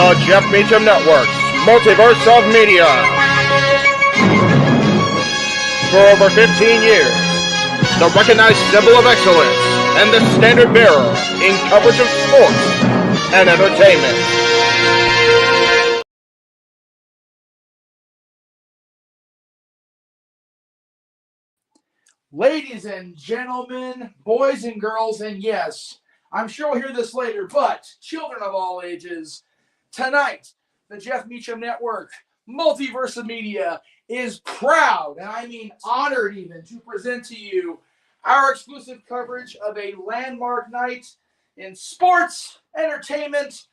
The Jeff Meacham Network's Multiverse of Media. For over 15 years, the recognized symbol of excellence and the standard bearer in coverage of sports and entertainment. Ladies and gentlemen, boys and girls, and yes, I'm sure we'll hear this later, but children of all ages, tonight, the Jeff Meacham Network, Multiverse of Media, is proud, and I mean honored even, to present to you our exclusive coverage of a landmark night in sports, entertainment,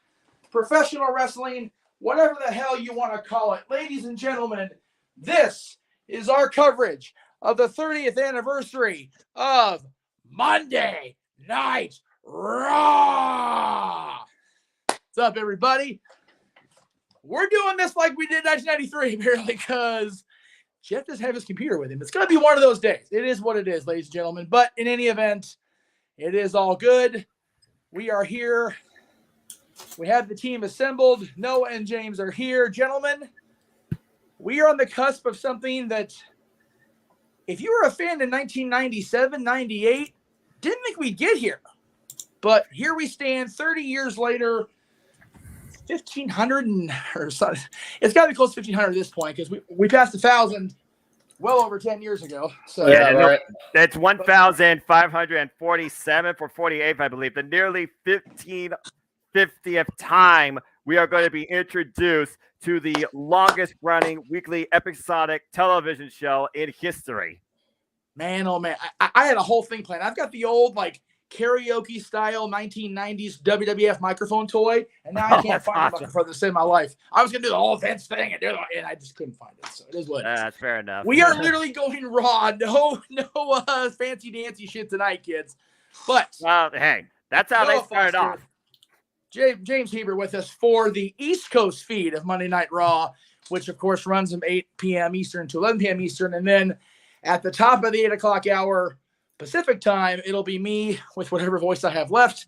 professional wrestling, whatever the hell you want to call it. Ladies and gentlemen, this is our coverage of the 30th anniversary of Monday Night Raw. What's up, everybody? We're doing this like we did 1993, apparently, because Jeff doesn't have his computer with him. It's going to be one of those days. It is what it is, ladies and gentlemen. But in any event, it is all good. We are here. We have the team assembled. Noah and James are here. Gentlemen, we are on the cusp of something that, if you were a fan in 1997, 98, didn't think we'd get here. But here we stand 30 years later, 1,500 or something. It's got to be close to 1,500 at this point because we passed 1,000 well over 10 years ago. So yeah, right. That's 1,547 for 48th, I believe. The nearly 1550th time we are going to be introduced to the longest running weekly episodic television show in history. Man, oh man, I had a whole thing planned. I've got the old karaoke style 1990s WWF microphone toy, and now I can't find a microphone to save my life. I was gonna do the whole Vince thing and I just couldn't find it. So it is what it is. That's fair enough. We are literally going raw. No fancy dancy shit tonight, kids. But hey, that's how they started off. James Heber with us for the East Coast feed of Monday Night Raw, which of course runs from 8 p.m. Eastern to 11 p.m. Eastern. And then at the top of the 8 o'clock hour Pacific time, it'll be me with whatever voice I have left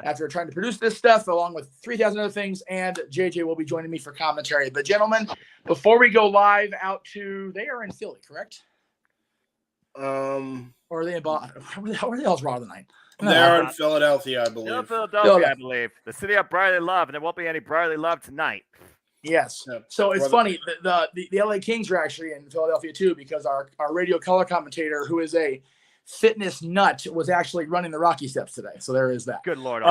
after trying to produce this stuff, along with 3,000 other things. And JJ will be joining me for commentary. But gentlemen, before we go live out to, they are in Philly, correct? Or are they in Boston? Where the hell's Raw tonight? They're in Philadelphia, I believe. Philadelphia, I believe. The city of brotherly love, and there won't be any brotherly love tonight. Yes. So it's funny. The LA Kings are actually in Philadelphia too, because our radio color commentator, who is a fitness nut, was actually running the Rocky Steps today. So there is that. Good Lord.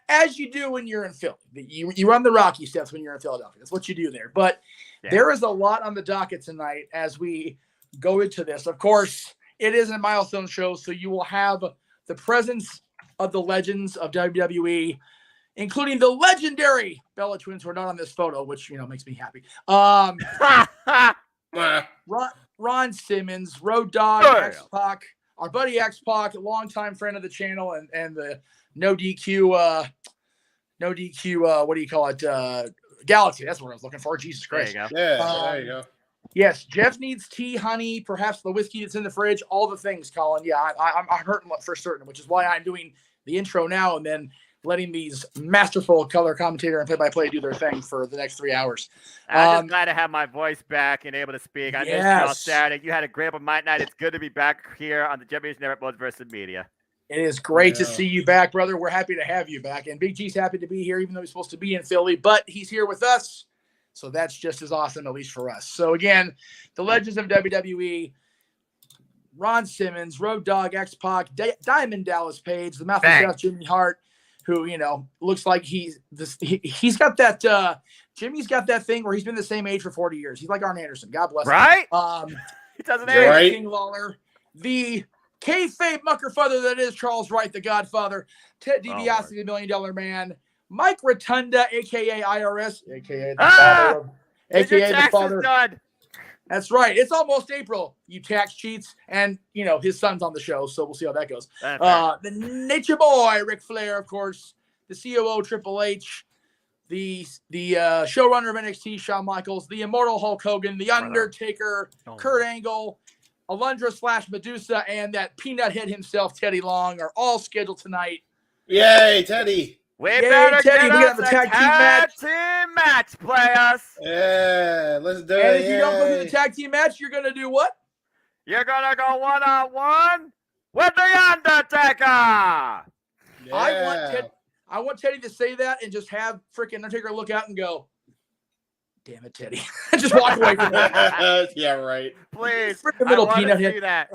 As you do when you're in Philly, you run the Rocky Steps when you're in Philadelphia. That's what you do there. But there is a lot on the docket tonight as we go into this. Of course, it is a milestone show, so you will have the presence of the legends of WWE, including the legendary Bella Twins, who are not on this photo, which makes me happy. Ron Simmons, Road Dogg, X-Pac, our buddy X-Pac, a longtime friend of the channel, and the no DQ, what do you call it? Galaxy. That's what I was looking for. Jesus Christ. There you go. Yeah, there you go. Yes, Jeff needs tea, honey, perhaps the whiskey that's in the fridge, all the things, Colin. Yeah, I'm hurting for certain, which is why I'm doing the intro now and then letting these masterful color commentator and play-by-play do their thing for the next 3 hours. I'm just glad to have my voice back and able to speak. I missed you on Saturday. You had a great one night. It's good to be back here on the Jeff Network Multiverse of Media. It is great to see you back, brother. We're happy to have you back. And Big G's happy to be here, even though he's supposed to be in Philly, but he's here with us. So that's just as awesome, at least for us. So again, the legends of WWE, Ron Simmons, Road Dogg, X-Pac, Diamond Dallas Page, the mouth of death, Jimmy Hart, who, looks like he's got that, Jimmy's got that thing where he's been the same age for 40 years. He's like Arn Anderson. God bless him. Right? He doesn't age. Right? King Lawler, the kayfabe muckerfather that is Charles Wright, the Godfather, Ted DiBiase, the $1 Million Man, Mike Rotunda, a.k.a. IRS, a.k.a. the father. Done. That's right. It's almost April, you tax cheats. And, his son's on the show, so we'll see how that goes. The Nature Boy, Ric Flair, of course, the COO, Triple H, the showrunner of NXT, Shawn Michaels, the Immortal Hulk Hogan, the Undertaker, Kurt Angle, Alundra / Medusa, and that peanut head himself, Teddy Long, are all scheduled tonight. Yay, Teddy. We Yay, better Teddy, get we us have a a tag team match, players. Yeah, let's do it. And if you don't go through the Yay. tag team match, you're gonna do what? You're gonna go 1-on-1 with the Undertaker. Yeah. I want Teddy to say that and just have freaking Undertaker look out and go, "Damn it, Teddy!" and just walk away from it. Yeah, right. Please, Freaking I little want to peanut see head. that.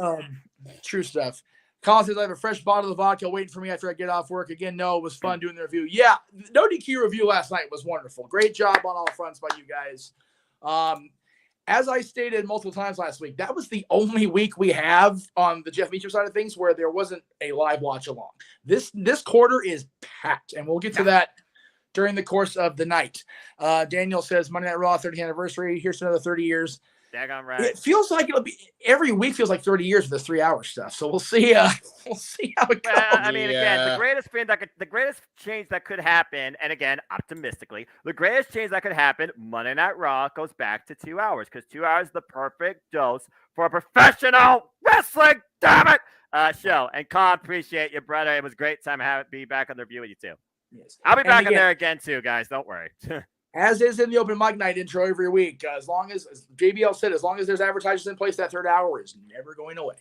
True stuff. Colin says, I have a fresh bottle of vodka waiting for me after I get off work. Again, no, it was fun doing the review. Yeah, no DQ review last night was wonderful. Great job on all fronts by you guys. As I stated multiple times last week, that was the only week we have on the Jeff Meacham side of things where there wasn't a live watch along. This quarter is packed, and we'll get to that during the course of the night. Daniel says, Monday Night Raw, 30th anniversary. Here's to another 30 years. Daggone right. It feels like it'll be every week feels like 30 years for this 3-hour stuff. So we'll see. We'll see how it goes. I mean, again, the greatest change that could happen, and again, optimistically, the greatest change that could happen, Monday Night Raw goes back to 2 hours because 2 hours is the perfect dose for a professional wrestling, damn it, show. And Con, appreciate you, brother. It was a great time to be back on the review with you too. Yes. I'll be back again, in there again too, guys. Don't worry. As is in the open mic night intro every week. As long as JBL said, as long as there's advertisers in place, that third hour is never going away.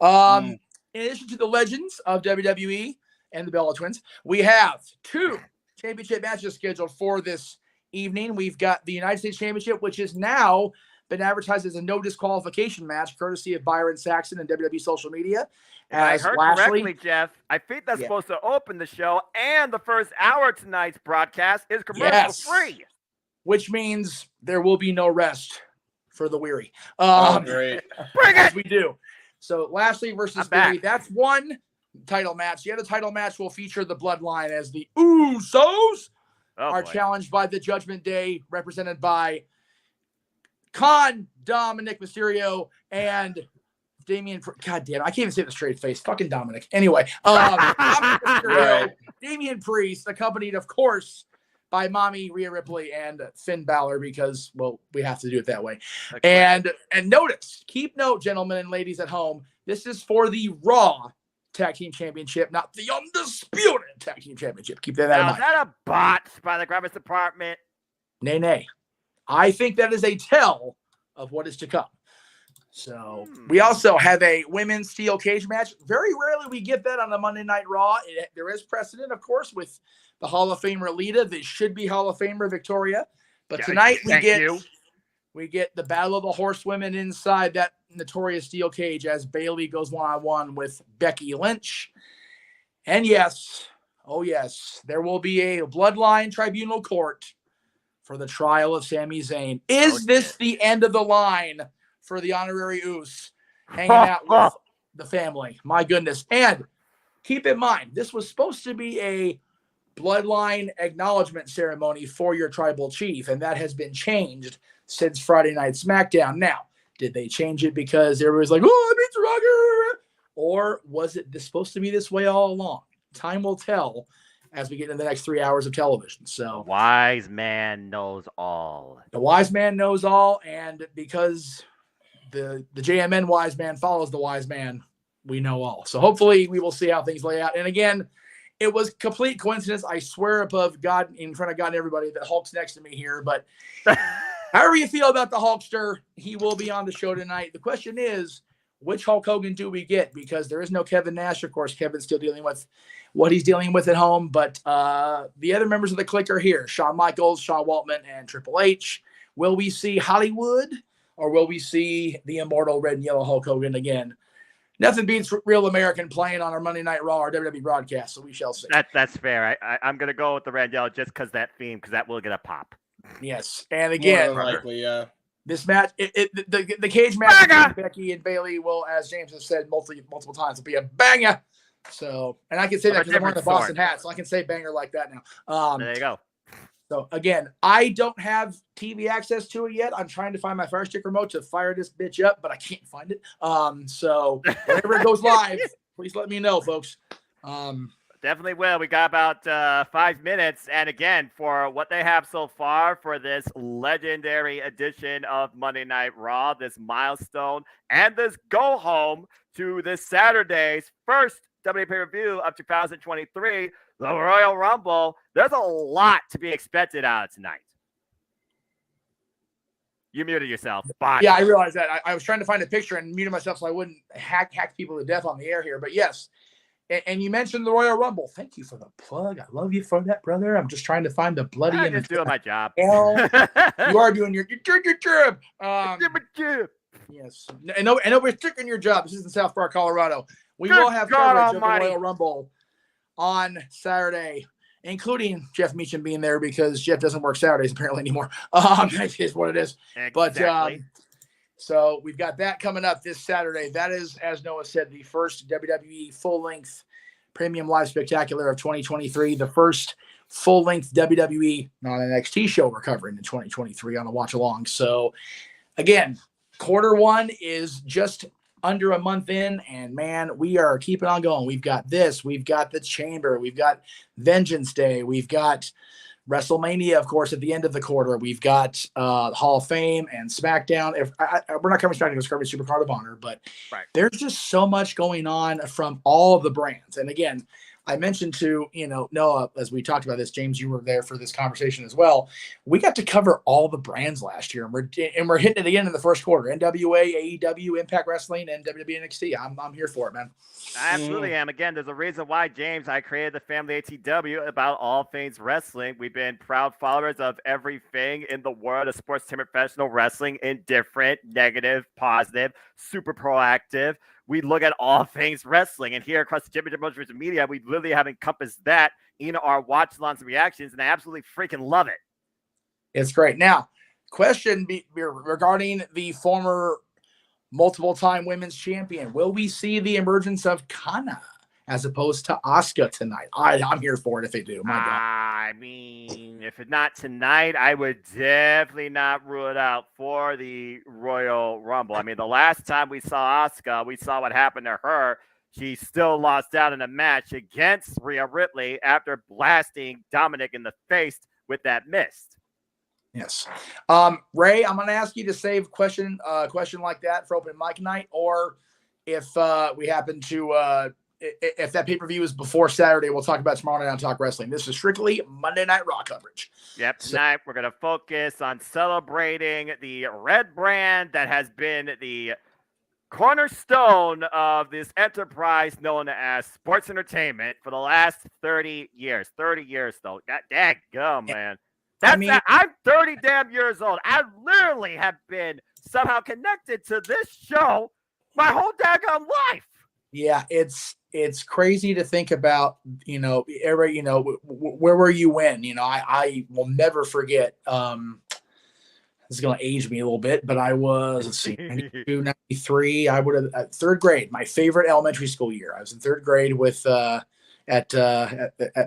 In addition to the legends of WWE and the Bella Twins, we have 2 championship matches scheduled for this evening. We've got the United States Championship, which has now been advertised as a no disqualification match, courtesy of Byron Saxon and WWE social media. I heard correctly, Jeff. I think that's supposed to open the show, and the first hour of tonight's broadcast is commercial free. Which means there will be no rest for the weary. Great. Bring it! We do. So Lashley versus Theory, that's one title match. The other title match will feature the Bloodline as the Usos are challenged by the Judgment Day, represented by Khan, Dominic Mysterio, and Damian. God damn, I can't even say the straight face. Fucking Dominic. Anyway, Dominic Mysterio, Damian Priest, accompanied, of course, by Mommy Rhea Ripley and Finn Balor, because, well, we have to do it that way. Okay. And notice, keep note, gentlemen and ladies at home, this is for the Raw Tag Team Championship, not the Undisputed Tag Team Championship. Keep that in mind. Is that a bot by the graphics department? Nay. I think that is a tell of what is to come. So we also have a women's steel cage match. Very rarely we get that on the Monday Night Raw. There is precedent, of course, with the Hall of Famer Lita, the should-be Hall of Famer Victoria. But tonight we get the Battle of the Horsewomen inside that notorious steel cage as Bayley goes one-on-one with Becky Lynch. And yes, there will be a Bloodline Tribunal Court for the trial of Sami Zayn. Is this the end of the line for the honorary Uso hanging out with the family? My goodness. And keep in mind, this was supposed to be a Bloodline acknowledgement ceremony for your tribal chief, and that has been changed since Friday Night SmackDown. Now, did they change it because everybody's like, oh, it's Roger? Or was it supposed to be this way all along? Time will tell as we get into the next 3 hours of television. So, wise man knows all. The wise man knows all, and because the JMN wise man follows the wise man, we know all. So hopefully we will see how things lay out. And again, it was complete coincidence. I swear above God, in front of God and everybody, that Hulk's next to me here. But however you feel about the Hulkster, he will be on the show tonight. The question is, which Hulk Hogan do we get? Because there is no Kevin Nash. Of course, Kevin's still dealing with what he's dealing with at home. But the other members of the clique are here. Shawn Michaels, Sean Waltman, and Triple H. Will we see Hollywood, or will we see the immortal red and yellow Hulk Hogan again? Nothing beats Real American playing on our Monday Night Raw or WWE broadcast, so we shall see. That's fair. I'm going to go with the red yellow just because that theme, because that will get a pop. Yes, and again, likely, this match, the cage match between Becky and Bayley will, as James has said multiple times, will be a banger. So, and I can say that because I'm wearing the Boston hat, so I can say banger like that now. There you go. So again, I don't have TV access to it yet. I'm trying to find my Fire Stick remote to fire this bitch up, but I can't find it. So whenever it goes live, please let me know, folks. Definitely will. We got about 5 minutes. And again, for what they have so far for this legendary edition of Monday Night Raw, this milestone, and this go home to this Saturday's first WWE pay-per-view of 2023, the Royal Rumble. There's a lot to be expected out of tonight. You muted yourself. Bye. Yeah, I realized that. I was trying to find a picture and muted myself so I wouldn't hack people to death on the air here. But yes, and you mentioned the Royal Rumble. Thank you for the plug. I love you for that, brother. I'm just trying to find the bloody. I'm just doing my job. You are doing your job. Yes, and nobody's taking your job. This is in South Park, Colorado. We will have coverage of the Royal Rumble on Saturday, including Jeff Meacham being there because Jeff doesn't work Saturdays apparently anymore. That is what it is. Exactly. But so we've got that coming up this Saturday. That is, as Noah said, the first WWE full-length premium live spectacular of 2023. The first full-length WWE non-NXT show we're covering in 2023 on a watch-along. So again, quarter one is just under a month in, and man, we are keeping on going. We've got this, we've got the Chamber, we've got Vengeance Day, we've got WrestleMania, of course, at the end of the quarter. We've got Hall of Fame and SmackDown. We're not covering SmackDown because we're covering Super Card of Honor, but there's just so much going on from all of the brands. And again, I mentioned to, Noah, as we talked about this, James, you were there for this conversation as well. We got to cover all the brands last year, and we're hitting it again in the first quarter. NWA, AEW, Impact Wrestling, and WWE NXT. I'm here for it, man. I absolutely am. Again, there's a reason why, James, I created the Family ATW about all things wrestling. We've been proud followers of everything in the world of sports entertainment professional wrestling, indifferent, negative, positive, super proactive. We look at all things wrestling, and here across the Championship Multiverse Media, we literally have encompassed that in our watch-alongs and reactions, and I absolutely freaking love it. It's great. Now, question regarding the former multiple-time women's champion. Will we see the emergence of Kana as opposed to Asuka tonight? I'm here for it if they do. My God. I mean, if it's not tonight, I would definitely not rule it out for the Royal Rumble. I mean, the last time we saw Asuka, we saw what happened to her. She still lost out in a match against Rhea Ripley after blasting Dominic in the face with that mist. Yes. Ray, I'm going to ask you to save question like that for open mic night, or if we happen to if that pay-per-view is before Saturday, we'll talk about tomorrow night on Talk Wrestling. This is strictly Monday Night Raw coverage. Yep, tonight we're going to focus on celebrating the red brand that has been the cornerstone of this enterprise known as sports entertainment for the last 30 years. 30 years, though. God daggum, man. I'm 30 damn years old. I literally have been somehow connected to this show my whole daggum life. Yeah, it's crazy to think about, where were you when? I will never forget. This is going to age me a little bit, but I was, 92, 93. I would have third grade, my favorite elementary school year. I was in third grade with at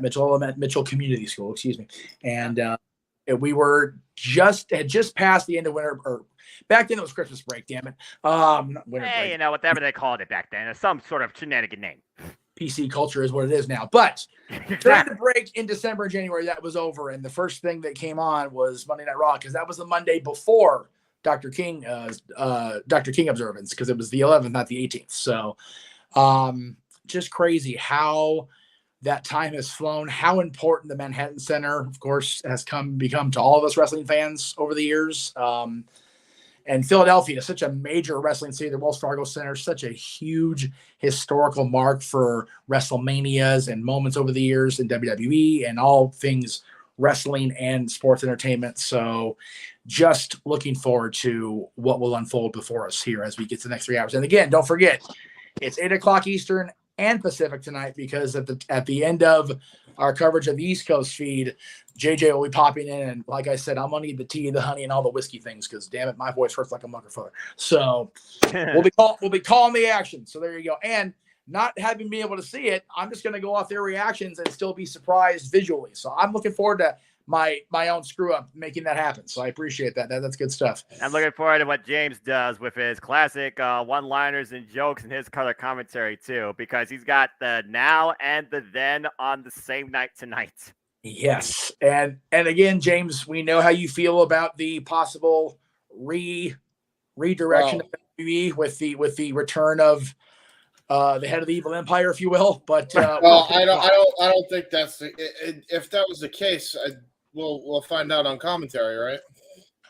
Mitchell Community School, excuse me, and we were had just passed the end of winter, or back then it was Christmas break. Damn it, winter break. Whatever they called it back then, it's some sort of shenanigan name. PC culture is what it is now. But during the break in December and January, that was over. And the first thing that came on was Monday Night Raw, because that was the Monday before Dr. King observance, because it was the 11th, not the 18th. So just crazy how that time has flown, how important the Manhattan Center, of course, has become to all of us wrestling fans over the years. And Philadelphia is such a major wrestling city. The Wells Fargo Center is such a huge historical mark for WrestleManias and moments over the years in WWE and all things wrestling and sports entertainment. So just looking forward to what will unfold before us here as we get to the next 3 hours. And again, don't forget, it's 8 o'clock Eastern and Pacific tonight, because at the end of our coverage of the East Coast feed, JJ will be popping in, and like I said, I'm gonna need the tea, the honey, and all the whiskey things, because damn it, my voice hurts like a motherfucker. So we'll be calling the action. So there you go. And not having been able to see it, I'm just gonna go off their reactions and still be surprised visually. So I'm looking forward to my own screw up making that happen. So I appreciate that. That's good stuff. I'm looking forward to what James does with his classic one-liners and jokes and his color commentary too, because he's got the now and the then on the same night tonight. Yes. And again, James, we know how you feel about the possible redirection of WWE with the return of the head of the evil empire, if you will. But Well, I don't think that's if that was the case. We'll find out on commentary, right?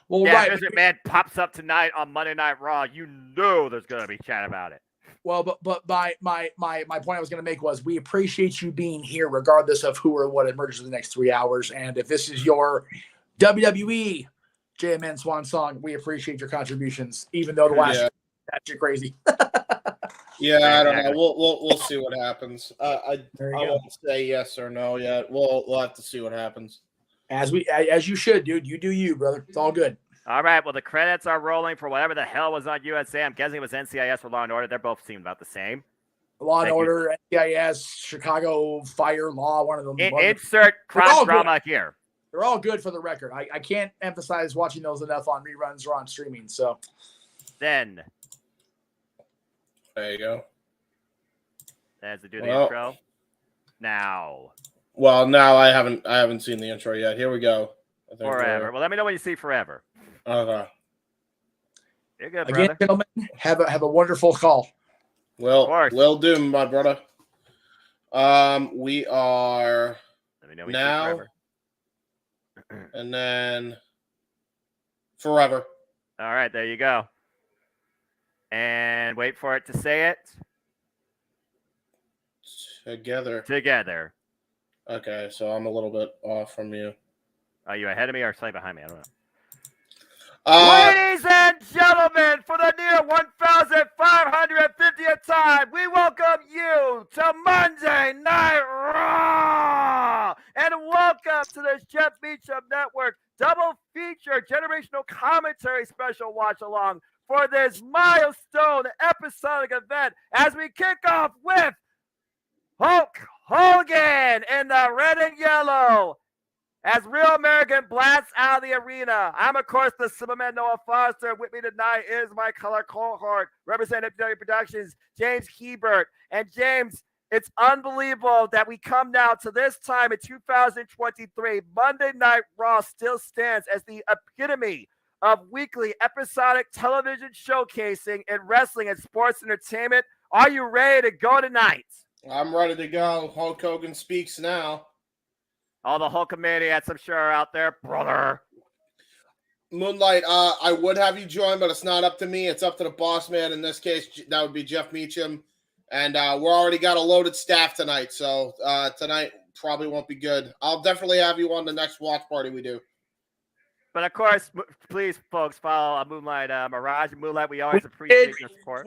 well, Yeah, right. Vince McMahon pops up tonight on Monday Night Raw. You know there's going to be chat about it. Well, but my point I was going to make was we appreciate you being here, regardless of who or what emerges in the next 3 hours. And if this is your WWE JMN Swan Song, we appreciate your contributions, even though the last year, that's crazy. Yeah, I don't know. We'll see what happens. I go. won't say yes or no yet. We'll have to see what happens. As you should, dude. You do you, brother. It's all good. All right, well, the credits are rolling for whatever the hell was on USA. I'm guessing it was NCIS or Law & Order. They're both seem about the same. Law and Order, NCIS, Chicago Fire Law, one of them. Insert crime drama here. They're all good for the record. I can't emphasize watching those enough on reruns or on streaming. So then there you go. As to do the intro. Now. Well, now I haven't seen the intro yet. Here we go. Forever. Well, let me know when you see Forever. Okay. You're good, again, brother. gentlemen, have a wonderful call. Will do, my brother. We are let me know when now, you see Forever. And then Forever. All right, there you go. And wait for it to say it. Together. Okay, so I'm a little bit off from you. Are you ahead of me or slightly behind me? I don't know. Ladies and gentlemen, for the near 1,550th time, we welcome you to Monday Night Raw! And welcome to the Jeff Meacham Network double feature generational commentary special watch along for this milestone episodic event as we kick off with Hulk Hogan in the red and yellow. As Real American blasts out of the arena, I'm, of course, the Superman Noah Foster. With me tonight is my color cohort, representing WWE Productions, James Hebert. And James, it's unbelievable that we come now to this time in 2023. Monday Night Raw still stands as the epitome of weekly episodic television showcasing in wrestling and sports entertainment. Are you ready to go tonight? I'm ready to go. Hulk Hogan speaks now. All the Hulkamaniacs, I'm sure, are out there, brother. Moonlight, I would have you join, but it's not up to me. It's up to the boss man. In this case, that would be Jeff Meacham. And we're already got a loaded staff tonight, so tonight probably won't be good. I'll definitely have you on the next watch party we do. But of course, please, folks, follow Moonlight Mirage and Moonlight. We always appreciate your support.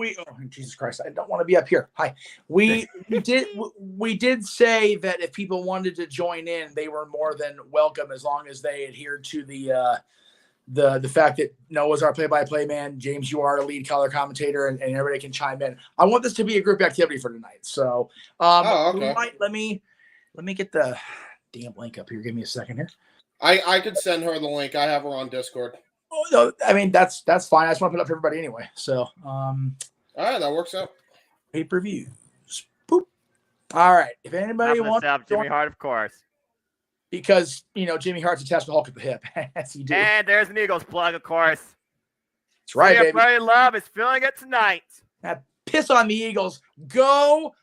Jesus Christ, I don't want to be up here. Hi. We did say that if people wanted to join in, they were more than welcome as long as they adhered to the fact that Noah's our play-by-play man, James, you are a lead color commentator, and everybody can chime in. I want this to be a group activity for tonight. So okay. let me get the damn link up here. Give me a second here. I could send her the link. I have her on Discord. Oh, no, I mean that's fine. I just want to put it up for everybody anyway. So all right, that works out. Pay-per-views. Boop. All right. If anybody wants to Jimmy Hart, of course. Because Jimmy Hart's attached to Hulk at the hip. As he did. And there's an Eagles plug, of course. That's right, baby. Everybody love is feeling it tonight. Now, piss on the Eagles. Go.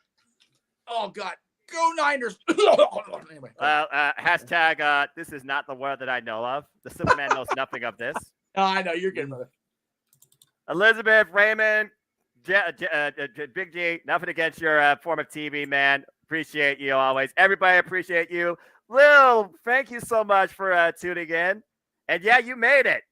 Oh God. Go Niners. Anyway. Hashtag, this is not the word that I know of. The Superman knows nothing of this. Oh, I know. You're good, brother. Elizabeth, Raymond, Big G, nothing against your form of TV, man. Appreciate you always. Everybody appreciate you. Lil, thank you so much for tuning in. And yeah, you made it.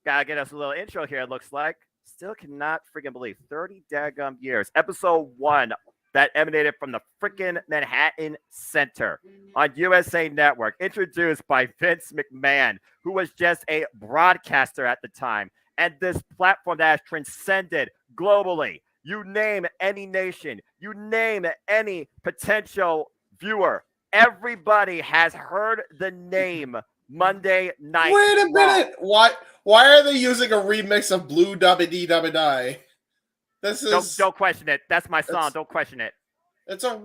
Gotta get us a little intro here, it looks like. Still cannot freaking believe 30 daggum years. Episode 1 that emanated from the freaking Manhattan Center on USA Network, introduced by Vince McMahon, who was just a broadcaster at the time. And this platform that has transcended globally. You name any nation, you name any potential viewer, everybody has heard the name Monday Night Raw. Wait a minute. Why are they using a remix of Blue Dubby Dee Dubby Die? This is don't question it. That's my song. Don't question it. It's a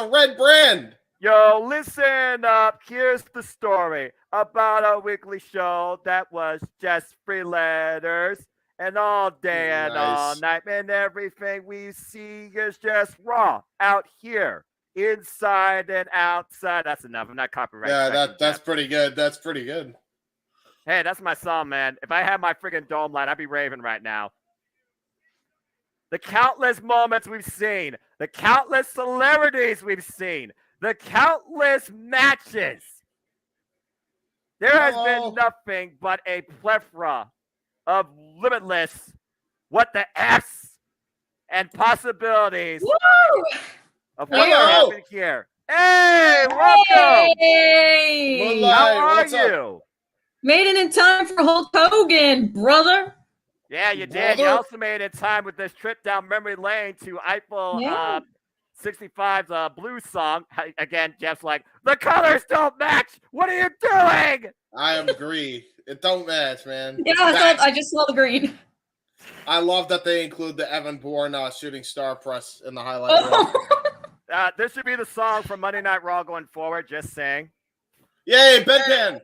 red brand. Yo, listen up. Here's the story about a weekly show that was just 3 letters. And all day and all night, and everything we see is just raw out here, inside and outside. That's enough. I'm not copyright. Yeah, that's pretty good. That's pretty good. Hey, that's my song, man. If I had my freaking dome light, I'd be raving right now. The countless moments we've seen, the countless celebrities we've seen, the countless matches. There has been nothing but a plethora of limitless what the F's and possibilities of what happened here. Hey, welcome! Hey! How are you? Made it in time for Hulk Hogan, brother. Yeah, you did. You also made it in time with this trip down memory lane to Eiffel 65's blues song. Again, Jeff's like, the colors don't match. What are you doing? I agree. It don't match, man. Yeah, I just saw the green. I love that they include the Evan Bourne shooting star press in the highlight reel. This should be the song from Monday Night Raw going forward. Just saying. Yay, bedpan.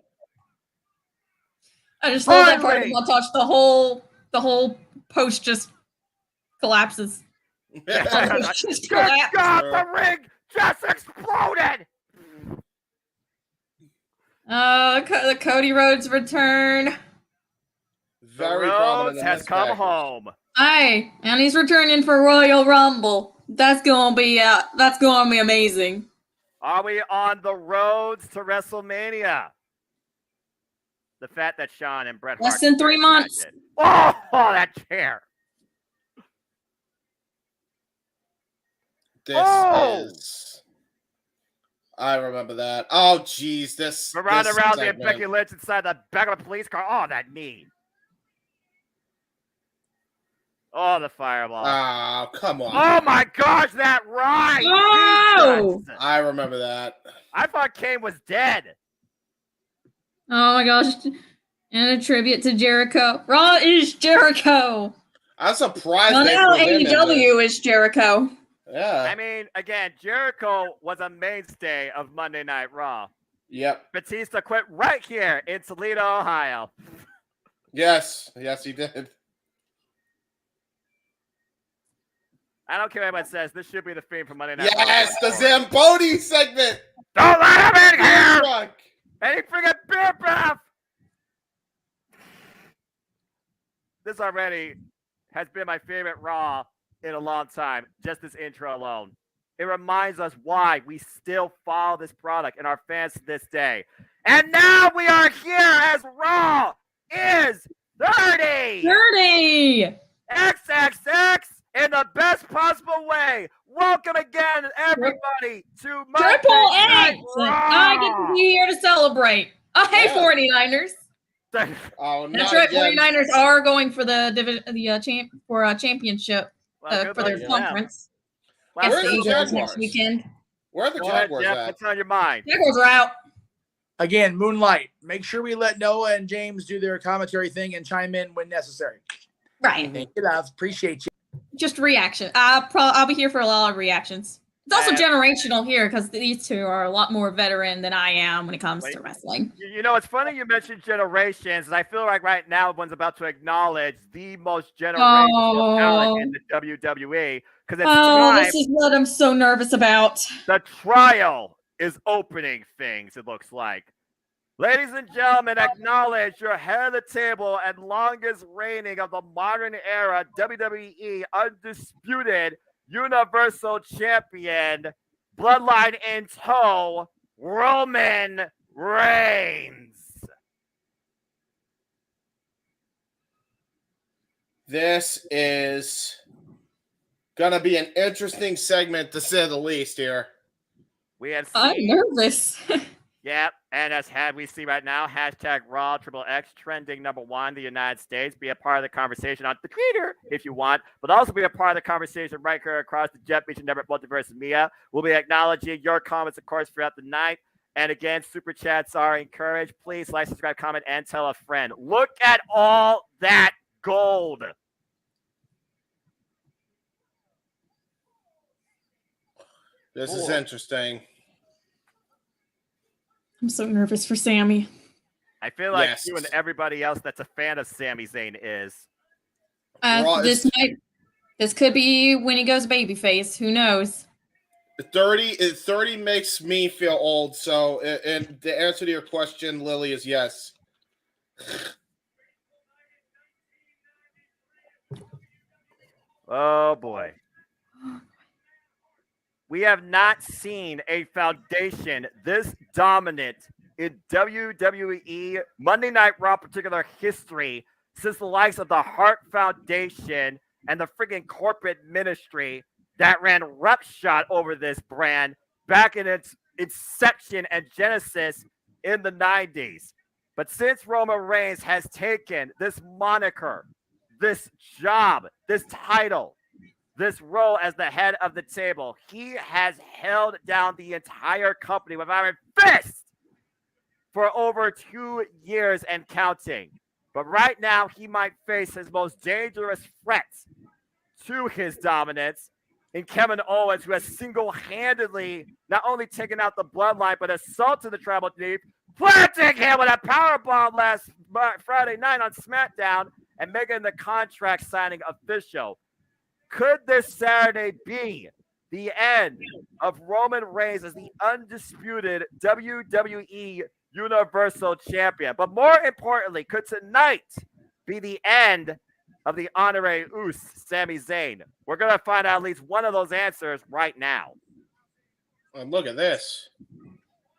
I just love that part of the montage. The whole post just collapses. Just collapse. God, the ring just exploded. The Cody Rhodes return. Very Rhodes has come home. Aye, and he's returning for Royal Rumble. That's gonna be amazing. Are we on the roads to WrestleMania? The fact that Shawn and Bret Hart less than 3 months. Oh, that chair. This is. I remember that. Oh, geez, this. Ronda Rousey and Becky Lynch inside the back of a police car. Oh, that knee. Oh, the fireball. Oh, come on. Oh, my gosh, that ride. Oh! I remember that. I thought Kane was dead. Oh, my gosh. And a tribute to Jericho. Raw is Jericho. I'm surprised. Well, now AEW is Jericho. Yeah. I mean, again, Jericho was a mainstay of Monday Night Raw. Yep. Batista quit right here in Toledo, Ohio. Yes, he did. I don't care what anyone says. This should be the theme for Monday Night Raw. Yes, the Zamboni segment. Don't let him in here. Any friggin' beer breath. This already has been my favorite Raw in a long time. Just this intro alone. It reminds us why we still follow this product and our fans to this day. And now we are here as Raw is 30. 30. XXX in the best possible way. Welcome again, everybody, to Monday Triple Night X. Raw. I get to be here to celebrate. Hey, 49ers. Oh, That's right. 49ers are going for the championship for their conference. Well, Against the Eagles next weekend. Where are the Jaguars at? What's on your mind? Jaguars are out. Again, Moonlight. Make sure we let Noah and James do their commentary thing and chime in when necessary. Right. Thank you, love. Appreciate you. Just reaction. I'll be here for a lot of reactions. It's also generational here because these two are a lot more veteran than I am when it comes to wrestling. You know, it's funny you mentioned generations, and I feel like right now everyone's about to acknowledge the most generational talent in the WWE. Because it's time. This is what I'm so nervous about. The trial is opening things, it looks like. Ladies and gentlemen, acknowledge your head of the table and longest reigning of the modern era WWE undisputed Universal Champion, bloodline in tow, Roman Reigns. This is gonna be an interesting segment to say the least here. I'm nervous. Yep, and as we see right now, hashtag Raw XXX trending #1 in the United States. Be a part of the conversation on the Twitter if you want, but also be a part of the conversation right here across the Jeff Meacham Network Multiverse Mia. We'll be acknowledging your comments, of course, throughout the night. And again, super chats are encouraged. Please like, subscribe, comment, and tell a friend. Look at all that gold. This is interesting. I'm so nervous for Sammy. I feel like you and everybody else that's a fan of Sami Zayn is. This could be when he goes babyface. Who knows? 30 makes me feel old. So, and the answer to your question, Lily, is yes. Oh boy. We have not seen a foundation this dominant in WWE Monday Night Raw particular history since the likes of the Hart Foundation and the freaking corporate ministry that ran roughshod over this brand back in its inception and genesis in the 90s. But since Roman Reigns has taken this moniker, this job, this title, this role as the head of the table, he has held down the entire company with iron fist for over 2 years and counting. But right now, he might face his most dangerous threat to his dominance in Kevin Owens, who has single-handedly not only taken out the bloodline, but assaulted the tribal chief, planting him with a powerbomb last Friday night on SmackDown and making the contract signing official. Could this Saturday be the end of Roman Reigns as the undisputed WWE Universal Champion? But more importantly, could tonight be the end of the honorary Uce, Sami Zayn? We're going to find out at least one of those answers right now. And look at this.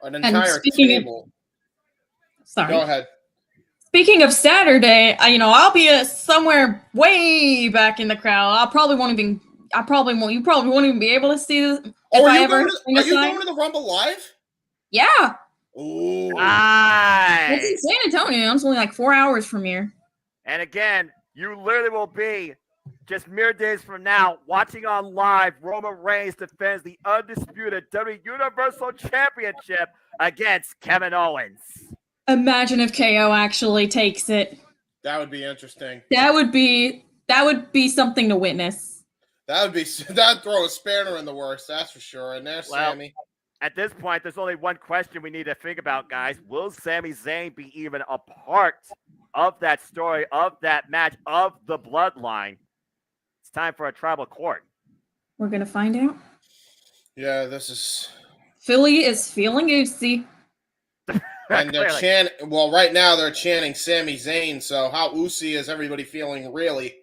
An entire table. Sorry. Go ahead. Speaking of Saturday, I'll be somewhere way back in the crowd. You probably won't even be able to see this. Are you going to the Rumble live? Yeah. Ooh. Nice. It's in San Antonio. It's only like 4 hours from here. And again, you literally will be just mere days from now watching on live Roman Reigns defends the undisputed WWE Universal Championship against Kevin Owens. Imagine if KO actually takes it. That would be interesting. That would be something to witness. That'd throw a spanner in the works, that's for sure. And there's Sammy. At this point, there's only one question we need to think about, guys. Will Sami Zayn be even a part of that story, of that match, of the bloodline? It's time for a tribal court. We're gonna find out. Yeah, this is. Philly is feeling Uzi. And they're chanting. Well, right now they're chanting Sami Zayn. So how Uzi is everybody feeling? Really?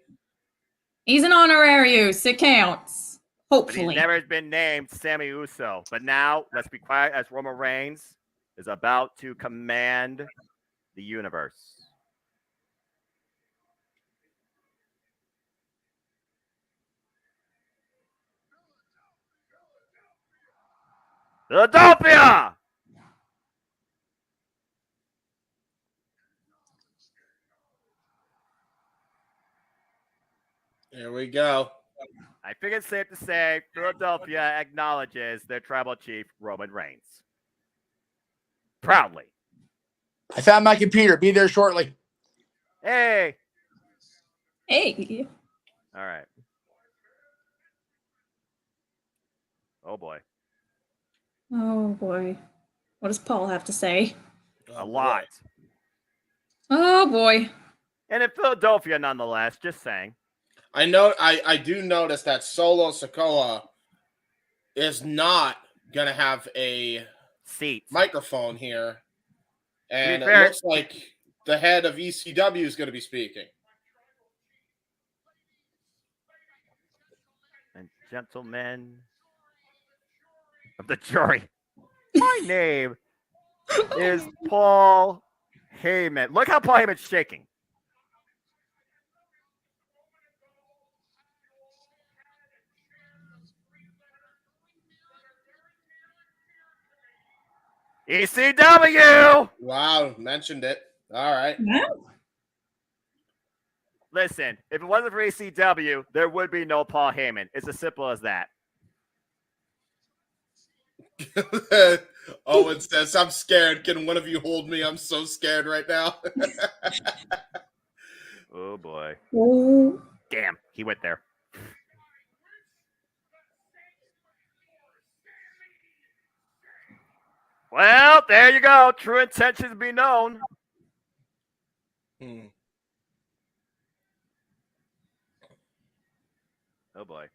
He's an honorary Uce. It counts. Hopefully. But he's never been named Sammy Uso. But now let's be quiet as Roman Reigns is about to command the universe. Philadelphia! Here we go. I think it's safe to say Philadelphia acknowledges their tribal chief, Roman Reigns. Proudly. I found my computer. Be there shortly. Hey. Hey. All right. Oh, boy. Oh, boy. What does Paul have to say? A lot. Oh, boy. And in Philadelphia, nonetheless, just saying. I do notice that Solo Sikoa is not going to have a seat microphone here. And it looks like the head of ECW is going to be speaking. And gentlemen of the jury, my name is Paul Heyman. Look how Paul Heyman's shaking. ECW! Wow, mentioned it. All right. Yeah. Listen, if it wasn't for ECW, there would be no Paul Heyman. It's as simple as that. Owen says, I'm scared. Can one of you hold me? I'm so scared right now. Oh, boy. Oh. Damn, he went there. Well, there you go. True intentions be known. Oh boy.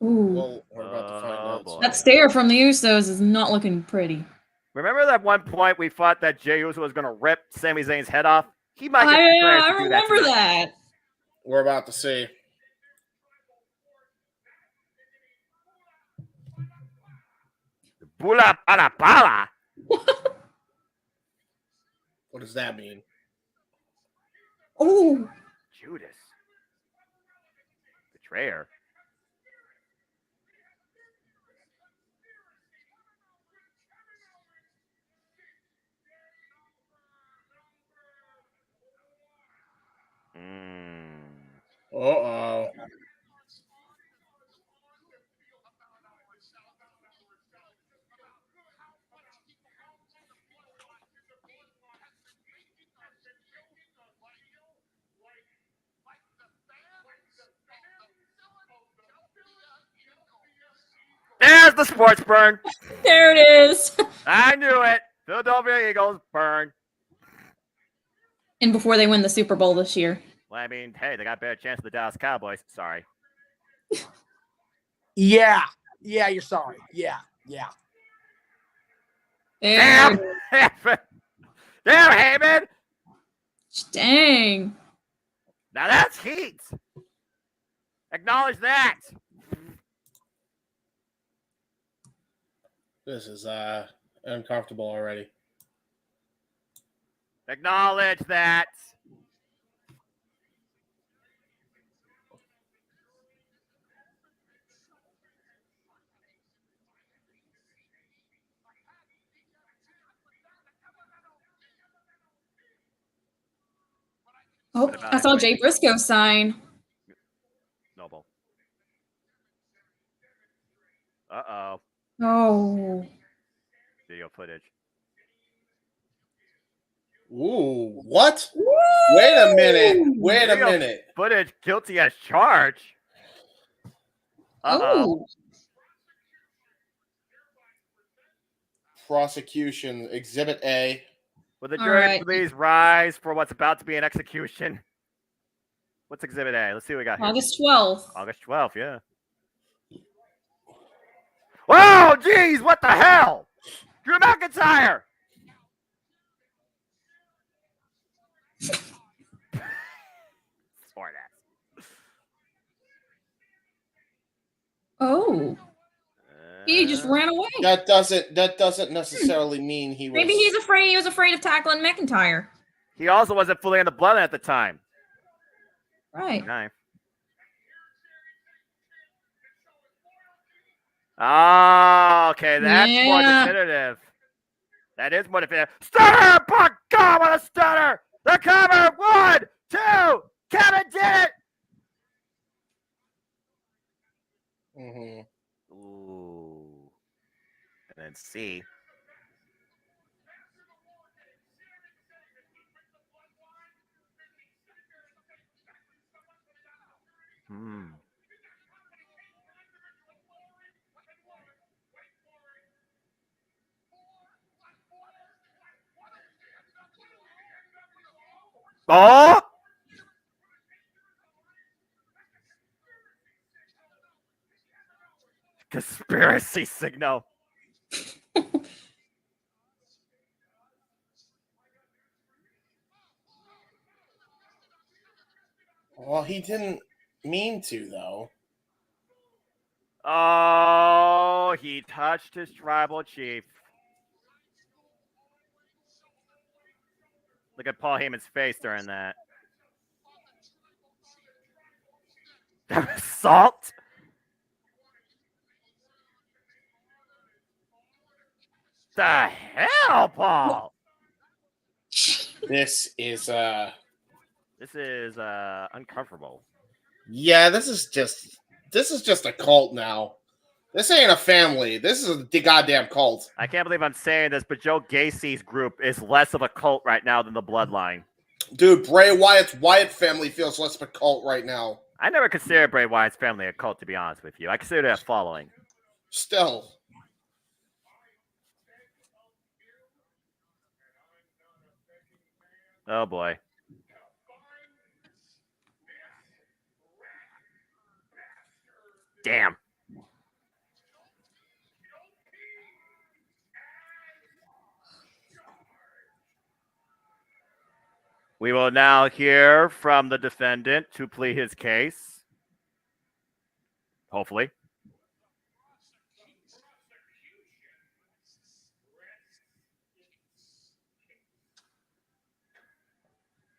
Ooh. Well, we're about to find out. boy. That stare from the Usos is not looking pretty. Remember that one point we thought that Jey Uso was going to rip Sami Zayn's head off? He might get the chance I to do remember tonight. that. We're about to see. Bula para para. What does that mean? Oh. Judas. Betrayer. Uh-oh. There's the sports burn. There it is. I knew it. Philadelphia Eagles burn. And before they win the Super Bowl this year. Well, I mean, hey, they got a better chance of the Dallas Cowboys. Sorry. Yeah. Yeah, you're sorry. Yeah. Yeah. Damn. There. Damn, Heyman. Dang. Now that's heat. Acknowledge that. This is uncomfortable already. Acknowledge that. Oh, I saw Jay Briscoe sign. Noble. Uh-oh. Oh. Video footage. Ooh, what? Wait a minute. Wait a Video minute. Footage guilty as charged. Uh-oh. Oh. Prosecution, Exhibit A. Will the All jury right. please rise for what's about to be an execution? What's Exhibit A? Let's see what we got here. August 12th. August 12th, yeah. Oh, geez, what the hell? Drew McIntyre! Smart ass. Oh. He just ran away. That doesn't necessarily mean he was. Maybe he was afraid of tackling McIntyre. He also wasn't fully in the bloodline at the time. Right. Okay. Oh, okay, that's more Yeah. definitive. That is more definitive. Stunner! By God, what a stunner! The cover! 1, 2! Kevin did it! Mm-hmm. Ooh. And then C. Oh! Conspiracy signal. Well, he didn't mean to, though. Oh, he touched his tribal chief. Look at Paul Heyman's face during that. Salt? The hell, Paul? This is uncomfortable. Yeah, this is just a cult now. This ain't a family. This is a goddamn cult. I can't believe I'm saying this, but Joe Gacy's group is less of a cult right now than the Bloodline. Dude, Bray Wyatt's Wyatt family feels less of a cult right now. I never considered Bray Wyatt's family a cult, to be honest with you. I consider it a following. Still. Oh, boy. Damn. We will now hear from the defendant to plead his case. Hopefully.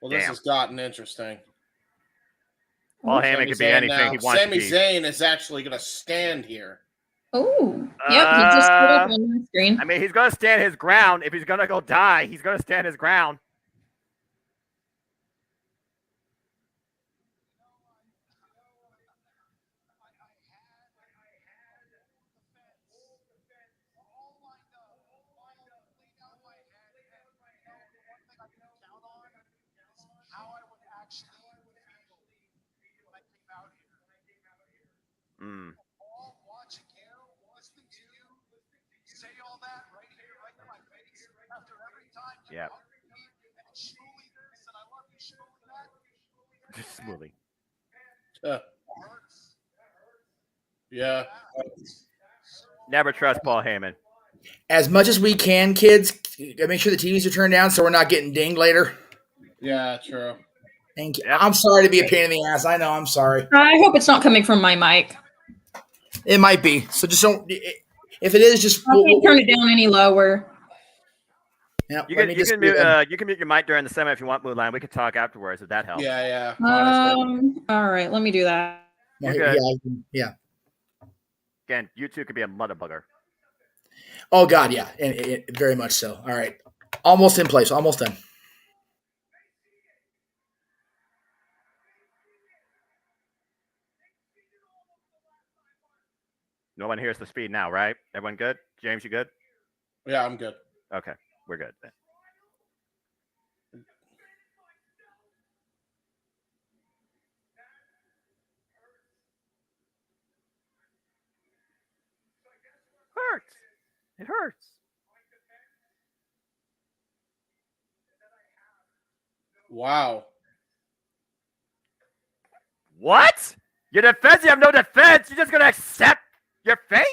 Well, this Damn. has gotten interesting. Paul Heyman could be anything he wants to Sami be. Zayn is actually going to stand here. Oh, yep. He just put up on the screen. I mean, he's going to stand his ground. If he's going to go die, he's going to stand his ground. Mm. Yeah. Just smoothly. Yeah. Never trust Paul Heyman. As much as we can, kids, make sure the TVs are turned down so we're not getting dinged later. Yeah, true. Thank you. Yep. I'm sorry to be a pain in the ass. I know. I'm sorry. I hope it's not coming from my mic. It might be. So just don't. If it is, just I can't turn it down any lower. Yeah, You can mute your mic during the segment if you want, Moonline. We can talk afterwards if that helps. Yeah. All right, let me do that. You're good. Yeah. Again, you two could be a mother bugger. Oh God, yeah, and very much so. All right, almost in place. Almost done. No one hears the speed now, right? Everyone good? James, you good? Yeah, I'm good. Okay, we're good then. Hurts. It hurts. Wow. What? Your defense? You have no defense. You're just gonna accept your fate?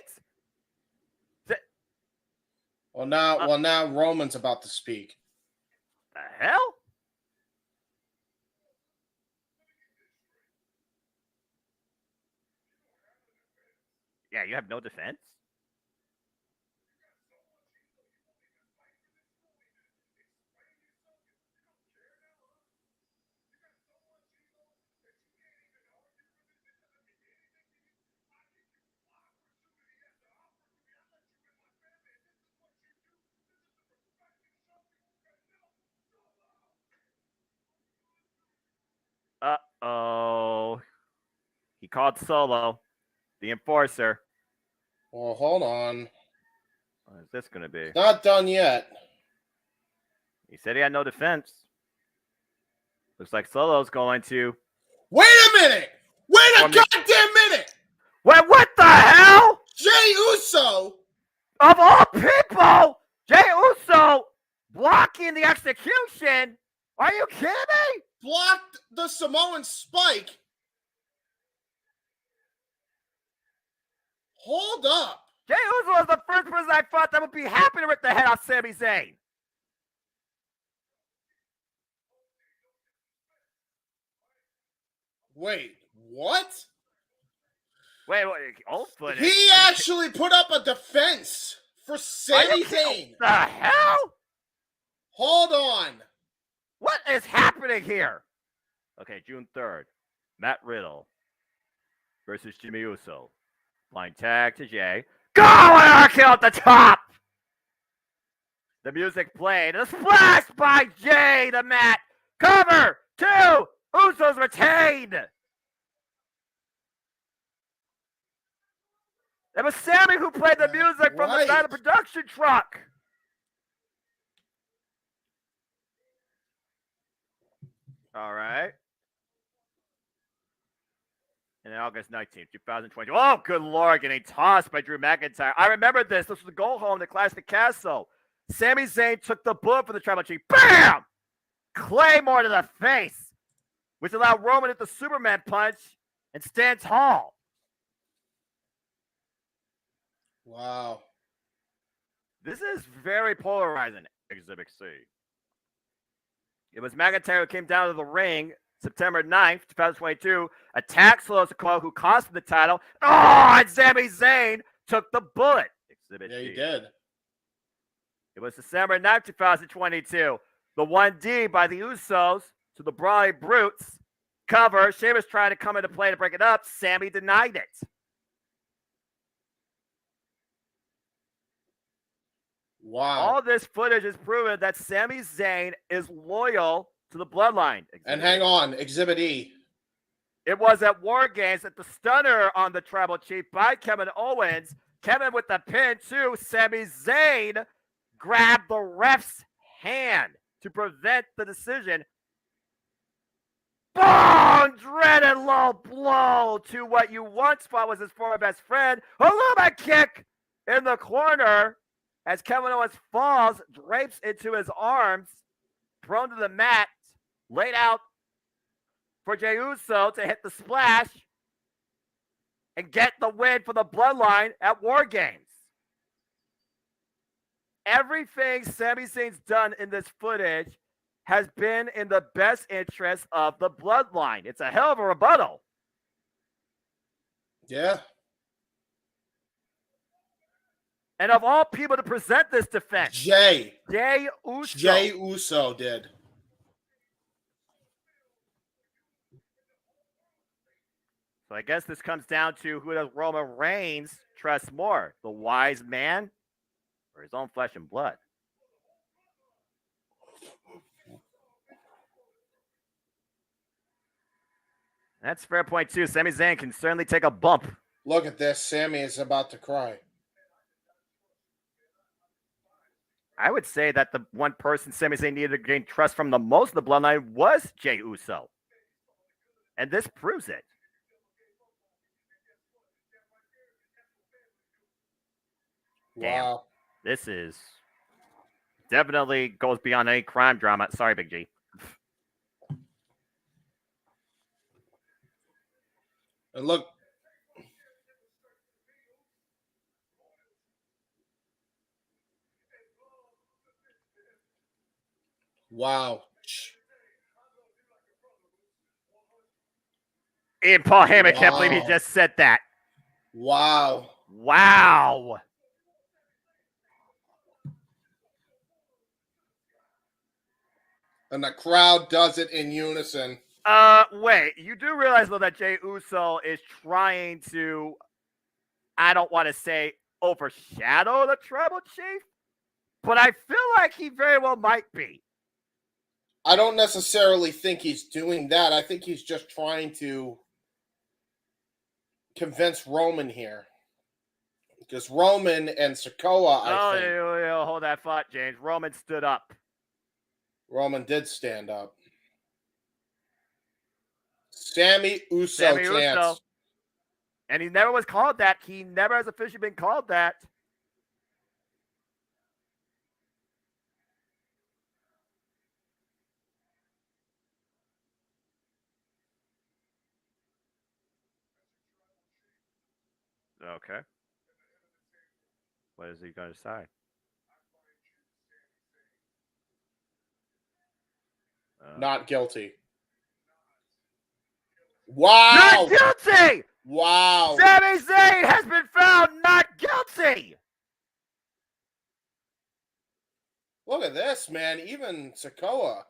Well, now Roman's about to speak. The hell? Yeah, you have no defense? Uh-oh. He called Solo, the enforcer. Well, hold on. What is this going to be? Not done yet. He said he had no defense. Looks like Solo's going to... Wait a minute! Wait a goddamn minute! Wait, what the hell? Jey Uso! Of all people! Jey Uso blocking the execution? Are you kidding me? Blocked the Samoan spike. Hold up. Jey Uso was the first person I thought that would be happy to rip the head off Sami Zayn. Wait, what? Wait, old footage? He actually put up a defense for Sami Zayn. What the hell? Hold on. What is happening here? Okay, June 3rd. Matt Riddle versus Jimmy Uso. Blind tag to Jay. Go and RKO at the top! The music played. A splash by Jay to Matt. Cover 2. Usos retained. It was Sammy who played the music from the side of the production truck. All right. And then August 19th, 2020. Oh, good Lord, getting tossed by Drew McIntyre. I remember this. This was the go home to Clash of the Castle. Sami Zayn took the bullet for the tribal chief. Bam! Claymore to the face, which allowed Roman to hit the Superman punch and stand tall. Wow. This is very polarizing, Exhibit C. It was McIntyre who came down to the ring September 9th, 2022, attacked Solo Sikoa, who cost him the title. Oh, and Sami Zayn took the bullet. Exhibit Yeah, D. he did. It was December 9th, 2022. The 1D by the Usos to the Brawley Brutes cover. Sheamus tried to come into play to break it up. Sami denied it. Wow. All this footage has proven that Sami Zayn is loyal to the bloodline. And hang on, Exhibit E. It was at War Games that the stunner on the Tribal Chief by Kevin Owens. Kevin with the pin too. Sami Zayn grabbed the ref's hand to prevent the decision. Boom! Dreaded low blow to what you once thought was his former best friend. A little kick in the corner as Kevin Owens falls, drapes into his arms, thrown to the mat, laid out for Jey Uso to hit the splash and get the win for the bloodline at War Games. Everything Sami Zayn's done in this footage has been in the best interest of the bloodline. It's a hell of a rebuttal. Yeah. And of all people to present this defense, Jey Uso. Jey Uso did. So I guess this comes down to who does Roman Reigns trust more, the wise man or his own flesh and blood? That's a fair point too. Sami Zayn can certainly take a bump. Look at this. Sami is about to cry. I would say that the one person Sami Zayn needed to gain trust from the most of the bloodline was Jey Uso. And this proves it. Damn. Wow. This is definitely goes beyond any crime drama. Sorry, Big G. And look. Wow. And Paul Heyman can't believe he just said that. Wow. Wow. And the crowd does it in unison. Wait, you do realize though that Jey Uso is trying to, I don't want to say overshadow the Tribal Chief, but I feel like he very well might be. I don't necessarily think he's doing that. I think he's just trying to convince Roman here. Because Roman and Sikoa, I think. Hold that thought, James. Roman stood up. Roman did stand up. Sami Uso chance. And he never was called that. He never has officially been called that. Okay. What is he going to say? Not guilty. Wow. Not guilty! Wow. Sami Zayn has been found not guilty! Look at this, man. Even Sikoa.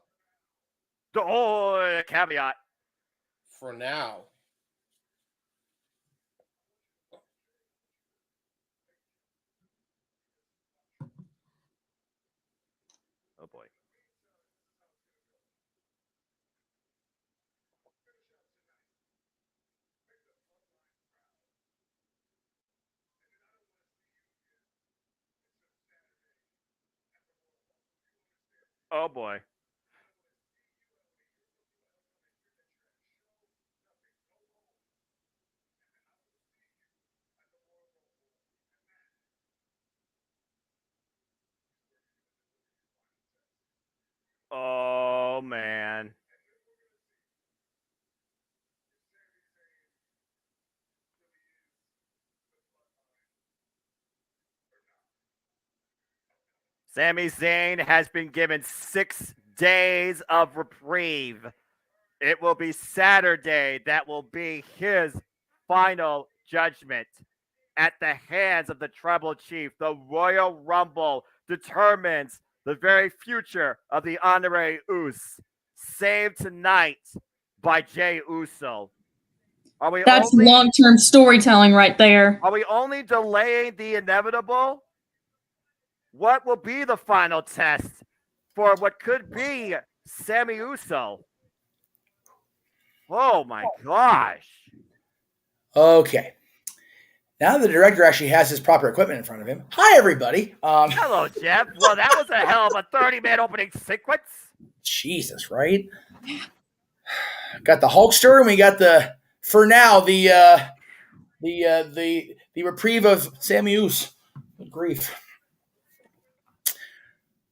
Oh, caveat. For now. Oh, boy. Oh, boy. Oh, man. Sami Zayn has been given 6 days of reprieve. It will be Saturday that will be his final judgment at the hands of the Tribal Chief. The Royal Rumble determines the very future of the Honorary Uso. Saved tonight by Jey Uso. That's long-term storytelling right there. Are we only delaying the inevitable? What will be the final test for what could be Sami Uso? Oh my gosh. Okay. Now the director actually has his proper equipment in front of him. Hi, everybody. Hello, Jeff. Well, that was a hell of a 30-minute opening sequence. Jesus, right? Got the Hulkster, and we got the reprieve of Sami Uso. Good grief.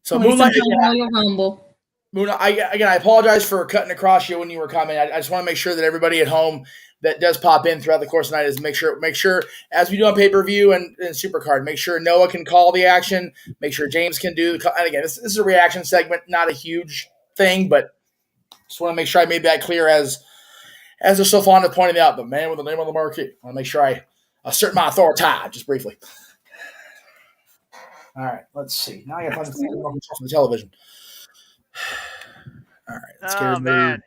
So Moonlight, Royal Rumble. I apologize for cutting across you when you were commenting. I just want to make sure that everybody at home that does pop in throughout the course of the night is make sure as we do on pay-per-view and Supercard, make sure Noah can call the action, make sure James can do and again, this is a reaction segment, not a huge thing, but just want to make sure I made that clear as they're so fond of pointing out, the man with the name on the marquee. I want to make sure I assert my authority just briefly. All right, let's see. Now I got to find the from the television. All right, let's get man.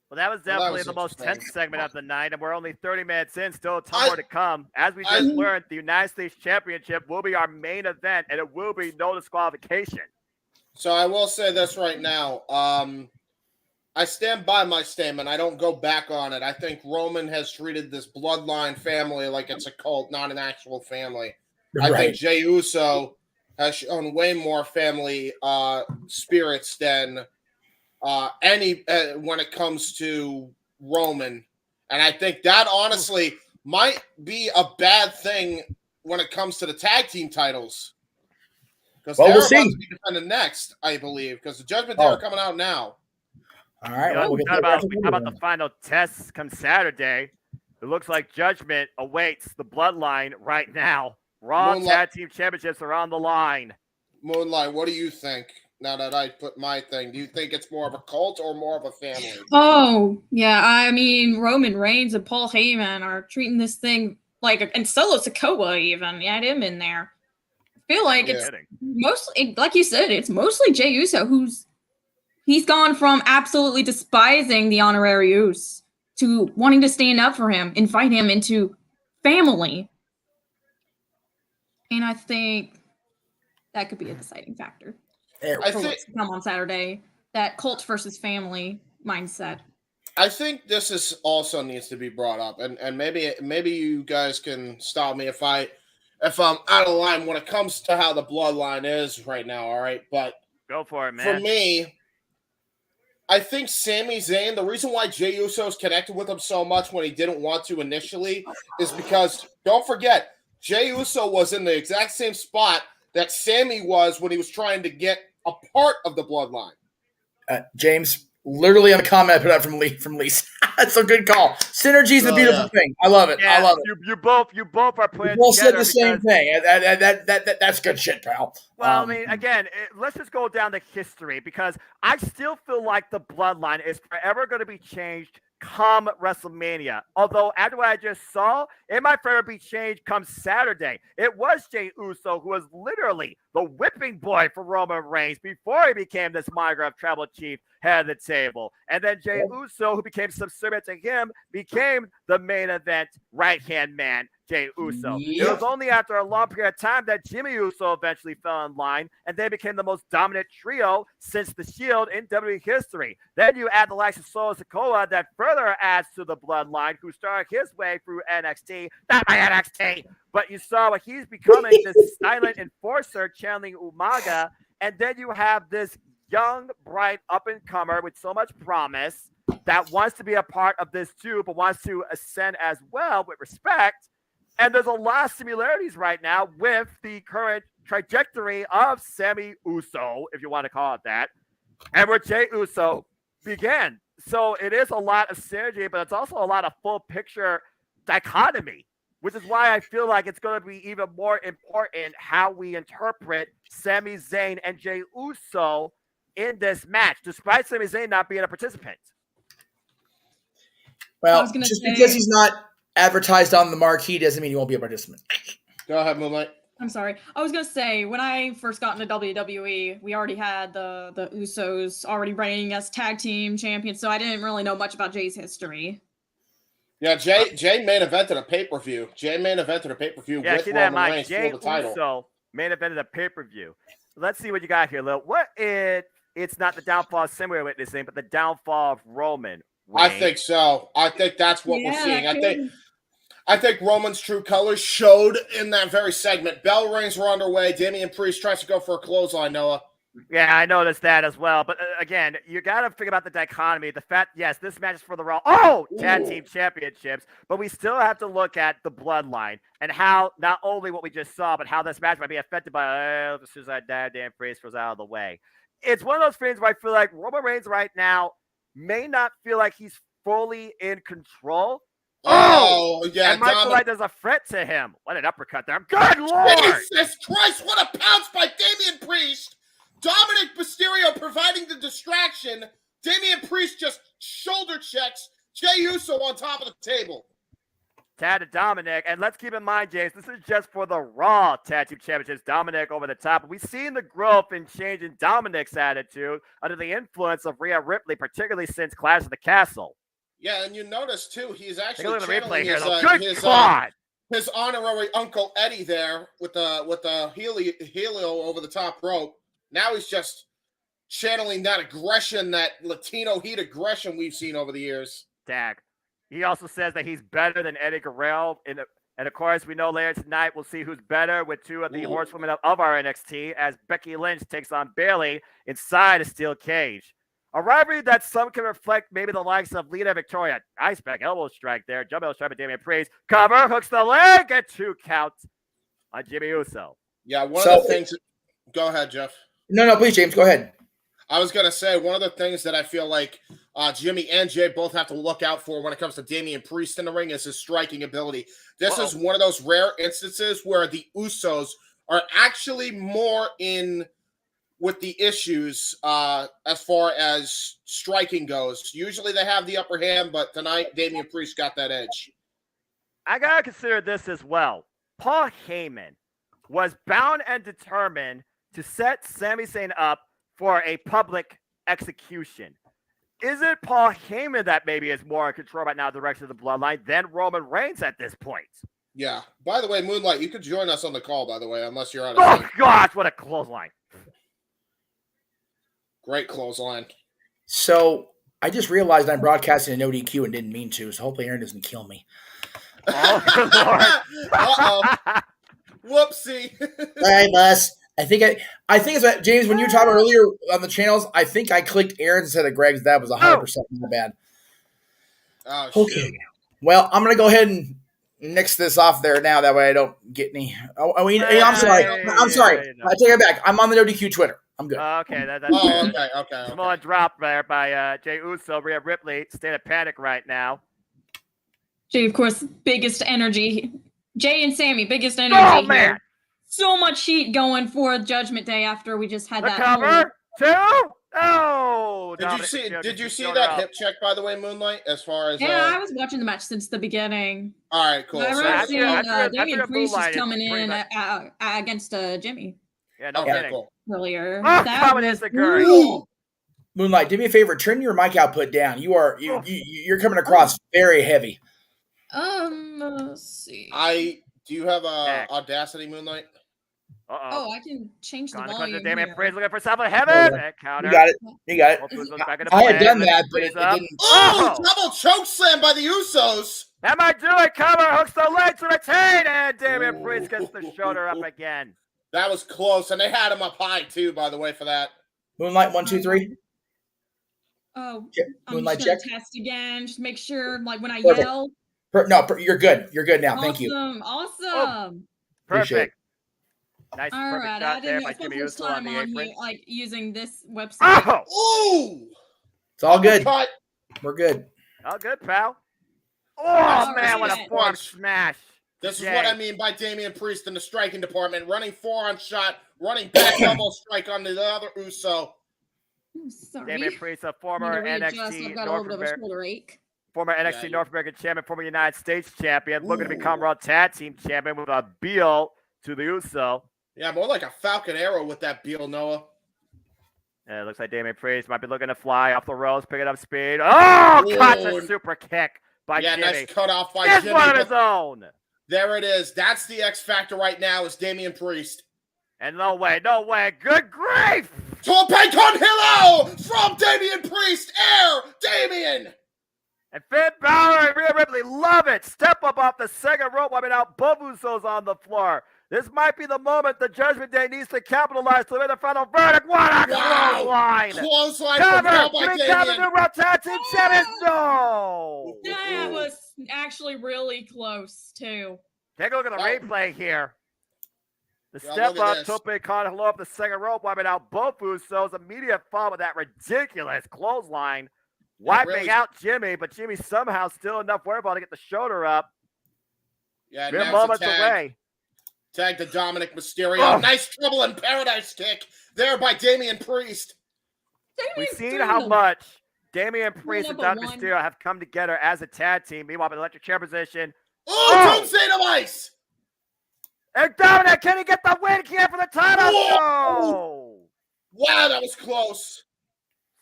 Well, that was definitely the most tense segment of the night, and we're only 30 minutes in, still a ton more to come. As we just learned, the United States Championship will be our main event, and it will be no disqualification. So I will say this right now. I stand by my statement. I don't go back on it. I think Roman has treated this bloodline family like it's a cult, not an actual family. Right. I think Jey Uso has shown way more family spirits than when it comes to Roman. And I think that honestly might be a bad thing when it comes to the tag team titles. Because they're about to be defending next, I believe, because the Judgment Day are coming out now. All right. How about the final test come Saturday? It looks like Judgment awaits the Bloodline right now. Raw Tag Team Championships are on the line. Moonlight, what do you think? Now that I put my thing, do you think it's more of a cult or more of a family? Oh, yeah. I mean, Roman Reigns and Paul Heyman are treating this thing like, and Solo Sikoa even, had him in there. I feel like it's mostly, like you said, it's mostly Jey Uso he's gone from absolutely despising the Honorary Uso to wanting to stand up for him, invite him into family. And I think that could be a deciding factor. I think come on Saturday, that cult versus family mindset. I think this is also needs to be brought up, and maybe you guys can stop me if I'm out of line when it comes to how the bloodline is right now. All right, but go for it, man. For me, I think Sami Zayn, the reason why Jey Uso's connected with him so much when he didn't want to initially is because don't forget. Jey Uso was in the exact same spot that Sami was when he was trying to get a part of the bloodline. James, literally on a comment I put out from Lisa. That's a good call. Synergy is a beautiful thing. I love it. I love it. You both are playing. We both said the same thing. That's good shit, pal. Well, I mean, again, let's just go down the history because I still feel like the bloodline is forever going to be changed come WrestleMania. Although after what I just saw, it might forever be changed come Saturday. It was Jey Uso who was literally the whipping boy for Roman Reigns before he became this moniker of Tribal Chief, head of the table. And then Jey Uso, who became subservient to him, became the main event right-hand man, Jey Uso. It was only after a long period of time that Jimmy Uso eventually fell in line, and they became the most dominant trio since The Shield in WWE history. Then you add the likes of Solo Sikoa that further adds to the bloodline, who started his way through NXT. Not my NXT, but you saw what he's becoming, this silent enforcer channeling Umaga, and then you have this young, bright up-and-comer with so much promise that wants to be a part of this too, but wants to ascend as well with respect. And there's a lot of similarities right now with the current trajectory of Sami Uso, if you want to call it that, and where Jey Uso began. So it is a lot of synergy, but it's also a lot of full picture dichotomy which is why I feel like it's going to be even more important how we interpret Sami Zayn and Jey Uso in this match, despite Sami Zayn not being a participant. Well, just because he's not advertised on the marquee doesn't mean he won't be a participant. Go ahead, Moonlight. I'm sorry. I was going to say, when I first got into WWE, we already had the Usos already reigning as tag team champions, so I didn't really know much about Jay's history. Yeah, Jay main evented a pay-per-view. Jay main evented a pay-per-view with Roman Reigns for the title. Uso main evented a pay-per-view. Let's see what you got here, Lil. What if it's not the downfall of Sami we're witnessing, but the downfall of Roman Reigns? I think so. I think that's what we're seeing. I think Roman's true colors showed in that very segment. Bell rings were underway. Damian Priest tries to go for a clothesline, Noah. Yeah, I noticed that as well. But again, you got to think about the dichotomy. The fact, yes, this match is for the Raw Tag Team Championships, but we still have to look at the bloodline and how not only what we just saw, but how this match might be affected by the suicide dive. Damian Priest was out of the way. It's one of those things where I feel like Roman Reigns right now may not feel like he's fully in control. Yeah. And might feel like there's a threat to him. What an uppercut there. Good Lord. Jesus Christ, what a pounce by Damian Priest. Dominic Mysterio providing the distraction. Damian Priest just shoulder checks Jey Uso on top of the table. Tag to Dominic. And let's keep in mind, James, this is just for the Raw Tag Team Championships. Dominic over the top. We've seen the growth and change in Dominic's attitude under the influence of Rhea Ripley, particularly since Clash of the Castle. Yeah, and you notice, too, he's actually look at the replay here, his honorary Uncle Eddie there with the helio over the top rope. Now he's just channeling that aggression, that Latino heat aggression we've seen over the years. Tag. He also says that he's better than Eddie Guerrero. And of course, we know later tonight we'll see who's better with two of the horsewomen of our NXT as Becky Lynch takes on Bayley inside a steel cage. A rivalry that some can reflect maybe the likes of Lita Victoria. Ice back elbow strike there. Jump elbow strike by Damian Priest. Cover, hooks the leg, and 2 counts on Jimmy Uso. Yeah, one of the things... Go ahead, Jeff. No, please, James, go ahead. I was going to say, one of the things that I feel like Jimmy and Jay both have to look out for when it comes to Damian Priest in the ring is his striking ability. This is one of those rare instances where the Usos are actually more in with the issues as far as striking goes. Usually they have the upper hand, but tonight Damian Priest got that edge. I got to consider this as well. Paul Heyman was bound and determined to set Sami Zayn up for a public execution. Is it Paul Heyman that maybe is more in control right now, the direction of the bloodline, than Roman Reigns at this point? Yeah. By the way, Moonlight, you could join us on the call, by the way, unless you're out of Oh, gosh, what a clothesline. Great clothesline. So I just realized I'm broadcasting a no DQ and didn't mean to, so hopefully Aaron doesn't kill me. Oh, good Lord. Uh-oh. Whoopsie. All right, boss. I think it's what, James, when you were talking earlier on the channels, I think I clicked Aaron's instead of Greg's. That was 100% my bad. Oh, okay. Shoot. Well, I'm going to go ahead and nix this off there now. That way I don't get any. I'm sorry. I take it back. I'm on the no DQ Twitter. I'm good. Okay, that's okay. Small drop there by Jey Uso. Rhea Ripley, state of panic right now. Jay, of course, biggest energy. Jay and Sammy, biggest energy. Oh, man. Here. So much heat going for Judgment Day after we just had The that. cover, 2. Oh, Did you see that hip check, by the way, Moonlight? As far as yeah, I was watching the match since the beginning. All right, cool. I remember seeing Damian Priest Moonlight just coming in against Jimmy. Yeah, no Okay, kidding. cool. Earlier. Oh, That coming was is the Gurry. brutal. Moonlight, do me a favor. Turn your mic output down. You're coming across very heavy. Let's see. Do you have Audacity, Moonlight? Oh, I can change the volume. Damian Here. Priest looking for something heaven. Counter. You got it. I had done that, but it didn't. Oh, double choke slam by the Usos. That might do it. Cover, hooks the leg to retain, and Damian Priest gets the shoulder up again. That was close, and they had him up high too, by the way, for that. Moonlight 1, 2, 3. Oh, I'm Moonlight just gonna check. test again. Just make sure, like when I Perfect. yell. You're good. You're good now. Thank you. Awesome. Perfect. Nice. All perfect right, shot I there didn't by know Jimmy it's Uso my on first the time on apron. here, like using this website. Ooh! It's all good. Cut. We're good. Oh, good, pal. Oh, All man, what right. a form smash. This is what I mean by Damian Priest in the striking department. Running forearm shot, running back elbow strike on the other Uso. Sorry. Damian Priest, a former NXT North American champion, former United States champion, looking to become Raw Tag Team champion with a Beal to the Uso. Yeah, more like a Falcon Arrow with that Beal, Noah. And it looks like Damian Priest might be looking to fly off the ropes, picking up speed. Oh, caught a super kick by Jimmy. Yeah, nice cut off by Jimmy. Jimmy. One of his own. There it is. That's the X factor right now is Damian Priest. And no way. Good grief. Tope con Hilo from Damian Priest. Air Damian. And Finn Balor and Rhea Ripley love it. Step up off the second rope, wiping out both Usos on the floor. This might be the moment the Judgment Day needs to capitalize to win the final verdict. What a clothesline! Clothesline cover! by Cover the Raw Tag Team Champions! No! That was actually really close, too. Take a look at the replay here. The step up, Tope con Hilo off the second rope, wiping out both Usos. Immediate fall with that ridiculous clothesline. Wiping out Jimmy, but Jimmy somehow still enough wherewithal to get the shoulder up. Yeah, mere moments away. Tag to Dominic Mysterio. Oh. Nice Trouble in Paradise kick there by Damian Priest. We've seen how much Damian Priest and Dominic Mysterio have come together as a tag team. Meanwhile, in the electric chair position. Doomsday device! And Dominic, can he get the win here for the title? No! Wow, that was close.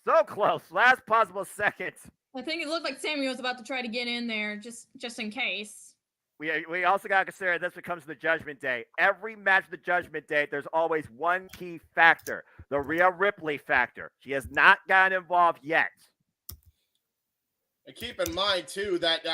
So close. Last possible second. I think it looked like Sammy was about to try to get in there just in case. We also got to consider this becomes the Judgment Day. Every match of the Judgment Day, there's always one key factor. The Rhea Ripley factor. She has not gotten involved yet. And keep in mind, too, that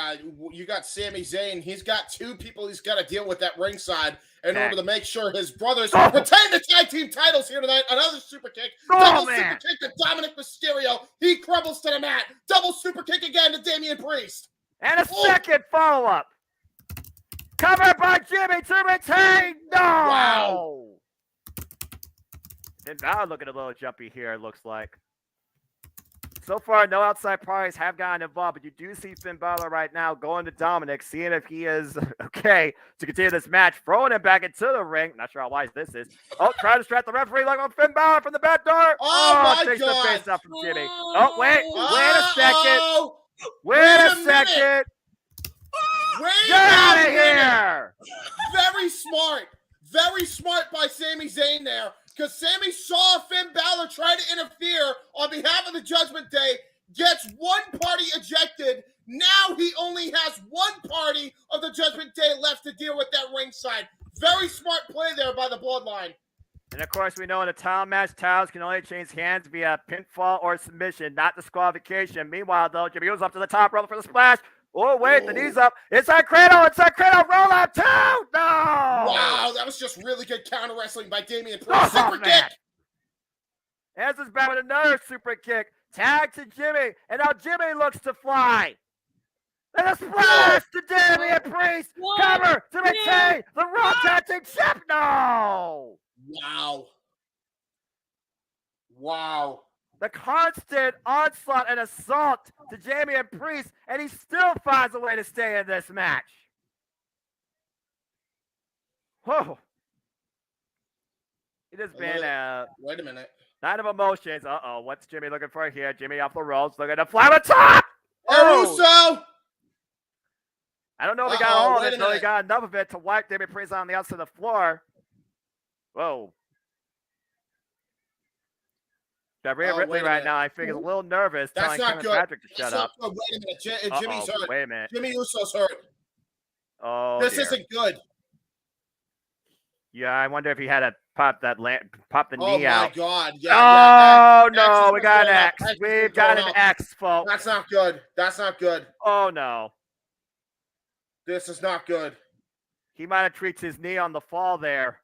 you got Sami Zayn. He's got two people he's got to deal with at ringside in order to make sure his brothers retain the tag team titles here tonight. Another super kick. Double super kick to Dominic Mysterio. He crumbles to the mat. Double super kick again to Damian Priest. And a second follow-up. Covered by Jimmy to retain. No! Wow. And now looking a little jumpy here, it looks like. So far, no outside parties have gotten involved, but you do see Finn Balor right now going to Dominic, seeing if he is okay to continue this match, throwing him back into the ring. Not sure how wise this is. Oh, trying to distract the referee like on Finn Balor from the back door. Oh my takes God. the face off from Jimmy. Oh, wait a second. Get out of here! Very smart by Sami Zayn there, because Sami saw Finn Balor try to interfere on behalf of the Judgment Day, gets one party ejected. Now he only has one party of the Judgment Day left to deal with that ringside. Very smart play there by the Bloodline. And of course, we know in a title match, titles can only change hands via pinfall or submission, not disqualification. Meanwhile, though, Jimmy was up to the top rope for the splash. Oh, wait, the knee's up. Inside cradle, roll out two. No! Wow, that was just really good counter wrestling by Damian Priest. Super kick. As is back with another super kick. Tag to Jimmy, and now Jimmy looks to fly. And a splash to Damian Priest. Cover to retain the Raw Tag Team Champ. No! Wow. The constant onslaught and assault to Damian Priest, and he still finds a way to stay in this match. Whoa. It has been wait a minute. Night of emotions. Uh-oh, what's Jimmy looking for here? Jimmy off the ropes, looking to fly with top! Russo! I don't know if he got all of it, but he got enough of it to wipe Damian Priest on the outside of the floor. Whoa. Got Rhea Ripley right now. I think is a little nervous. That's not good. Patrick to shut up. Wait a minute. Jimmy's hurt. Wait a minute. Jimmy Uso's hurt. Oh, this isn't good. Yeah, I wonder if he had to pop the knee out. Oh my God! Yeah. No, we got an X. We've got an X, folks. That's not good. That's not good. Oh no. This is not good. He might have tweaked his knee on the fall there.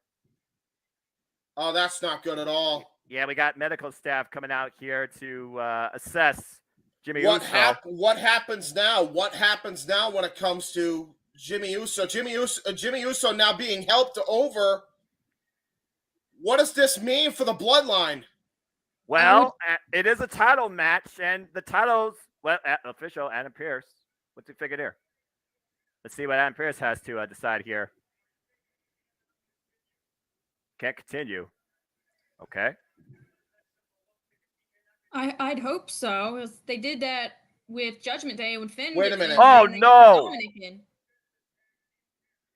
Oh, that's not good at all. Yeah, we got medical staff coming out here to assess Jimmy Uso. What happens now? What happens now when it comes to Jimmy Uso? Jimmy Uso now being helped over. What does this mean for the Bloodline? Well, it is a title match, and the titles, official Adam Pearce. What's he figured here? Let's see what Adam Pearce has to decide here. Can't continue. Okay. I'd hope so. They did that with Judgment Day when Finn. Wait a minute. Oh, they no. Dominic in.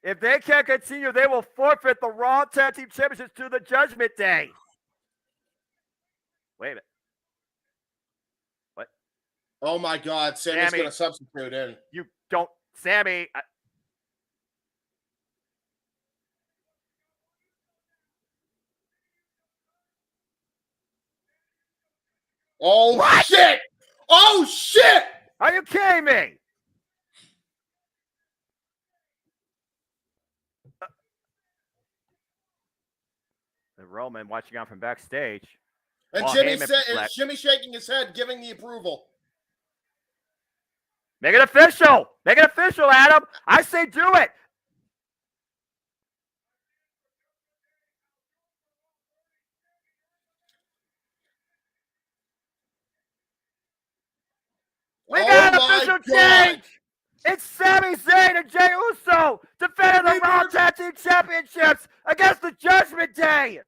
If they can't continue, they will forfeit the Raw Tag Team Championships to the Judgment Day. Wait a minute. What? Oh my God, Sammy's Sammy. going to substitute in. You don't, Sammy. Oh What? shit! Oh shit! Are you kidding me? The Roman watching out from backstage. And Paul Jimmy Heyman said, flex. Jimmy shaking his head, giving the approval. Make it official. Make it official, Adam. I say do it. We got an official change. It's Sami Zayn and Jey Uso defending the Raw Tag Team Championships against the Judgment Day.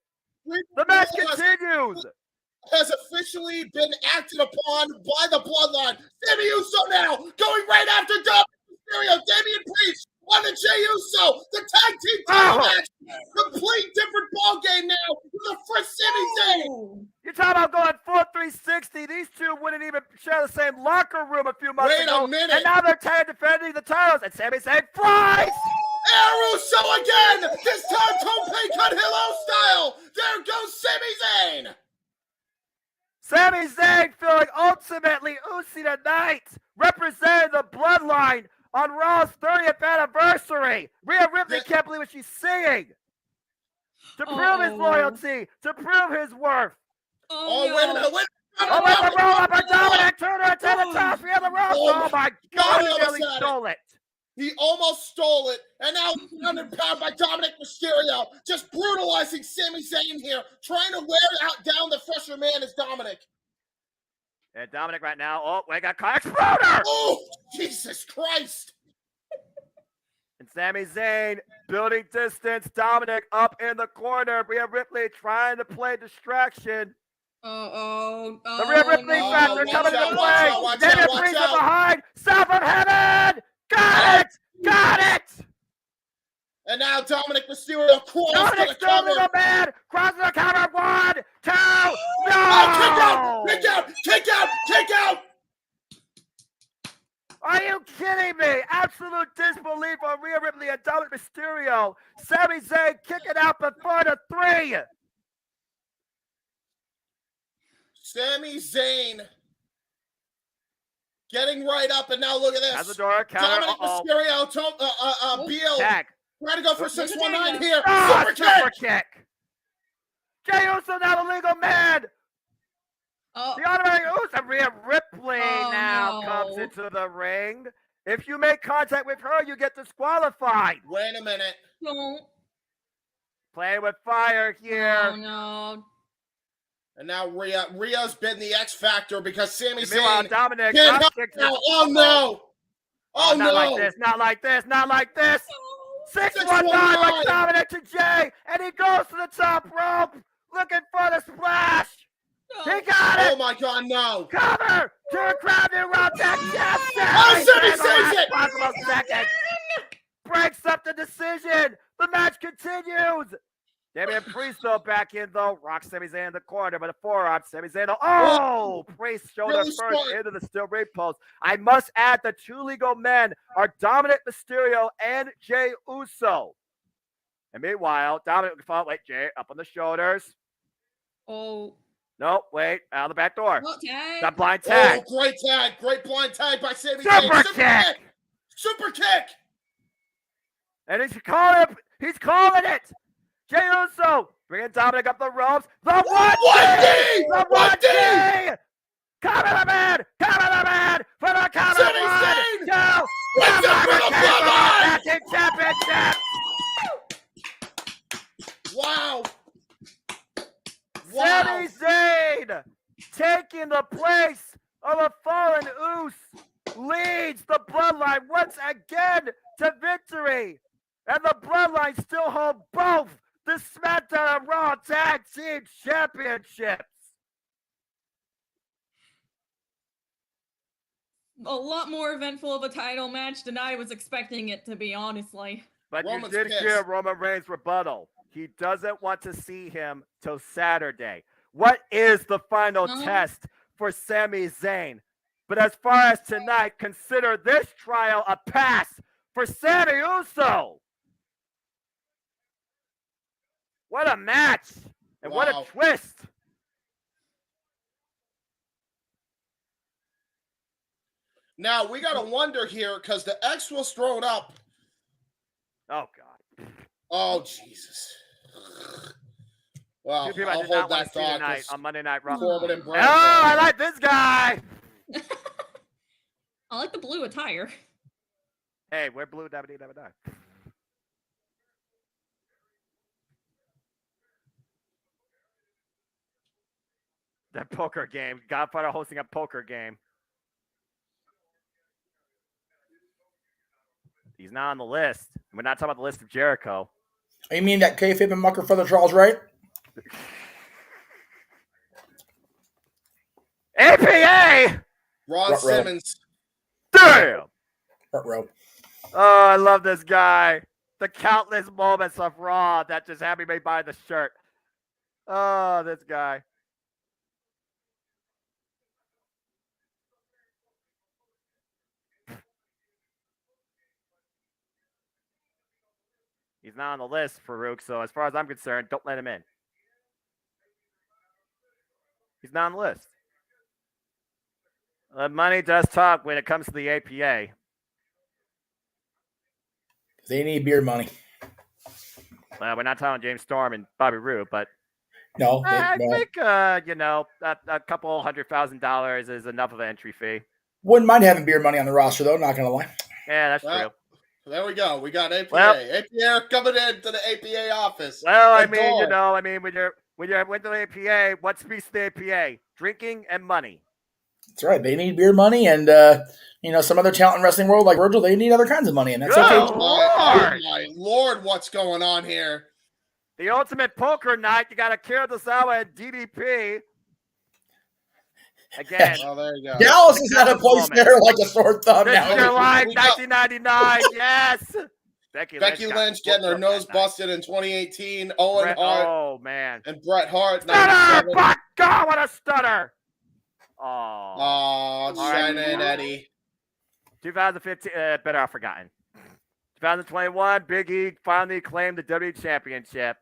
The match continues. Has officially been acted upon by the Bloodline. Sami Uso now going right after Dominic Mysterio, Damian Priest, on the Jey Uso, the tag team title match. Complete different ball game now with the first Sami Zayn. You're talking about going full 360. These two wouldn't even share the same locker room a few months ago. Wait a minute. And now they're tag defending the titles. And Sami Zayn flies. Uso again. This time Tope Cut Hilo style. There goes Sami Zayn. Sami Zayn feeling ultimately Usi tonight, representing the Bloodline on Raw's 30th anniversary. Rhea Ripley can't believe what she's seeing. To prove his loyalty, to prove his worth. Oh, wait a minute. Wait. Oh, let the roll up and Dominic Turner to the top. Rhea the roll. Oh, my God, he nearly stole it. He almost stole it, and now ground and pound by Dominic Mysterio, just brutalizing Sami Zayn here, trying to wear out down the fresher man is Dominic. And Dominic right now, oh, we got caught. Exploder! Oh, Jesus Christ! And Sami Zayn building distance. Dominic up in the corner. Rhea Ripley trying to play distraction. The Rhea Ripley factor coming into play. Damian Priest from behind. South of heaven. Got it! Got it! And now Dominic Mysterio crawls to the cover. Dominic man crosses the cover. 1, 2, no! Oh, kick out! Kick out! Kick out! Are you kidding me? Absolute disbelief on Rhea Ripley and Dominic Mysterio. Sami Zayn kicking out before the 3. Sami Zayn getting right up, and now look at this. Has the door counter. Dominic Mysterio, Beal, tag. trying to go for 619 here. Super kick. Jey Uso now the legal man. The honorary Uso. Rhea Ripley now comes into the ring. If you make contact with her, you get disqualified. Wait a minute. Don't. Playing with fire here. Oh, no. And now Rhea's been the X factor because Sami Zayn Dominic can't help now. Oh no! Oh no! Not like this! Not like this! Not like this! 619 by Dominic to Jay, and he goes to the top rope, looking for the splash. He got it! Oh my God, no! Cover! Turn crowd new round tag. Yes! Oh, Sami saves it! Possible second. Breaks up the decision. The match continues. Damian Priest though back in though. Rock Sami Zayn in the corner, but a forearm. Sami Zayn though. Oh! Priest shoulder Really first smart. into the steel ring post. I must add the two legal men are Dominic Mysterio and Jey Uso. And meanwhile, Dominic wait, Jey up on the shoulders. Oh. No, wait, out the back door. Well, tag. That blind tag. Oh, great tag. Great blind tag by Sami Super Zayn. kick. Super kick. And he's calling it. Jey Uso bringing Dominic up the ropes. The 1D! The 1D! Cover the man! Cover the man! For the cover! Sami 1, Zayn! 2, What's up for the Bloodline? Championship! Wow. Sami Zayn taking the place of a fallen Uso. leads the Bloodline once again to victory. And the Bloodline still hold both the SmackDown and Raw Tag Team Championships. A lot more eventful of a title match than I was expecting it to be, honestly. But Roman's you did pissed. hear Roman Reigns' rebuttal. He doesn't want to see him till Saturday. What is the final test for Sami Zayn? But as far as tonight, consider this trial a pass for Sami Uso. What a match. And what a twist. Now, we got to wonder here because the X was thrown up. Oh, God. Oh, Jesus. Well, Two people I I'll did not hold want that to see thought. tonight 'Cause on Monday Night Raw. Corbin and Oh, Brett I like this guy. I like the blue attire. Hey, we're blue, dabba dabba da. That poker game. Godfather hosting a poker game. He's not on the list. We're not talking about the list of Jericho. You mean that kayfabe and mucker feather Charles, right? APA! Ron Simmons. Damn! Row. Oh, I love this guy. The countless moments of Raw that just had me made by the shirt. Oh, this guy. He's not on the list, Farouk, so as far as I'm concerned, don't let him in. He's not on the list. Money does talk when it comes to the APA. They need beer money. Well, we're not talking James Storm and Bobby Roode, but No. I think, a couple $100,000 is enough of an entry fee. Wouldn't mind having beer money on the roster, though, not going to lie. Yeah, that's true. There we go. We got APA. Well, APA coming into the APA office. Well, I mean, when you went to the APA, what speaks to the APA? Drinking and money. That's right. They need beer money, and some other talent in wrestling world like Virgil, they need other kinds of money, and that's okay. Lord. Oh my Lord, what's going on here? The ultimate poker night. You got Akira Tozawa and DDP. Again. Oh, there you go. Dallas is at a place there like a sore thumb now. Mr. Live 1999. Yes. Becky Lynch getting her nose busted in 2018. Owen Hart. Oh, man. And Bret Hart. Stutter! My God, what a stutter. Oh, China and Eddie. 2015, better off forgotten. 2021, Big E finally claimed the WWE Championship.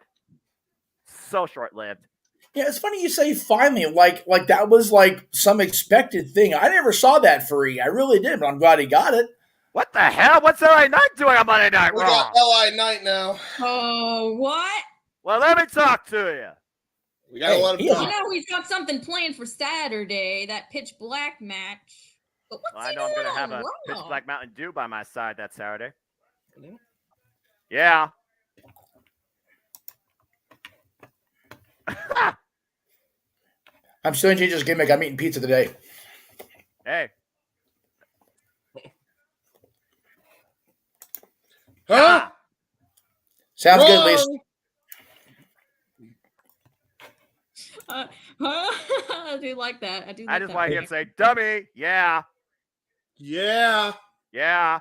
So short-lived. Yeah, it's funny you say finally, like that was like some expected thing. I never saw that for E. I really did, but I'm glad he got it. What the hell? What's LA Knight doing on Monday Night Raw? We got LA Knight now. Oh, what? Well, let me talk to you. We gotta let him talk. I know he's got something planned for Saturday, that Pitch Black match. But what's he doing I'm gonna on have a Raw? Pitch Black Mountain Dew by my side that Saturday. Yeah. I'm still in Jesus' gimmick. I'm eating pizza today. Hey. Huh? Sounds good, Lisa. I do like that. I just want to hear him say, dummy. Yeah. Yeah. Yeah.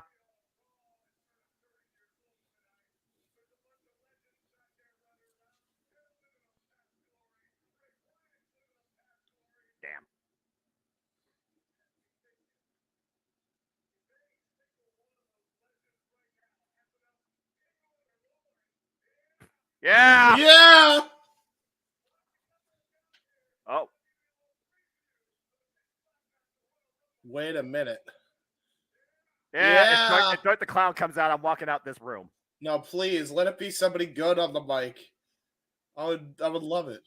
Damn. Yeah. Yeah. Oh. Wait a minute. Yeah. If Dirt the Clown comes out, I'm walking out this room. No, please let it be somebody good on the mic. I would love it.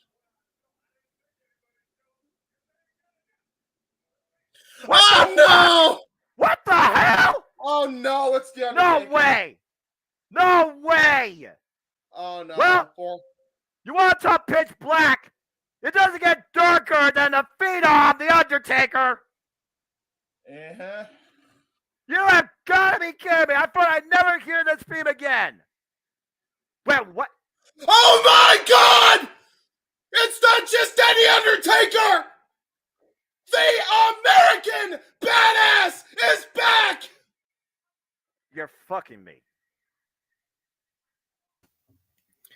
No! What the hell? Oh no, it's the No way! No way! Oh no. Well, you want to talk Pitch Black? It doesn't get darker than the Phenom, the Undertaker. Uh-huh. You have got to be kidding me. I thought I'd never hear this theme again. Well, what? Oh my God! It's not just any Undertaker! The American Badass is back! You're fucking me.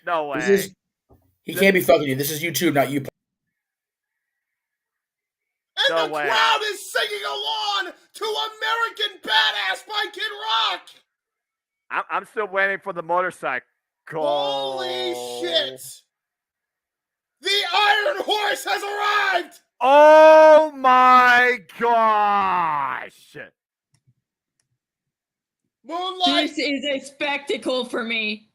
No way. He can't be fucking you. This is YouTube, not you. And No the way. crowd is singing along to American Badass by Kid Rock! I'm still waiting for the motorcycle. Holy shit! The Iron Horse has arrived! Oh my gosh! Moonlight, This is a spectacle for me.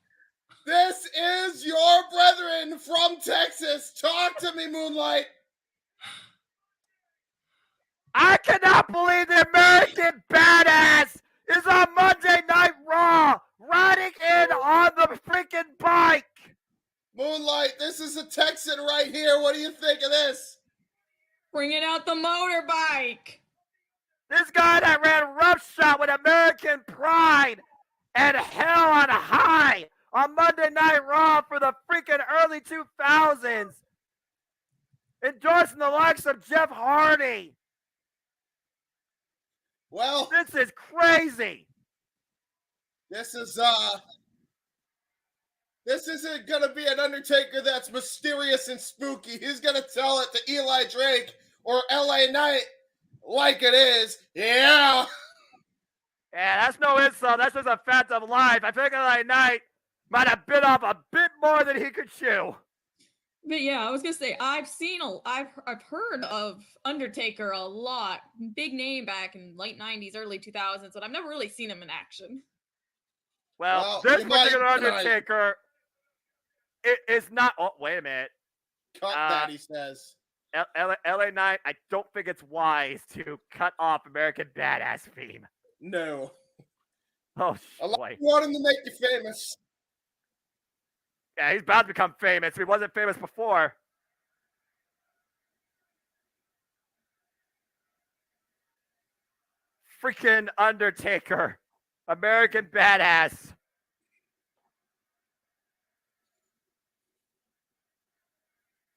this is your brethren from Texas. Talk to me, Moonlight. I cannot believe the American Badass is on Monday Night Raw, riding in on the freaking bike. Moonlight, this is a Texan right here. What do you think of this? Bringing out the motorbike. This guy that ran roughshod with American pride and hell on high on Monday Night Raw for the freaking early 2000s, endorsing the likes of Jeff Hardy. Well, This is crazy. this isn't gonna be an Undertaker that's mysterious and spooky. He's gonna tell it to Eli Drake or LA Knight like it is. Yeah. Yeah, that's no insult. That's just a fact of life. I think LA Knight might have bit off a bit more than he could chew. But yeah, I was gonna say I've heard of Undertaker a lot. Big name back in late 90s, early 2000s, but I've never really seen him in action. Well, Well, this you might particular tonight. Undertaker is not. Oh, wait a minute. Cut that, he says. LA Knight, I don't think it's wise to cut off American Badass theme. No. Oh, I boy. want him to make you famous. Yeah, he's about to become famous. He wasn't famous before. Freaking Undertaker. American Badass.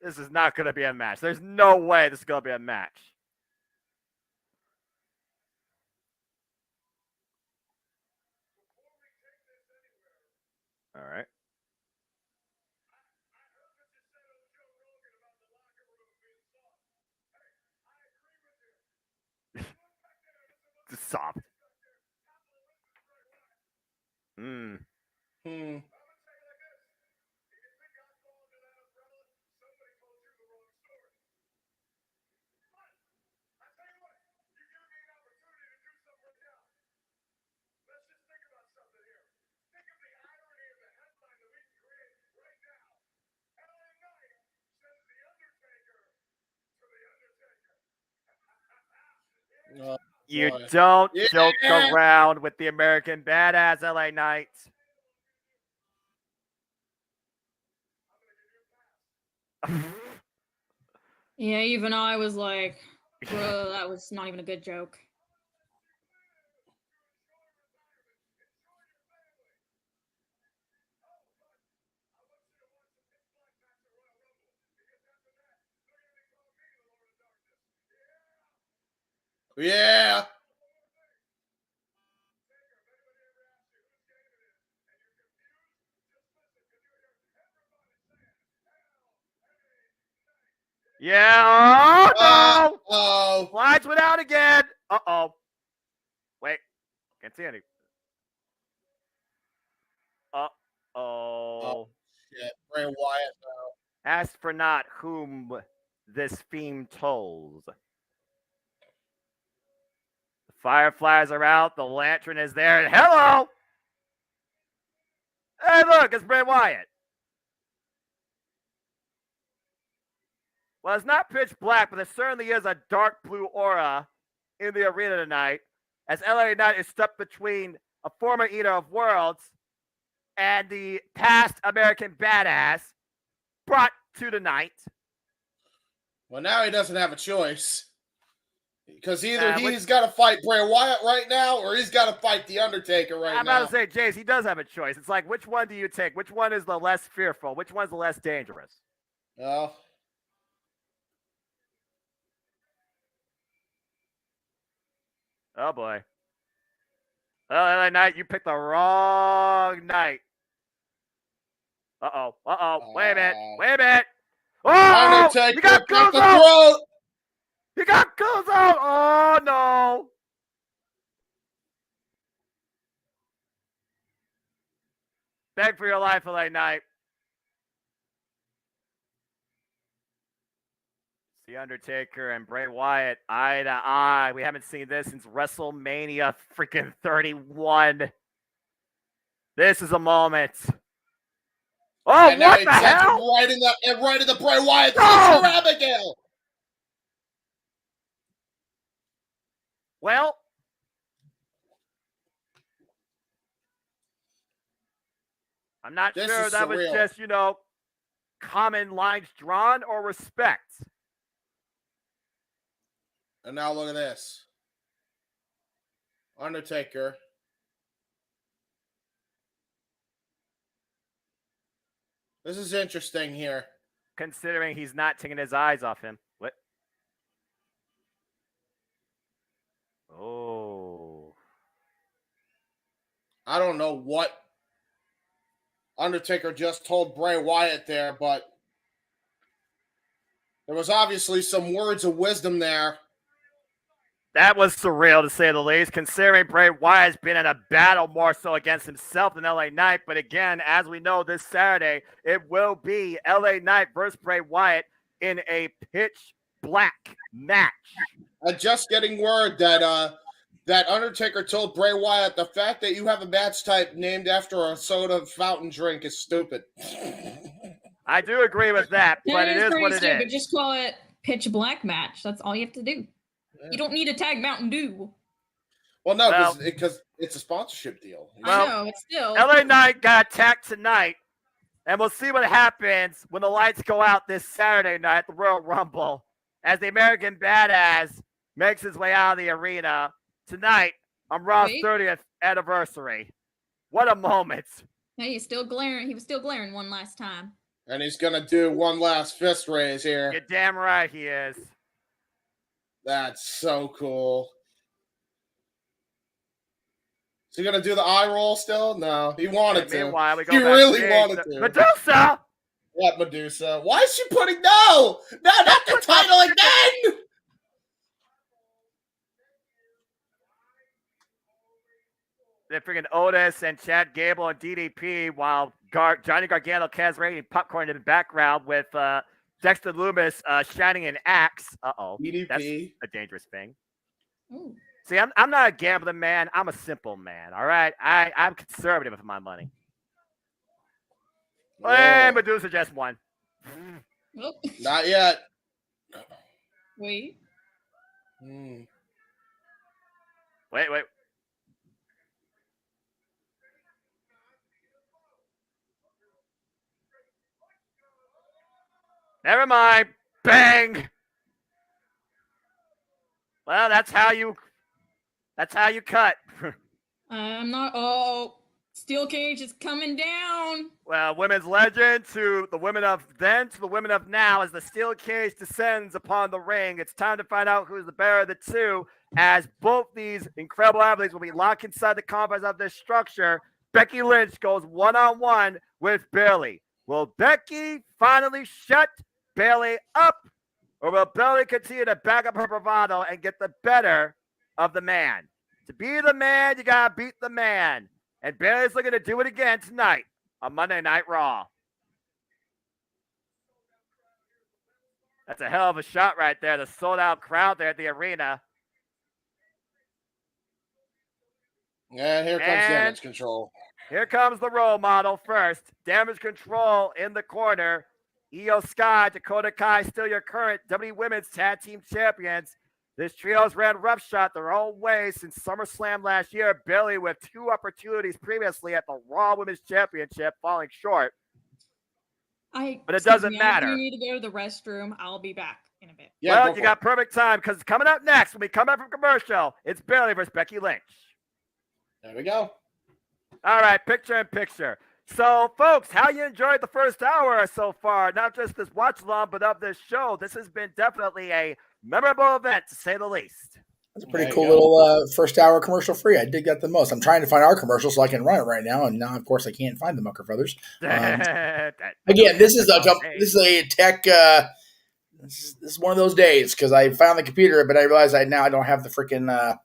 This is not going to be a match. There's no way this is going to be a match. All right. Just soft. Hmm. Oh, You boy. don't Yeah. joke around with the American Badass LA Knight. Yeah, even I was like, bro, that was not even a good joke. Yeah. Yeah. Oh, no. Oh. Lights went out again. Uh-oh. Wait. Can't see any. Uh-oh. Shit. Bray Wyatt now. Ask for not whom this theme tolls. The fireflies are out. The lantern is there. And hello! Hey, look, it's Bray Wyatt. Well, it's not pitch black, but there certainly is a dark blue aura in the arena tonight, as LA Knight is stuck between a former Eater of Worlds and the past American Badass brought to the night. Well, now he doesn't have a choice. Because either he's got to fight Bray Wyatt right now, or he's got to fight The Undertaker right now. I'm about to say, Jace, he does have a choice. It's like, which one do you take? Which one is the less fearful? Which one's the less dangerous? Oh. Oh, boy. Well, LA Knight, you picked the wrong night. Uh-oh. Wait a minute. Oh! Undertaker, You got cut the Kuzo! throat! You got Kuzo! Oh, no. Beg for your life, LA Knight. The Undertaker and Bray Wyatt eye to eye. We haven't seen this since WrestleMania freaking 31. This is a moment. Oh, And what the hell? Right in the Bray Wyatt Oh! Abigail. Well, I'm not sure that was just, common lines drawn or respect. And now look at this. Undertaker. This is interesting here. Considering he's not taking his eyes off him. What? Oh. I don't know what Undertaker just told Bray Wyatt there, but there was obviously some words of wisdom there. That was surreal, to say the least, considering Bray Wyatt's been in a battle more so against himself than LA Knight. But again, as we know, this Saturday, it will be LA Knight versus Bray Wyatt in a pitch black match. I'm just getting word that that Undertaker told Bray Wyatt the fact that you have a match type named after a soda fountain drink is stupid. I do agree with that, but it is what it is. Just call it pitch black match. That's all you have to do. Yeah. You don't need to tag Mountain Dew. Well, no, because it's a sponsorship deal. I know, it's still. LA Knight got attacked tonight, and we'll see what happens when the lights go out this Saturday night, the Royal Rumble, as the American Badass makes his way out of the arena tonight on Raw's 30th anniversary. What a moment. Hey, he's still glaring. He was still glaring one last time. And he's going to do one last fist raise here. You're damn right he is. That's so cool. Is he going to do the eye roll still? No, he wanted to. Meanwhile, we go he really wanted to. Medusa! Yeah, Medusa. Why is she putting no? No, not the title again! They're freaking Otis and Chad Gable and DDP while Johnny Gargano, Kaz Ray, and Popcorn in the background with Dexter Lumis shining an axe. Uh-oh. DDP. That's a dangerous thing. Ooh. See, I'm not a gambling man. I'm a simple man, all right? I'm conservative with my money. Whoa. And Medusa just won. Nope. Not yet. Wait. Wait. Never mind. Bang. Well, that's how you cut. I'm not. Oh, steel cage is coming down. Well, women's legend to the women of then to the women of now, as the steel cage descends upon the ring. It's time to find out who's the better of the two, as both these incredible athletes will be locked inside the confines of this structure. Becky Lynch goes one-on-one with Bayley. Will Becky finally shut Bayley up, or will Bayley continue to back up her bravado and get the better of the man? To be the man, you gotta beat the man. And Bayley's looking to do it again tonight on Monday Night Raw. That's a hell of a shot right there. The sold-out crowd there at the arena. And here comes Damage Control. Here comes the role model first. Damage Control in the corner. Io Sky, Dakota Kai, still your current WWE Women's Tag Team Champions. This trio's ran roughshod their own way since SummerSlam last year. Bayley with 2 opportunities previously at the Raw Women's Championship, falling short. But it doesn't matter. I do need to go to the restroom. I'll be back in a bit. Yeah, well, you got perfect time because coming up next, when we come back from commercial, it's Bailey versus Becky Lynch. There we go. All right, picture in picture. So, folks, how you enjoyed the first hour so far? Not just this watch along, but of this show. This has been definitely a memorable event, to say the least. It's a pretty cool little first hour commercial free. I dig that the most. I'm trying to find our commercial so I can run it right now, and now, of course, I can't find the Mucker Brothers. Again, this is a tech. This is one of those days because I found the computer, but I realized I don't have the freaking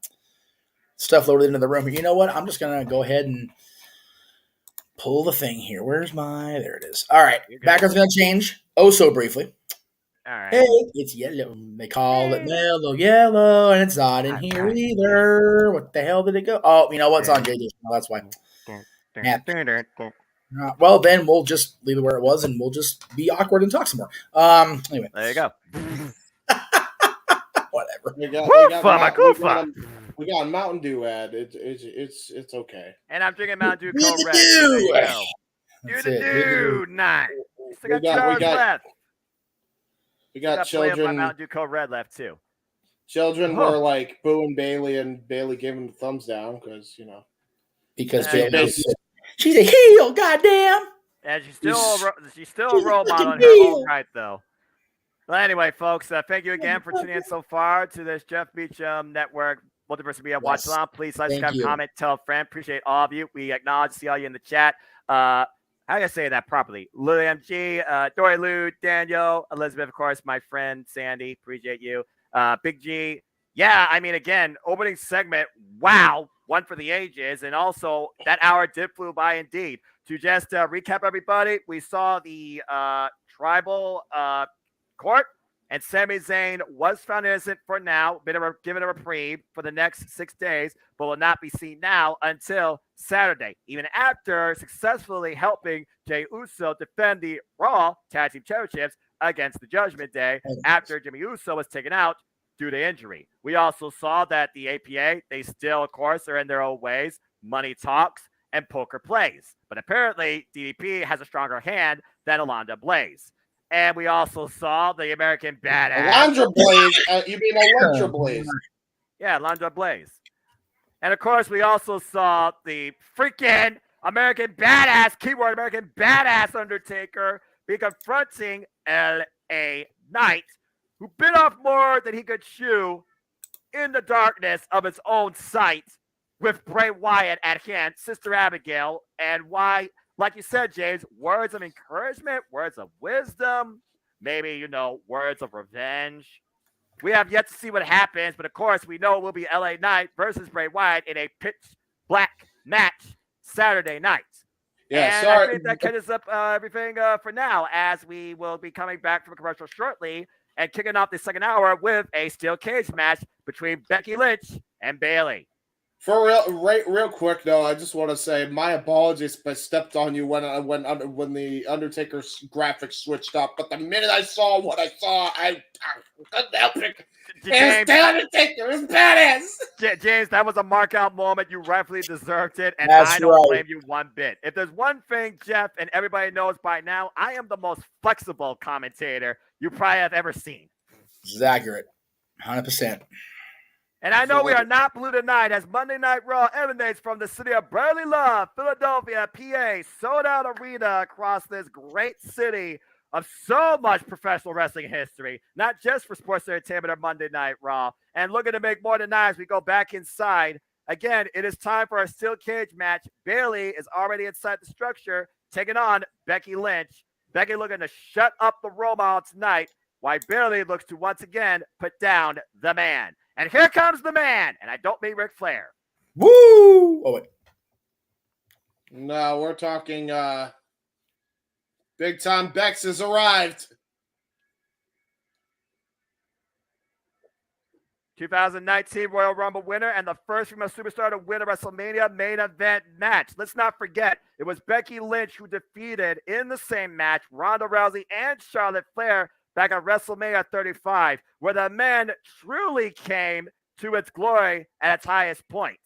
stuff loaded into the room. You know what? I'm just gonna go ahead and pull the thing here. There it is. All right. Background's going to change. Oh, so briefly. All right. Hey, it's yellow. They call it mellow yellow, and it's not in here either. What the hell did it go? Oh, you know what's on JJ? Oh, that's why. Well, then we'll just leave it where it was, and we'll just be awkward and talk some more. Anyway. There you go. Whatever. We got a Mountain Dew ad. It's okay. And I'm drinking Mountain Dew Cold Red. Do the Dew. Nice. Still got 2 hours left. We got children. Mountain Dew Cold Red left too. Children were like booing Bailey, and Bailey gave him the thumbs down because Bailey, she's a heel. Goddamn. And she's still a role model in her own right, though. Well, anyway, folks, thank you again for tuning in so far to this Jeff Meacham Network Multiverse Media Watch Along. Please like, subscribe, comment, tell a friend. Appreciate all of you. We acknowledge, see all you in the chat. How do I say that properly? Lily MG, Dory Lou, Daniel, Elizabeth, of course, my friend Sandy. Appreciate you. Big G. Yeah, I mean, again, opening segment. Wow. One for the ages. And also, that hour did flew by indeed. To just recap everybody, we saw the tribal court, and Sami Zayn was found innocent for now, given a reprieve for the next 6 days, but will not be seen now until Saturday, even after successfully helping Jey Uso defend the Raw Tag Team Championships against the Judgment Day after Jimmy Uso was taken out due to injury. We also saw that the APA, they still, of course, are in their own ways. Money talks and poker plays. But apparently, DDP has a stronger hand than Alundra Blaze. And we also saw the American Badass. Alundra Blaze? You mean Electra Blaze? Yeah, Alundra Blaze. And, of course, we also saw the freaking American Badass, keyword American Badass Undertaker, be confronting L.A. Knight, who bit off more than he could chew in the darkness of his own sight with Bray Wyatt at hand, Sister Abigail, and why, like you said, James, words of encouragement, words of wisdom, maybe, words of revenge. We have yet to see what happens, but of course, we know it will be LA Knight versus Bray Wyatt in a pitch black match Saturday night. Yeah, and sorry. I think that catches up everything for now, as we will be coming back from a commercial shortly and kicking off the second hour with a steel cage match between Becky Lynch and Bailey. For real quick though, I just want to say my apologies if I stepped on you when the Undertaker's graphics switched up. But the minute I saw what I saw, I couldn't help it. It's the Undertaker, it's badass. James, that was a mark out moment. You rightfully deserved it, and I don't blame you one bit. If there's one thing, Jeff, and everybody knows by now, I am the most flexible commentator you probably have ever seen. This is accurate, 100%. And I know we are not blue tonight, as Monday Night Raw emanates from the city of Brotherly Love, Philadelphia, PA, sold-out arena across this great city of so much professional wrestling history, not just for sports entertainment or Monday Night Raw. And looking to make more tonight as we go back inside. Again, it is time for our steel cage match. Bailey is already inside the structure, taking on Becky Lynch. Becky looking to shut up the role model tonight, while Bailey looks to once again put down the man. And here comes the man, and I don't mean Ric Flair. Woo! Oh, wait. No, we're talking Big Tom Bex has arrived. 2019 Royal Rumble winner and the first female superstar to win a WrestleMania main event match. Let's not forget, it was Becky Lynch who defeated in the same match Ronda Rousey and Charlotte Flair back at WrestleMania 35, where the man truly came to its glory at its highest point.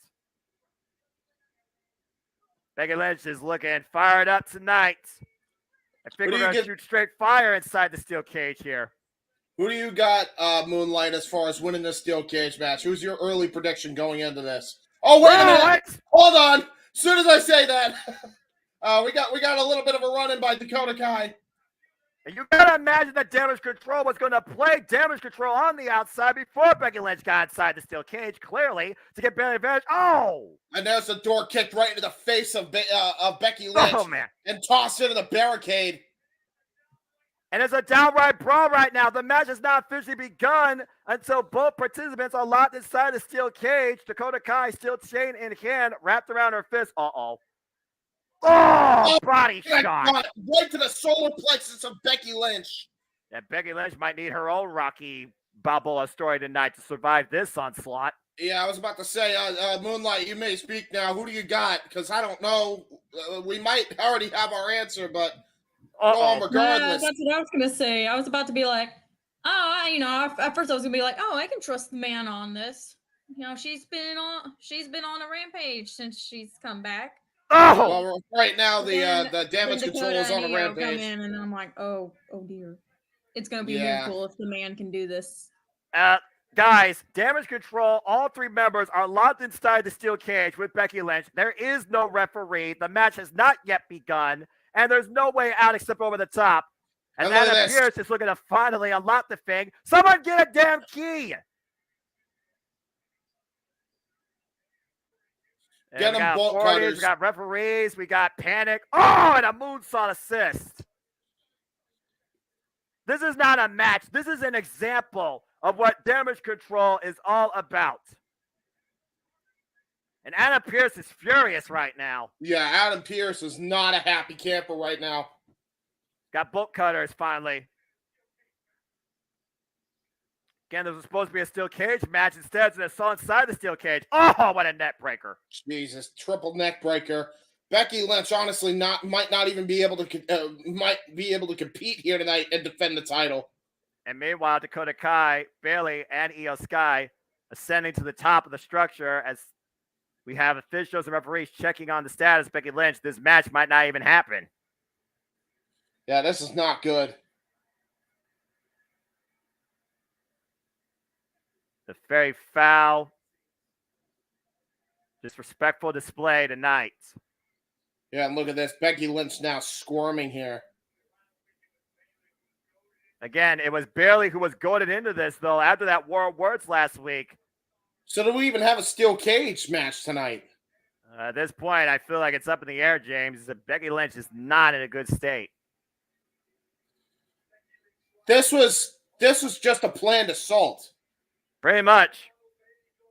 Becky Lynch is looking fired up tonight. I think we're going to shoot straight fire inside the steel cage here. Who do you got, Moonlight, as far as winning this steel cage match? Who's your early prediction going into this? Oh, wait a minute! Hold on! As soon as I say that, we got a little bit of a run-in by Dakota Kai. And you gotta imagine that Damage Control was going to play Damage Control on the outside before Becky Lynch got inside the steel cage, clearly, to get Bayley advantage. Oh! And there's the door kicked right into the face of Becky Lynch. Oh, man. And tossed into the barricade. And it's a downright brawl right now. The match has not officially begun until both participants are locked inside the steel cage. Dakota Kai, steel chain in hand, wrapped around her fist. Uh-oh. Oh, body shot. God. Right to the solar plexus of Becky Lynch. And Becky Lynch might need her own Rocky Balboa story tonight to survive this onslaught. Yeah, I was about to say, Moonlight, you may speak now. Who do you got? Because I don't know. We might already have our answer, but go on regardless. That's what I was going to say. I was about to be like, at first I was going to be like, I can trust the man on this. She's been on a rampage since she's come back. Oh! Well, right now the Damage Control is on a rampage. Come in and I'm like, oh dear, it's gonna be really cool if the man can do this. Guys, Damage Control, all three members are locked inside the steel cage with Becky Lynch. There is no referee. The match has not yet begun, and there's no way out except over the top. And Adam Pearce is looking to finally unlock the thing. Someone get a damn key! Get them bolt cutters. We got referees. We got panic. Oh, and a moonsault assist. This is not a match. This is an example of what Damage Control is all about. And Adam Pearce is furious right now. Yeah, Adam Pearce is not a happy camper right now. Got bolt cutters finally. Again, this was supposed to be a steel cage match. Instead, it's all inside the steel cage. Oh, what a net breaker. Jesus, triple neck breaker. Becky Lynch honestly might not even be able to compete here tonight and defend the title. And meanwhile, Dakota Kai, Bayley, and Io Sky ascending to the top of the structure as we have officials and referees checking on the status. Becky Lynch, this match might not even happen. Yeah, this is not good. The very foul, disrespectful display tonight. Yeah, and look at this. Becky Lynch now squirming here. Again, it was Bayley who was goaded into this, though, after that war of words last week. So do we even have a steel cage match tonight? At this point, I feel like it's up in the air, James. Becky Lynch is not in a good state. This was just a planned assault. Pretty much.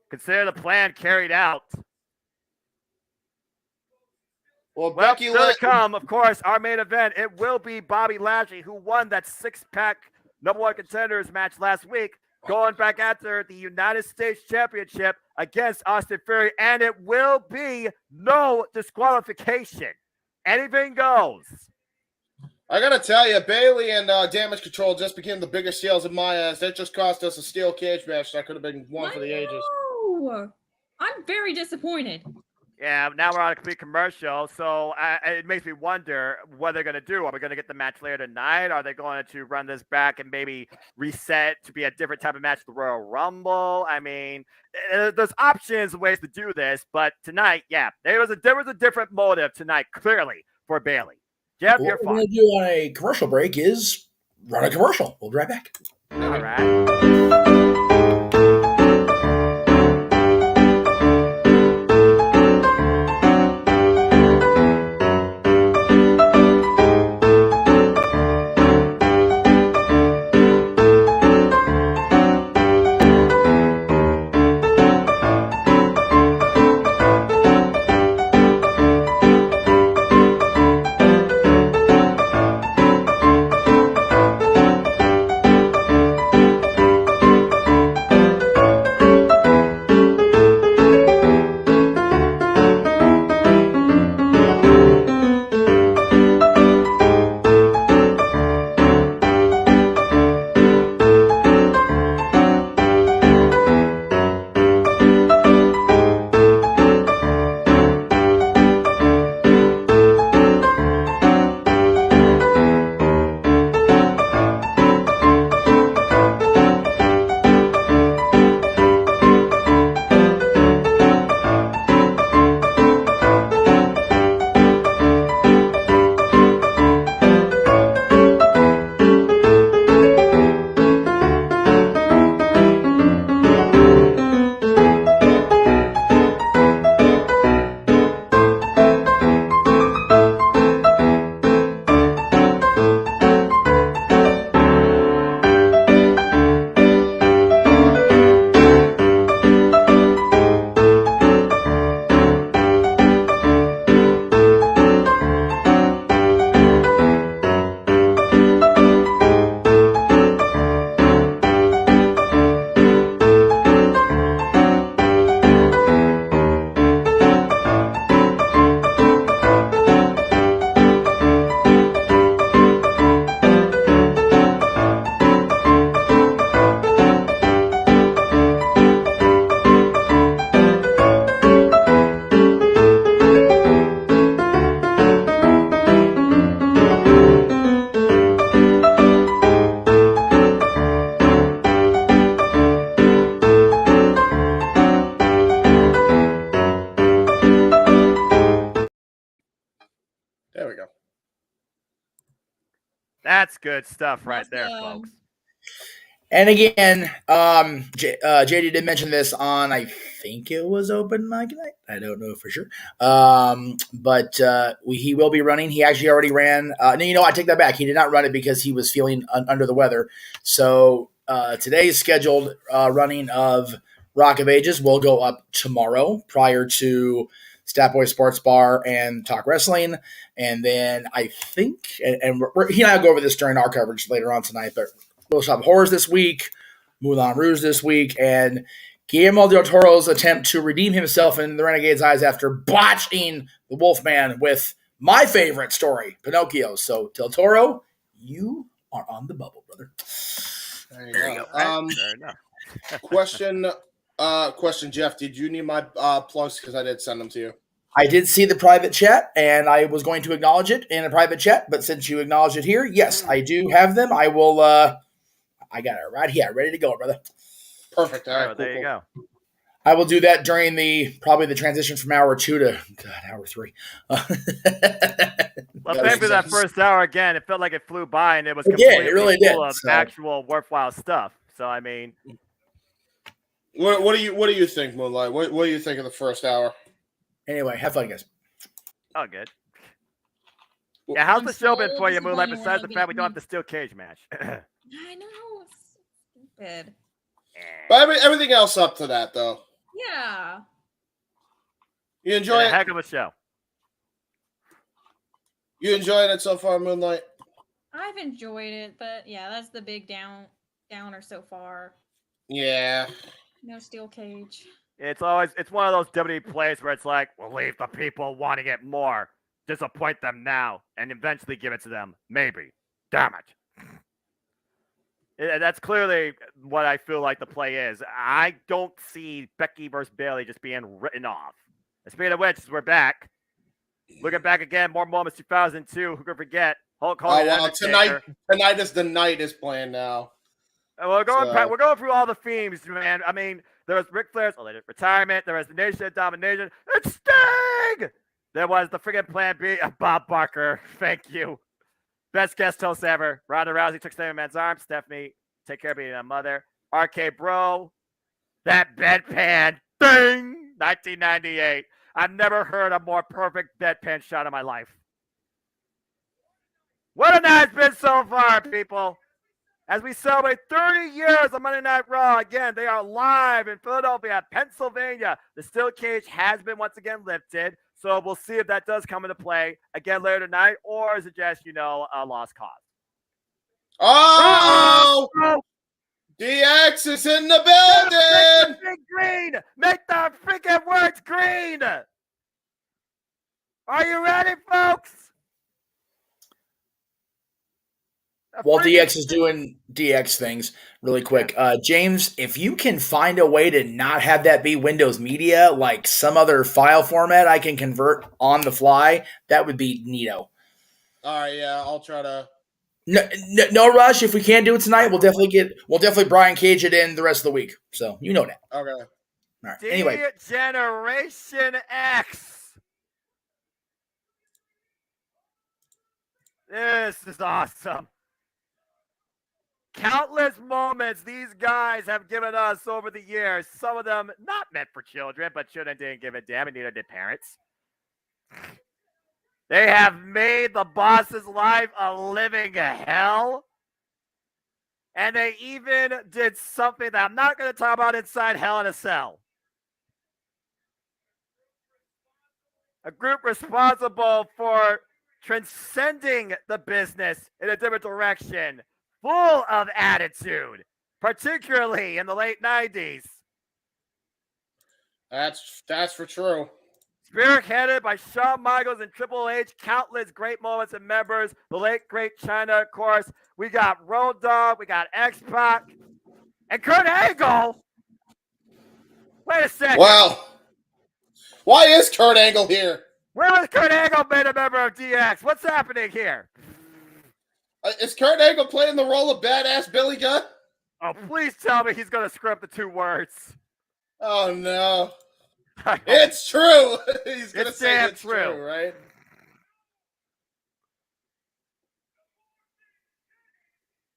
Consider the plan carried out. Well, Becky still to come, of course, our main event. It will be Bobby Lashley, who won that six-pack number one contenders match last week, going back after the United States Championship against Austin Theory, and it will be no disqualification. Anything goes. I gotta tell you, Bayley and Damage Control just became the biggest sales in my eyes. That just cost us a steel cage match that could have been one for the ages. I'm very disappointed. Yeah, now we're on a complete commercial, so it makes me wonder what they're going to do. Are we going to get the match later tonight? Are they going to run this back and maybe reset to be a different type of match, the Royal Rumble? I mean, there's options and ways to do this, but tonight, yeah, there was a different motive tonight, clearly, for Bayley. Jeff, you're fine. What we're going to do on a commercial break is run a commercial. We'll be right back. All right. That's good stuff right there, Awesome. folks. And again, JD did mention this on, I think it was open mic night. I don't know for sure. But he will be running. He actually already ran. No, I take that back. He did not run it because he was feeling under the weather. So today's scheduled running of Rock of Ages will go up tomorrow prior to Stat Boy Sports Bar and Talk Wrestling. And then I think, and he and I will go over this during our coverage later on tonight, but Little Shop of Horrors this week, Moulin Rouge this week, and Guillermo del Toro's attempt to redeem himself in the Renegade's eyes after botching the Wolfman with my favorite story, Pinocchio. So, Del Toro, you are on the bubble, brother. There you go. Question, Jeff. Did you need my plugs? Because I did send them to you. I did see the private chat, and I was going to acknowledge it in a private chat, but since you acknowledged it here, yes, I do have them. I will. I got it right here, ready to go, brother. Perfect. All right, there you go. I will do that during probably the transition from hour 2 to hour 3. Well, thank for that first hour again. It felt like it flew by, and it was completely full of actual worthwhile stuff. So, I mean, what do you think, Moonlight? What do you think of the first hour? Anyway, have fun, guys. Oh, good. Yeah, how's the show been for you, Moonlight? Besides the fact we don't have the steel cage match. I know, it's stupid. But everything else up to that, though. Yeah. You enjoy it? A heck of a show. You enjoying it so far, Moonlight? I've enjoyed it, but yeah, that's the big downer so far. Yeah. No steel cage. It's one of those WWE plays where it's like, we'll leave the people wanting it more. Disappoint them now and eventually give it to them. Maybe. Damn it. That's clearly what I feel like the play is. I don't see Becky versus Bayley just being written off. Speaking of which, we're back. Looking back again, more moments 2002. Who could forget? Hulk Hogan. Oh, well, tonight is the night is playing now. We're going through all the themes, man. I mean, there was Ric Flair's retirement. There was the Nation of Domination. It's Sting! There was the friggin' Plan B of Bob Barker. Thank you. Best guest host ever. Ronda Rousey took Stephanie Man's arm. Stephanie, take care of being a mother. RK Bro. That bedpan. Ding! 1998. I've never heard a more perfect bedpan shot in my life. What a night it's been so far, people. As we celebrate 30 years of Monday Night Raw, again, they are live in Philadelphia, Pennsylvania. The steel cage has been once again lifted, so we'll see if that does come into play again later tonight, or is it just, a lost cause? Oh! DX is in the building! Green! Make the freaking words green! Are you ready, folks? While DX is doing DX things really quick, James, if you can find a way to not have that be Windows Media, like some other file format I can convert on the fly, that would be neato. All right, yeah, I'll try to. No rush. If we can't do it tonight, we'll definitely Brian Cage it in the rest of the week. So you know that. Okay. All right. Anyway, Generation X. This is awesome. Countless moments these guys have given us over the years. Some of them not meant for children, but children didn't give a damn, and neither did parents. They have made the boss's life a living hell. And they even did something that I'm not going to talk about inside Hell in a Cell. A group responsible for transcending the business in a different direction. Full of attitude, particularly in the late 90s. That's for true. Spearheaded by Shawn Michaels and Triple H, countless great moments and members. The late, great Chyna, of course. We got Road Dogg, we got X-Pac, and Kurt Angle. Wait a second. Well, why is Kurt Angle here? Where was Kurt Angle made a member of DX? What's happening here? Is Kurt Angle playing the role of badass Billy Gunn? Oh, please tell me he's going to screw up the 2 words. Oh, no. It's true. He's going to say it's true, right?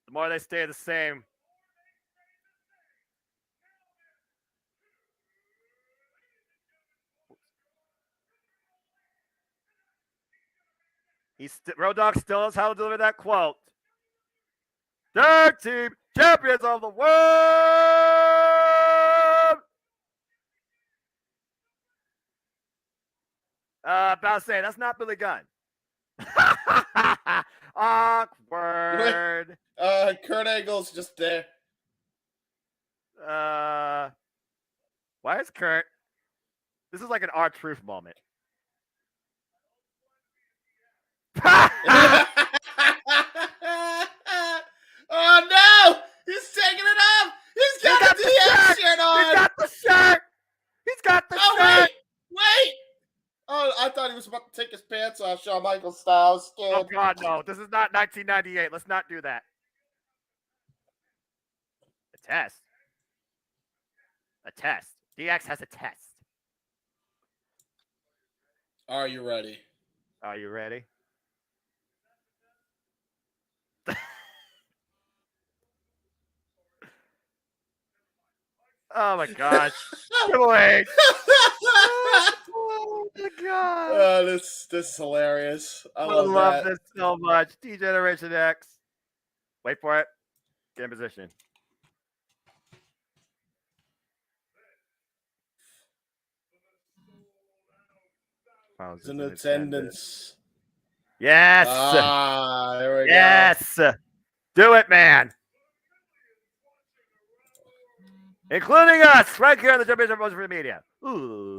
The more they stay the same. Road Dogg still knows how to deliver that quote. Tag team champions of the world. About to say that's not Billy Gunn. Awkward. Kurt Angle's just there. Why is Kurt? This is like an R-Truth moment. Oh no! He's taking it off! He's got the DX shirt on! He's got the shirt! He's got the shirt! Wait! Oh, I thought he was about to take his pants off, Shawn Michaels style. Oh God, no! This is not 1998. Let's not do that. A test. A test. DX has a test. Are you ready? Are you ready? Oh my gosh. Triple H. Oh my god. Oh, this is hilarious. I love this so much. D-Generation X. Wait for it. Get in position. It's in attendance. Yes. There we go. Yes. Do it, man. Including us, right here on the Championship Motion for the Media. Ooh.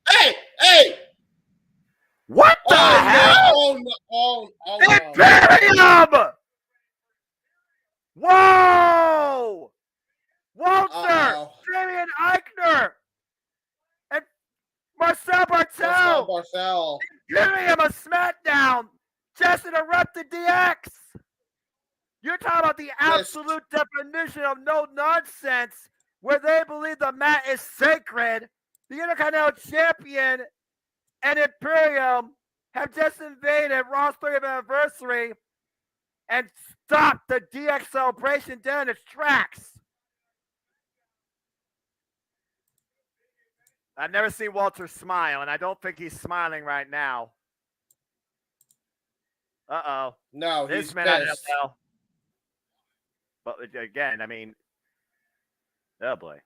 Hey! What the hell? Imperium! Whoa! Walter, Damian Eichner, and Marcel Bartel giving him a smackdown. Just interrupted DX. You're talking about the absolute definition of no nonsense, where they believe the mat is sacred. The Intercontinental Champion and Imperium have just invaded Raw's 30th anniversary and stopped the DX celebration dead in its tracks. I've never seen Walter smile, and I don't think he's smiling right now. Uh-oh. No, this he's man pissed. But again, I mean, oh boy.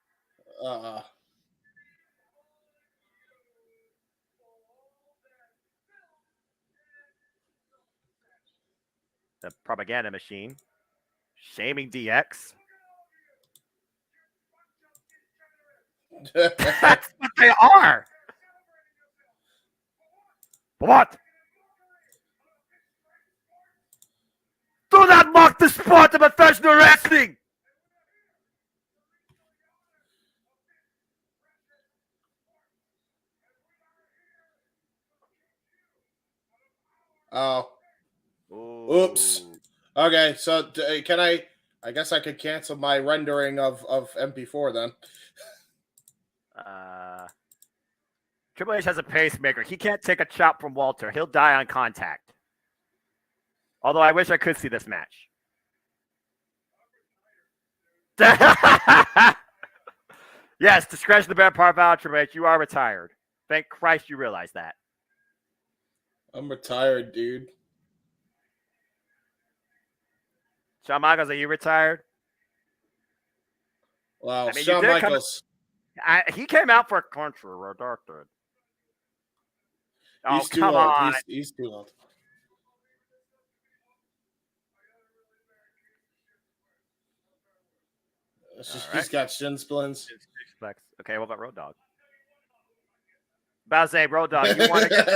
The propaganda machine. Shaming DX. That's what they are. What? Do not mock the sport of professional wrestling. Oh. Ooh. Oops. Okay, so can I guess I could cancel my rendering of MP4 then. Triple H has a pacemaker. He can't take a chop from Walter. He'll die on contact. Although I wish I could see this match. Yes, discretion the better part of our Triple H. You are retired. Thank Christ you realize that. I'm retired, dude. Shawn Michaels, are you retired? Wow, I mean, Shawn Michaels. He came out for a country redacted. Oh, He's too come old. on. He's too old. He's got shin splints. Okay, what about Road Dogg? About to say, Road Dogg, you want to get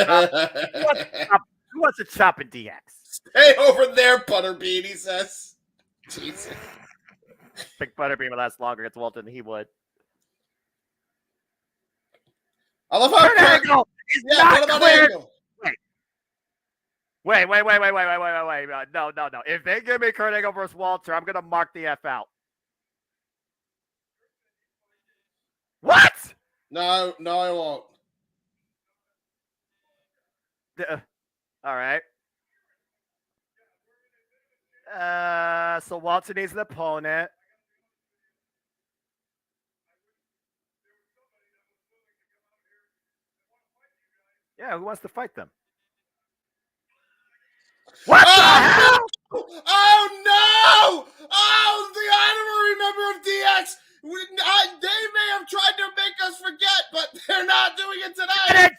who wants to chop in DX? Stay over there, Butterbean, he says. Jesus. I think Butterbean would last longer against Walter than he would. I love how Kurt Angle is not cleared. Wait. No. If they give me Kurt Angle versus Walter, I'm going to mark the F out. What? No, I won't. All right. So Walter needs an opponent. Yeah, who wants to fight them? What the hell? Oh no! Oh, the honorary member of DX. They may have tried to make us forget, but they're not doing it tonight. Get it,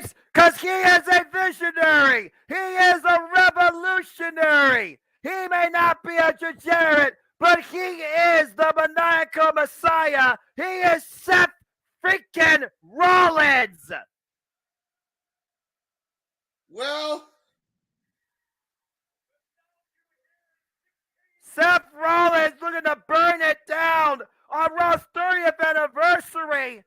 James, because he is a visionary. He is a revolutionary. He may not be a degenerate, but he is the maniacal messiah. He is Seth freaking Rollins. Well, Seth Rollins looking to burn it down on Raw's 30th anniversary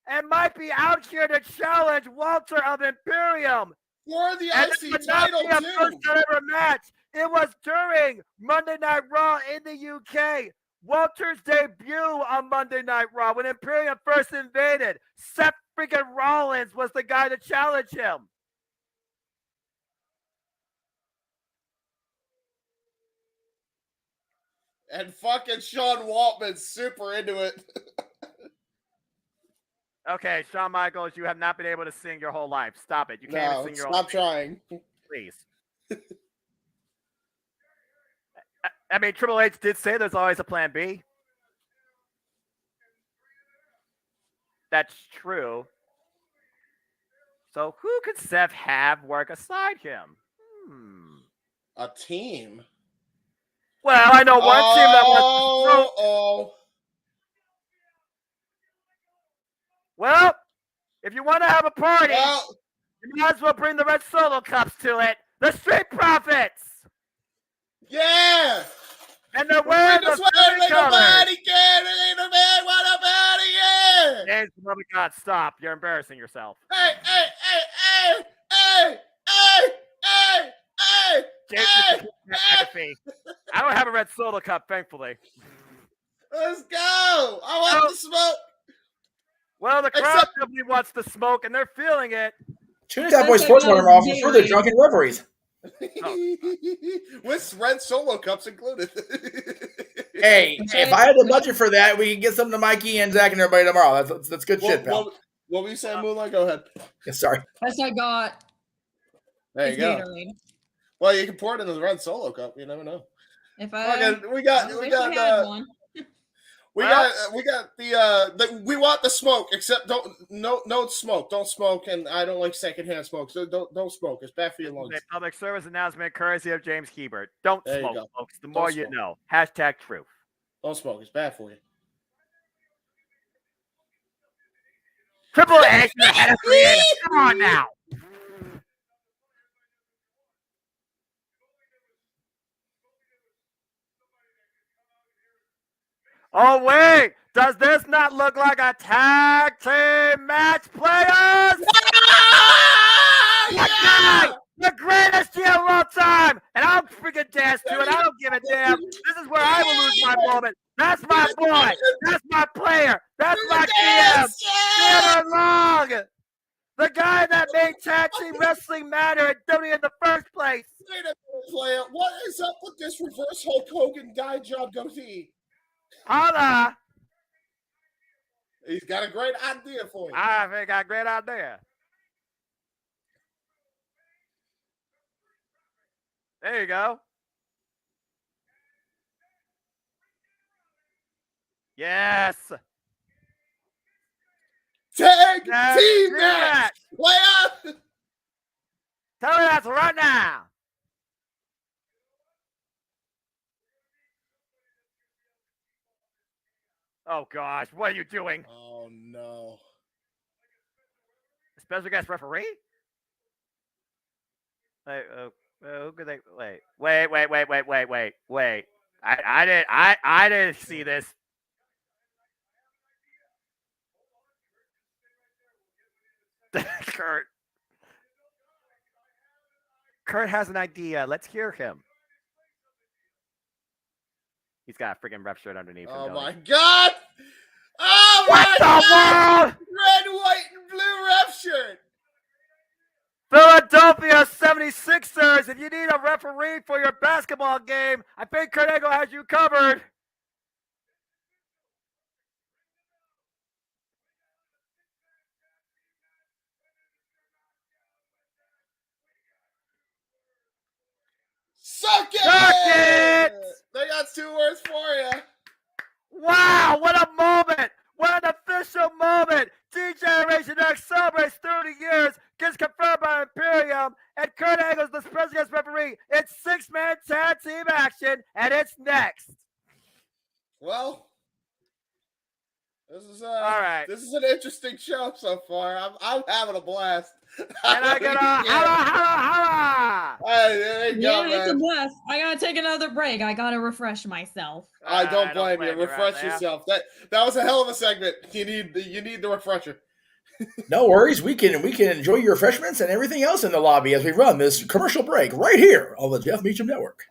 and might be out here to challenge Walter of Imperium. for the And IC it would not title be a too. first ever match. It was during Monday Night Raw in the UK. Walter's debut on Monday Night Raw when Imperium first invaded. Seth freaking Rollins was the guy to challenge him. And fucking Sean Waltman's super into it. Okay, Shawn Michaels, you have not been able to sing your whole life. Stop it. You can't even sing your stop whole trying. Please. I mean, Triple H did say there's always a plan B. That's true. So who could Seth have work aside him? A team. Well, I know one team that wants. Oh. Well, if you want to have a party, Well, you might as well bring the red Solo cups to it. The Street Profits, yeah. and they're wearing the same colors. Nobody cares. Ain't no man want nobody here. James, oh my God, stop! You're embarrassing yourself. Hey. James, McAfee. I don't have a red Solo cup, thankfully. Let's go. I want the smoke. Well, the crowd definitely wants the smoke, and they're feeling it. Tune that boy sports bar off for further drunken reveries. With red Solo cups included. Hey, if I had the budget for that, we can get some to Mikey and Zach and everybody tomorrow. That's good shit, pal. What were you saying, Moonlight? Go ahead. Yeah, sorry. That's I got. There you go. Gatorade. Well, you can pour it into the red Solo cup. You never know. If I We got one. we want the smoke, except no smoke. Don't smoke, and I don't like secondhand smoke. So don't smoke. It's bad for your lungs. A public service announcement courtesy of James Hebert. Don't There you smoke, go. folks. The more you smoke. know. Hashtag truth. Don't smoke. It's bad for you. Triple H the head of creative. Come on now. Oh, wait. Does this not look like a tag team match, players? Yeah! The greatest year of all time. And I'll freaking dance to it. I don't give a damn. This is where I will lose my moment. That's my boy. That's my player. That's my GM. Theodore Long. The guy that made tag team wrestling matter at WWE in the first place. Wait a minute, player. What is up with this reverse Hulk Hogan guy job goatee? Holla. He's got a great idea for you. I think I got a great idea. There you go. Yes. Tag Tag team team match. Player. Tell me that's right now. Oh gosh, what are you doing? Oh no. Special guest referee? Wait, who could they wait. I didn't see this. Kurt has an idea. Let's hear him. He's got a freaking ref shirt underneath him. Oh my God! Oh What my the God! world? Red, white, and blue ref shirt. Philadelphia 76ers, if you need a referee for your basketball game, I think Kurt Angle has you covered. Suck it! Suck it! They got 2 words for you. Wow, what a moment! What an official moment! D-Generation X celebrates 30 years, gets confirmed by Imperium, and Kurt Angle's the special guest referee. It's 6-man tag team action, and it's next. Well, this is all right. This is an interesting show so far. I'm having a blast. And I got a holla. There you go, It's a blast. I gotta take another break. I gotta refresh myself. I don't blame you. Refresh yourself. That was a hell of a segment. You need the refresher. No worries. We can enjoy your refreshments and everything else in the lobby as we run this commercial break right here on the Jeff Meacham Network.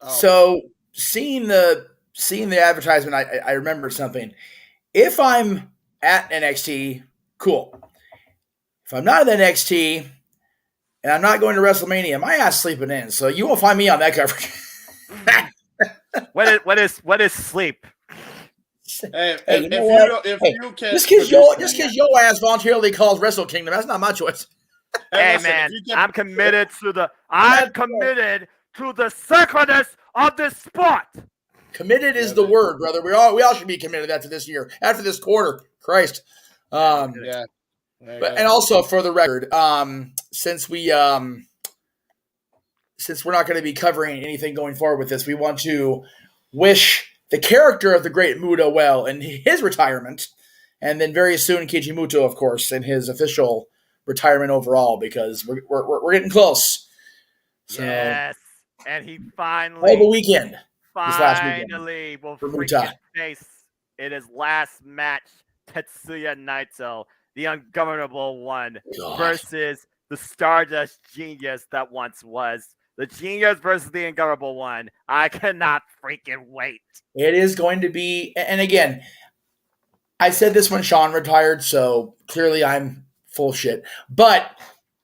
So seeing the advertisement, I remembered something. If I'm at NXT, cool. If I'm not at NXT and I'm not going to WrestleMania, my ass sleeping in. So you won't find me on that coverage. What is sleep? If you can, just because your ass voluntarily calls Wrestle Kingdom, that's not my choice. Hey man, I'm committed to the sacredness of this sport. Committed is the word, brother. We all should be committed after this year, after this quarter. Christ. And also for the record, since we're not going to be covering anything going forward with this, we want to wish the character of the great Muto well in his retirement, and then very soon Keiji Muto, of course, in his official retirement overall, because we're getting close. So, yes, and he finally all the weekend. Finally will freaking face in his last match Tetsuya Naito, the ungovernable one, versus the Stardust Genius that once was. The Genius versus the ungovernable one. I cannot freaking wait. It is going to be, and again, I said this when Sean retired, so clearly I'm full shit. But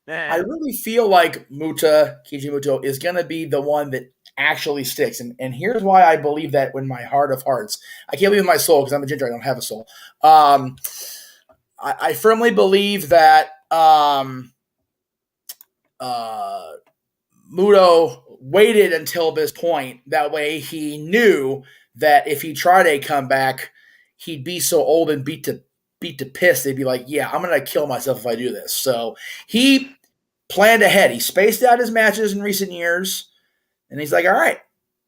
I really feel like Keiji Muto is going to be the one that actually sticks. And here's why I believe that in my heart of hearts. I can't believe in my soul because I'm a ginger. I don't have a soul. I firmly believe that Muto waited until this point. That way he knew that if he tried a comeback, he'd be so old and beat to piss. They'd be like, yeah, I'm going to kill myself if I do this. So he planned ahead. He spaced out his matches in recent years. And he's like, all right,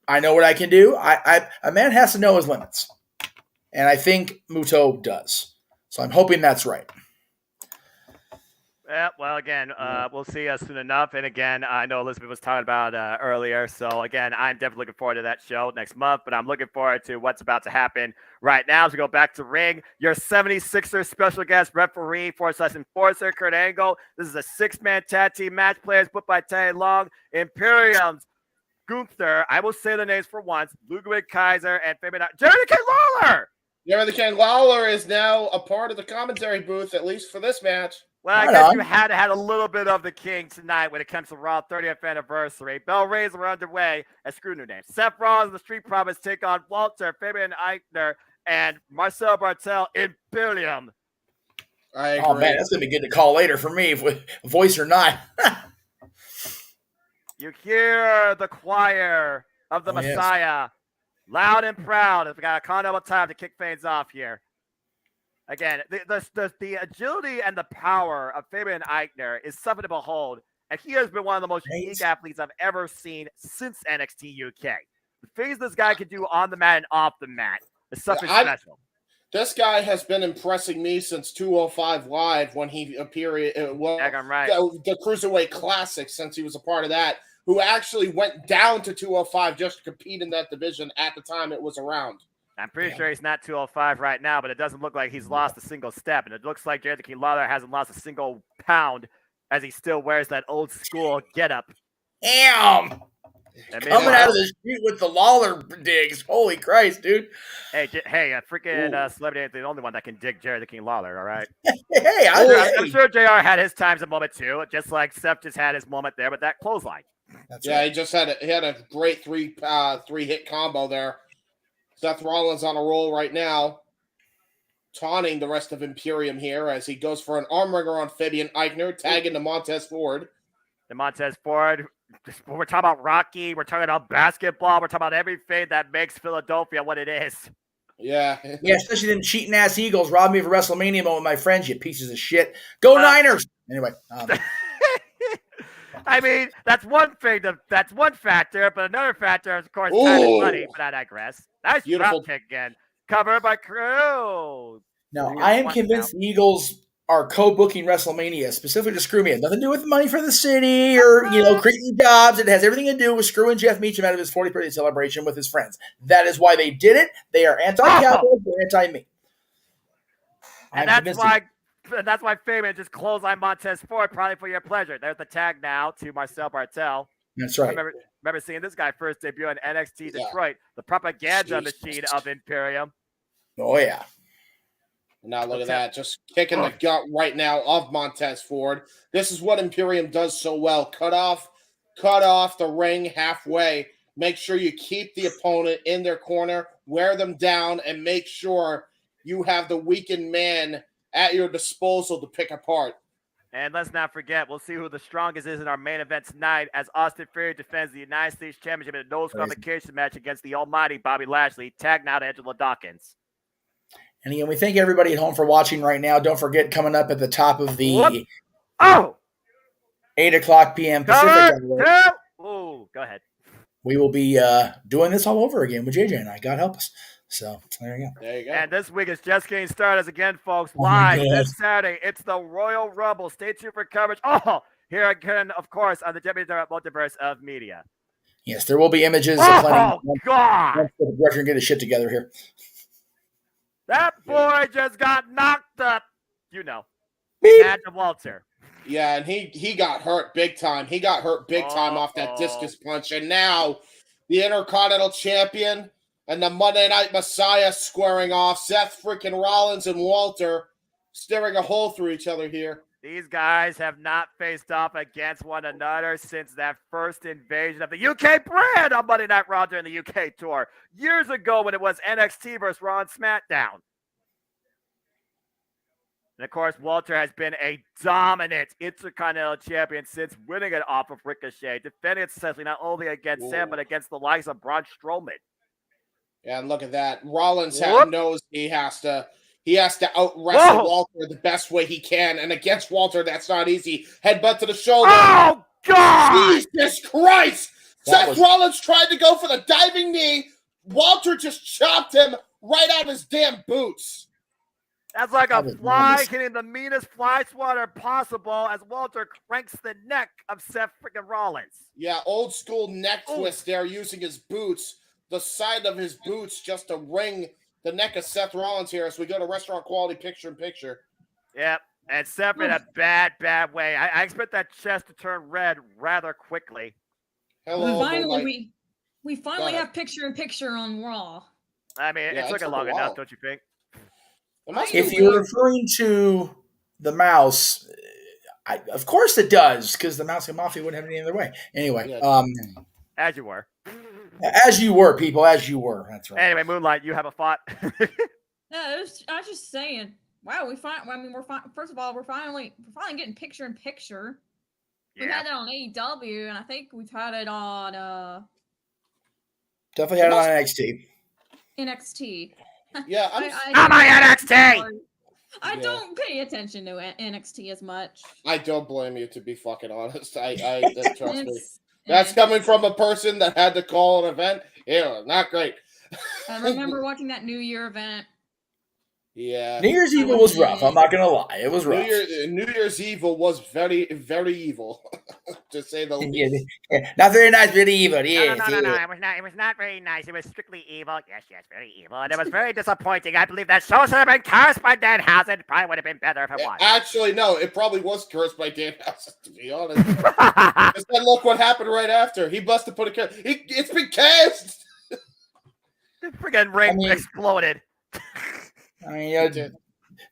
I know what I can do. A man has to know his limits. And I think Muto does. So I'm hoping that's right. Yeah, well, again, we'll see soon enough. And again, I know Elizabeth was talking about earlier. So again, I'm definitely looking forward to that show next month. But I'm looking forward to what's about to happen right now as we go back to ring. Your 76ers special guest referee / enforcer, Kurt Angle. This is a 6-man tag team match. Players put by Teddy Long, Imperium's Gunther. I will say the names for once. Ludwig Kaiser and Jeremy K. Lawler. Jeremy K. Lawler is now a part of the commentary booth, at least for this match. Well, I guess you had a little bit of the king tonight when it comes to Raw 30th anniversary. Bell Rays were underway as screw new names. Seth Rollins and the Street Profits take on Walter, Fabian Eichner, and Marcel Bartel Imperium. I agree. Oh man, that's gonna be good to call later for me, voice or not. You hear the choir of the Messiah, loud and proud. We've got a condom of time to kick things off here. Again, the agility and the power of Fabian Eichner is something to behold, and he has been one of the most unique athletes I've ever seen since NXT UK. The things this guy can do on the mat and off the mat is something special. This guy has been impressing me since 205 Live when he appeared. The Cruiserweight Classic, since he was a part of that, who actually went down to 205 just to compete in that division at the time it was around. I'm pretty sure he's not 205 right now, but it doesn't look like he's lost a single step. And it looks like Jared the King Lawler hasn't lost a single pound as he still wears that old school getup. Damn! Coming out of the street with the Lawler digs. Holy Christ, dude. Hey, a freaking celebrity ain't the only one that can dig Jared the King Lawler, all right? I'm sure JR had his times a moment too, just like Seth just had his moment there with that clothesline. That's right. He just had a great three hit combo there. Seth Rollins on a roll right now, taunting the rest of Imperium here as he goes for an armwringer on Fabian Eichner, tagging to Montez Ford. The Montez Ford, we're talking about Rocky, we're talking about basketball, we're talking about everything that makes Philadelphia what it is. Yeah. Yeah, especially them cheating ass Eagles robbed me of a WrestleMania moment with my friends, you pieces of shit. Go Niners! Anyway. I mean, that's one thing. That's one factor, but another factor is, of course, time and money. But I digress. Nice drop kick again. Covered by Crew. Now, I am convinced the Eagles are co-booking WrestleMania specifically to screw me. It has nothing to do with money for the city or, creating jobs. It has everything to do with screwing Jeff Meacham out of his 40th birthday celebration with his friends. That is why they did it. They are anti-Cowboys. They're anti-me. And that's why Fabian just clothesline Montez Ford, probably for your pleasure. There's the tag now to Marcel Bartel. That's right. Remember seeing this guy first debut in NXT Detroit, the propaganda machine of Imperium. Oh, yeah. Now look at that, just kicking the gut right now of Montez Ford. This is what Imperium does so well. Cut off the ring halfway. Make sure you keep the opponent in their corner, wear them down, and make sure you have the weakened man at your disposal to pick apart. And let's not forget, we'll see who the strongest is in our main event tonight as Austin Theory defends the United States Championship in a no-disqualification match against the almighty Bobby Lashley, tagged now to Angela Dawkins. And again, we thank everybody at home for watching right now. Don't forget, coming up at the top of the 8 o'clock p.m. Pacific. Go ahead. We will be doing this all over again with JJ and I. God help us. So, there you go. There you go. And this week is just getting started again, folks. Live this Saturday. It's the Royal Rumble. Stay tuned for coverage. Here again, of course, on the WWE Multiverse of Media. Yes, there will be images. God! We're going to get his shit together here. That boy just got knocked up. Matt Walter. Yeah, and he got hurt big time. He got hurt big time off that discus punch. And now the Intercontinental Champion and the Monday Night Messiah squaring off. Seth freaking Rollins and Walter staring a hole through each other here. These guys have not faced off against one another since that first invasion of the UK brand on Monday Night Raw during the UK tour. Years ago when it was NXT versus Raw and SmackDown. And, of course, Walter has been a dominant Intercontinental Champion since winning it off of Ricochet, defending it successfully not only against him, but against the likes of Braun Strowman. Yeah, and look at that. Rollins knows he has to out-wrestle Walter the best way he can, and against Walter, that's not easy. Headbutt to the shoulder. Oh, God! Jesus Christ! Seth Rollins tried to go for the diving knee. Walter just chopped him right out of his damn boots. That's like a fly hitting the meanest fly swatter possible as Walter cranks the neck of Seth freaking Rollins. Yeah, old school neck twist there using his boots, the side of his boots just to ring the neck of Seth Rollins here as we go to restaurant quality picture-in-picture. Yep, and Seth in a bad way. I expect that chest to turn red rather quickly. Hello, we finally have picture-in-picture on Raw. I mean, it took a long enough, don't you think? If you're referring to the mouse, Of course it does, because the Mexican Mafia wouldn't have it any other way. Anyway, As you were. as you were, people, as you were. That's right. Anyway, Moonlight, you have a thought? I was just saying. Wow, first of all, we're finally getting picture in picture. We've had that on AEW, and I think we've had it on Definitely had it on NXT. NXT. Yeah, I'm my NXT. I don't pay attention to NXT as much. I don't blame you, to be fucking honest. I trust me. That's coming from a person that had to call an event. Yeah, not great. I remember watching that New Year event. Yeah. New Year's Evil was rough. I'm not gonna lie, it was rough. New Year's Evil was very, very evil, to say the least. Yeah. Not very nice, very evil. Yeah. No. It was not very nice. It was strictly evil. Yes, very evil, and it was very disappointing. I believe that show should have been cursed by Danhausen. It probably would have been better if it was. Actually, no, it probably was cursed by Danhausen, to be honest. Just look what happened right after. He must have put a curse. It's been cast. The friggin' ring exploded. I mean,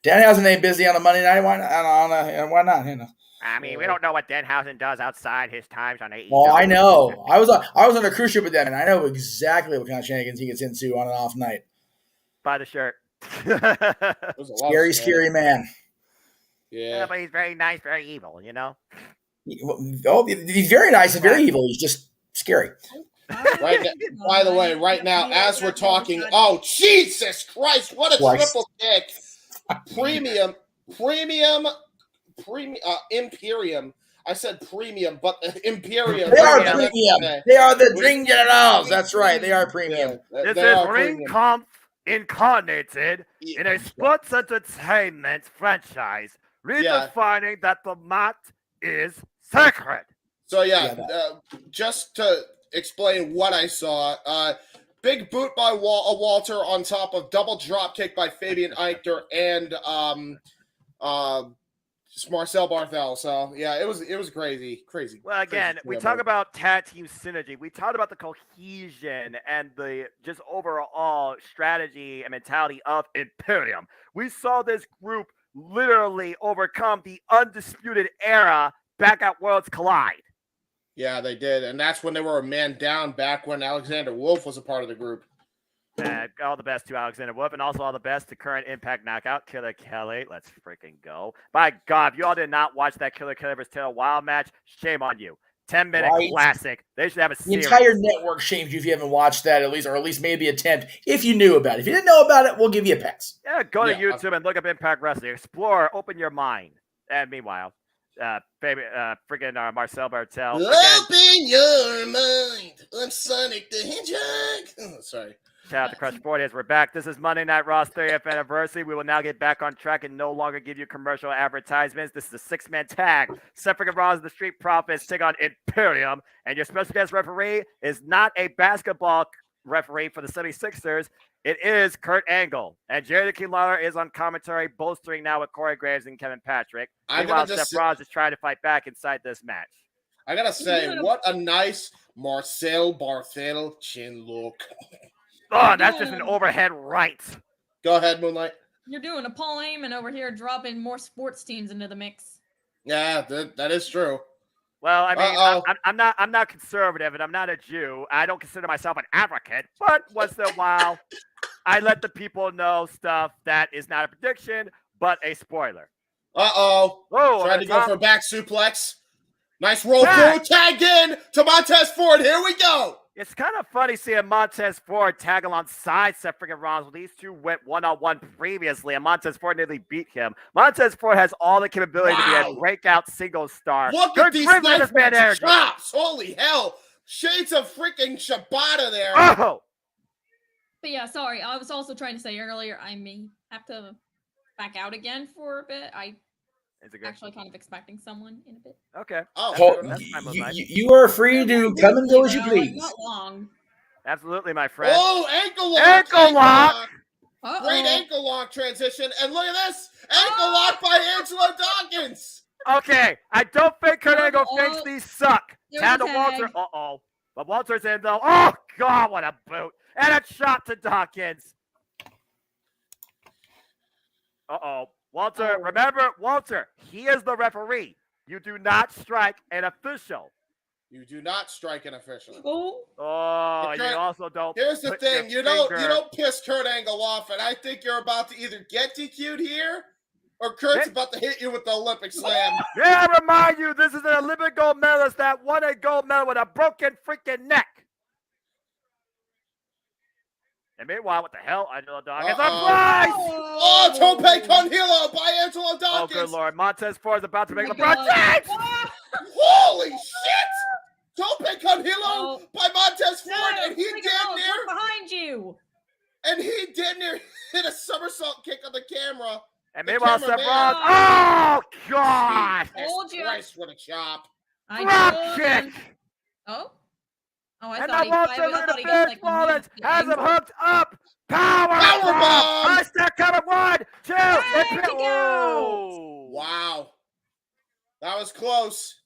Danhausen ain't busy on a Monday night. Why not? You know. I mean, we don't know what Danhausen does outside his times on AEW. Oh, I know. I was on a cruise ship with them, and I know exactly what kind of shenanigans he gets into on an off night. Buy the shirt. Scary man. Yeah, but he's very nice, very evil. You know. Oh, he's very nice and very evil. He's just scary. Right now, by the way, right now, as we're talking, oh, Jesus Christ, what a triple kick. Imperium. I said premium, but Imperium. They are premium. They are the Dream Generals. That's right. They are premium. This is Ring Kampf incarnated in a sports entertainment franchise, redefining that the mat is sacred. So, just to explain what I saw. Big boot by Walter on top of double drop kick by Fabian Eichter and Marcel Barthel. So yeah, it was crazy. Well, again, we talk about tag team synergy. We talked about the cohesion and the just overall strategy and mentality of Imperium. We saw this group literally overcome the Undisputed Era back at Worlds Collide. Yeah, they did. And that's when they were a man down back when Alexander Wolf was a part of the group. All the best to Alexander Wolf, and also all the best to current Impact Knockout, Killer Kelly. Let's freaking go. By God, if you all did not watch that Killer Kelly vs. Taylor Wilde match, shame on you. 10-minute classic. They should have a series. The entire network shames you if you haven't watched that, or at least maybe attempt, if you knew about it. If you didn't know about it, we'll give you a pass. Yeah, go to YouTube and look up Impact Wrestling. Explore, open your mind. And meanwhile, freaking Marcel Bartel. Open your mind. I'm Sonic the Hedgehog. Oh, sorry. Shout out to Crush 40 as we're back. This is Monday Night Raw's 30th anniversary. We will now get back on track and no longer give you commercial advertisements. This is a six-man tag. Seth freaking Rollins and the Street Profits take on Imperium. And your special guest referee is not a basketball referee for the 76ers. It is Kurt Angle. And Jerry the King Lawler is on commentary, bolstering now with Corey Graves and Kevin Patrick. Meanwhile, Seth Rollins is trying to fight back inside this match. I gotta say, what a nice Marcel Barthel chin look. Oh, that's just an overhead right. Go ahead, Moonlight. You're doing a Paul Heyman over here, dropping more sports teams into the mix. Yeah, that is true. Well, I mean, I'm not conservative, and I'm not a Jew. I don't consider myself an advocate, but once in a while, I let the people know stuff that is not a prediction, but a spoiler. Oh, trying to go for a back suplex. Nice roll through, tag in to Montez Ford. Here we go. It's kind of funny seeing Montez Ford tag alongside Seth freaking Rollins. These two went one-on-one previously, and Montez Ford nearly beat him. Montez Ford has all the capability to be a breakout single star. Look at these nice chops. Holy hell. Shades of freaking Shibata there. Oh! But yeah, sorry. I was also trying to say earlier, I may have to back out again for a bit. Actually kind of expecting someone in a bit. Okay. You are free to come and go as you please. Not long. Absolutely, my friend. Oh, ankle lock. Ankle lock. Great ankle lock transition. And look at this. Ankle lock by Angelo Dawkins. Okay. I don't think Kurt Angle thinks these suck. Down to Walter. Uh-oh. But Walter's in, though. Oh, God, what a boot. And a shot to Dawkins. Uh-oh. Walter, remember, Walter, he is the referee. You do not strike an official. You do not strike an official. Oh, you also don't. Here's the put thing: your you don't finger- piss Kurt Angle off, and I think you're about to either get DQ'd here, or Kurt's about to hit you with the Olympic slam. Yeah, I remind you, this is an Olympic gold medalist that won a gold medal with a broken freaking neck. And meanwhile, what the hell? Angelo Dawkins. Oh, Tope con Hilo by Angelo Dawkins. Oh, good Lord. Montez Ford is about to make my LeBron God. James. Holy shit! Tope con Hilo by Montez Ford, and he Look behind you. hit a somersault kick on the camera. And meanwhile, Seth cameraman- Rollins. Oh, God. Told you. Christ, what a chop. Drop kick. Oh, I And thought now Walter I thought he got Fierce like Rollins the has him angle. hooked up. Power Powerbomb! bomb. Nice step cover. 1, 2. Kick Whoa. Wow. That was close.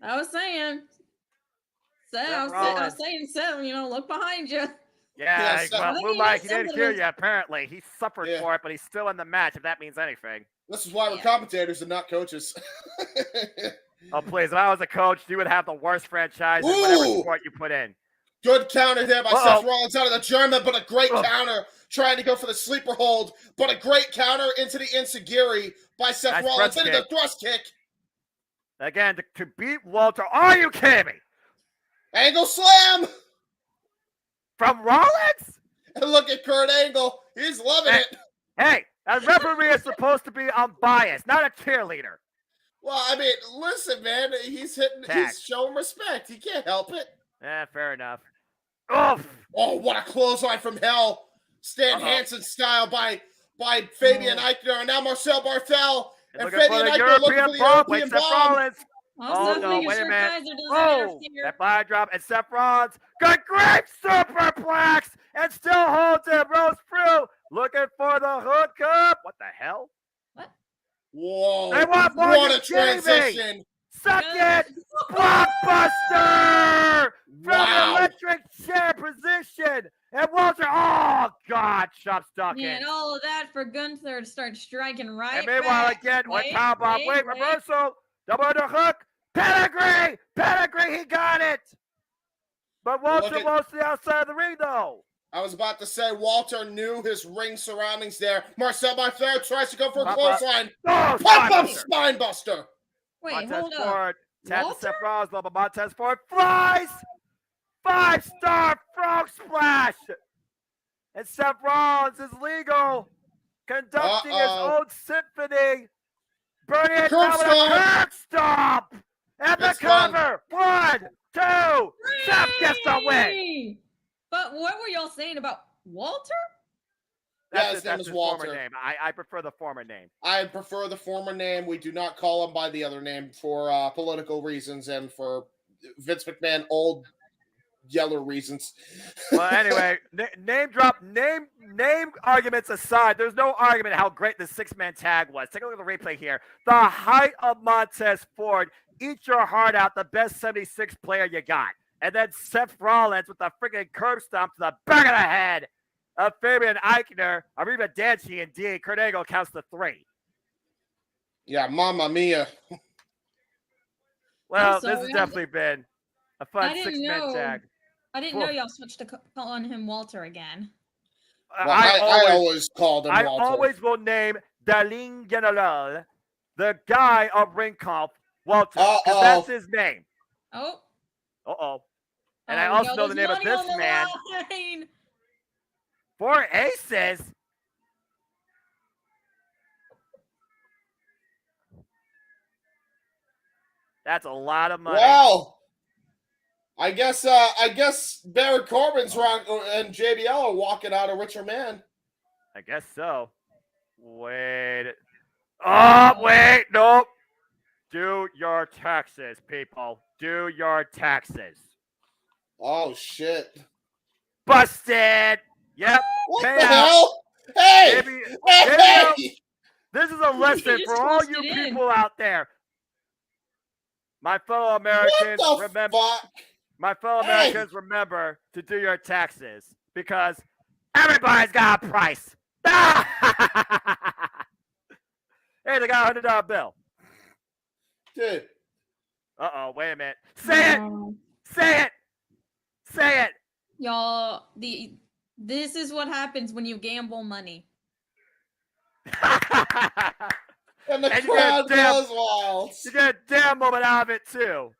I was saying. I was Rollins. saying, Seth, look behind you. Yeah, so- well, I think Moonlight, he he had didn't something hear with- you, apparently. He suffered Yeah. for it, but he's still in the match, if that means anything. This is why we're Yeah. commentators and not coaches. Oh, please. If I was a coach, you would have the worst franchise in whatever Ooh. sport you put in. Good counter there by Uh-oh. Seth Rollins out of the German, but a great Ugh. counter trying to go for the sleeper hold, but a great counter into the Insegiri by Seth Nice Rollins thrust into the thrust kick. Again, to beat Walter. Are you kidding me? Angle slam! From Rollins? And look at Kurt Angle. He's loving Hey. it. Hey, a referee is supposed to be unbiased, not a cheerleader. Well, I mean, listen, man. He's Tag. showing respect. He can't help it. Yeah, fair enough. Oof. Oh, what a clothesline from hell. Stan Uh-oh. Hansen style by Fabian Eichner. And now Marcel Barthel. And Looking for Fabian the Eichner looking for European the bomb. Wait, European Seth bomb. Rollins. Oh, Seth no, making wait a sure minute. Kaiser doesn't Oh, interfere. that fire drop. And Seth Rollins. Good great superplex. And still holds it. Rose through. Looking for the hookup. What the hell? Whoa. Hey, what more What you a kidding me? transition. Second blockbuster from Wow. electric chair position. And Walter, oh, God, chop Dawkins. Yeah, and all of that for Gunther to start striking right And meanwhile, back. again, one Wait, power bomb. Wait, wait. reversal. Double underhook. Pedigree. Pedigree, he got it. But Walter Look at- wants the outside of the ring, though. I was about to say Walter knew his ring surroundings there. Marcel Barthel tries to go for a Pop up. clothesline. Oh, Pop up spinebuster. spine buster. Wait, Montez hold up. Ford. Tap to Walter? Seth Rollins, but Montez Ford flies. 5-star frog splash. And Seth Rollins is legal. Conducting his Uh-oh. own symphony. Burning it Curb down with a curb stomp. And the It's done. cover. 1, 2. Seth gets the win. Hey! But what were y'all saying about Walter? Yeah, his name is former Walter. name. I prefer the former name. I prefer the former name. We do not call him by the other name for political reasons and for Vince McMahon old yeller reasons. Well, anyway, name arguments aside, there's no argument how great the 6-man tag was. Take a look at the replay here. The height of Montez Ford. Eat your heart out, the best 76 player you got. And then Seth Rollins with the freaking curb stomp to the back of the head of Fabian Eichner. Arrivederci indeed. Kurt Angle counts to 3. Yeah, Mamma Mia. Well, I'm this has sorry, definitely been a fun I didn't 6-man know. tag. I didn't know y'all switched to calling him Walter again. Well, I always called him I Walter. always will name Darlene General, the guy of Ringkampf, Walter. 'Cause that's his name. Oh. Uh-oh. And Oh, I also yo, know the there's name of money this on the man. line. 4 aces. That's a lot of money. Well, I guess Barry Corbin's wrong and JBL are walking out a richer man. I guess so. Wait. Oh, wait. Nope. Do your taxes, people. Do your taxes. Oh shit! Busted. Yep. What Pay the out. hell? Hey! Maybe, Hey! this is a lesson just for all tossed you it in. people out there. My fellow What Americans, the remember. fuck? My fellow Hey! Americans, remember to do your taxes because everybody's got a price. Hey, they got $100 bill. Dude, Uh-oh, wait a minute. Say it! Say it! Say it! Y'all, this is what happens when you gamble money. And the crowd goes wild. You get a damn moment out of it, too.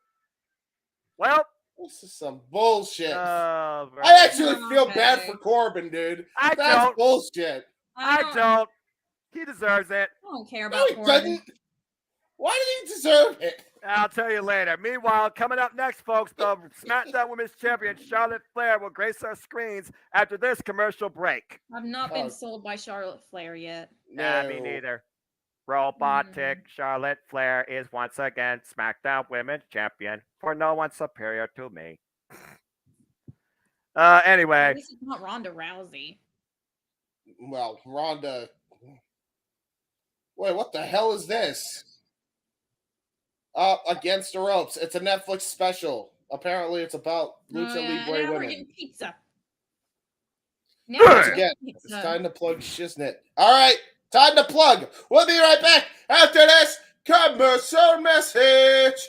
Well. This is some bullshit. Right. I actually feel bad for Corbin, dude. That's bullshit. I don't. He deserves it. I don't care about Corbin. Why did he deserve it? I'll tell you later. Meanwhile, coming up next, folks, the SmackDown Women's Champion Charlotte Flair will grace our screens after this commercial break. I've not been sold by Charlotte Flair yet. Nah, me neither. Robotic Charlotte Flair is once again SmackDown Women's Champion, for no one superior to me. Anyway. This is not Ronda Rousey. Well, Ronda. Wait, what the hell is this? Against the Ropes. It's a Netflix special. Apparently, it's about Lucha Libre women. We're getting pizza. Once again, it's time to plug Shiznit. All right, time to plug. We'll be right back after this commercial message.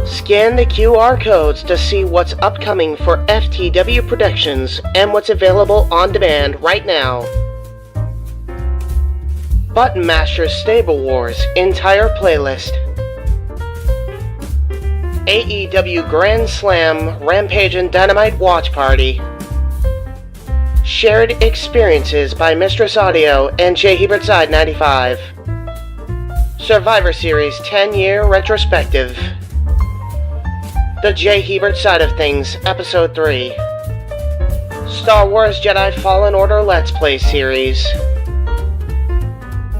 Scan the QR codes to see what's upcoming for FTW Productions and what's available on demand right now. Button Master Stable Wars entire playlist. AEW Grand Slam Rampage and Dynamite Watch Party. Shared Experiences by Mistress Audio and J. Hebert Side 95. Survivor Series 10-year retrospective. The J. Hebert Side of Things, Episode 3. Star Wars Jedi Fallen Order Let's Play Series.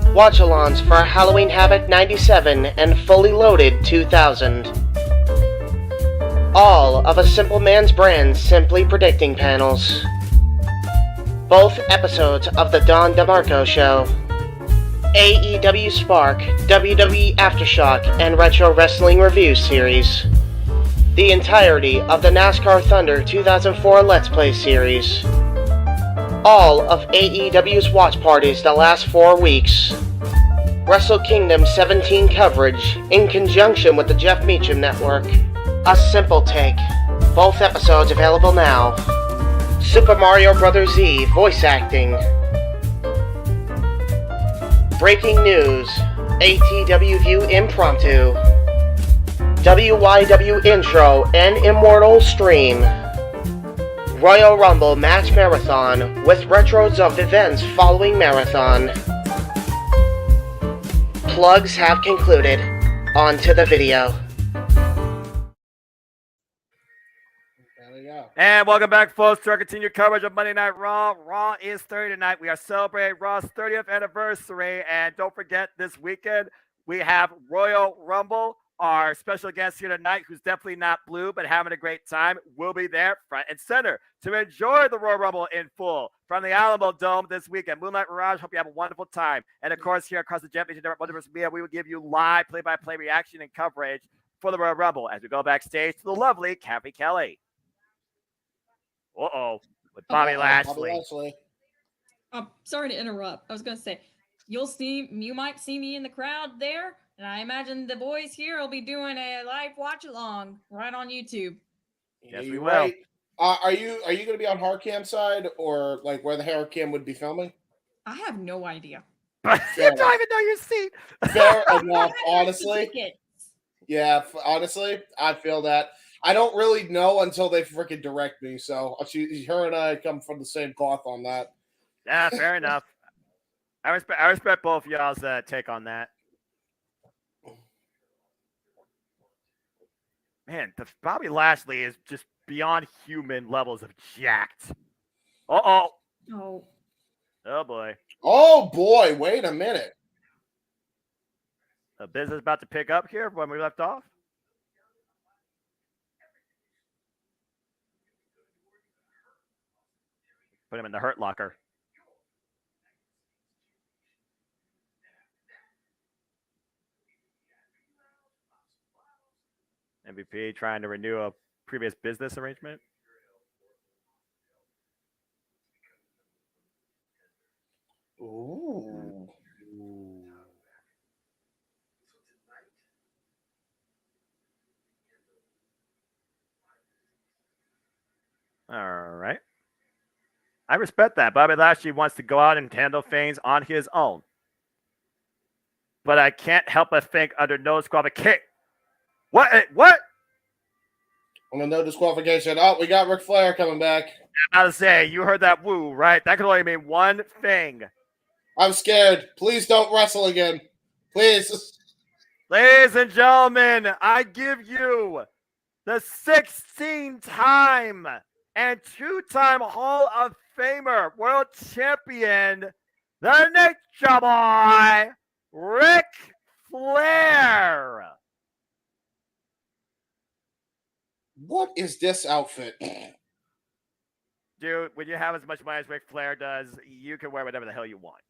Watch-alongs for Halloween Havoc 97 and Fully Loaded 2000. All of A Simple Man's Brand Simply Predicting panels. Both episodes of The Don DeMarco Show. AEW Spark, WWE Aftershock, and Retro Wrestling Review Series. The entirety of the NASCAR Thunder 2004 Let's Play Series. All of AEW's watch parties the last 4 weeks. Wrestle Kingdom 17 coverage in conjunction with the Jeff Meacham Network. A Simple Take. Both episodes available now. Super Mario Bros. Z voice acting. Breaking news. ATW View Impromptu. WYW Intro and Immortal Stream. Royal Rumble Match Marathon with retros of events following Marathon. Plugs have concluded. On to the video. There we go. And welcome back, folks, to our continued coverage of Monday Night Raw. Raw is 30 tonight. We are celebrating Raw's 30th anniversary. And don't forget, this weekend, we have Royal Rumble. Our special guest here tonight, who's definitely not blue, but having a great time, will be there front and center to enjoy the Royal Rumble in full from the Alamo Dome this weekend. Moonlight Mirage, hope you have a wonderful time. And, of course, here across the Championship Network, Multiverse Media, we will give you live play-by-play reaction and coverage for the Royal Rumble as we go backstage to the lovely Kathy Kelly. Uh-oh, with Bobby Lashley. Oh, sorry to interrupt. I was going to say, you might see me in the crowd there. And I imagine the boys here will be doing a live watch along right on YouTube. Yes, we will. Are you going to be on Hardcam side or like where the Hardcam would be filming? I have no idea. You don't even know your seat. Fair enough, honestly. Yeah, honestly, I feel that. I don't really know until they freaking direct me. So her and I come from the same cloth on that. Yeah, fair enough. I respect both y'all's take on that. Man, the Bobby Lashley is just beyond human levels of jacked. Uh-oh. Oh. Oh, boy. Oh, boy. Wait a minute. The business about to pick up here when we left off. Put him in the Hurt Locker. MVP trying to renew a previous business arrangement. Ooh. All right. I respect that. Bobby Lashley wants to go out and handle things on his own. But I can't help but think under no disqualification. What? On a no disqualification. Oh, we got Ric Flair coming back. I was say, you heard that woo, right? That could only mean one thing. I'm scared. Please don't wrestle again. Please. Ladies and gentlemen, I give you the 16-time and 2-time Hall of Famer World Champion, the Nature Boy, Ric Flair. What is this outfit? Dude, when you have as much money as Ric Flair does, you can wear whatever the hell you want.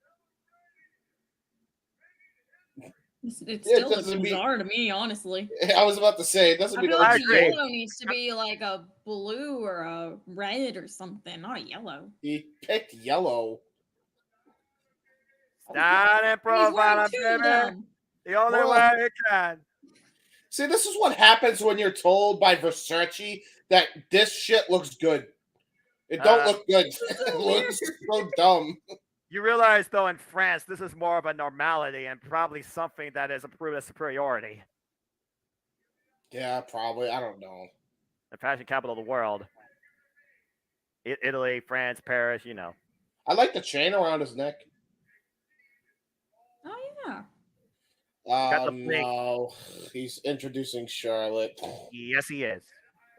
It still looks bizarre to me, honestly. I was about to say, it doesn't I be feel no like the yellow needs to be like a blue or a red or something, not a yellow. He picked yellow. Not in profile, baby. The only way it can. See, this is what happens when you're told by Versace that this shit looks good. It don't look good. It looks so dumb. You realize, though, in France, this is more of a normality and probably something that is approved as superiority. Yeah, probably. I don't know. The fashion capital of the world. Italy, France, Paris, you know. I like the chain around his neck. Oh, yeah. No. He's introducing Charlotte. Yes, he is.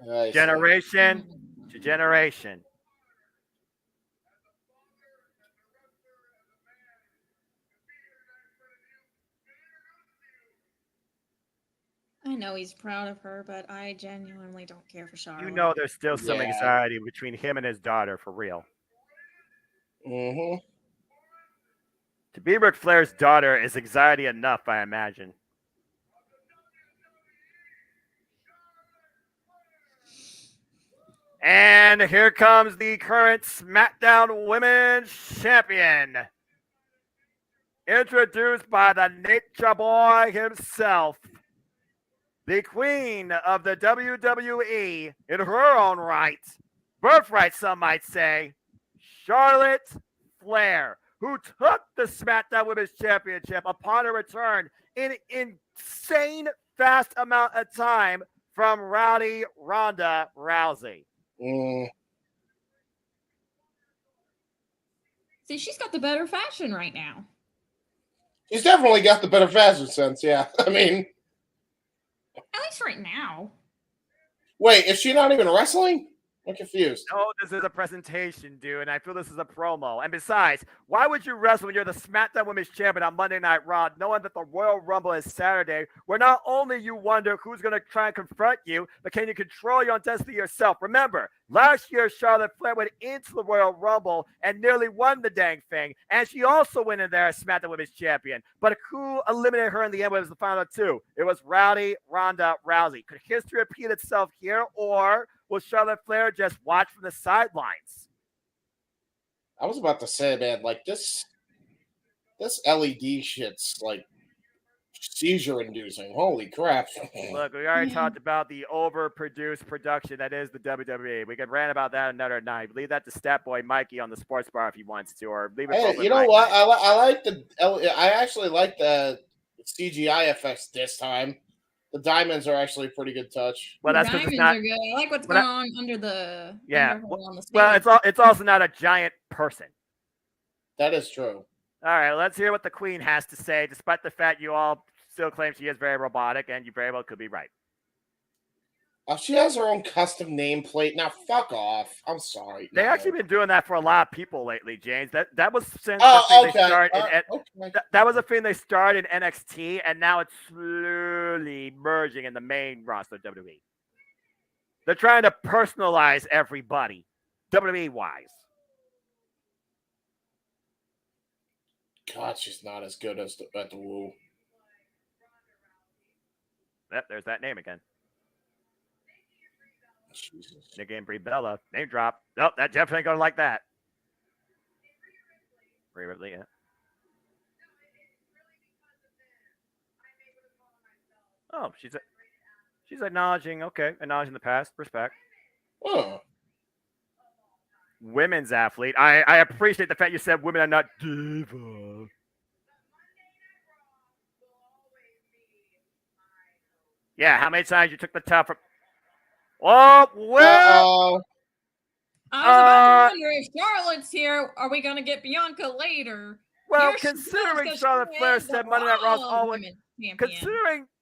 Nice. Generation to generation. I know he's proud of her, but I genuinely don't care for Charlotte. You know there's still some anxiety between him and his daughter, for real. Mm-hmm. To be Ric Flair's daughter is anxiety enough, I imagine. And here comes the current SmackDown Women's Champion. Introduced by the Nature Boy himself. The queen of the WWE in her own right. Birthright, some might say. Charlotte Flair, who took the SmackDown Women's Championship upon her return in an insane fast amount of time from Rowdy Ronda Rousey. See, she's got the better fashion right now. She's definitely got the better fashion sense, yeah. I mean, At least right now. Wait, is she not even wrestling? I'm confused. No, this is a presentation, dude, and I feel this is a promo. And besides, why would you wrestle when you're the SmackDown Women's Champion on Monday Night Raw, knowing that the Royal Rumble is Saturday, where not only you wonder who's going to try and confront you, but can you control your own destiny yourself? Remember, last year Charlotte Flair went into the Royal Rumble and nearly won the dang thing, and she also went in there as SmackDown Women's Champion. But who eliminated her in the end was the final two? It was Ronda Rousey. Could history repeat itself here, or will Charlotte Flair just watch from the sidelines? I was about to say, man, like this LED shit's like seizure inducing. Holy crap. Look, we already talked about the overproduced production that is the WWE. We could rant about that another night. Leave that to Stat Boy Mikey on the sports bar if he wants to, or leave it. Hey, you know what? I actually like the CGI effects this time. The diamonds are actually a pretty good touch. Well, that's diamonds because it's not. Are good. I like what's going on under the. Yeah. On the Well, it's also not a giant person. That is true. All right, let's hear what the Queen has to say, despite the fact you all still claim she is very robotic, and you very well could be right. She has her own custom nameplate. Now, fuck off. I'm sorry. They've actually been doing that for a lot of people lately, James. That was since okay. they started. That was a thing they started in NXT, and now it's slowly merging in the main roster of WWE. They're trying to personalize everybody, WWE-wise. God, she's not as good as at the Woo. Yep, there's that name again. Jesus. Nikki and Brie Bella. Name drop. Nope, that Jeff ain't gonna like that. Brie Ripley, yeah. Oh, she's acknowledging the past. Respect. Oh. Women's athlete. I appreciate the fact you said women are not diva. Yeah, how many times you took the top from... Oh, well... I was about to wonder if Charlotte's here, are we going to get Bianca later? Well, considering Charlotte Flair said Monday Night Raw is always...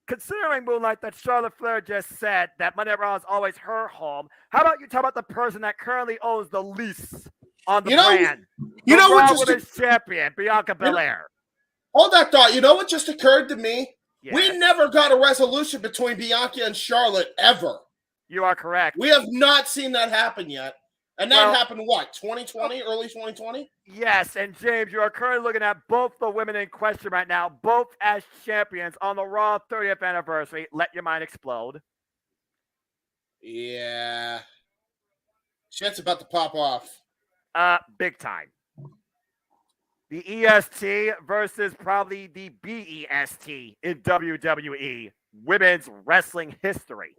Considering, Moonlight, that Charlotte Flair just said that Monday Night Raw is always her home, how about you talk about the person that currently owns the lease on the brand? You know what just... champion, Bianca Belair. Hold that thought. You know what just occurred to me? Yes. We never got a resolution between Bianca and Charlotte, ever. You are correct. We have not seen that happen yet. And that happened, what, 2020, early 2020? Yes, and James, you are currently looking at both the women in question right now, both as champions on the Raw 30th anniversary. Let your mind explode. Yeah. Shit's about to pop off. Big time. The EST versus probably the BEST in WWE, women's wrestling history.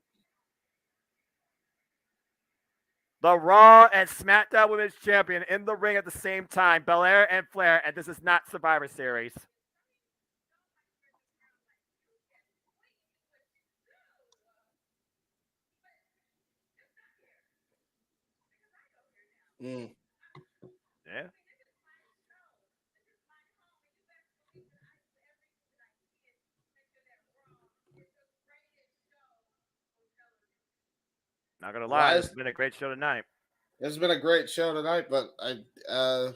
The Raw and SmackDown Women's Champion in the ring at the same time, Belair and Flair, and this is not Survivor Series. Yeah. Not gonna lie, it's been a great show tonight. It's been a great show tonight, but because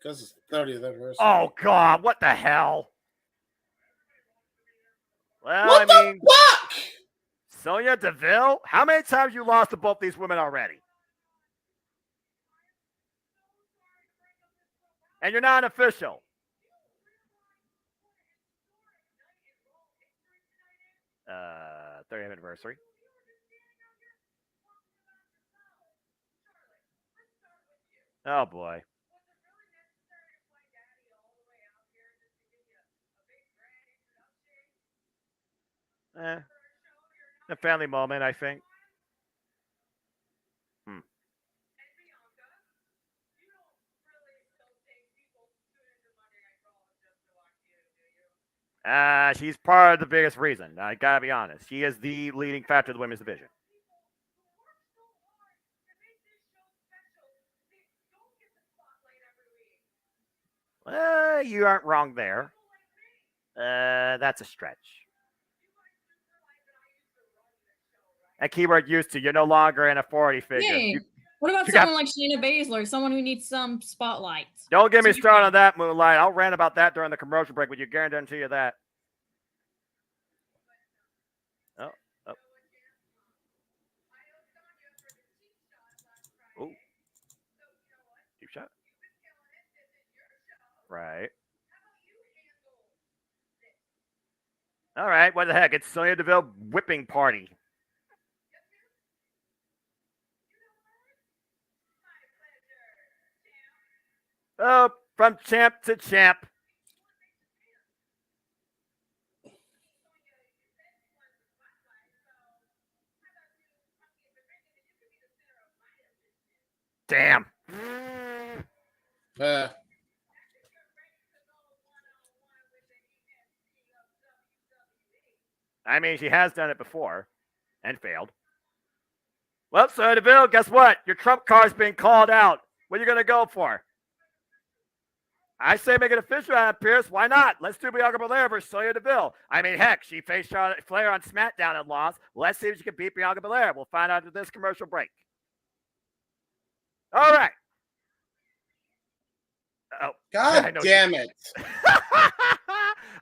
it's 30th anniversary. Oh God, what the hell? Well, what the fuck? Sonya Deville? How many times you lost to both these women already? And you're not an official. Uh, 30th anniversary. Oh boy. A family moment, I think. She's part of the biggest reason. I gotta be honest. She is the leading factor of the women's division. You aren't wrong there. That's a stretch. And keyword used to. You're no longer an authority figure. Hey, what about someone like Shayna Baszler, someone who needs some spotlight? Don't get me started on that, Moonlight. I'll rant about that during the commercial break, but you guarantee you that. Oh. Ooh. Deep shot. Right. All right, what the heck? It's Sonya Deville whipping party. Oh, from champ to champ. Damn. I mean, she has done it before and failed. Well, Sonya Deville, guess what? Your trump card's being called out. What are you going to go for? I say make it official, Adam Pearce. Why not? Let's do Bianca Belair versus Sonya Deville. I mean, heck, she faced Charlotte Flair on SmackDown and lost. Let's see if she can beat Bianca Belair. We'll find out after this commercial break. All right. Oh, God damn it.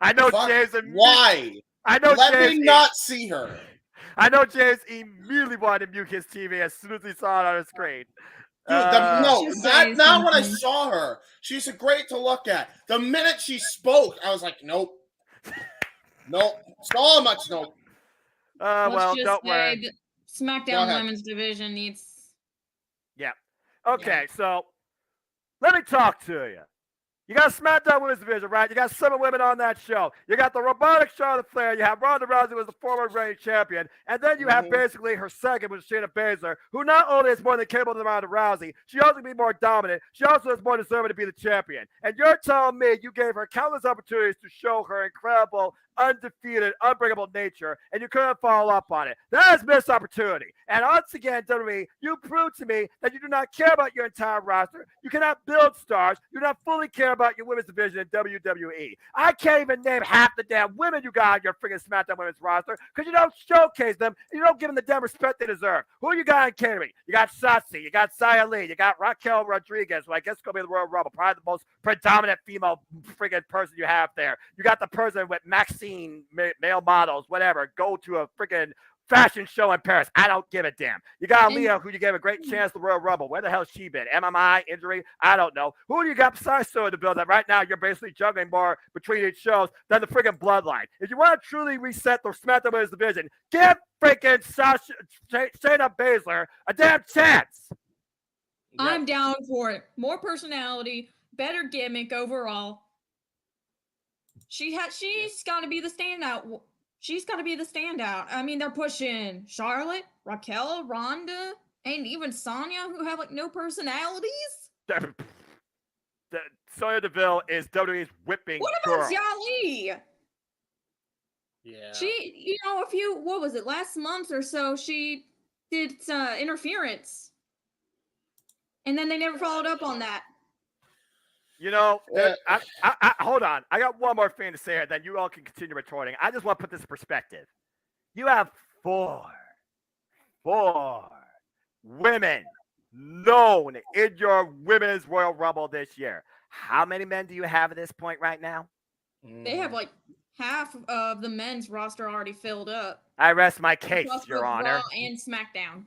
I know James. Why? I know Let James me not see her. I know James immediately wanted to mute his TV as soon as he saw it on his screen. Dude, not when I saw her. She's great to look at. The minute she spoke, I was like, nope. Nope. So much nope. Well, don't worry. SmackDown Women's Division needs... Yeah. Okay, so let me talk to you. You got SmackDown Women's Division, right? You got 7 women on that show. You got the robotic Charlotte Flair. You have Ronda Rousey, who was the former reigning champion. And then you have basically her second, which is Shayna Baszler, who not only is more than capable than Ronda Rousey, she also can be more dominant. She also is more deserving to be the champion. And you're telling me you gave her countless opportunities to show her incredible, undefeated, unbreakable nature, and you couldn't follow up on it. That is missed opportunity. And once again, WWE, you proved to me that you do not care about your entire roster. You cannot build stars. You do not fully care about your women's division in WWE. I can't even name half the damn women you got on your freaking SmackDown women's roster because you don't showcase them and you don't give them the damn respect they deserve. Who you got in catering? You got Shotzi, you got Xia Li, you got Raquel Rodriguez, who I guess is going to be the Royal Rumble, probably the most predominant female freaking person you have there. You got the person with Maxine, male models, whatever, go to a freaking fashion show in Paris. I don't give a damn. You got Aaliyah, who you gave a great chance to the Royal Rumble. Where the hell's she been? MMI, injury? I don't know. Who do you got besides Sonya Deville that right now you're basically juggling more between each shows than the freaking bloodline? If you want to truly reset the SmackDown Women's division, give freaking Shayna Baszler a damn chance. I'm down for it. More personality, better gimmick overall. She's got to be the standout. She's got to be the standout. I mean, they're pushing Charlotte, Raquel, Ronda, and even Sonya, who have like no personalities. Sonya Deville is WWE's whipping What about girl. Xia Li? Yeah. She, what was it, last month or so, she did interference. And then they never followed up on that. Hold on. I got one more thing to say here, then you all can continue retorting. I just want to put this in perspective. You have four women known in your Women's Royal Rumble this year. How many men do you have at this point right now? They have like half of the men's roster already filled up. I rest my case, Your Honor. Raw and SmackDown.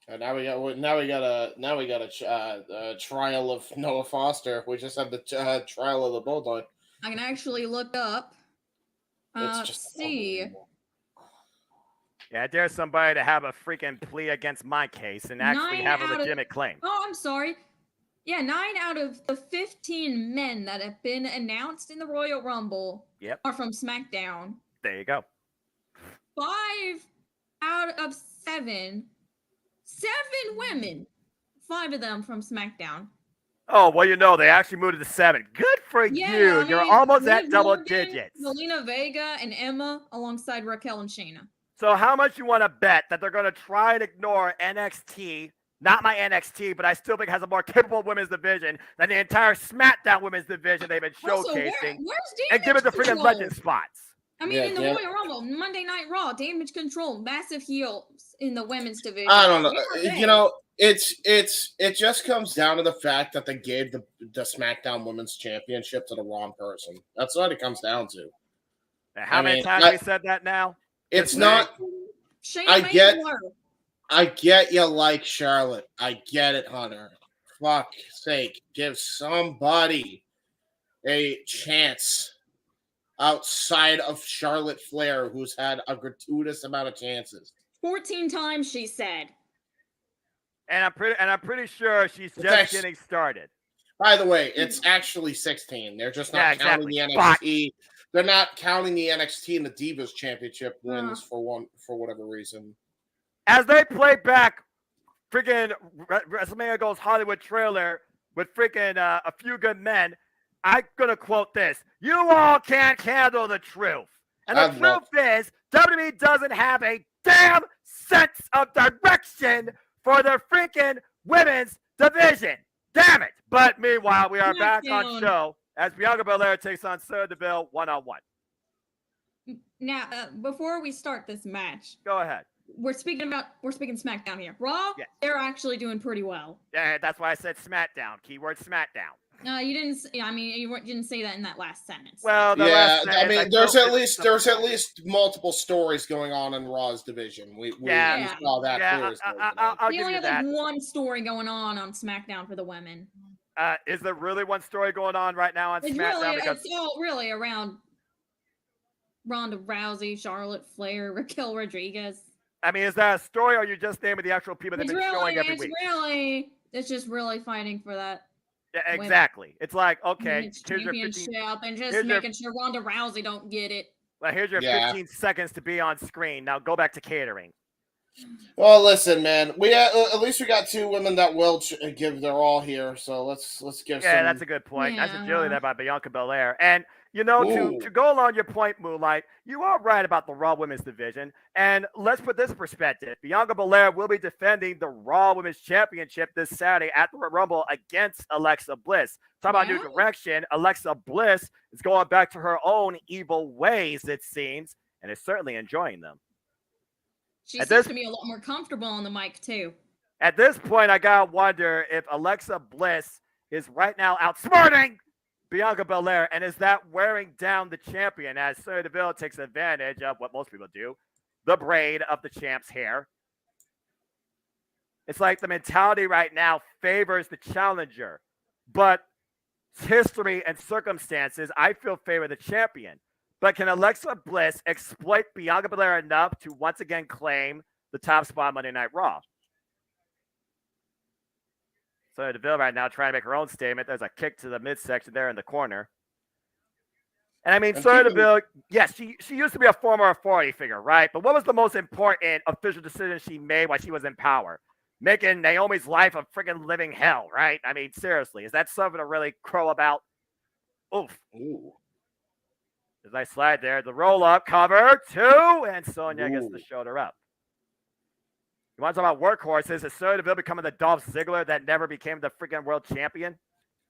And now we got a trial of Noah Foster. We just had the trial of the Bulldog. I can actually look up. See. Yeah, I dare somebody to have a freaking plea against my case and actually have a legitimate claim. Oh, I'm sorry. Yeah, 9 out of the 15 men that have been announced in the Royal Rumble are from SmackDown. There you go. 5 out of 7 women. 5 of them from SmackDown. Oh, well, they actually moved to 7. Good for you. I mean, you're almost at double digits. Zelina Vega and Emma alongside Raquel and Shayna. So how much you want to bet that they're going to try and ignore NXT, not my NXT, but I still think has a more capable women's division than the entire SmackDown women's division they've been showcasing, where's and give it the freaking legend spots? I mean, in the Royal Rumble, Monday Night Raw, Damage Control, massive heels in the women's division. I don't know. It just comes down to the fact that they gave the SmackDown Women's Championship to the wrong person. That's what it comes down to. How many times we said that now? It's not. I get you like Charlotte. I get it, Hunter. Fuck's sake, give somebody a chance outside of Charlotte Flair, who's had a gratuitous amount of chances. 14 times, she said. And I'm pretty sure she's just getting started. By the way, it's actually 16. They're just not counting the NXT. They're not counting the NXT and the Divas Championship wins for whatever reason. As they play back freaking WrestleMania Goes Hollywood trailer with freaking A Few Good Men, I'm going to quote this. You all can't handle the truth. And the truth is, WWE doesn't have a damn sense of direction for their freaking women's division. Damn it. But meanwhile, we are back on show as Bianca Belair takes on Sonya Deville one-on-one. Now, before we start this match, go ahead. We're speaking SmackDown here. Raw, they're actually doing pretty well. Yeah, that's why I said SmackDown. Keyword SmackDown. You didn't. I mean, you didn't say that in that last sentence. Well, I mean, there's at least multiple stories going on in Raw's division. We saw that clearly. We only have like one story going on SmackDown for the women. Is there really one story going on right now on SmackDown? It's all really around Ronda Rousey, Charlotte Flair, Raquel Rodriguez. I mean, is that a story, or are you just naming the actual people that have been showing every week? It's just really fighting for that. Yeah, exactly. Women. It's like, okay, here's your 15, and just making sure Ronda Rousey don't get it. Well, here's your 15 seconds to be on screen. Now go back to catering. Well, listen, man. We at least we got two women that will give their all here. So let's give. Yeah, that's a good point. That's agility there by Bianca Belair. And you know, to go along your point, Moonlight, you are right about the Raw Women's division. And let's put this in perspective. Bianca Belair will be defending the Raw Women's Championship this Saturday at the Rumble against Alexa Bliss. Talk about new direction. Alexa Bliss is going back to her own evil ways, it seems, and is certainly enjoying them. She seems to be a lot more comfortable on the mic, too. At this point, I got to wonder if Alexa Bliss is right now outsmarting Bianca Belair, and is that wearing down the champion as Sonya Deville takes advantage of what most people do, the braid of the champ's hair. It's like the mentality right now favors the challenger, but history and circumstances, I feel, favor the champion. But can Alexa Bliss exploit Bianca Belair enough to once again claim the top spot on Monday Night Raw? Sonya Deville right now trying to make her own statement. There's a kick to the midsection there in the corner. And I mean, Sonya Deville, yes, she used to be a former authority figure, right? But what was the most important official decision she made while she was in power? Making Naomi's life a freaking living hell, right? I mean, seriously, is that something to really crow about? Oof. Ooh. There's a nice slide there. The roll-up, cover, 2, and Sonya gets the shoulder up. You want to talk about workhorses? Is Sonya Deville becoming the Dolph Ziggler that never became the freaking world champion?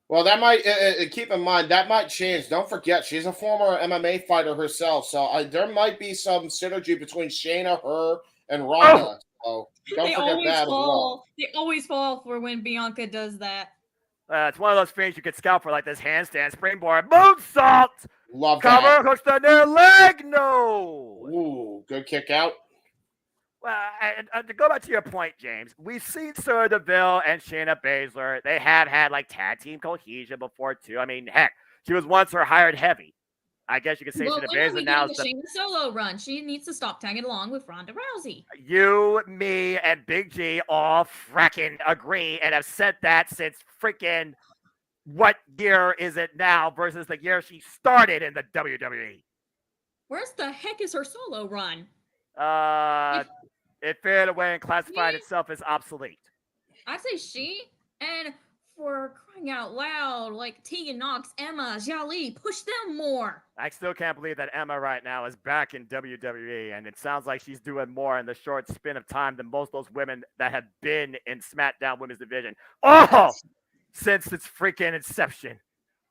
Well, that might keep in mind that might change. Don't forget, she's a former MMA fighter herself, so there might be some synergy between Shayna, her, and Ronda. So don't forget that as well. They always fall for when Bianca does that. It's one of those things you could scout for, like this handstand, springboard, moonsault. Love cover, that. hooks the near leg, no. Ooh, good kick out. Well, and to go back to your point, James, we've seen Sonya Deville and Shayna Baszler. They have had like tag team cohesion before too. I mean, heck, she was once her hired heavy. I guess you could say Shayna Baszler now is the Shayna solo run. She needs to stop tagging along with Ronda Rousey. You, me, and Big G all fracking agree and have said that since freaking what year is it now versus the year she started in the WWE. Where's the heck is her solo run? It faded away and classified itself as obsolete. I'd say she, and for crying out loud, like Tegan Nox, Emma, Jali, push them more. I still can't believe that Emma right now is back in WWE, and it sounds like she's doing more in the short span of time than most of those women that have been in SmackDown Women's Division. Oh! Since its freaking inception.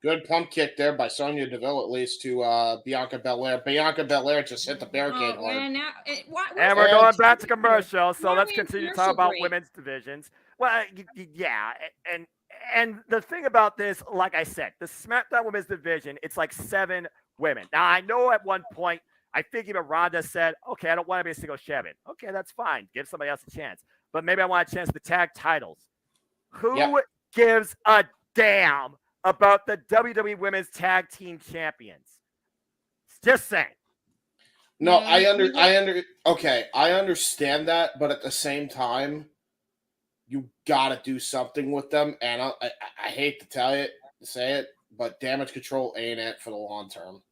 Good pump kick there by Sonya Deville, at least, to Bianca Belair. Bianca Belair just hit the barricade hard. And we're going back to commercial, so Why are let's we in continue to commercial talk about break? women's divisions. Well, yeah, and the thing about this, like I said, the SmackDown Women's Division, it's like 7 women. Now, I know at one point, I think even Ronda said, okay, I don't want to be a single champion. Okay, that's fine. Give somebody else a chance. But maybe I want a chance to tag titles. Who gives a damn about the WWE Women's Tag Team Champions? Just saying. No, I understand that, but at the same time, you gotta do something with them. And I hate to say it, but Damage Control ain't it for the long term.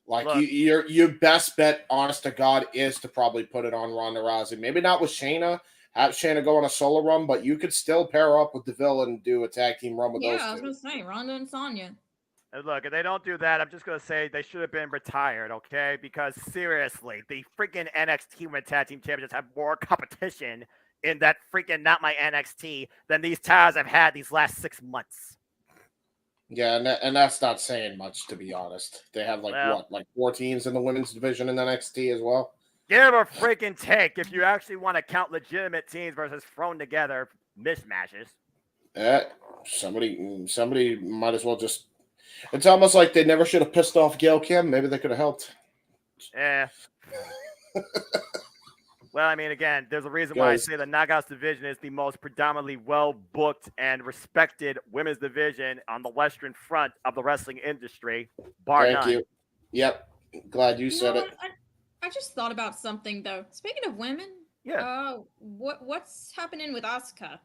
Like, look, your best bet, honest to God, is to probably put it on Ronda Rousey. Maybe not with Shayna. Have Shayna go on a solo run, but you could still pair up with Deville and do a tag team run with those two. Yeah, I was going to say, Ronda and Sonya. Look, if they don't do that, I'm just going to say they should have been retired, okay? Because seriously, the freaking NXT Women's Tag Team Champions have more competition in that freaking Not My NXT than these titles I've had these last 6 months. Yeah, and that's not saying much, to be honest. They have like 4 teams in the women's division in NXT as well. Give a freaking take if you actually want to count legitimate teams versus thrown together mishmashes. Somebody might as well just. It's almost like they never should have pissed off Gail Kim. Maybe they could have helped. Yeah. Well, I mean, again, there's a reason why I say the Knockouts division is the most predominantly well-booked and respected women's division on the Western front of the wrestling industry, bar none. Thank you. Yep. Glad you said it. I just thought about something, though. Speaking of women, what's happening with Asuka?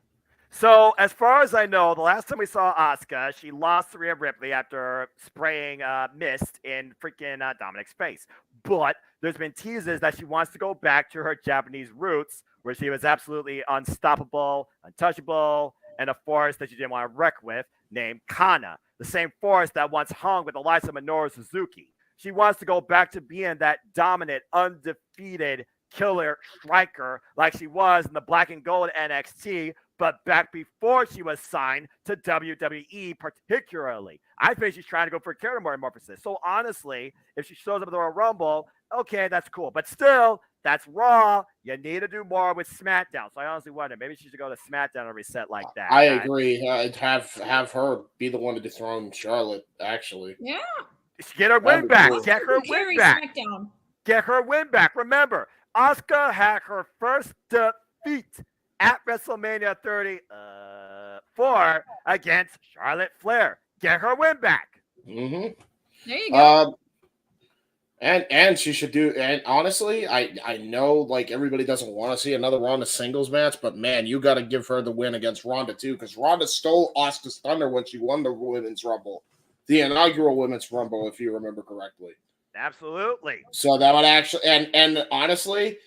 So, as far as I know, the last time we saw Asuka, she lost to Rhea Ripley after spraying mist in freaking Dominic's face. But there's been teases that she wants to go back to her Japanese roots, where she was absolutely unstoppable, untouchable, and a force that she didn't want to wreck with, named Kana, the same force that once hung with Eliza Minoru Suzuki. She wants to go back to being that dominant, undefeated killer striker like she was in the black and gold NXT, but back before she was signed to WWE particularly. I think she's trying to go for character metamorphosis. So honestly, if she shows up at the Royal Rumble, okay, that's cool. But still, that's Raw. You need to do more with SmackDown. So I honestly wonder, maybe she should go to SmackDown and reset like that. I agree. I'd have her be the one to dethrone Charlotte, actually. Yeah. Get her win back. Get her win back. SmackDown. Get her win back. Remember, Asuka had her first defeat at WrestleMania 34 against Charlotte Flair. Get her win back. Mm-hmm. There you go. And she should do. And honestly, I know like everybody doesn't want to see another Ronda singles match, but man, you got to give her the win against Ronda too, because Ronda stole Asuka's thunder when she won the Women's Rumble, the inaugural Women's Rumble, if you remember correctly. Absolutely. So that would actually, and honestly,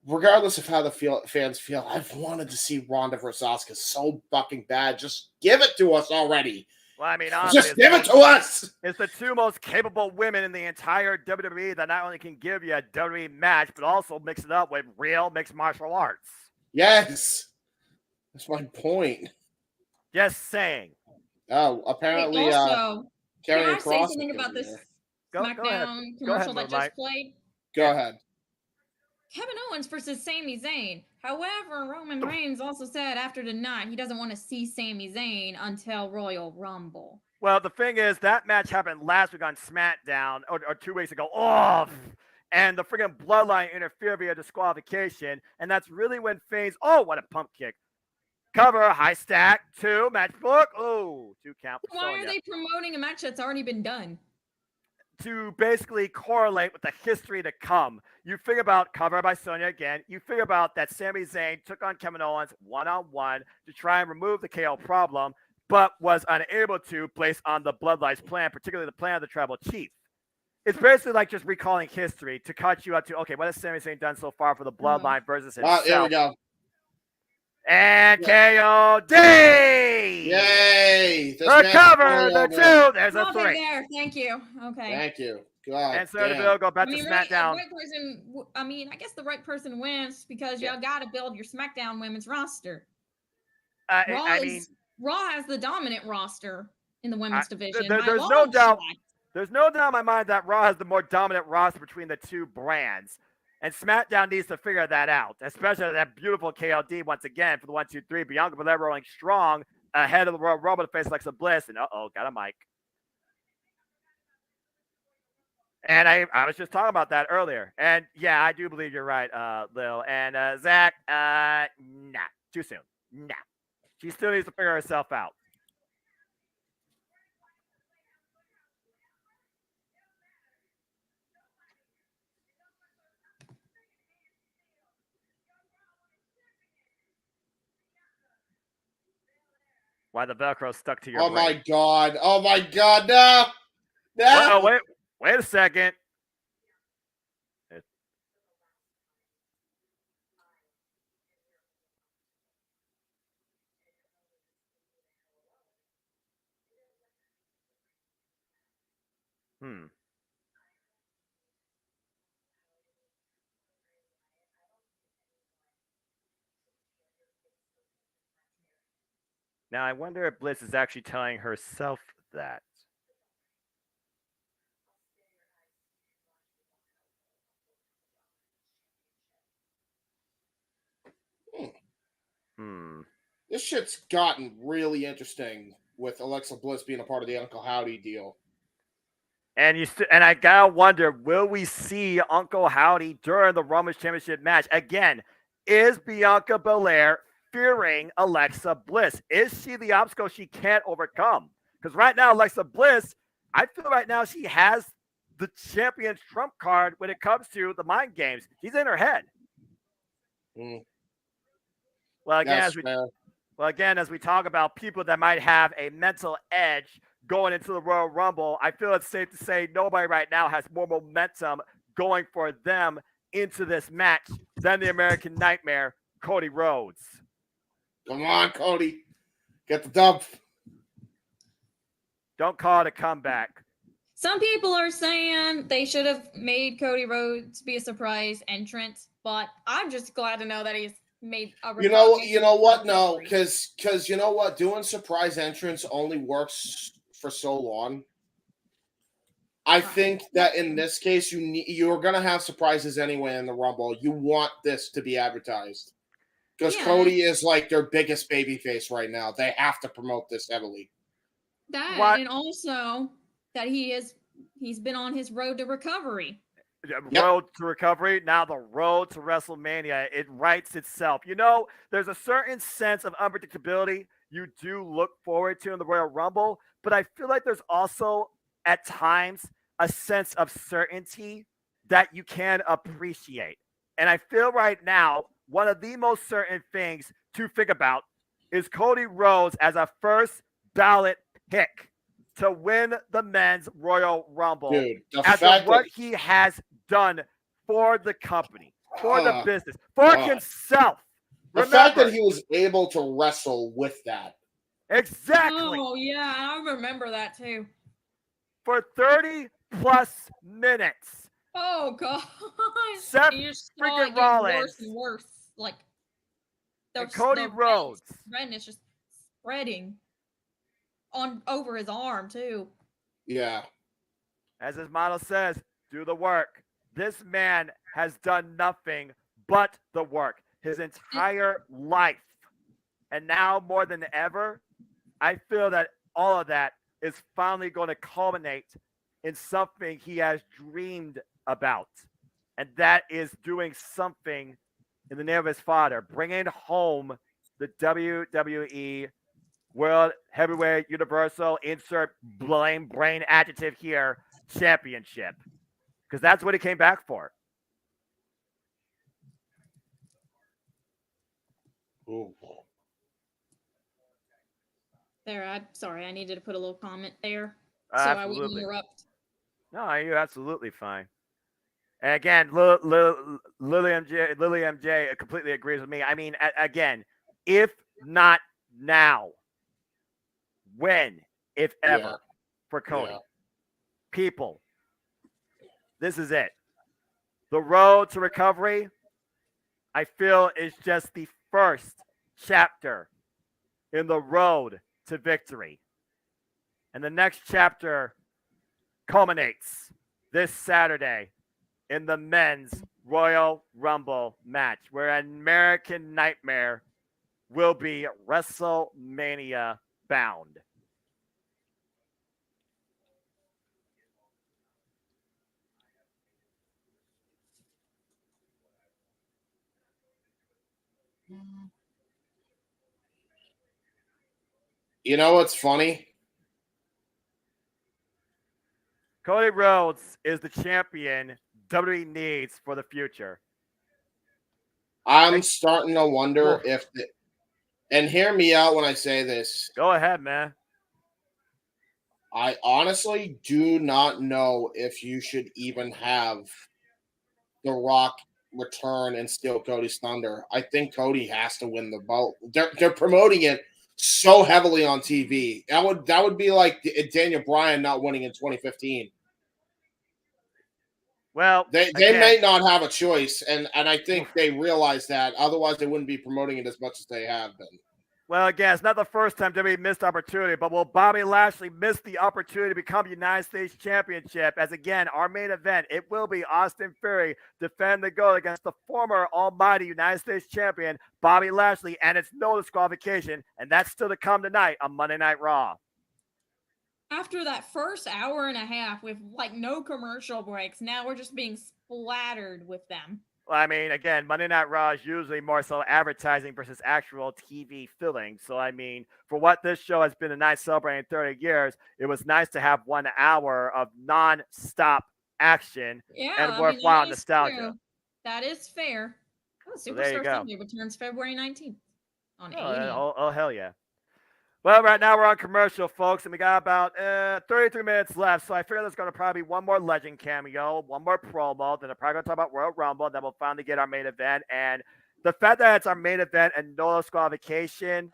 regardless of how the fans feel, I've wanted to see Ronda versus Asuka so fucking bad. Just give it to us already. Well, I mean, honestly, just give it to us. It's the 2 most capable women in the entire WWE that not only can give you a WWE match, but also mix it up with real mixed martial arts. Yes. That's my point. Just saying. Oh, apparently, Wait, also, can I say something about this SmackDown commercial that just played? Go ahead. Kevin Owens versus Sami Zayn. However, Roman Reigns also said after the night he doesn't want to see Sami Zayn until Royal Rumble. Well, the thing is, that match happened last week on SmackDown, or 2 weeks ago. Oh, and the freaking Bloodline interfered via disqualification, and that's really when Faye's, what a pump kick. Cover, high stack, 2, match book. 2 count. Why are they promoting a match that's already been done? To basically correlate with the history to come. You figure about cover by Sonya again. You figure about that Sami Zayn took on Kevin Owens one-on-one to try and remove the KO problem, but was unable to based on the Bloodline's plan, particularly the plan of the Tribal Chief. It's basically like just recalling history to cut you up to, okay, what has Sami Zayn done so far for the Bloodline versus himself? Here we go. And KOD! Yay! Recover the 2. There's a 3. There. Thank you. Okay. Thank you. God. And so Deville go back to SmackDown. I guess the right person wins because y'all got to build your SmackDown women's roster. Raw has the dominant roster, in the women's division. There's no doubt. There's no doubt in my mind that Raw has the more dominant roster between the two brands. And SmackDown needs to figure that out, especially that beautiful KLD once again for the 1, 2, 3. Bianca Belair rolling strong ahead of the Royal Rumble to face Alexa Bliss. And got a mic. And I was just talking about that earlier. And yeah, I do believe you're right, Lil. And Zach, nah, too soon. Nah. She still needs to figure herself out. Why the Velcro stuck to your brain. My God. Oh, my God. No. No. Well, wait a second. Now, I wonder if Bliss is actually telling herself that. This shit's gotten really interesting with Alexa Bliss being a part of the Uncle Howdy deal. And I gotta wonder, will we see Uncle Howdy during the Women's Championship match? Again, is Bianca Belair fearing Alexa Bliss? Is she the obstacle she can't overcome? Because right now, Alexa Bliss, I feel right now she has the champion's trump card when it comes to the mind games. She's in her head. Well, again, as we talk about people that might have a mental edge going into the Royal Rumble, I feel it's safe to say nobody right now has more momentum going for them into this match than the American Nightmare, Cody Rhodes. Come on, Cody. Get the dub. Don't call it a comeback. Some people are saying they should have made Cody Rhodes be a surprise entrant, but I'm just glad to know that he's made a You know what? No, because you know what? Doing surprise entrance only works for so long. I think that in this case, you're gonna have surprises anyway in the Rumble. You want this to be advertised because Cody is like their biggest babyface right now. They have to promote this heavily. And also that he's been on his road to recovery. Road to recovery, now the road to WrestleMania. It writes itself. You know, there's a certain sense of unpredictability you do look forward to in the Royal Rumble, but I feel like there's also at times a sense of certainty that you can appreciate. And I feel right now one of the most certain things to think about is Cody Rhodes as a first ballot pick to win the men's Royal Rumble. Dude, after what he has done for the company, for the business, for himself. The fact that he was able to wrestle with that. Exactly. Oh, yeah, I remember that too. For 30 plus minutes. Oh, God. Seth freaking Rollins. Worse and worse. Like, and Cody Rhodes. Redness just spreading over his arm, too. Yeah. As his motto says, do the work. This man has done nothing but the work his entire life. And now more than ever, I feel that all of that is finally going to culminate in something he has dreamed about. And that is doing something in the name of his father, bringing home the WWE World Heavyweight Universal, insert blame brain adjective here, championship. Because that's what he came back for. Ooh. There, sorry, I needed to put a little comment there. Absolutely. So I wouldn't interrupt. No, you're absolutely fine. And again, Lily MJ completely agrees with me. I mean, again, if not now, when, if ever, for Cody? Yeah. People, this is it. The road to recovery, I feel, is just the first chapter in the road to victory. And the next chapter culminates this Saturday in the men's Royal Rumble match, where American Nightmare will be WrestleMania bound. You know what's funny? Cody Rhodes is the champion WWE needs for the future. I'm starting to wonder if and hear me out when I say this. Go ahead, man. I honestly do not know if you should even have The Rock return and steal Cody's thunder. I think Cody has to win the belt. They're promoting it so heavily on TV. That would be like Daniel Bryan not winning in 2015. Well, they may not have a choice, and I think they realize that. Otherwise, they wouldn't be promoting it as much as they have been. Well, again, it's not the first time WWE missed opportunity, but will Bobby Lashley miss the opportunity to become United States Championship? As again, our main event, it will be Austin Theory defend the gold against the former almighty United States Champion, Bobby Lashley, and it's no disqualification, and that's still to come tonight on Monday Night Raw. After that first hour and a half with like no commercial breaks, now we're just being splattered with them. Well, I mean, again, Monday Night Raw is usually more so advertising versus actual TV filling. So, I mean, for what this show has been a nice celebrating 30 years, it was nice to have 1 hour of non-stop action and worthwhile nostalgia. True. That is fair. Oh, So there you Superstar go. Sunday returns February 19th on Oh, AE. oh, hell yeah. Well, right now we're on commercial, folks, and we got about 33 minutes left. So I figure there's going to probably be one more Legend cameo, one more promo. Then I'm probably going to talk about Royal Rumble. Then we'll finally get our main event. And the fact that it's our main event and no disqualification,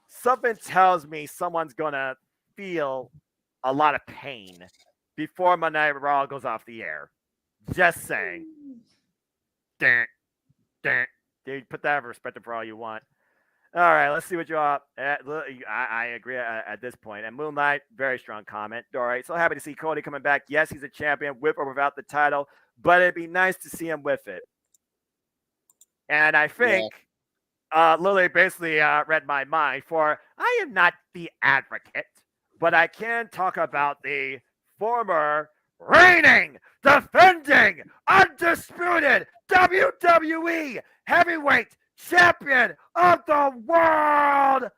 something tells me someone's going to feel a lot of pain before Monday Night Raw goes off the air. Just saying. Dude, put that in perspective for all you want. All right, let's see what you all. I agree at this point. And Moonlight, very strong comment. All right, so happy to see Cody coming back. Yes, he's a champion with or without the title, but it'd be nice to see him with it. And I think Lily basically read my mind. For I am not the advocate, but I can talk about the former reigning, defending, undisputed WWE heavyweight champion of the world,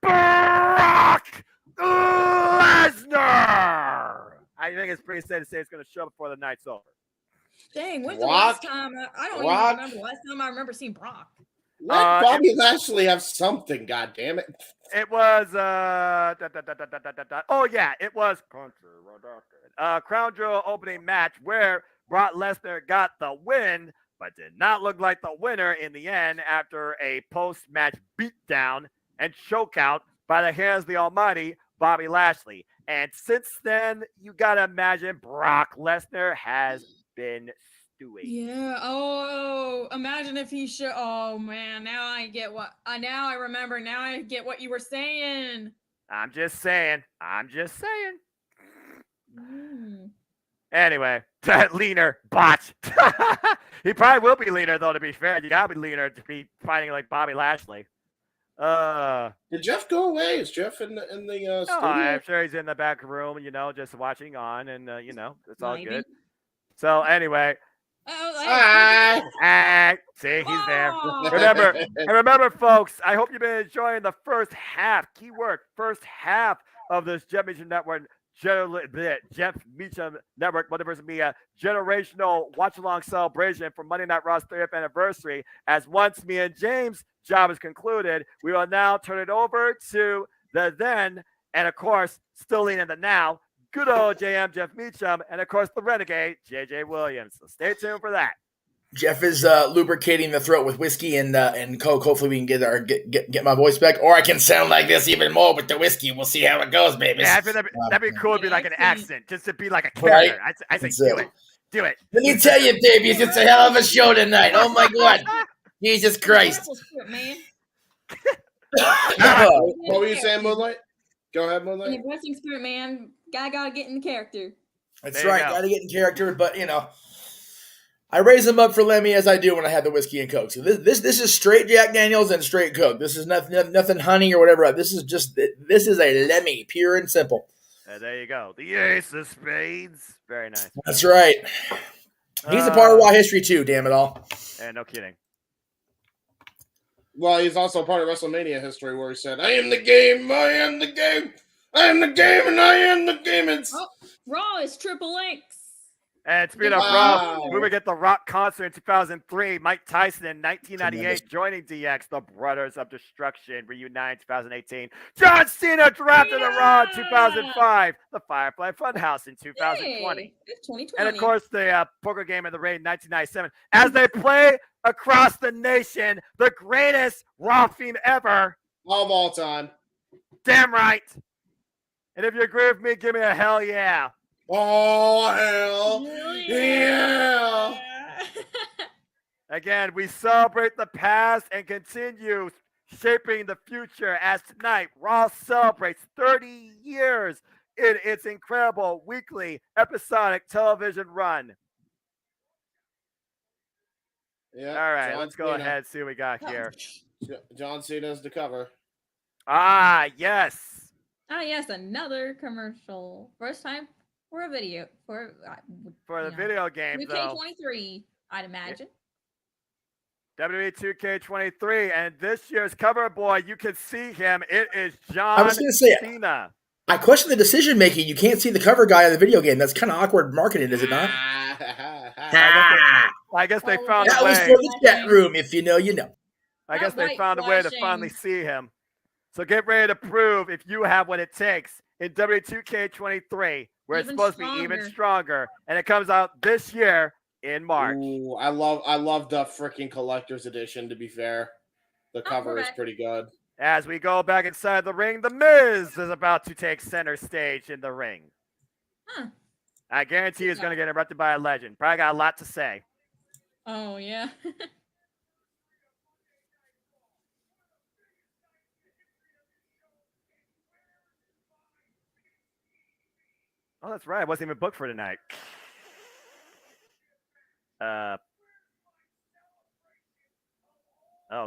Brock Lesnar. I think it's pretty safe to say it's going to show up before the night's over. Dang, when's the last time? I don't even remember the last time I remember seeing Brock. Let Bobby Lashley have something, goddammit. It was oh yeah, it was Crown Jewel opening match where Brock Lesnar got the win, but did not look like the winner in the end after a post-match beatdown and chokeout by the hands of the almighty Bobby Lashley. And since then, you got to imagine Brock Lesnar has been stewing. Yeah. Oh, imagine if he should. Oh man, now I get what. Now I remember. Now I get what you were saying. I'm just saying. Anyway, leaner, botch. He probably will be leaner, though, to be fair. You got to be leaner to be fighting like Bobby Lashley. Did Jeff go away? Is Jeff in the studio? I'm sure he's in the back room, just watching on, and, it's all good. So, anyway. See, he's there. Remember, folks, I hope you've been enjoying the first half, keyword, first half of this Jeff Meacham Network. Jeff Meacham Network, Multiverse Media, generational watch-along celebration for Monday Night Raw's 30th anniversary. As once me and James' job is concluded, we will now turn it over to the then, and of course, still leaning the now, good old JM Jeff Meacham, and of course, the renegade JJ Williams. So stay tuned for that. Jeff is lubricating the throat with whiskey and Coke. Hopefully we can get my voice back, or I can sound like this even more with the whiskey. We'll see how it goes, baby. Yeah, that'd be cool to be like an accent, just to be like a character. Right? I say do it. Let me tell you, baby, it's just a hell of a show tonight. Oh my God, Jesus Christ! What were you saying, Moonlight? Go ahead, In Moonlight. the wrestling spirit, man, gotta get in the character. That's There you right. go. Got to get in character, but I raise them up for Lemmy as I do when I have the whiskey and Coke. So this is straight Jack Daniels and straight Coke. This is nothing honey or whatever. This is a Lemmy, pure and simple. There you go. The Ace of Spades. Very nice. That's right. He's a part of Raw history too. Damn it all. And no kidding. Well, he's also a part of WrestleMania history where he said, "I am the game. I am the game. I am the game, and I am the game." It's Raw is Triple X. And speaking of Wow. Rock, we would get the Rock concert in 2003. Mike Tyson in 1998 joining DX. The Brothers of Destruction reunited in 2018. John Cena drafted the Raw in 2005. The Firefly Funhouse in 2020. Hey, it's 2020. And of course, the poker game of the Raid in 1997. As they play across the nation, the greatest Raw theme ever. of all time. Damn right. And if you agree with me, give me a hell yeah. Oh, hell yeah. Again, we celebrate the past and continue shaping the future as tonight Raw celebrates 30 years in its incredible weekly episodic television run. Yeah. All right, John let's go Cena. ahead and see what we got here. John Cena's the cover. Ah, yes. Ah, yes, another commercial. First time for a video. For the know, video game, though. 2K23, I'd imagine. WWE 2K23, and this year's cover boy, you can see him. It is John I was going to say, Cena. I question the decision making. You can't see the cover guy of the video game. That's kind of awkward marketing, is it not? I guess they found That a was way. for the chat room. If you know, you know. I guess they Outright found a way to flashing. finally see him. So get ready to prove if you have what it takes in W2K23, where it's Even supposed to be even stronger, and it comes out this year in March. Ooh, I love the freaking collector's edition. To be fair, the cover is correct. pretty good. As we go back inside the ring, The Miz is about to take center stage in the ring. Huh. I guarantee he's going to get interrupted by a legend. Probably got a lot to say. Oh, yeah. Oh, that's right. I wasn't even booked for tonight. Oh,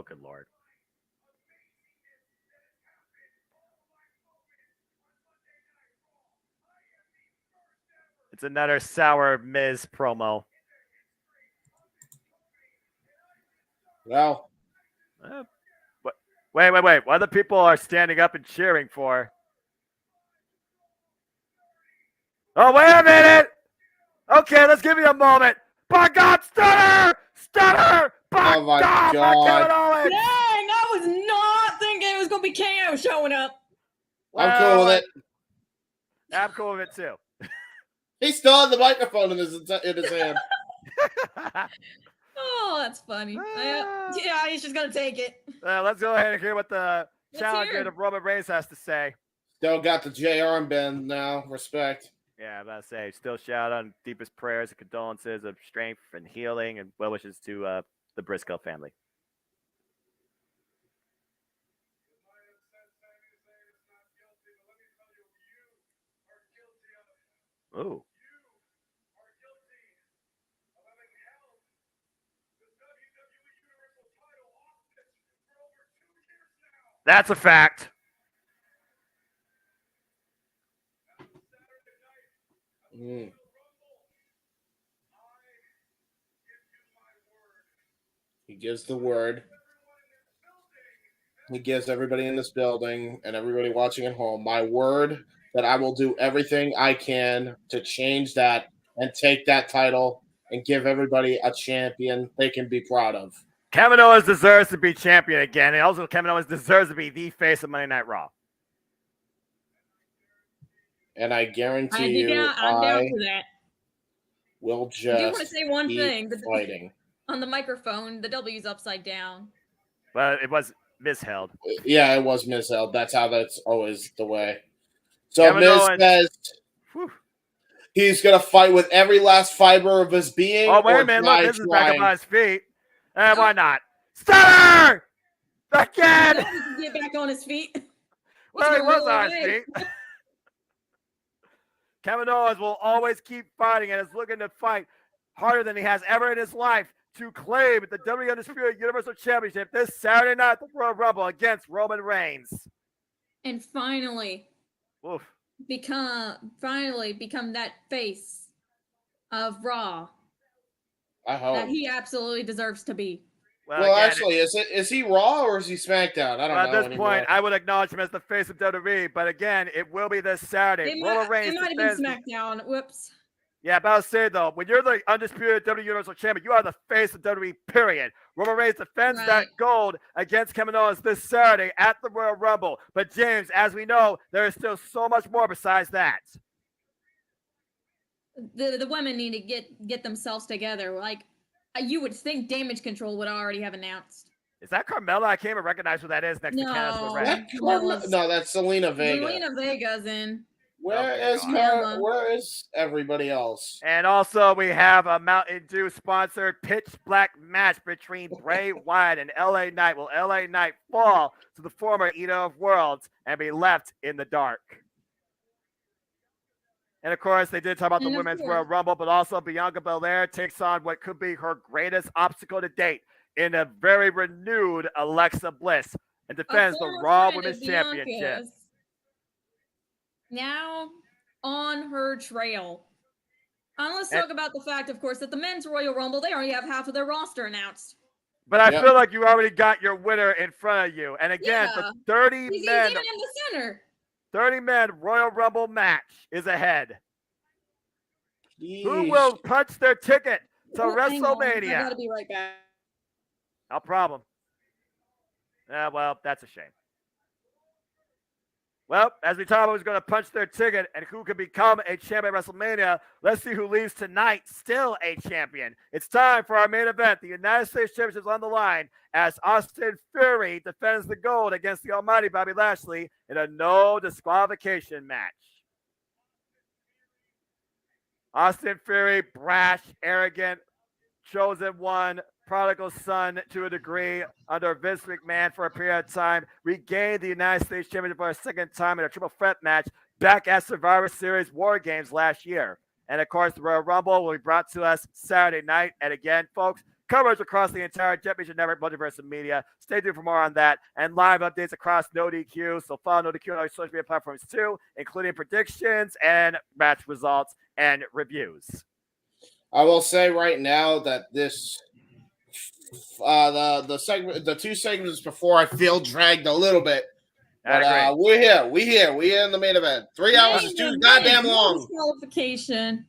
good Lord. It's another sour Miz promo. Well, Wait. What other people are standing up and cheering for? Oh, wait a minute. Okay, let's give you a moment. By God, Stunner! Stunner! By Oh my God! God. By Kevin Owens! Dang, I was not thinking it was going to be KO showing up. I'm cool with it. I'm cool with it too. He still had the microphone in his hand. Oh, that's funny. Yeah, he's just going to take it. Let's go ahead and hear what the Let's challenger hear it. of Roman Reigns has to say. Still got the J armband now. Respect. Yeah, I'm about to say, still shout out deepest prayers and condolences of strength and healing and well wishes to the Briscoe family. Ooh. That's a fact. He gives the word. He gives everybody in this building and everybody watching at home my word that I will do everything I can to change that and take that title and give everybody a champion they can be proud of. Kevin Owens deserves to be champion again, and also Kevin Owens deserves to be the face of Monday Night Raw. And I guarantee I'm down for that. will I just do want to say one keep thing. fighting. On the microphone, the W's upside down. But it was misheld. Yeah, it was misheld. That's how that's always the way. So Kevin Miz Owens. says he's going to fight with every last fiber of his being. Oh, wait or a minute. die Look, this is back up trying. on his feet. Why not? Stunner! Again! Get back on his feet. Well, he was on his feet. Kevin Owens will always keep fighting and is looking to fight harder than he has ever in his life to claim the WWE Undisputed Universal Championship this Saturday night at the Royal Rumble against Roman Reigns. And finally Oof. become that face of Raw I hope. that he absolutely deserves to be. Well, again, actually, is he Raw or is he SmackDown? I don't know. At this anymore. point, I would acknowledge him as the face of WWE, but again, it will be this Saturday. It Roman might Reigns have been defends- SmackDown. Whoops. Yeah, but I'll say though, when you're the undisputed WWE Universal Champion, you are the face of WWE. Period. Roman Reigns defends that Right. gold against Kevin Owens this Saturday at the Royal Rumble. But James, as we know, there is still so much more besides that. The women need to get themselves together. Like, you would think Damage Control would already have announced. Is that Carmella? I can't even recognize who that is next to Candice No. LeRae. No, that's Selena Vega. Selena Vega's in. Where is everybody else? And also, we have a Mountain Dew sponsored pitch black match between Bray Wyatt and LA Knight. Will LA Knight fall to the former Eater of Worlds and be left in the dark? And of course, they did talk about the Women's Royal Rumble, but also Bianca Belair takes on what could be her greatest obstacle to date in a very renewed Alexa Bliss and defends the Raw Women's Championship. Now on her trail. Let's talk about the fact, of course, that the Men's Royal Rumble, they already have half of their roster announced. But I feel like you already got your winner in front of you. And again, the 30 He's men, even in the center. 30 men Royal Rumble match is ahead. Yeesh. Who will punch their ticket to Hang on, I WrestleMania? gotta be right back. No problem. Well, that's a shame. Well, as we talk about who's going to punch their ticket and who could become a champion at WrestleMania, let's see who leaves tonight still a champion. It's time for our main event. The United States Championship is on the line as Austin Fury defends the gold against the almighty Bobby Lashley in a no disqualification match. Austin Fury, brash, arrogant, chosen one, prodigal son to a degree under Vince McMahon for a period of time, regained the United States Championship for a second time in a triple threat match back at Survivor Series War Games last year. And of course, the Royal Rumble will be brought to us Saturday night. And again, folks, coverage across the entire Jet Meacham Network, Multiverse and Media. Stay tuned for more on that and live updates across No DQ. So follow No DQ on our social media platforms too, including predictions and match results and reviews. I will say right now that this the two segments before I feel dragged a little bit. But we're here in the main event. 3 hours is too goddamn long. Disqualification.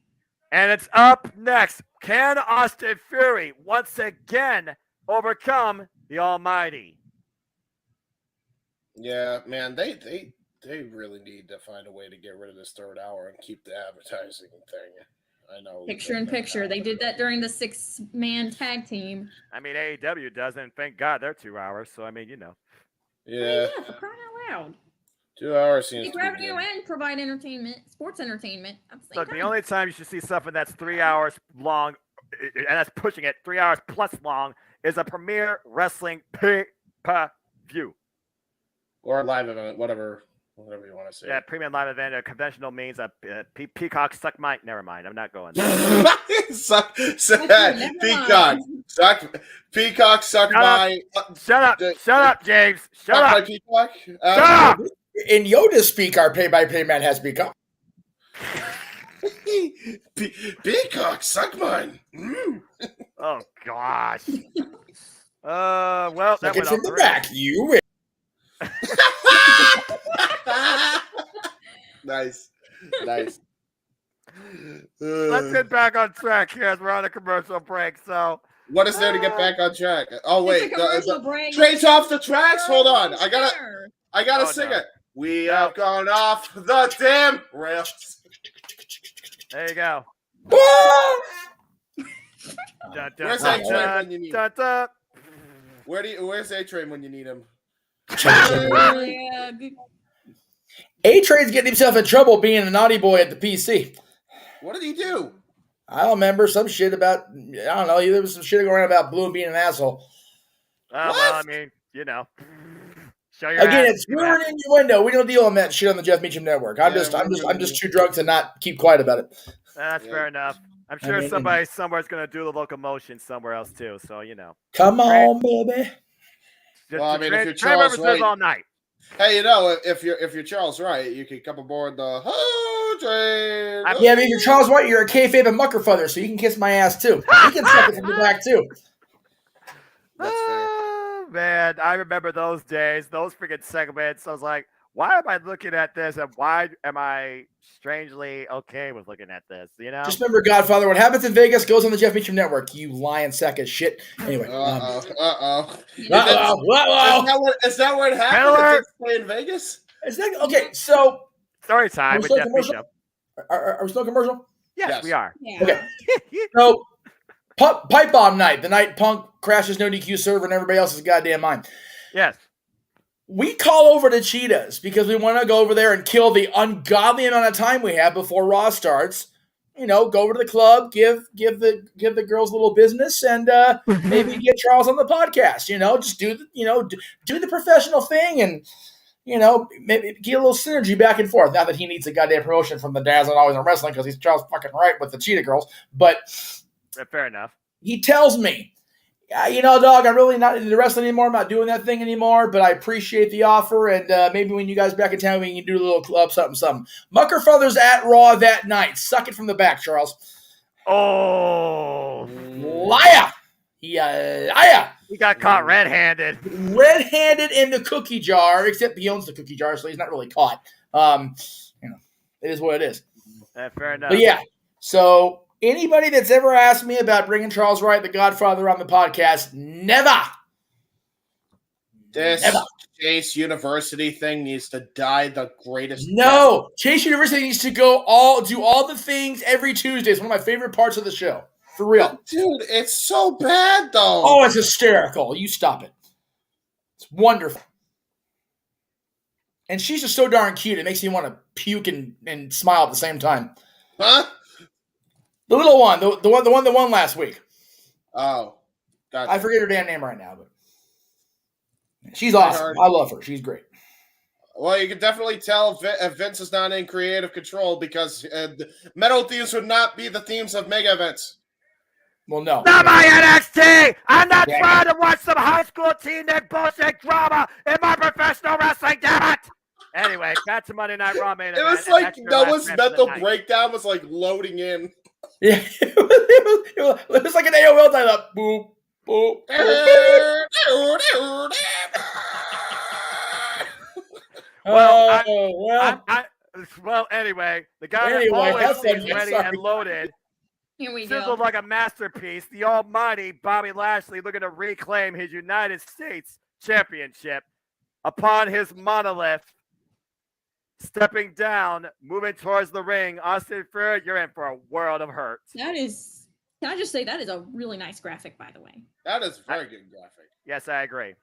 And it's up next. Can Austin Fury once again overcome the Almighty? Yeah, man, they really need to find a way to get rid of this third hour and keep the advertising thing. I know. Picture in picture. They did that during the 6-man tag team. I mean, AEW doesn't. Thank God they're 2 hours. So, I mean, you know. Yeah. Yeah, for crying out loud. 2 hours seems Make to be revenue good. and provide entertainment, sports entertainment. At the same Look, time. the only time you should see something that's 3 hours long, and that's pushing it 3 hours plus long, is a premier wrestling pay-per-view. Or a live event, whatever you want to say. Yeah, premium live event. A conventional means a peacock suck my. Never mind. I'm not going. Peacock suck my. Shut up, James. Shut up. My peacock. Shut up. In Yoda speak, our pay-by-pay man has become. Peacock suck mine. Mm. Oh gosh. Well, that Like it's went in the great. back. You win. Nice. Let's get back on track here as we're on a commercial break. So, what is there to get back on track? Oh wait, It's a commercial break. Train's off the tracks. Hold on, I gotta Oh, sing no. it. We have gone off the damn rails. there you go. Dun, dun, Where's dun, A-Train dun, when you need dun, dun. Where's A-Train when you need him? Yeah, good. A-Train's getting himself in trouble being a naughty boy at the PC. What did he do? I don't remember some shit about, I don't know, there was some shit going on about Blue being an asshole. Well, I mean, you know. Show your Again, ass, it's see what rumor and happens. innuendo. We don't deal on that shit on the Jeff Meacham Network. I'm just too drunk to not keep quiet about it. That's fair enough. I'm sure mean, somebody somewhere's going to do the locomotion somewhere else too. So Come on, baby. Just, Well, I mean, if you're train Charles references Wright, all night. hey, if you're Charles Wright, you can come aboard the train. Yeah, but if you're Charles White, you're a kayfabe and mucker feather, so you can kiss my ass too. You can suck it from the back too. That's fair. Oh, man, I remember those days, those freaking segments. I was like, why am I looking at this, and why am I strangely okay with looking at this? Just remember, Godfather, what happens in Vegas goes on the Jeff Meacham Network. You lying sack of shit. Anyway. Is that where it happened? Miller! It did stay in Vegas? Okay, so story time with Jeff Meacham. Are we still commercial? Yes, we are. Yeah. Okay. So, Pipe Bomb Night, the night Punk crashes No DQ server and everybody else's goddamn mind. Yes. We call over to Cheetahs because we want to go over there and kill the ungodly amount of time we have before Raw starts. Go over to the club, give the girls a little business, and maybe get Charles on the podcast. Just do the professional thing, and maybe get a little synergy back and forth. Not that he needs a goddamn promotion from the Dazzling Always in Wrestling because he's Charles fucking Wright with the Cheetah Girls, but fair enough. He tells me, dog, I'm really not into wrestling anymore. I'm not doing that thing anymore, but I appreciate the offer. And maybe when you guys back in town, we can do a little club something. Mucker Feathers at Raw that night. Suck it from the back, Charles. Oh. Liar. Liar. He got caught red-handed. Red-handed in the cookie jar, except he owns the cookie jar, so he's not really caught. It is what it is. Fair enough. But yeah, so anybody that's ever asked me about bringing Charles Wright, the Godfather, on the podcast, never. This Chase University thing needs to die the greatest. No, Chase University needs to do all the things every Tuesday. It's one of my favorite parts of the show. For real. Dude, it's so bad, though. Oh, it's hysterical. You stop it. It's wonderful. And she's just so darn cute. It makes you want to puke and smile at the same time. Huh? The little one, the one that won last week. Oh, gotcha. I forget her damn name right now, but she's awesome. I love her. She's great. Well, you can definitely tell Vince is not in creative control because metal themes would not be the themes of mega events. Well, no. Not my NXT! I'm not trying to watch some high school teenage bullshit drama in my professional wrestling, damn it! Anyway, back to Monday Night Raw main event. It was like Noah's mental breakdown was like loading in. Yeah, it was like an AOL dial-up. Boop, boop, boop. Well, anyway, the guy that always seems ready and loaded. Here we Sizzled go. like a masterpiece. The almighty Bobby Lashley looking to reclaim his United States Championship upon his monolith. Stepping down, moving towards the ring. Austin Fury, you're in for a world of hurt. Can I just say that is a really nice graphic, by the way. That is very good graphic. Yes, I agree.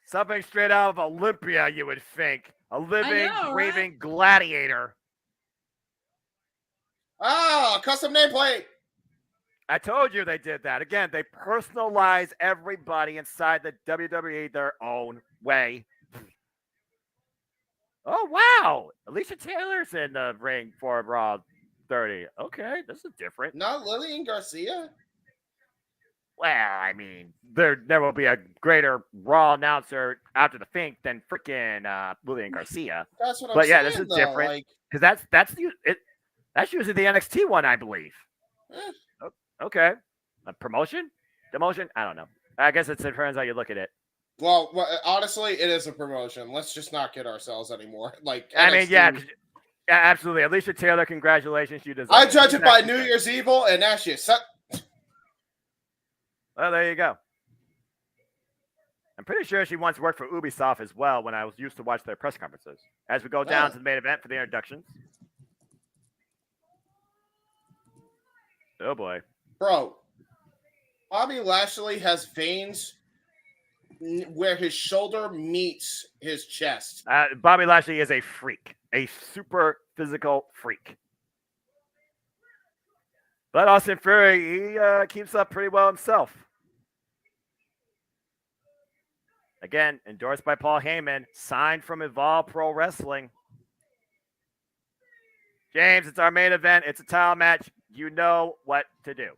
Something straight out of Olympia, you would think. A living, breathing gladiator. Ah, custom nameplate. I told you they did that. Again, they personalize everybody inside the WWE their own way. Oh, wow. Alicia Taylor's in the ring for Raw 30. Okay, this is different. Not Lillian Garcia? Well, I mean, there will be a greater Raw announcer after the Fink than freaking Lillian Garcia. That's what I'm saying. But yeah, this is different. Because that's usually the NXT one, I believe. Okay. A promotion? Demotion? I don't know. I guess it depends how you look at it. Well, honestly, it is a promotion. Let's just not kid ourselves anymore. I mean, yeah, absolutely. Alicia Taylor, congratulations. You deserve it. I judge it by New Year's Evil, and that shit suck. Well, there you go. I'm pretty sure she once worked for Ubisoft as well when I was used to watch their press conferences. As we go down to the main event for the introductions. Oh, boy. Bro, Bobby Lashley has veins where his shoulder meets his chest. Bobby Lashley is a freak. A super physical freak. But Austin Fury, he keeps up pretty well himself. Again, endorsed by Paul Heyman, signed from Evolve Pro Wrestling. James, it's our main event. It's a title match. You know what to do.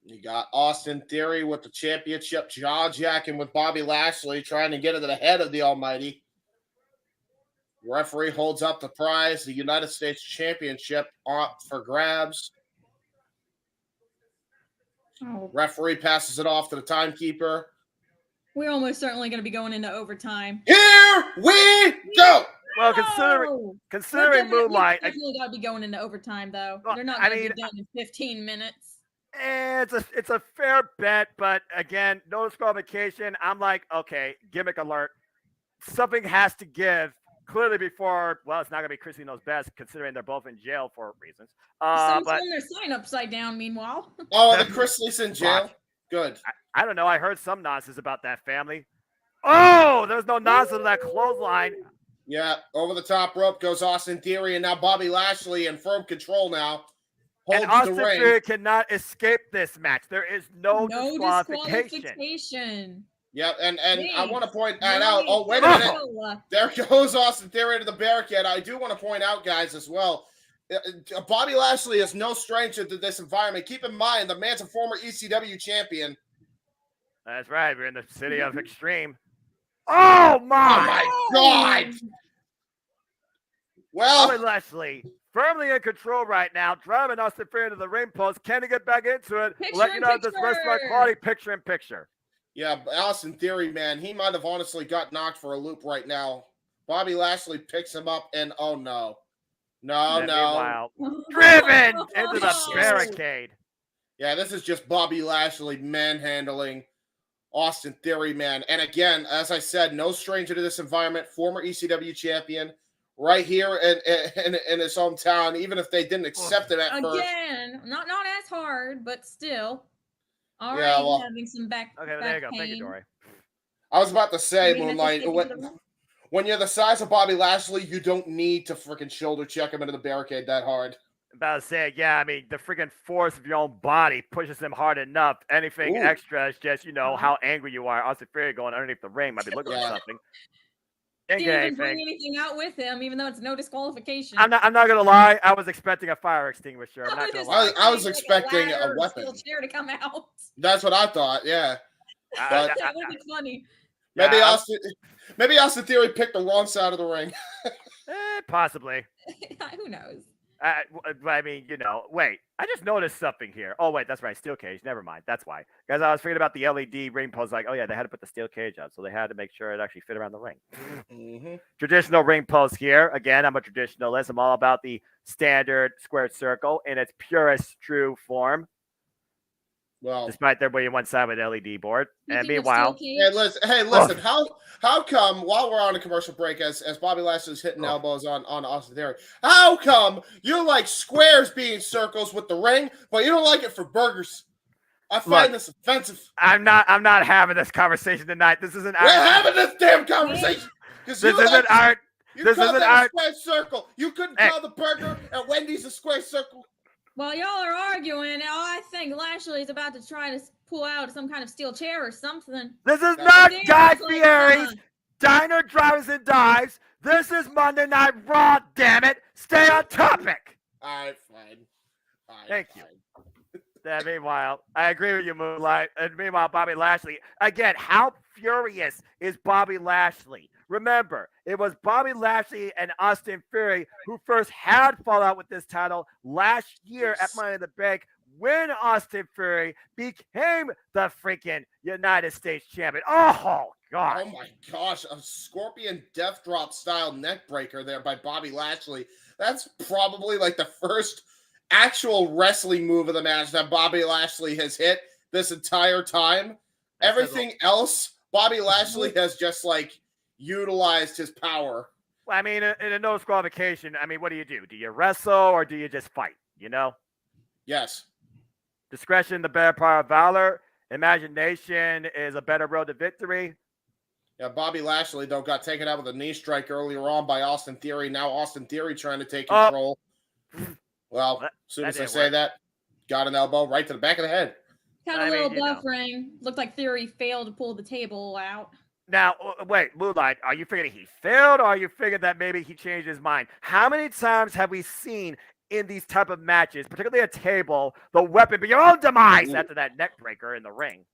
You got Austin Theory with the championship jaw-jacking with Bobby Lashley, trying to get into the head of the Almighty. Referee holds up the prize, the United States Championship, up for grabs. Oh. Referee passes it off to the timekeeper. We're almost certainly going to be going into overtime. Here we go! Well, No! considering Moonlight, Definitely got to be going into overtime, though. Well, They're not I going to mean, be done in 15 minutes. it's a fair bet, but again, no disqualification. I'm like, okay, gimmick alert. Something has to give. Clearly before, well, it's not going to be Chrissy Knows Best, considering they're both in jail for reasons. Someone's But throwing their sign upside down, meanwhile. Oh, the Chrisley's in jail? Good. I don't know. I heard some nonsense about that family. Oh, there's no nonsense on that clothesline. Yeah, over the top rope goes Austin Theory, and now Bobby Lashley in firm control now. Holds And Austin the ring. Theory cannot escape this match. There is no disqualification. disqualification. Yep, and I want to point that No, out. Oh, wait a minute. no. There goes Austin Theory to the barricade. I do want to point out, guys, as well. Bobby Lashley is no stranger to this environment. Keep in mind, the man's a former ECW champion. That's right. We're in the city of Extreme. Oh, my. Oh, my God. Well, Bobby Lashley firmly in control right now, driving Austin Theory into the ring post. Can he get back into it? Picture Let you in know this picture. restaurant quality picture in picture. yeah, Austin Theory, man, he might have honestly got knocked for a loop right now. Bobby Lashley picks him up, and oh, no. No. Meanwhile, driven into the Oh. barricade. Yeah, this is just Bobby Lashley manhandling Austin Theory, man. And again, as I said, no stranger to this environment, former ECW champion, right here in his hometown, even if they didn't accept him at first. Again, not as hard, but still. Already Yeah, well- having some back. Okay, back there you go. Pain. Thank you, Dory. I was about to say, Maybe that's Moonlight, just taking it when you're the size of Bobby Lashley, you don't need to freaking shoulder check him into the barricade that hard. About to say, yeah, I mean, the freaking force of your own body pushes him hard enough. Anything Ooh. extra is just, how angry you are. Austin Theory going underneath the ring might be looking for Yeah. something. Didn't Didn't get even bring anything. anything out with him, even though it's no disqualification. I'm not gonna lie. I was expecting a fire extinguisher. I'm not gonna lie. I was Like expecting a ladder or weapon. steel chair to come out. That's what I thought, yeah. I- That would be funny. Maybe Yeah, Austin Theory picked the wrong side of the ring. possibly. Who knows? I mean, wait. I just noticed something here. Oh, wait, that's right. Steel cage. Never mind. That's why. Guys, I was thinking about the LED ring post. Like, oh, yeah, they had to put the steel cage up. So they had to make sure it actually fit around the ring. Mm-hmm. Traditional ring post here. Again, I'm a traditionalist. I'm all about the standard squared circle in its purest true form, Well, despite there being one side with an LED board. And Speaking of meanwhile, steel cage, hey, listen. How come while we're on a commercial break, as Bobby Lashley's hitting elbows on Austin Theory, how come you like squares being circles with the ring, but you don't like it for burgers? I find this offensive. I'm not having this conversation tonight. This isn't We're having this damn conversation because This isn't art. You This called isn't that a art. square circle. You couldn't Hey. call the burger at Wendy's a square circle. while y'all are arguing, I think Lashley's about to try to pull out some kind of steel chair or something. This is That's not Damn, Guy it's like, Fieri's Diner Drives and Dives. This is Monday Night Raw, damn it. Stay on topic. All right, fine. Thank you. Meanwhile, I agree with you, Moonlight. And meanwhile, Bobby Lashley. Again, how furious is Bobby Lashley? Remember, it was Bobby Lashley and Austin Theory who first had fallout with this title last year at Money in the Bank when Austin Theory became the freaking United States champion. Oh, God. Oh my gosh, a scorpion death drop style neck breaker there by Bobby Lashley. That's probably like the first actual wrestling move of the match that Bobby Lashley has hit this entire time. Everything else, Bobby Lashley has just like utilized his power. Well, I mean, in a no disqualification, I mean, what do? Do you wrestle or do you just fight? Yes. Discretion, the better part of valor. Imagination is a better road to victory. Yeah, Bobby Lashley, though, got taken out with a knee strike earlier on by Austin Theory. Now Austin Theory trying to take control. Well, as soon as I say that, got an elbow right to the back of the head. Had a little buffering. Looked like Theory failed to pull the table out. Now, wait, Moonlight, are you figuring he failed, or are you figuring that maybe he changed his mind? How many times have we seen in these type of matches, particularly a table, the weapon be your own demise after that neck breaker in the ring?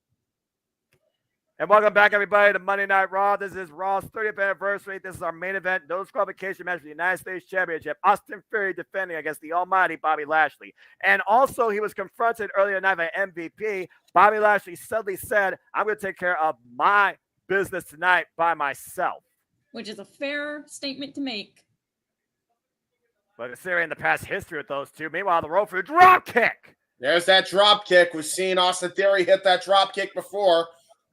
And welcome back, everybody, to Monday Night Raw. This is Raw's 30th anniversary. This is our main event, no disqualification match for the United States Championship. Austin Theory defending against the almighty Bobby Lashley. And also, he was confronted earlier tonight by MVP. Bobby Lashley suddenly said, I'm going to take care of my business tonight by myself. Which is a fair statement to make. But considering the past history with those two, meanwhile, the rope for a drop kick. There's that drop kick. We've seen Austin Theory hit that drop kick before.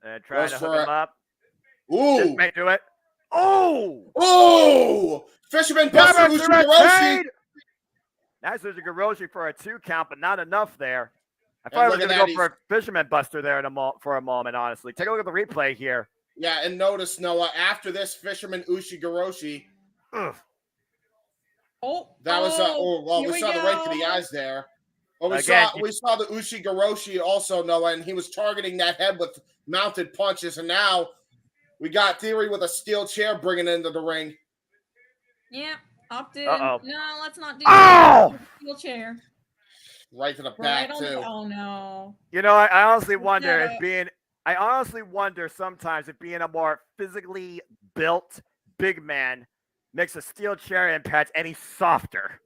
And trying to hook him up. Ooh. Just may do it. Oh! Oh! Fisherman Buster Ushigoroshi. Nice Ushigoroshi for a 2 count, but not enough there. I thought I was going to go for a Fisherman Buster there for a moment, honestly. Take a look at the replay here. Yeah, and notice, Noah, after this Fisherman Ushigoroshi. Ugh. That was we saw the right to the eyes there. Well, we saw the Ushigoroshi also, Noah, and he was targeting that head with mounted punches, and now we got Theory with a steel chair bringing it into the ring. Yeah, opted. Uh-oh. No, let's not do that. Steel chair. Right to the back, too. Oh, no. You know, I honestly wonder sometimes if being a more physically built big man makes a steel chair impact any softer.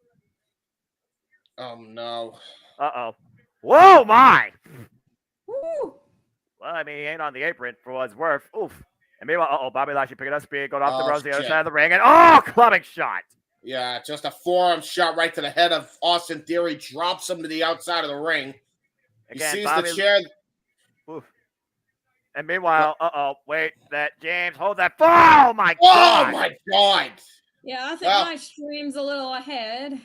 Oh, no. Uh-oh. Whoa, my! Woo. Well, I mean, he ain't on the apron for what it's worth. Oof. And meanwhile, Bobby Lashley picking up speed, going off the ropes, the other side of the ring, and clubbing shot. Yeah, just a forearm shot right to the head of Austin Theory, drops him to the outside of the ring. Again, he sees the chair. Oof. And meanwhile, wait, James, hold that. Oh, my God. Oh, my God. Yeah, I think my stream's a little ahead.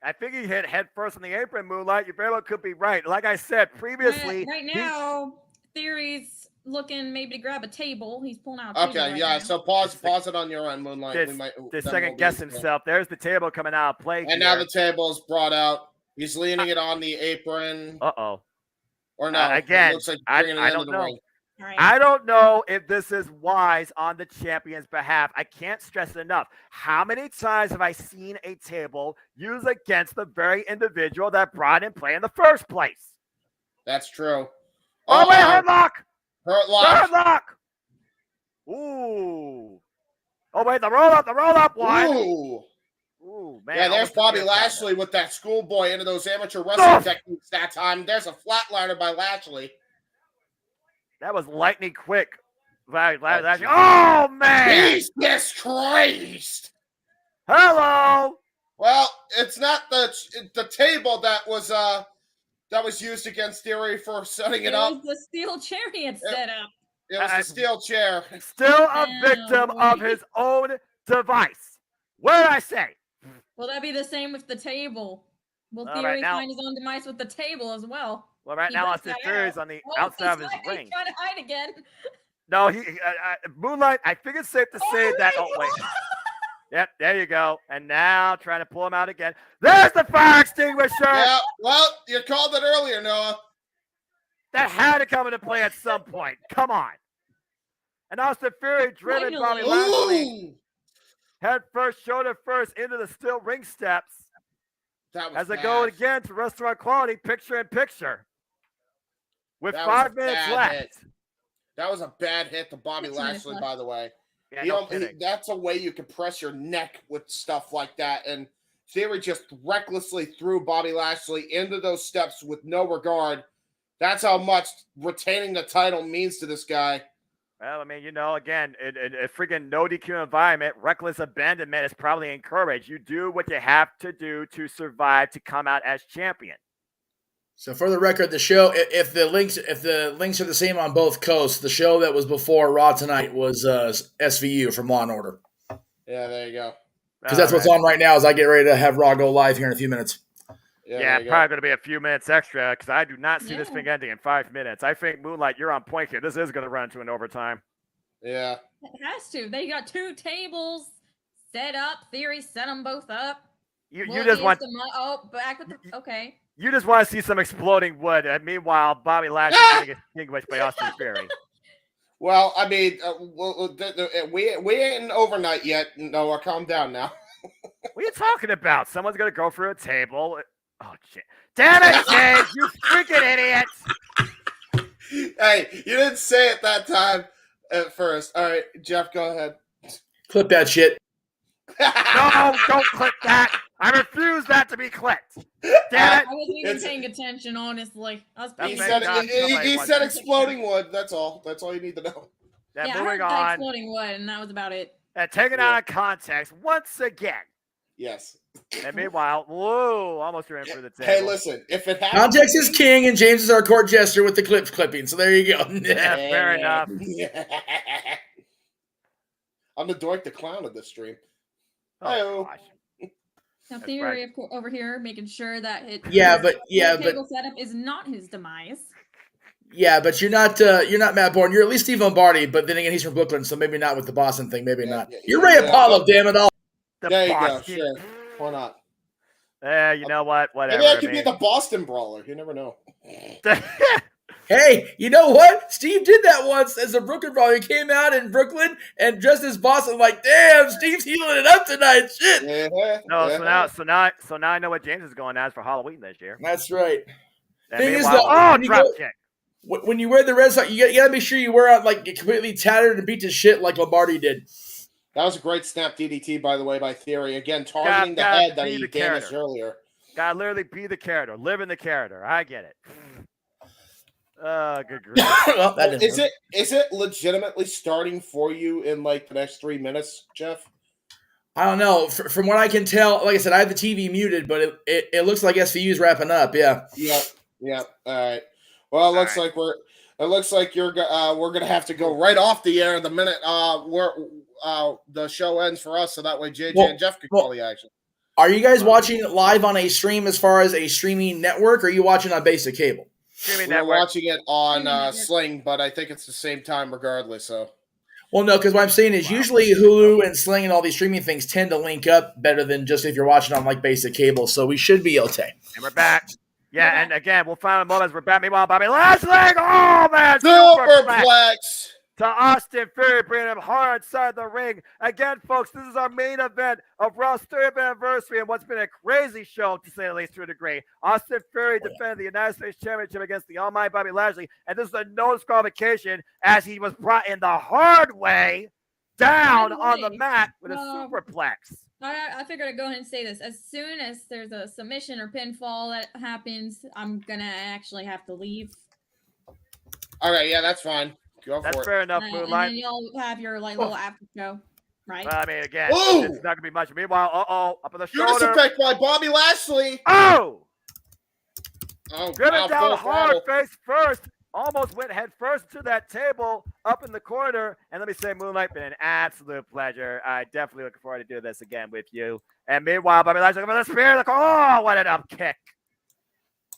I think he hit head first on the apron, Moonlight. You very well could be right. Like I said previously. Right now, Theory's looking maybe to grab a table. He's pulling out a table now. So pause it on your end, Moonlight. The second guess himself. There's the table coming out of play. And now the table is brought out. He's leaning it on the apron. Uh-oh. Or no. Again, it looks like I don't know. Ring. Right. I don't know if this is wise on the champion's behalf. I can't stress it enough. How many times have I seen a table used against the very individual that brought in play in the first place? That's true. Oh, wait, hurt lock! Hurt lock! Ooh. Oh, wait, the roll-up one. Ooh, man. Yeah, there's Bobby Lashley with that schoolboy into those amateur wrestling techniques that time. There's a flatliner by Lashley. That was lightning quick. Oh, man! Jesus Christ! Hello! Well, it's not the table that was used against Theory for setting it up. It was the steel chair he had set up. It was the steel chair. Still a victim of his own device. What did I say? Will that be the same with the table? Will Theory find his own demise with the table as well? Well, right now, Austin Theory is on the outside of his ring. He's trying to hide again. No, Moonlight, I think it's safe to say that. Oh, wait. Yep, there you go. And now trying to pull him out again. There's the fire extinguisher. Yeah, well, you called it earlier, Noah. That had to come into play at some point. Come on. And Austin Theory driven Bobby Lashley head first, shoulder first into the steel ring steps. As they go again to restaurant quality, picture in picture. With 5 minutes left. That was a bad hit to Bobby Lashley, by the way. Yeah, that's a way you can press your neck with stuff like that. And Theory just recklessly threw Bobby Lashley into those steps with no regard. That's how much retaining the title means to this guy. Well, I mean, again, in a freaking no DQ environment, reckless abandonment is probably encouraged. You do what you have to do to survive to come out as champion. So for the record, the show, if the links are the same on both coasts, the show that was before Raw tonight was SVU from Law & Order. Yeah, there you go. Because that's what's on right now as I get ready to have Raw go live here in a few minutes. Yeah, probably going to be a few minutes extra because I do not see this thing ending in 5 minutes. I think, Moonlight, you're on point here. This is going to run to an overtime. Yeah. It has to. They got 2 tables set up. Theory set them both up. You just want... back with the... Okay. You just want to see some exploding wood. And meanwhile, Bobby Lashley is getting extinguished by Austin Theory. Well, I mean, we ain't overnight yet. Noah, calm down now. What are you talking about? Someone's going to go through a table. Oh, shit. Damn it, James, you freaking idiots. Hey, you didn't say it that time at first. All right, Jeff, go ahead. Clip that shit. No, don't click that. I refuse that to be clicked. Damn it. I wasn't even paying attention, honestly. I was paying He said exploding wood. That's all. That's all you need to know. Yeah, I moving heard on. exploding wood, and that was about it. And taken out of context once again. Yes. And meanwhile, whoa, almost ran through the table. Hey, listen, if it happens... Context is king, and James is our court jester with the clipping. So there you go. Yeah, fair enough. I'm the dork, the clown of this stream. Oh, gosh. Now, Theory over here making sure that his table setup is not his demise. Yeah, but you're not Matt Bourne. You're at least Steve Lombardi, but then again, he's from Brooklyn, so maybe not with the Boston thing. Maybe not. You're Ray Apollo, damn it all. There you go. Sure. Why not? You know what? Whatever. Maybe I could be the Boston Brawler. You never know. Hey, you know what? Steve did that once as a Brooklyn Brawler. He came out in Brooklyn and dressed as Boston. Like, damn, Steve's healing it up tonight. Shit. So now I know what James is going as for Halloween this year. That's right. And thing is, dropkick. When you wear the red sock, you gotta make sure you wear out like completely tattered and beat to shit like Lombardi did. That was a great snap DDT, by the way, by Theory. Again, targeting the head that he damaged earlier. Gotta literally be the character, live in the character. I get it. Good grief. Well, is it legitimately starting for you in like the next 3 minutes, Jeff? I don't know. From what I can tell, like I said, I have the TV muted, but it looks like SVU's wrapping up. Yeah. Yep. All right. Well, it looks like we're gonna have to go right off the air the minute the show ends for us, so that way JJ and Jeff can call the action. Are you guys watching it live on a stream as far as a streaming network, or are you watching on basic cable? We're watching it on Sling, but I think it's the same time regardless. So. Well, no, because what I'm saying is usually Hulu and Sling and all these streaming things tend to link up better than just if you're watching on like basic cable. So we should be okay. And we're back. Yeah, and again, we'll find a moment as we're back. Meanwhile, Bobby Lashley, oh man, superplex to Austin Theory, bringing him hard inside the ring. Again, folks, this is our main event of Raw's 30th anniversary and what's been a crazy show, to say the least, to a degree. Austin Theory defended the United States Championship against the almighty Bobby Lashley, and this is a no disqualification as he was brought in the hard way down on the mat with a superplex. I figured I'd go ahead and say this. As soon as there's a submission or pinfall that happens, I'm going to actually have to leave. All right, yeah, that's fine. That's fair enough, Moonlight. And then you'll have your little after show, right? Well, I mean, again, it's not going to be much. Meanwhile, up on the shoulder. Judas effect by Bobby Lashley. Oh, driven down hard face first. Almost went head first to that table up in the corner. And let me say, Moonlight, been an absolute pleasure. I definitely looking forward to doing this again with you. And meanwhile, Bobby Lashley looking for the spear. What an up kick.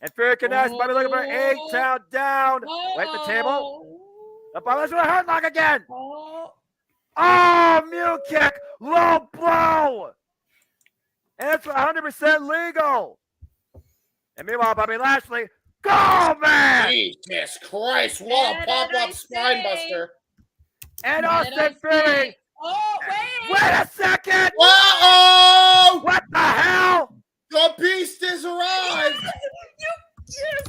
And Fury connects. Bobby looking for a count down. Wait the table. The Bobby Lashley hurt lock again. Mule kick. Low blow. And it's 100% legal. And meanwhile, Bobby Lashley. Go, man! Jesus Christ, what a pop-up spine buster. And Austin Theory. Wait a second! Uh-oh! What the hell? The beast is arrived! Yes!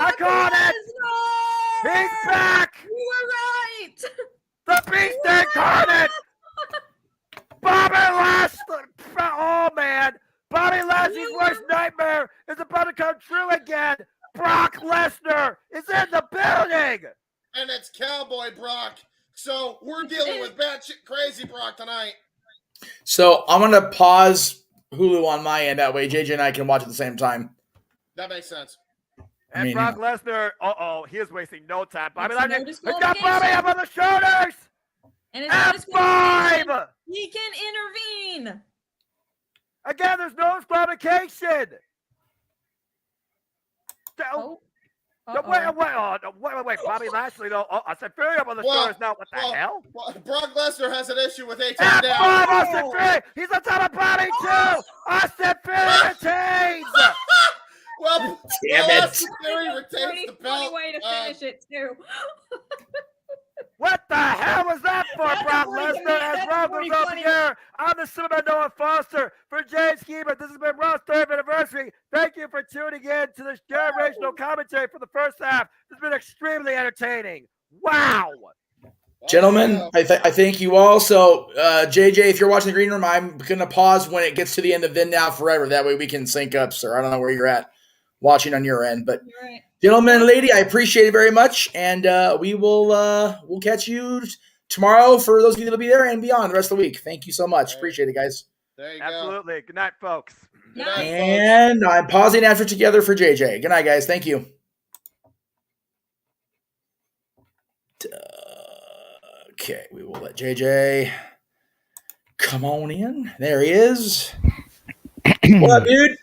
I caught it! No! He's back! You were right! The beast incarnate! Bobby Lashley! Oh, man! Bobby Lashley's worst nightmare is about to come true again. Brock Lesnar is in the building. And it's Cowboy Brock. So we're dealing with batshit crazy Brock tonight. So I'm going to pause Hulu on my end. That way JJ and I can watch at the same time. That makes sense. And Brock Lesnar, he is wasting no time. Bobby Lashley has got Bobby up on the shoulders. And F5. He can intervene. Again, there's no disqualification. Wait. Bobby Lashley, though. Austin Theory up on the shoulders now. What the hell? Brock Lesnar has an issue with a down. Austin Theory. He's on top of Bobby, too. Austin Theory retains. Well, Damn it. Austin Theory retains the belt. Way to finish it too. What the hell was that for, That's a Brock pretty Lesnar? good- As that's Raw a goes pretty off funny- the air, I'm the Superman Noah Foster for James Keeper. This has been Raw's 3rd anniversary. Thank you for tuning in to this generational commentary for the first half. This has been extremely entertaining. Wow. Gentlemen, I thank you all. So, JJ, if you're watching the green room, I'm going to pause when it gets to the end of Then Now Forever. That way we can sync up, sir. I don't know where you're at watching on your end, but Right. gentlemen and lady, I appreciate it very much, and we will we'll catch you tomorrow for those of you that'll be there and beyond the rest of the week. Thank you so much. Appreciate it, guys. There you go. Absolutely. Good night, folks. Good night, folks. And I'm pausing after together for JJ. Good night, guys. Thank you. Okay, we will let JJ come on in. There he is. What up, dude?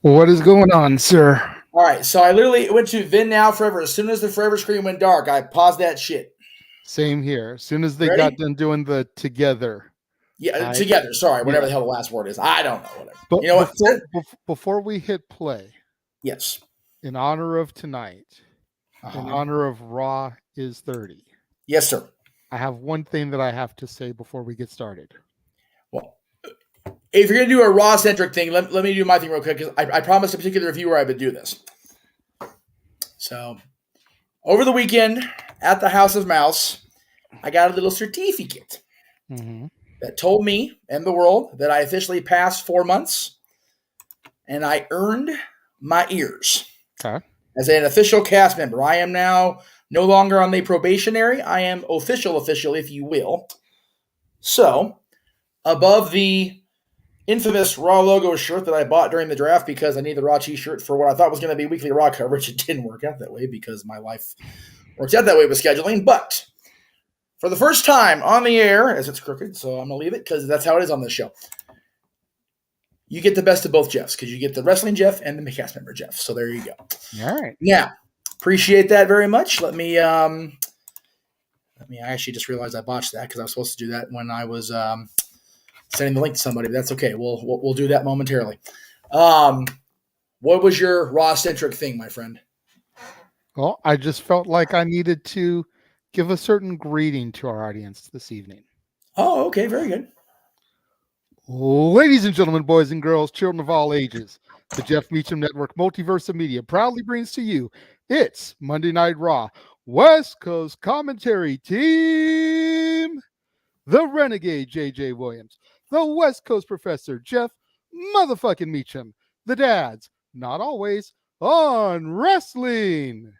What is going on, sir? All right, so I literally went to Then Now Forever. As soon as the Forever screen went dark, I paused that shit. Same here. As soon as they Ready? got done doing the together. Yeah, together. Sorry, whatever the hell the last word is. I don't know. Whatever. But You know what? before we hit play, Yes. in honor of tonight, in Uh-huh. honor of Raw is 30, Yes, sir. I have one thing that I have to say before we get started. Well, if you're going to do a Raw-centric thing, let me do my thing real quick, because I promised a particular viewer I would do this. So, over the weekend, at the House of Mouse, I got a little certificate Mm-hmm. that told me and the world that I officially passed 4 months, and I earned my ears. Okay. As an official cast member. I am now no longer on the probationary. I am official, if you will. So, above the infamous Raw logo shirt that I bought during the draft because I need the Raw t-shirt for what I thought was going to be weekly Raw coverage, it didn't work out that way because my life works out that way with scheduling. But for the first time on the air, as it's crooked, so I'm going to leave it because that's how it is on this show. You get the best of both Jeffs because you get the wrestling Jeff and the cast member Jeff. So there you go. All right. Now, appreciate that very much. Let me. I actually just realized I botched that because I was supposed to do that when I was sending the link to somebody. But that's okay. We'll do that momentarily. What was your Raw-centric thing, my friend? Well, I just felt like I needed to give a certain greeting to our audience this evening. Oh, okay, very good. Ladies and gentlemen, boys and girls, children of all ages, the Jeff Meacham Network Multiverse of Media proudly brings to you its Monday Night Raw West Coast Commentary Team, the Renegade J.J. Williams, the West Coast Professor Jeff motherfucking Meacham, the dads, not always, on wrestling.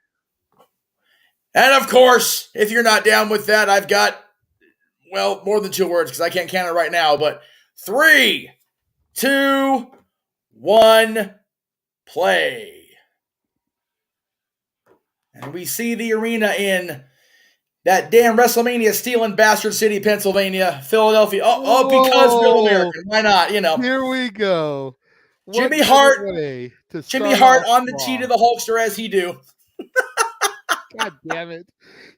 And of course, if you're not down with that, I've got, well, more than 2 words because I can't count it right now, but 3, 2, 1, play. And we see the arena in that damn WrestleMania stealing bastard city, Pennsylvania, Philadelphia. Oh, because Real American. Why not? You know. Here we go. Jimmy Hart. Jimmy Hart on the Raw. tee to the Hulkster as he do. God damn it.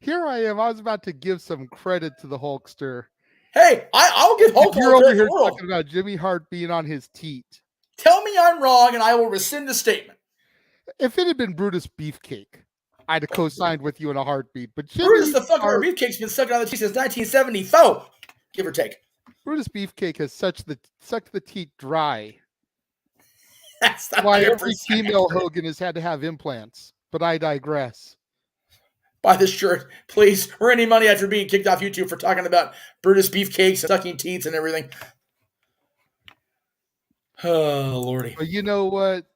Here I am. I was about to give some credit to the Hulkster. Hey, I'll give Hulk You're all the over here credit in the world. talking about Jimmy Hart being on his teat. Tell me I'm wrong and I will rescind the statement. If it had been Brutus Beefcake, I'd have co-signed with you in a heartbeat. But Jimmy Brutus the fucking Hart, beefcake's been sucking on the teeth since 1974, give or take. Brutus Beefcake has sucked the teat dry. That's not Why 100% every female accurate. Hogan has had to have implants. But I digress. Buy this shirt, please, or any money after being kicked off YouTube for talking about Brutus beefcakes and sucking teats and everything. Oh, Lordy. But you know what?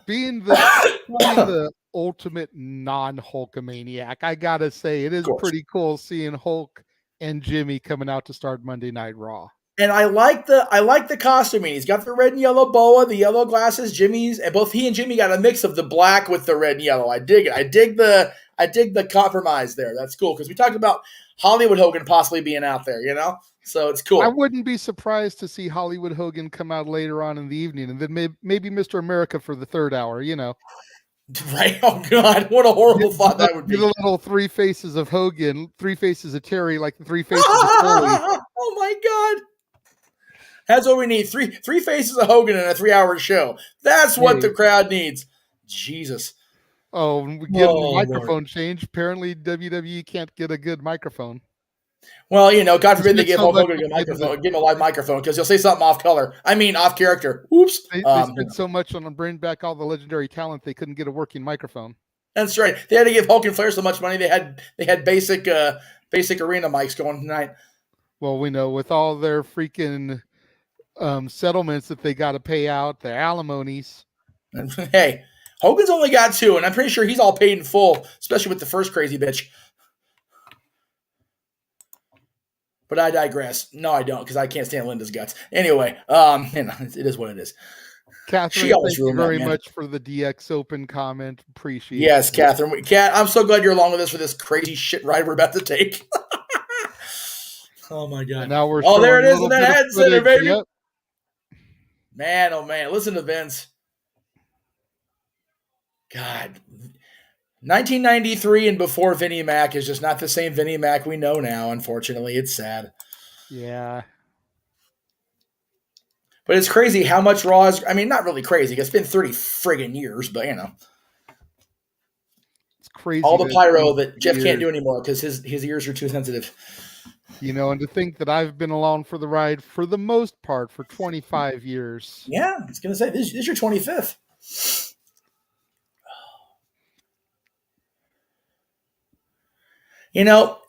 Being the ultimate non-Hulkamaniac, I gotta say, it is pretty cool seeing Hulk and Jimmy coming out to start Monday Night Raw. And I like the costuming. He's got the red and yellow boa, the yellow glasses, Jimmy's, and both he and Jimmy got a mix of the black with the red and yellow. I dig it. I dig the compromise there. That's cool because we talked about Hollywood Hogan possibly being out there, you know? So it's cool. I wouldn't be surprised to see Hollywood Hogan come out later on in the evening, and then maybe Mr. America for the third hour, you know. Right? Oh, God. What a horrible thought that would be. The little 3 faces of Hogan, 3 faces of Terry, like the 3 faces of Foley. Oh, my God. That's what we need. Three faces of Hogan in a 3-hour show. That's what the crowd needs. Jesus. Oh, we get the microphone Lord. change. Apparently, WWE can't get a good microphone. Well, God forbid they give so Hulk Hogan a microphone, give him a live microphone because he'll say something off character. Oops. They spent so much on bringing back all the legendary talent they couldn't get a working microphone. That's right. They had to give Hulk and Flair so much money they had basic arena mics going tonight. Well, we know with all their freaking settlements that they got to pay out, their alimonies. Hey, Hogan's only got 2, and I'm pretty sure he's all paid in full, especially with the first crazy bitch. But I digress. No, I don't, because I can't stand Linda's guts. Anyway, it is what it is. Catherine, thank you very much for the DX Open comment. Appreciate it. Yes, Catherine. Kat, I'm so glad you're along with us for this crazy shit ride we're about to take. Oh, my God. And now we're there it is in that head center, baby. Yep. Man, oh, man. Listen to Vince. God. 1993 and before Vinnie Mac is just not the same Vinnie Mac we know now, unfortunately. It's sad. Yeah. But it's crazy how much Raw is. I mean, not really crazy. It's been 30 friggin' years, but it's crazy. All the pyro that Jeff can't do anymore because his ears are too sensitive. And to think that I've been along for the ride for the most part for 25 years. Yeah, I was going to say, this is your 25th.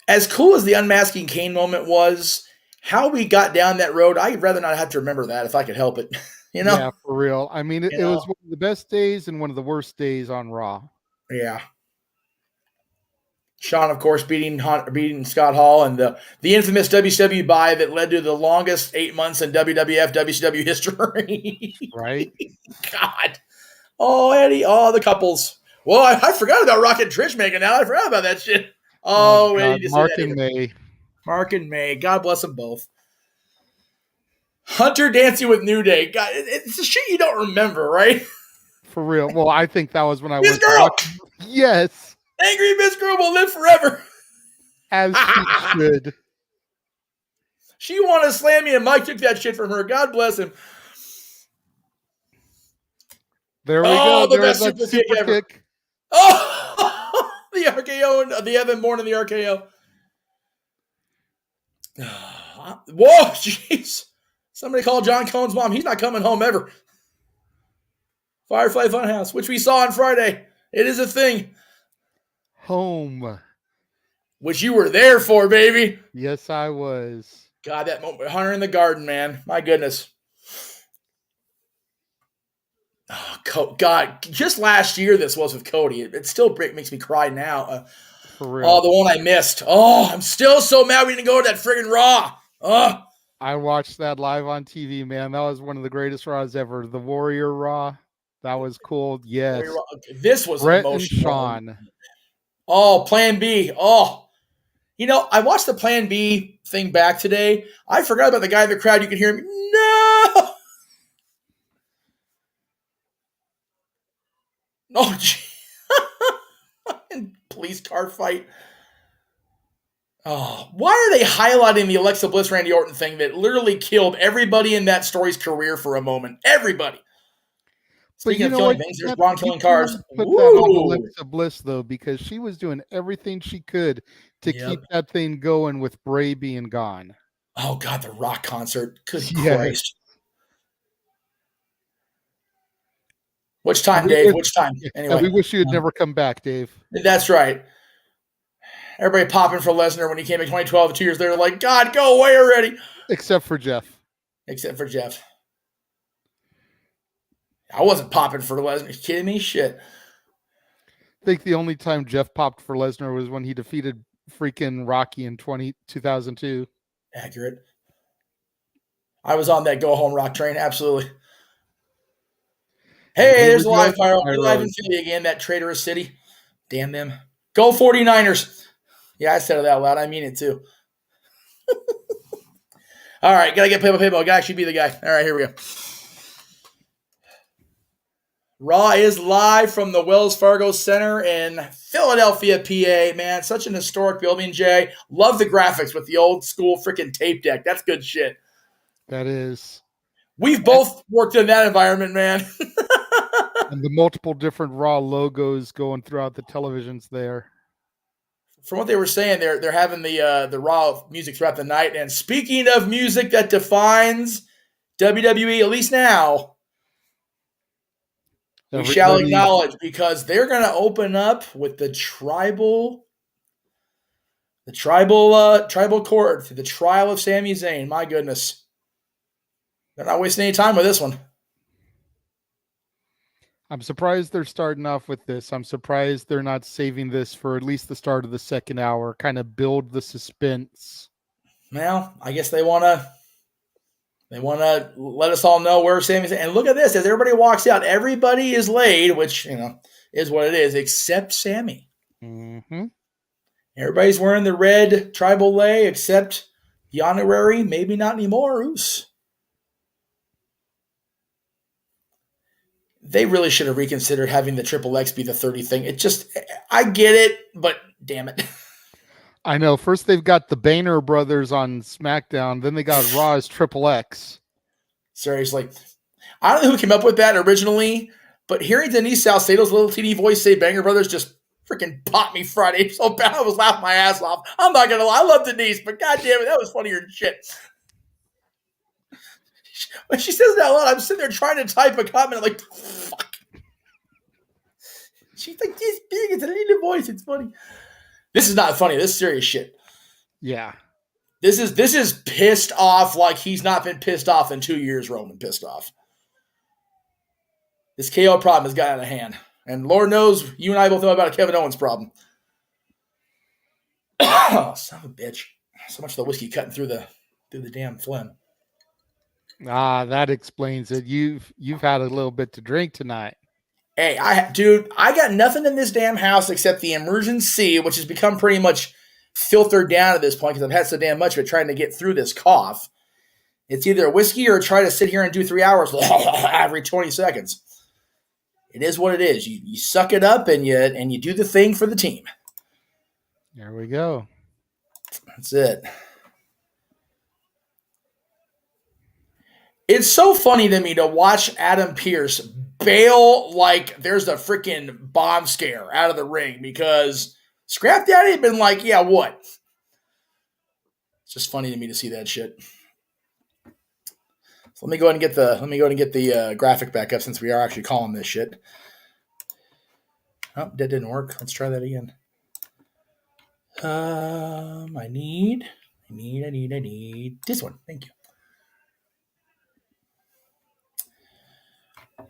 As cool as the unmasking Kane moment was, how we got down that road, I'd rather not have to remember that if I could help it. Yeah, for real. I mean, it was one of the best days and one of the worst days on Raw. Yeah. Shawn, of course, beating Scott Hall and the infamous WCW bye that led to the longest 8 months in WCW history. Right? God. Oh, Eddie. Oh, the couples. Well, I forgot about Rock and Trish making out. I forgot about that shit. Oh, Eddie. Mark and May. Mark and May. God bless them both. Hunter dancing with New Day. God, it's a shit you don't remember, right? For real. Well, I think that was when I was. Girl! Yes. Angry Miss Girl will live forever. As she should. She wanted to slam me, and Mike took that shit from her. God bless him. There we go. The There's best that super kick. Oh, the RKO and the Evan Bourne and the RKO. Whoa, jeez. Somebody call John Cone's mom. He's not coming home ever. Firefly Funhouse, which we saw on Friday. It is a thing. Home. Which you were there for, baby. Yes, I was. God, that moment. Hunter in the Garden, man. My goodness. Oh, God. Just last year this was with Cody. It still makes me cry now. For real. Oh, the one I missed. Oh, I'm still so mad we didn't go to that friggin' Raw. Oh. I watched that live on TV, man. That was one of the greatest Raws ever. The Warrior Raw. That was cool. Yes. This was Brett emotional. and Sean. Oh, Plan B. Oh. I watched the Plan B thing back today. I forgot about the guy in the crowd. You could hear him. No. Oh, gee. Police car fight. Oh, why are they highlighting the Alexa Bliss Randy Orton thing that literally killed everybody in that story's career for a moment? Everybody. Speaking of killing things, there's Braun killing cars. Put that on Alexa Bliss, though, because she was doing everything she could to keep that thing going with Bray being gone. Oh, God, the Rock concert. Good Christ. Which time, Dave? Which time? Anyway, we wish you had never come back, Dave. That's right. Everybody popping for Lesnar when he came in 2012. 2 years later, like, God, go away already. Except for Jeff. I wasn't popping for Lesnar. You kidding me? Shit. I think the only time Jeff popped for Lesnar was when he defeated freaking Rocky in 2002. Accurate. I was on that go home Rock train. Absolutely. Hey, there's a live pyro. We're live in Philly again, that traitorous city. Damn them. Go 49ers. Yeah, I said it out loud. I mean it too. All right, gotta get Paybo. Gotta actually be the guy. All right, here we go. Raw is live from the Wells Fargo Center in Philadelphia, PA. Man, such an historic building, Jay. Love the graphics with the old school freaking tape deck. That's good shit. That is. We've both worked in that environment, man. And the multiple different Raw logos going throughout the televisions there. From what they were saying, they're having the Raw music throughout the night. And speaking of music that defines WWE, at least now, we shall acknowledge, because they're going to open up with the tribal court, the trial of Sami Zayn. My goodness. They're not wasting any time with this one. I'm surprised they're starting off with this. I'm surprised they're not saving this for at least the start of the second hour, kind of build the suspense. Well, I guess they want to let us all know where Sami Zayn. And look at this, as everybody walks out, everybody is laid, which, is what it is, except Sami. Mm-hmm. Everybody's wearing the red tribal lay, except the honorary, maybe not anymore, Oos. They really should have reconsidered having the Triple X be the 30 thing. I get it, but damn it. I know. First they've got the Boehner brothers on SmackDown, then they got Raw as Triple X. Seriously. I don't know who came up with that originally, but hearing Denise Salcedo's little teeny voice say Banger Brothers just freaking popped me Friday so bad I was laughing my ass off. I'm not going to lie. I love Denise, but goddamn it, that was funnier than shit. When she says that out loud, I'm sitting there trying to type a comment. I'm like, fuck. She's like, this big. It's a little voice. It's funny. This is not funny. This is serious shit. Yeah. This is pissed off like he's not been pissed off in 2 years, Roman pissed off. This KO problem has got out of hand. And Lord knows you and I both know about a Kevin Owens problem. Oh, son of a bitch. So much of the whiskey cutting through the damn phlegm. That explains it. You've had a little bit to drink tonight. Hey, I got nothing in this damn house except the emergency, which has become pretty much filtered down at this point because I've had so damn much of it trying to get through this cough. It's either a whiskey or try to sit here and do 3 hours every 20 seconds. It is what it is. You suck it up and you do the thing for the team. There we go. That's it. It's so funny to me to watch Adam Pearce bail like there's a freaking bomb scare out of the ring because Scrap Daddy had been like, yeah, what? It's just funny to me to see that shit. So let me go ahead and get the graphic back up since we are actually calling this shit. Oh, that didn't work. Let's try that again. I need this one. Thank you.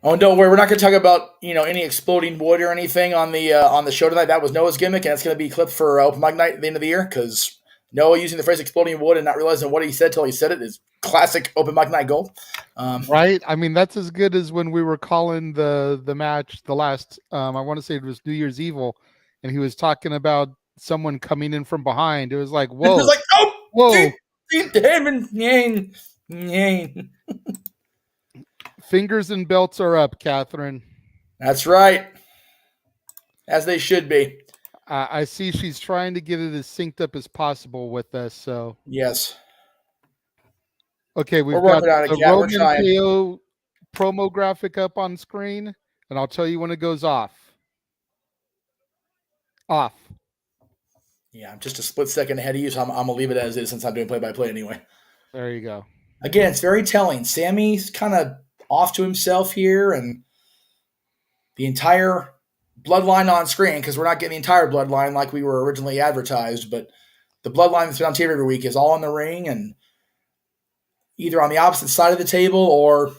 Oh, and don't worry, we're not going to talk about any exploding wood or anything on the show tonight. That was Noah's gimmick, and it's going to be clipped for Open Mic Night at the end of the year because Noah using the phrase "exploding wood" and not realizing what he said till he said it is classic Open Mic Night goal. Right? I mean, that's as good as when we were calling the match the last. I want to say it was New Year's Evil, and he was talking about someone coming in from behind. It was like, whoa! It was like, oh, whoa! Fingers and belts are up, Catherine. That's right. As they should be. I see she's trying to get it as synced up as possible with us. So yes. Okay, we've got the Roman KO promo graphic up on screen, and I'll tell you when it goes off. Off. Yeah, I'm just a split second ahead of you, so I'm going to leave it as is since I'm doing play-by-play anyway. There you go. Again, it's very telling. Sammy's kind of off to himself here, and the entire bloodline on screen, because we're not getting the entire bloodline like we were originally advertised, but the bloodline that's been on TV every week is all in the ring and either on the opposite side of the table or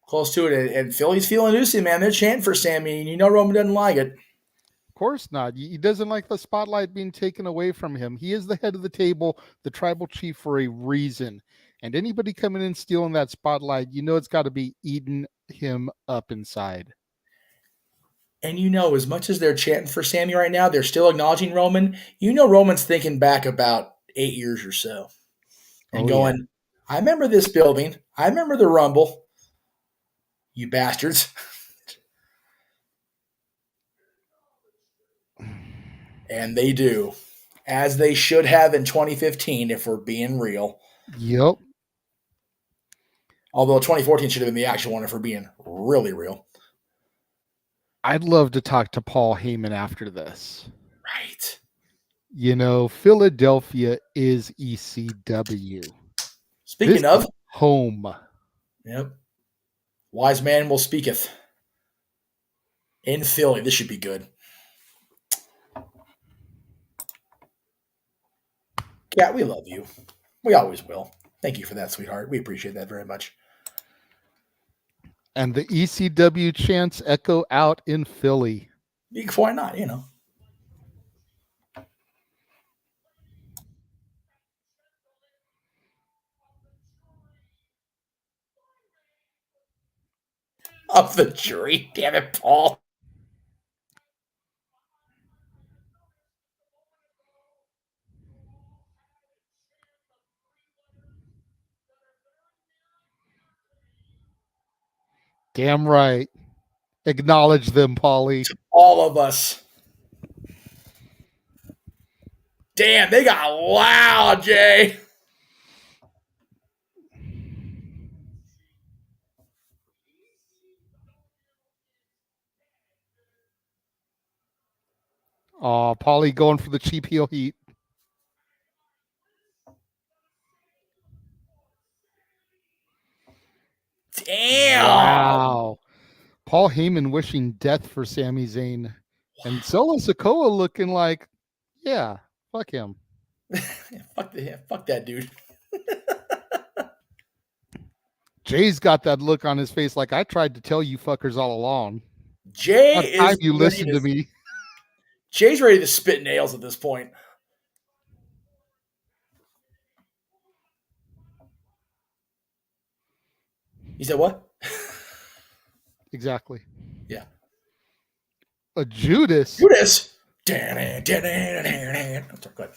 close to it. And Philly's feeling loosey, man. They're chanting for Sammy, and Roman doesn't like it. Of course not. He doesn't like the spotlight being taken away from him. He is the head of the table, the tribal chief, for a reason. And anybody coming in stealing that spotlight, it's got to be eating him up inside. And as much as they're chanting for Sammy right now, they're still acknowledging Roman. Roman's thinking back about 8 years or so and going, yeah. I remember this building. I remember the Rumble. You bastards. And they do. As they should have in 2015, if we're being real. Yep. Although 2014 should have been the actual one if we're being really real. I'd love to talk to Paul Heyman after this. Right. You know, Philadelphia is ECW. Speaking This of is home. Yep. Wise man will speaketh. In Philly, this should be good. Cat, we love you. We always will. Thank you for that, sweetheart. We appreciate that very much. And the ECW chants echo out in Philly. Why not, you know? Of the jury. Damn it, Paul. Damn right. Acknowledge them, Paulie. All of us. Damn, they got loud, Jay. Oh, Paulie going for the cheap heel heat. Damn. Wow. Paul Heyman wishing death for Sami Zayn. And Solo Sikoa looking like, yeah, fuck him. Fuck that dude. Jay's got that look on his face like, I tried to tell you fuckers all along. Jay About is time you listen to me. Jay's ready to spit nails at this point. You said what? Exactly. Yeah. A Judas. Judas. I'm sorry, go ahead.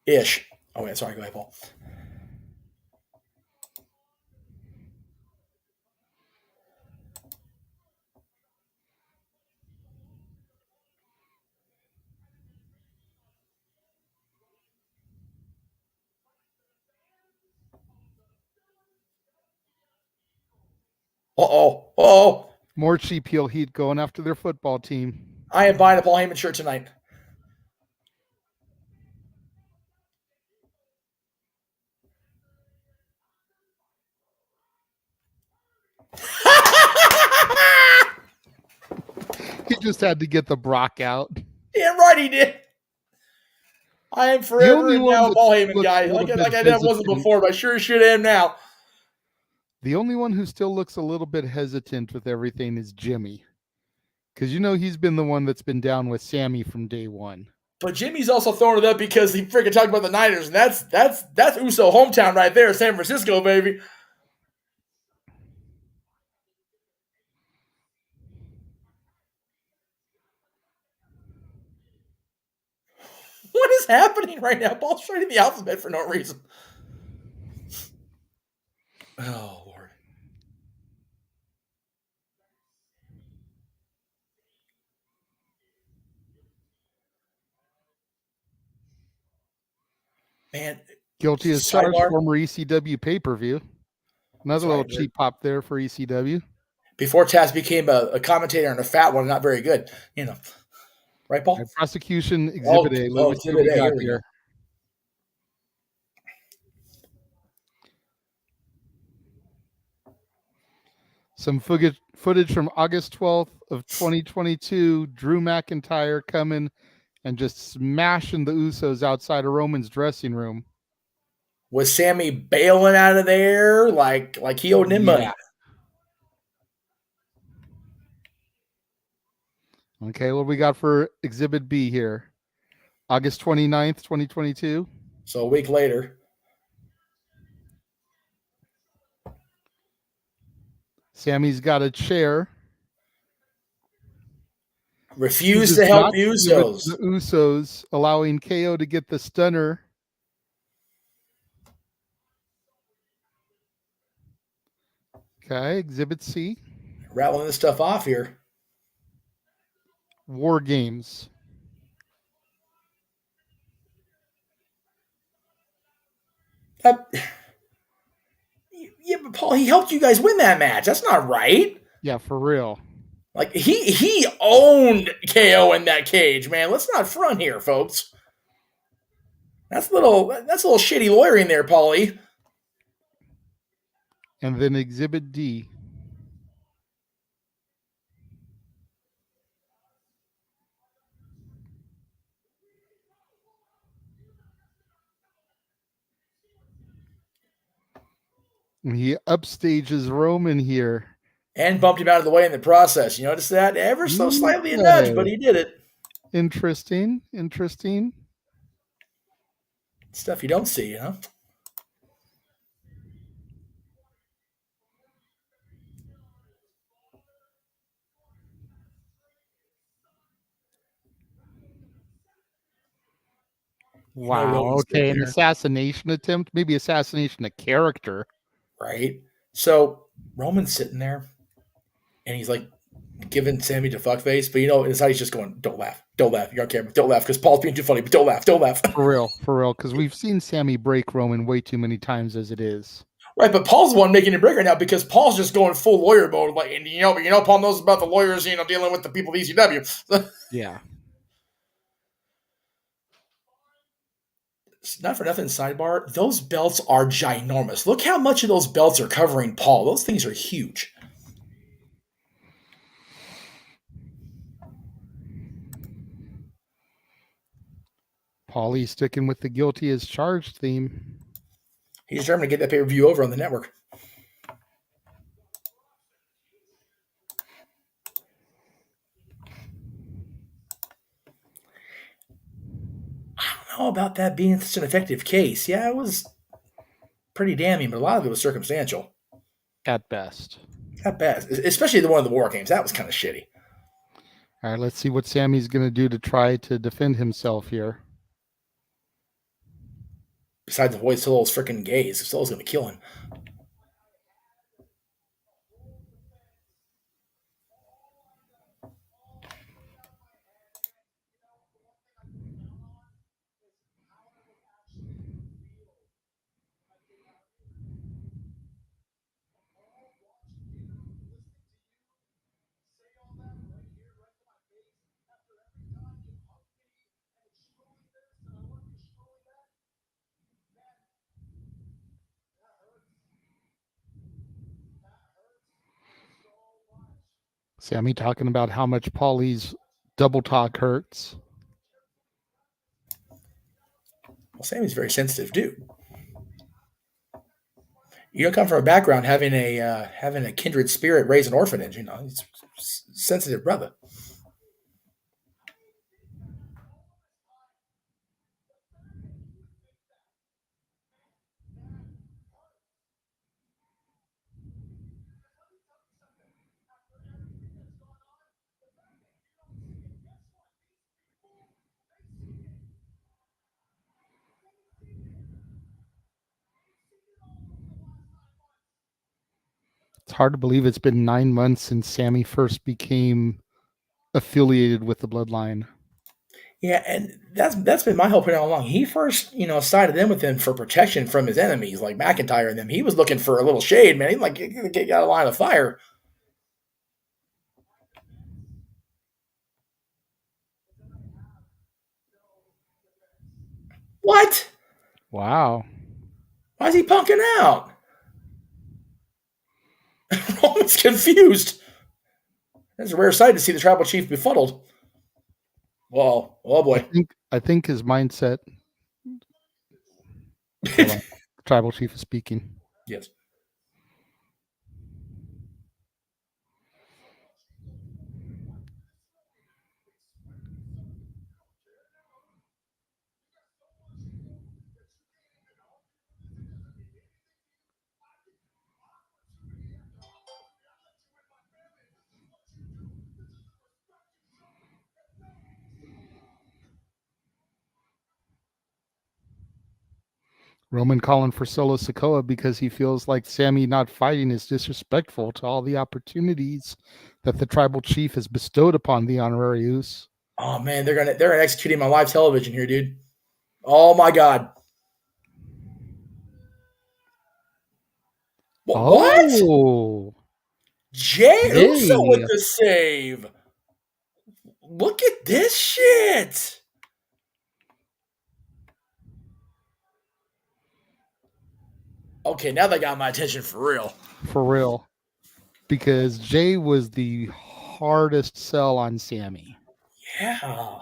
Ish. Oh, yeah, sorry. Go ahead, Paul. Uh-oh. More cheap heel heat going after their football team. I am buying a Paul Heyman shirt tonight. He just had to get the Brock out. Damn right he did. I am forever and now a Paul Heyman guy. Like I wasn't before, but I sure should am now. The only one who still looks a little bit hesitant with everything is Jimmy. Because you know he's been the one that's been down with Sammy from day one. But Jimmy's also throwing it up because he freaking talked about the Niners, and that's Uso hometown right there, San Francisco, baby. What is happening right now? Paul's writing the alphabet for no reason. Oh, Lord. Man. Guilty as charged, former ECW pay-per-view. Another little cheap pop there for ECW. Before Taz became a commentator and a fat one, not very good. You know. Right, Paul? And prosecution Exhibit A. Let me see what we got here. Some footage from August 12th of 2022. Drew McIntyre coming and just smashing the Usos outside of Roman's dressing room. Was Sammy bailing out of there like he owed him money? Okay, what we got for Exhibit B here? August 29th, 2022. So a week later. Sammy's got a chair. Refused to help the Usos. The Usos, allowing KO to get the stunner. Okay, Exhibit C. Rattling this stuff off here. War Games. Yeah, but Paul, he helped you guys win that match. That's not right. Yeah, for real. Like he owned KO in that cage, man. Let's not front here, folks. That's a little shitty lawyering there, Paulie. And then Exhibit D. And he upstages Roman here. And bumped him out of the way in the process. You notice that? Ever so slightly a nudge, but he did it. Interesting. Stuff you don't see, you know? Wow. Okay, an assassination attempt, maybe assassination of character. Right? So Roman's sitting there, and he's like giving Sammy to fuckface, but inside he's just going, "Don't laugh, you're on camera, don't laugh, because Paul's being too funny, but don't laugh." For real, because we've seen Sammy break Roman way too many times as it is. Right, but Paul's the one making it break right now because Paul's just going full lawyer mode, like, and Paul knows about the lawyers, dealing with the people of ECW. Yeah. Not for nothing, sidebar. Those belts are ginormous. Look how much of those belts are covering Paul. Those things are huge. Paulie sticking with the guilty as charged theme. He's determined to get that pay-per-view over on the network. I don't know about that being such an effective case. Yeah, it was pretty damning, but a lot of it was circumstantial. At best. Especially the one of the War Games. That was kind of shitty. All right, let's see what Sammy's going to do to try to defend himself here. Besides avoid Solo's freaking gaze, Solo's going to kill him. Sammy talking about how much Paulie's double talk hurts. Well, Sammy's a very sensitive dude. You don't come from a background having a kindred spirit raise an orphanage. He's a sensitive brother. It's hard to believe it's been 9 months since Sammy first became affiliated with the Bloodline. Yeah, and that's been my whole point all along. He first, sided in with him for protection from his enemies, like McIntyre and them. He was looking for a little shade, man. He get out of line of fire. What? Wow. Why is he punking out? Roman's confused. That's a rare sight to see the tribal chief befuddled. Well, oh boy. I think his mindset. Tribal chief is speaking. Yes. Roman calling for Solo Sikoa because he feels like Sammy not fighting is disrespectful to all the opportunities that the tribal chief has bestowed upon the honorary Uso. Oh man, they're gonna execute him on live television here, dude. Oh my god. What? Jey Uso with the save. Look at this shit. Okay, now they got my attention for real. For real. Because Jey was the hardest sell on Sammy. Yeah.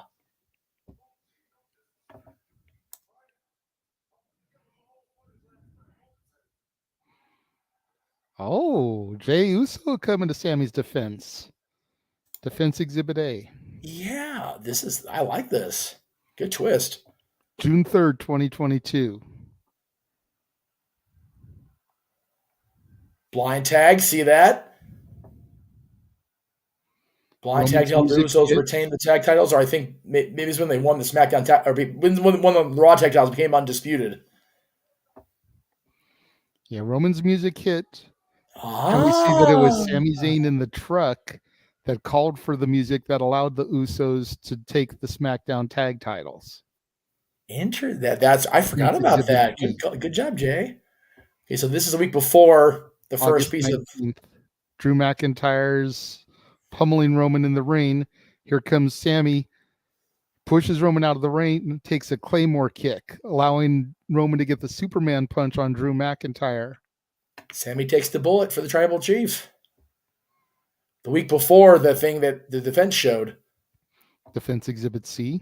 Oh, Jey Uso coming to Sammy's defense. Defense Exhibit A. Yeah, I like this. Good twist. June 3rd, 2022. Blind tag, see that? Blind tag to help the Usos retain the tag titles, or I think maybe it's when they won the SmackDown tag, or when one of the Raw tag titles became undisputed. Yeah, Roman's music hit. And we see that it was Sami Zayn in the truck that called for the music that allowed the Usos to take the SmackDown tag titles. I forgot about that. Good job, Jay. Okay, so this is a week before the first piece 19th. Of Drew McIntyre's pummeling Roman in the ring. Here comes Sammy, pushes Roman out of the ring and takes a Claymore kick, allowing Roman to get the Superman punch on Drew McIntyre. Sammy takes the bullet for the tribal chief. The week before the thing that the defense showed. Defense Exhibit C.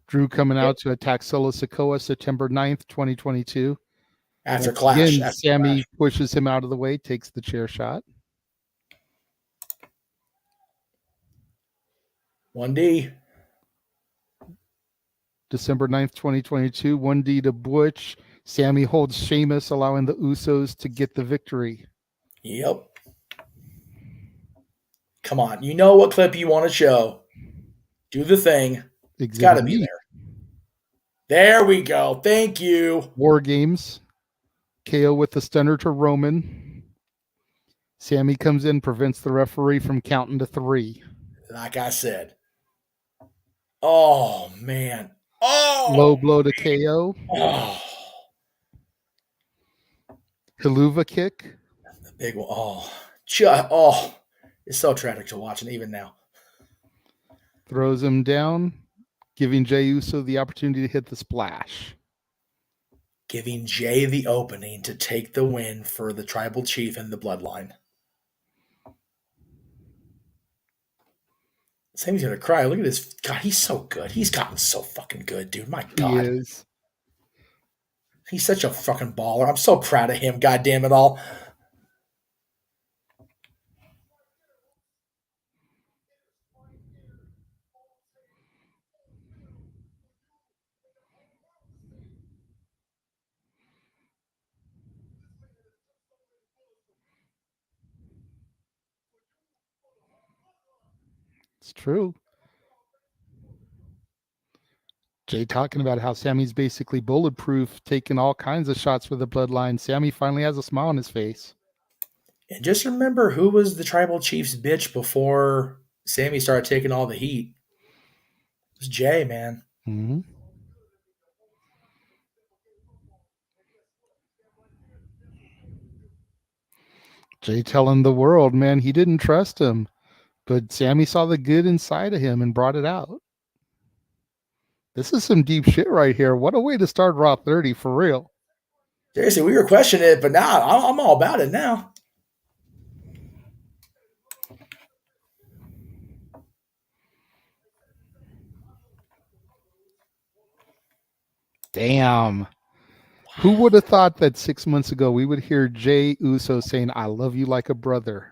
Drew coming out to attack Solo Sikoa September 9th, 2022. After Clash. Again, Sammy pushes him out of the way, takes the chair shot. 1D. December 9th, 2022. 1D to Butch. Sammy holds Sheamus, allowing the Usos to get the victory. Yep. Come on. You know what clip you want to show. Do the thing. It's got to be there. There we go. Thank you. War Games. KO with the stunner to Roman. Sammy comes in, prevents the referee from counting to 3. Like I said. Oh, man. Oh. Low blow to KO. Oh. Haluva kick. The big one. It's so tragic to watch, and even now. Throws him down, giving Jey Uso the opportunity to hit the splash. Giving Jey the opening to take the win for the tribal chief and the bloodline. Sammy's going to cry. Look at this. God, he's so good. He's gotten so fucking good, dude. My God. He is. He's such a fucking baller. I'm so proud of him. God damn it all. It's true. Jay talking about how Sammy's basically bulletproof, taking all kinds of shots for the bloodline. Sammy finally has a smile on his face. And just remember who was the tribal chief's bitch before Sammy started taking all the heat. It was Jay, man. Mm-hmm. Jay telling the world, man, he didn't trust him. But Sammy saw the good inside of him and brought it out. This is some deep shit right here. What a way to start Raw 30, for real. Seriously, we were questioning it, but now I'm all about it now. Damn. Who would have thought that 6 months ago we would hear Jey Uso saying, "I love you like a brother"?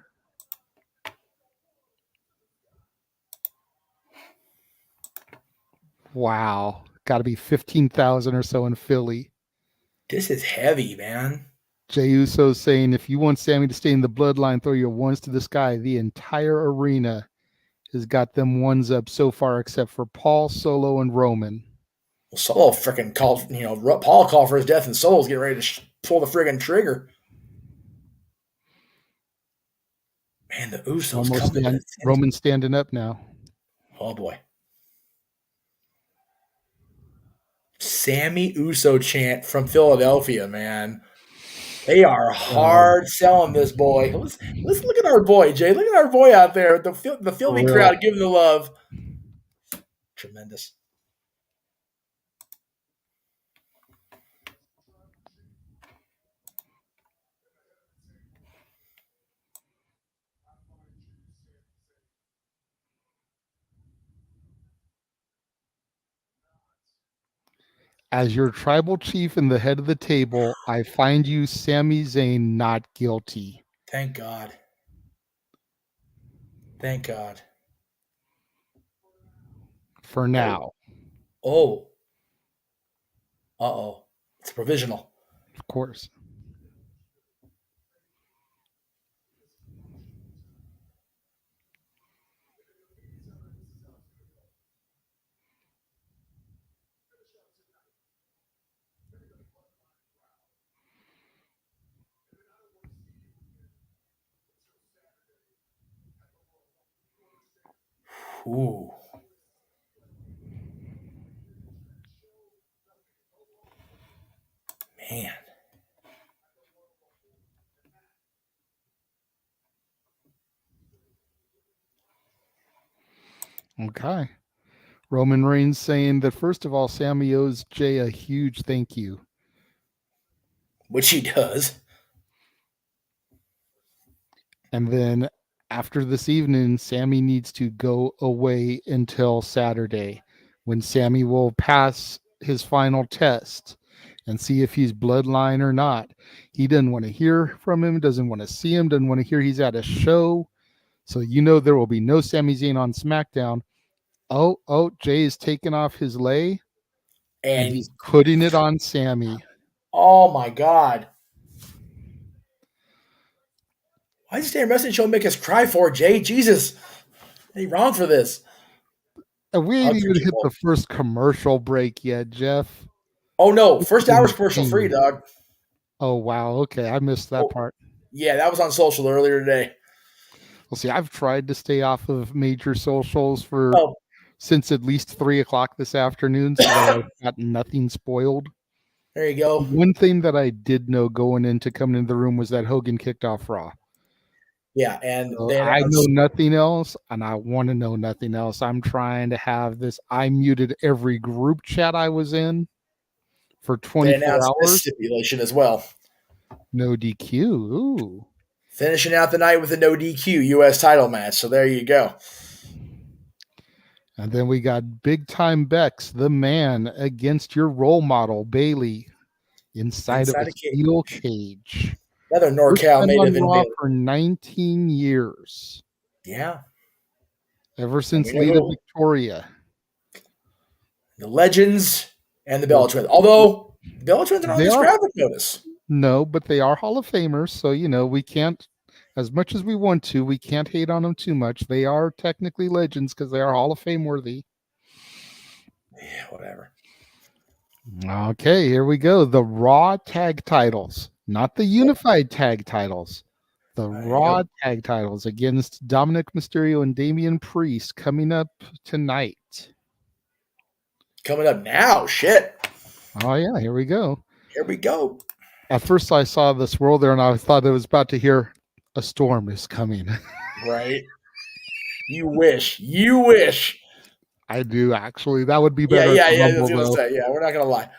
Wow. Got to be 15,000 or so in Philly. This is heavy, man. Jey Uso saying, if you want Sammy to stay in the bloodline, throw your ones to the sky. The entire arena has got them ones up so far, except for Paul, Solo, and Roman. Well, Solo freaking called, Paul called for his death, and Solo's getting ready to pull the friggin' trigger. Man, the Usos coming. Roman's standing up now. Oh boy. Sammy Uso chant from Philadelphia, man. They are hard selling this boy. Let's look at our boy, Jay. Look at our boy out there. The Philly crowd giving the love. Tremendous. As your tribal chief and the head of the table, I find you, Sami Zayn, not guilty. Thank God. Thank God. For now. Oh. Uh-oh. It's provisional. Of course. Ooh. Man. Okay. Roman Reigns saying that, first of all, Sami owes Jay a huge thank you. Which he does. And then after this evening, Sami needs to go away until Saturday, when Sami will pass his final test and see if he's bloodline or not. He doesn't want to hear from him, doesn't want to see him, doesn't want to hear he's at a show. So there will be no Sami Zayn on SmackDown. Oh, Jay is taking off his lei and he's putting it on Sami. Oh my God. Why does Stan Wrestling Show make us cry for, Jay? Jesus. Ain't wrong for this. And we ain't even hit the first commercial break yet, Jeff. Oh no, first hour's commercial free, dog. Oh wow, okay. I missed that part. Yeah, that was on social earlier today. Well, see, I've tried to stay off of major socials since at least 3:00 this afternoon, so that I've got nothing spoiled. There you go. One thing that I did know coming into the room was that Hogan kicked off Raw. Yeah, and so I know nothing else, and I want to know nothing else. I'm trying to have this. I muted every group chat I was in for 24 hours. This stipulation as well. No DQ. Ooh. Finishing out the night with a no DQ U.S. title match. So there you go. And then we got Big Time Bex, the man, against your role model, Bailey, inside of a steel cage. Another NorCal native in Bailey. For 19 years. Yeah. Ever since Lita Victoria. The Legends and the Bella Twins. Although, the Bella Twins are on this graphic notice. No, but they are Hall of Famers. So, we can't, as much as we want to, we can't hate on them too much. They are technically legends because they are Hall of Fame worthy. Yeah, whatever. Okay, here we go. The Raw tag titles. Not the unified tag titles. The Raw tag titles against Dominic Mysterio and Damian Priest coming up tonight. Coming up now. Shit. Oh, yeah. Here we go. Here we go. At first, I saw the swirl there, and I thought I was about to hear a storm is coming. Right. You wish. You wish. I do, actually. That would be better. Yeah. Yeah, we're not going to lie.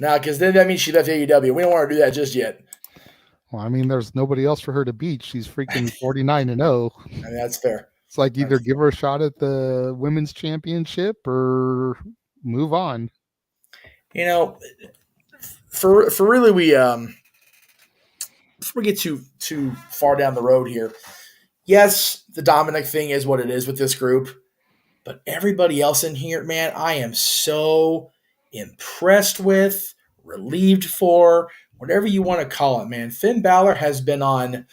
Now, because then that means she left AEW. We don't want to do that just yet. Well, I mean, there's nobody else for her to beat. She's freaking 49-0. I mean, that's fair. It's like either give her a shot at the women's championship or move on. For really, before we get too far down the road here, yes, the Dominic thing is what it is with this group, but everybody else in here, man, I am so impressed with, relieved for, whatever you want to call it, man. Finn Balor has been on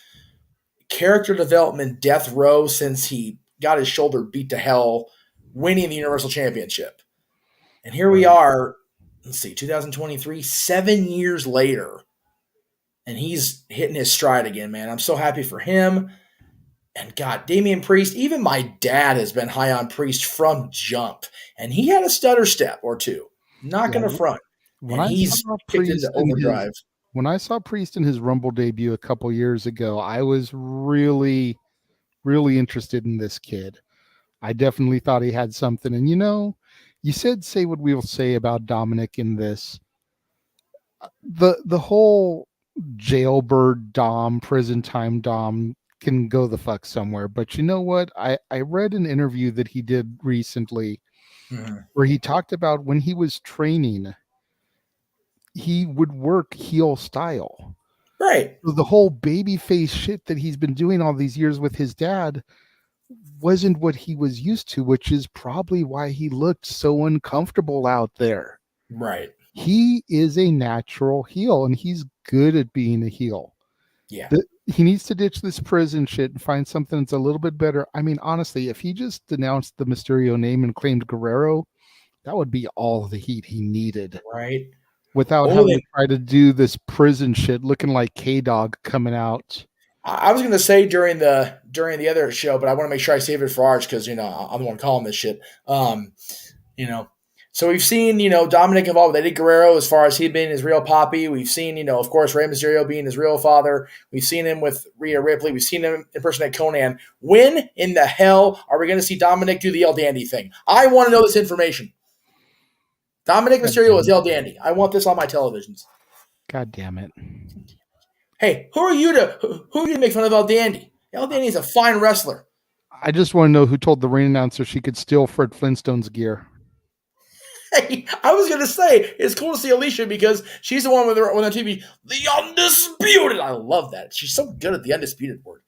character development death row since he got his shoulder beat to hell winning the Universal Championship. And here we are, let's see, 2023, 7 years later, and he's hitting his stride again, man. I'm so happy for him. And God, Damian Priest, even my dad has been high on Priest from jump. And he had a stutter step or two. Not going to front. And he's kicked into overdrive. When I saw Priest in his Rumble debut a couple years ago, I was really, really interested in this kid. I definitely thought he had something. And, you said say what we will say about Dominic in this. The whole jailbird Dom, prison time Dom can go the fuck somewhere. But you know what? I read an interview that he did recently where he talked about when he was training, he would work heel style. Right. So the whole babyface shit that he's been doing all these years with his dad wasn't what he was used to, which is probably why he looked so uncomfortable out there. Right. He is a natural heel, and he's good at being a heel. Yeah. He needs to ditch this prison shit and find something that's a little bit better. I mean, honestly, if he just denounced the Mysterio name and claimed Guerrero, that would be all the heat he needed. Right. Without having to try to do this prison shit, looking like K-Dog coming out. I was going to say during the other show, but I want to make sure I save it for ours because, I'm the one calling this shit. So we've seen, Dominic involved with Eddie Guerrero as far as he being his real poppy. We've seen, of course, Rey Mysterio being his real father. We've seen him with Rhea Ripley. We've seen him impersonate Conan. When in the hell are we going to see Dominic do the El Dandy thing? I want to know this information. Dominic Mysterio is El Dandy. I want this on my televisions. God damn it. Hey, who are you to make fun of El Dandy? El Dandy is a fine wrestler. I just want to know who told the ring announcer she could steal Fred Flintstone's gear. Hey, I was going to say, it's cool to see Alicia because she's the one with on the TV, the Undisputed. I love that. She's so good at the Undisputed word.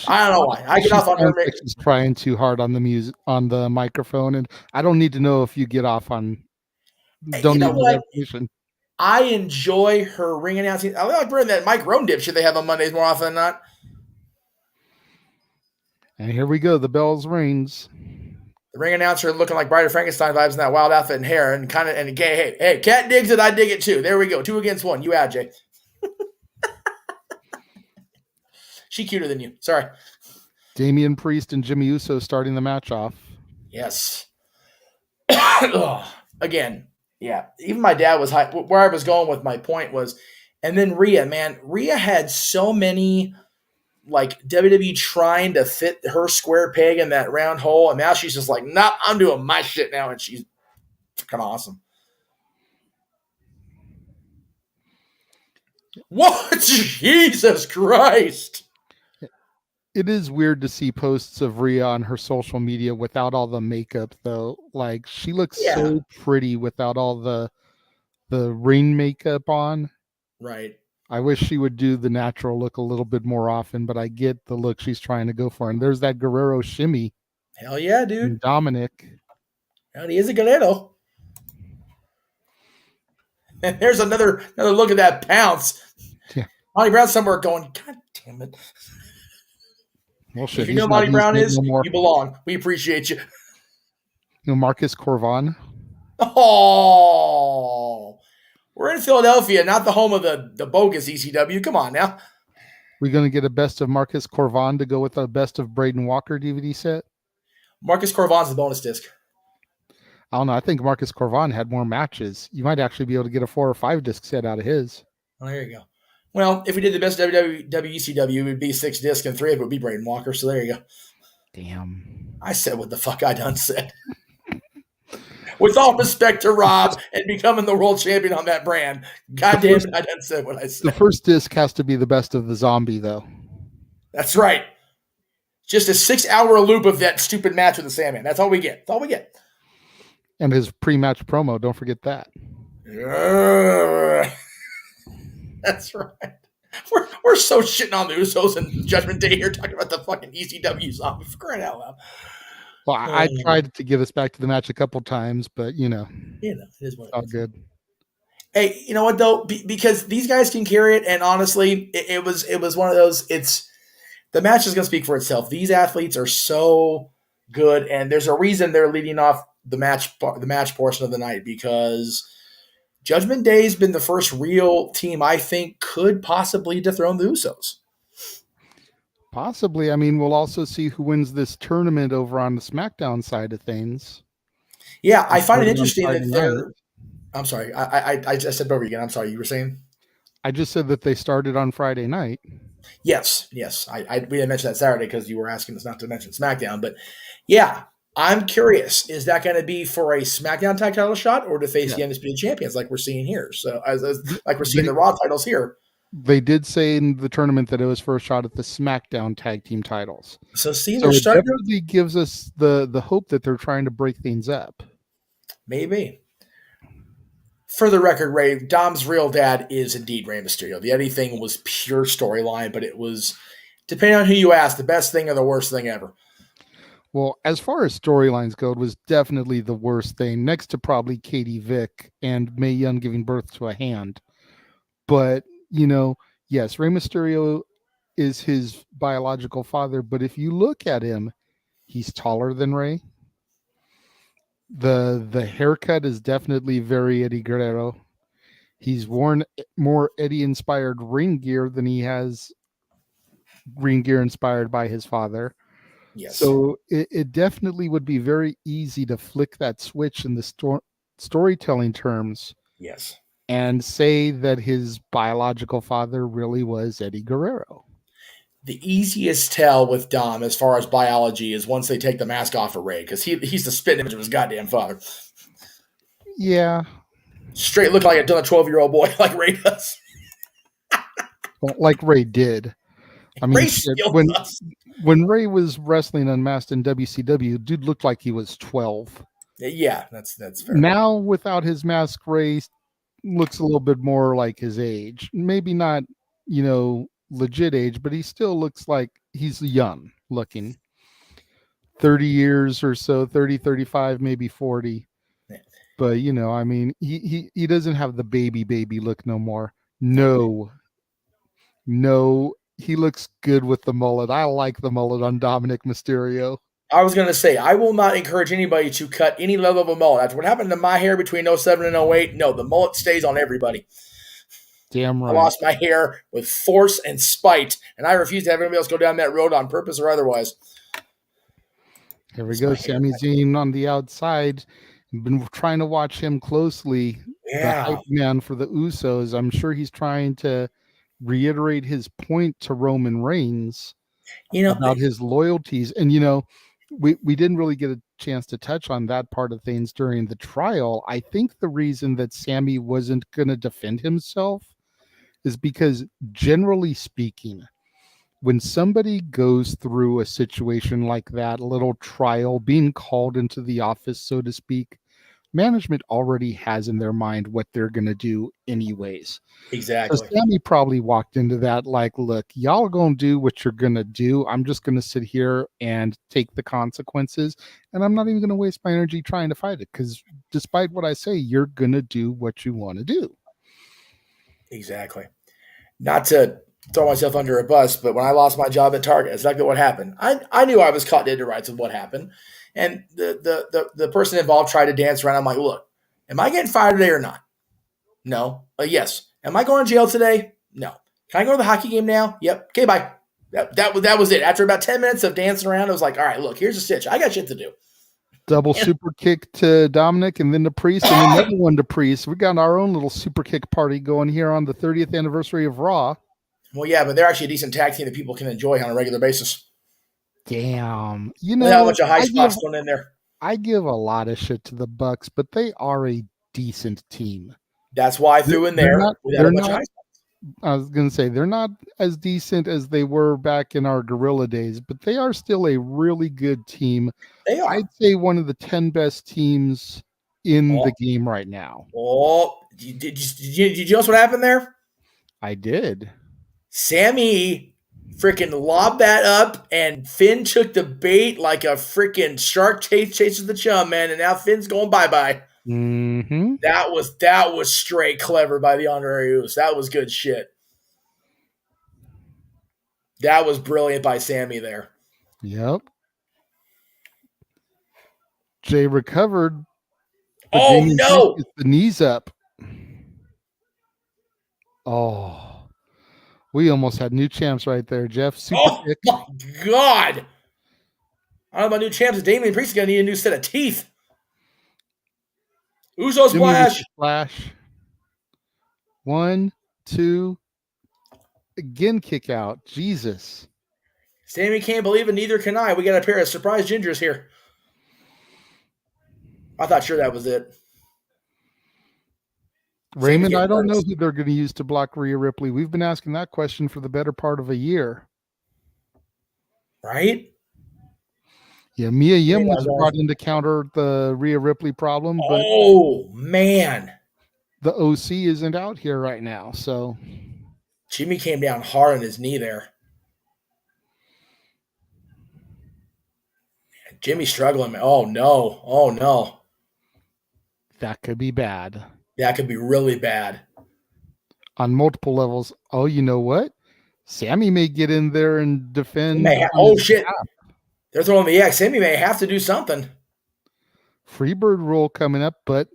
I don't know why. I get off on her. She's trying too hard on the music, on the microphone, and I don't need to know if you get off on. Don't need the definition. I enjoy her ring announcing. I like bringing that Mike Roan dipshit they have on Mondays more often than not. And here we go. The bells rings. The ring announcer looking like Bride of Frankenstein vibes in that wild outfit and hair, and hey, Cat digs it, I dig it too. There we go. 2 against 1. You out, Jay. She cuter than you. Sorry. Damian Priest and Jimmy Uso starting the match off. Yes. Again, yeah. Even my dad was high. Where I was going with my point was, and then Rhea, man. Rhea had so many, like, WWE trying to fit her square peg in that round hole, and now she's just like, nah, I'm doing my shit now, and she's fucking awesome. What? Jesus Christ. It is weird to see posts of Rhea on her social media without all the makeup, though. Like, she looks so pretty without all the ring makeup on. Right. I wish she would do the natural look a little bit more often, but I get the look she's trying to go for. And there's that Guerrero shimmy. Hell yeah, dude. And Dominic. And he is a Guerrero. And there's another look at that pounce. Yeah. Monty Brown somewhere going, God damn it. Well, shit, if you know Monty Brown is, you belong. We appreciate you. Marcus Corvan. Oh, we're in Philadelphia, not the home of the bogus ECW. Come on now. We're going to get a best of Marcus Corvan to go with a best of Braden Walker DVD set. Marcus Corvan's the bonus disc. I don't know. I think Marcus Corvan had more matches. You might actually be able to get a 4 or 5 disc set out of his. Oh, there you go. Well, if we did the best WCW, it would be 6 discs and 3 of it would be Braden Walker. So there you go. Damn. I said what the fuck I done said. With all respect to Rob and becoming the world champion on that brand. God damn it, I done said what I said. The first disc has to be the best of the Zombie, though. That's right. Just a 6-hour loop of that stupid match with the Sandman. That's all we get. That's all we get. And his pre-match promo, don't forget that. That's right. We're so shitting on the Usos and Judgment Day here, talking about the fucking ECW Zombie for crying out loud. Well, I tried to get us back to the match a couple times, but it is what it's all good. Hey, you know what though? Because these guys can carry it, and honestly, it was one of those. The match is going to speak for itself. These athletes are so good, and there's a reason they're leading off the match portion of the night, because Judgment Day's been the first real team I think could possibly dethrone the Usos. Possibly. I mean, we'll also see who wins this tournament over on the SmackDown side of things. Yeah, I find it interesting that they're. I'm sorry, I just said over again. I'm sorry, you were saying? I just said that they started on Friday night. Yes. We didn't mention that Saturday because you were asking us not to mention SmackDown. But yeah, I'm curious. Is that going to be for a SmackDown tag title shot or to face the Undisputed Champions like we're seeing here? So as like we're seeing the Raw titles here. They did say in the tournament that it was for a shot at the SmackDown tag team titles. So see, it definitely gives us the hope that they're trying to break things up. Maybe. For the record, Ray, Dom's real dad is indeed Rey Mysterio. The Eddie thing was pure storyline, but it was, depending on who you ask, the best thing or the worst thing ever. Well, as far as storylines go, it was definitely the worst thing, next to probably Katie Vick and Mae Young giving birth to a hand. But, yes, Rey Mysterio is his biological father, but if you look at him, he's taller than Rey. The haircut is definitely very Eddie Guerrero. He's worn more Eddie-inspired ring gear than he has ring gear inspired by his father. Yes. So it definitely would be very easy to flick that switch in the storytelling terms. Yes. And say that his biological father really was Eddie Guerrero. The easiest tell with Dom as far as biology is once they take the mask off of Rey, because he's the spit image of his goddamn father. Yeah. Straight look like a 12-year-old boy like Rey does. Well, like Rey did. I mean, when Rey was wrestling unmasked in WCW, dude looked like he was 12. Yeah, that's fair. Now, without his mask, Rey looks a little bit more like his age. Maybe not, legit age, but he still looks like he's young looking. 30 years or so, 30, 35, maybe 40. Yeah. But, I mean, he doesn't have the baby look no more. No, he looks good with the mullet. I like the mullet on Dominic Mysterio. I was going to say, I will not encourage anybody to cut any level of a mullet. After what happened to my hair between 07 and 08, no, the mullet stays on everybody. Damn right. I lost my hair with force and spite, and I refuse to have anybody else go down that road on purpose or otherwise. Here we go. Sami Zayn on the outside. I've been trying to watch him closely. Yeah. The hype man for the Usos. I'm sure he's trying to reiterate his point to Roman Reigns about his loyalties. And, we didn't really get a chance to touch on that part of things during the trial. I think the reason that Sami wasn't going to defend himself is because, generally speaking, when somebody goes through a situation like that, a little trial, being called into the office, so to speak, management already has in their mind what they're going to do anyways. Exactly. So Sami probably walked into that like, look, y'all are going to do what you're going to do. I'm just going to sit here and take the consequences. And I'm not even going to waste my energy trying to fight it, because despite what I say, you're going to do what you want to do. Exactly. Not to throw myself under a bus, but when I lost my job at Target, that's exactly what happened. I knew I was caught dead to rights with what happened. And the person involved tried to dance around. I'm like, look, am I getting fired today or not? No. Yes. Am I going to jail today? No. Can I go to the hockey game now? Yep. Okay, bye. That was it. After about 10 minutes of dancing around, I was like, all right, look, here's a stitch. I got shit to do. Double super kick to Dominic, and then to Priest, and another one to Priest. We got our own little super kick party going here on the 30th anniversary of Raw. Well, yeah, but they're actually a decent tag team that people can enjoy on a regular basis. Damn. How much of high spots going in there. I give a lot of shit to the Bucks, but they are a decent team. That's why I threw in there. I was going to say, they're not as decent as they were back in our Guerrilla days, but they are still a really good team. They are. I'd say one of the 10 best teams in the game right now. Oh, did you notice what happened there? I did. Sami freaking lobbed that up, and Finn took the bait like a freaking shark chases the chum, man, and now Finn's going bye-bye. Mm-hmm. That was straight clever by the Honorary Usos. That was good shit. That was brilliant by Sami there. Yep. Jay recovered. But Oh, Damian no. Priest gets the knees up. Oh, we almost had new champs right there, Jeff. Super Oh, kick. my God. I don't know about new champs. Damian Priest is going to need a new set of teeth. Uso Jimmy with the splash. splash. 1, 2. Again, kick out. Jesus. Sammy can't believe it. Neither can I. We got a pair of surprise gingers here. I thought sure that was it. Raymond, I don't know who they're going to use to block Rhea Ripley. We've been asking that question for the better part of a year. Right? Yeah, Mia Yim was brought in to counter the Rhea Ripley problem, but oh, man. The OC isn't out here right now, so Jimmy came down hard on his knee there. Jimmy's struggling. Oh, no. Oh, no. That could be bad. That could be really bad. On multiple levels. Oh, you know what? Sammy may get in there and defend. Oh, shit. They're throwing the X. Sammy may have to do something. Freebird rule coming up, but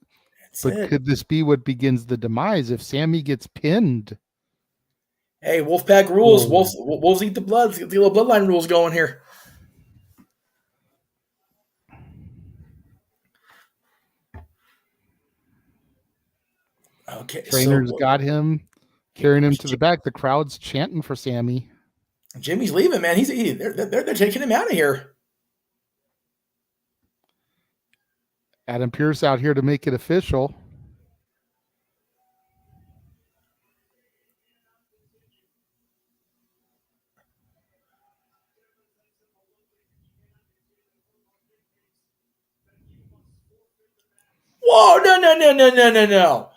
could this be what begins the demise if Sammy gets pinned? Hey, Wolfpack rules. Wolves eat the blood. Let's get the little bloodline rules going here. Okay, Trainer's got him, carrying him to the back. The crowd's chanting for Sammy. Jimmy's leaving, man. They're taking him out of here. Adam Pearce out here to make it official. Whoa, no.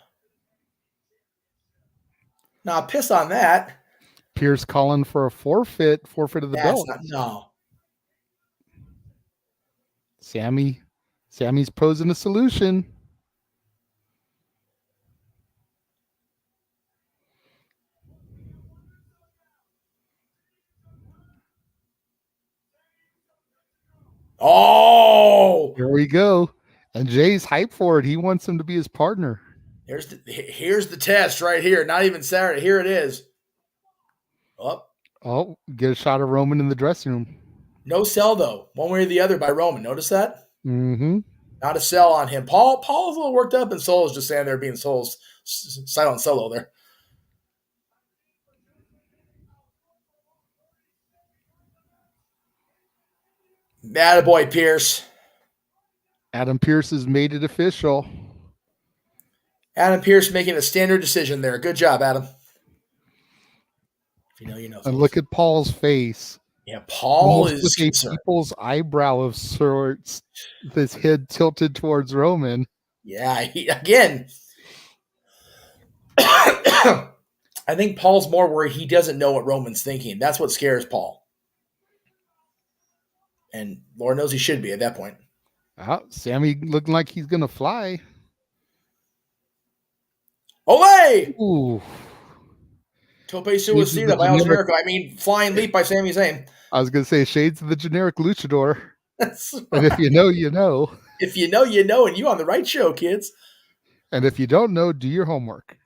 Nah, piss on that. Pierce calling for a forfeit of the belt. No. Sammy's posing a solution. Oh! Here we go. And Jay's hyped for it. He wants him to be his partner. Here's the test right here. Not even Saturday. Here it is. Oh, get a shot of Roman in the dressing room. No sell, though. One way or the other by Roman. Notice that? Mm-hmm. Not a sell on him. Paul's a little worked up, and Solo's just standing there being Solo's silent solo there. Attaboy, Pierce. Adam Pearce has made it official. Adam Pearce making a standard decision there. Good job, Adam. If you know, you know. And look at Paul's face. Yeah, Paul is with a people's eyebrow of sorts. This head tilted towards Roman. Yeah, again. I think Paul's more worried he doesn't know what Roman's thinking. That's what scares Paul. And Lord knows he should be at that point. Sammy looking like he's going to fly. Olay! Ooh. Tope Suicida by El Generico. I mean, flying leap by Sami Zayn. I was going to say shades of the generic luchador. And if you know, you know. If you know, you know, and you on the right show, kids. And if you don't know, do your homework.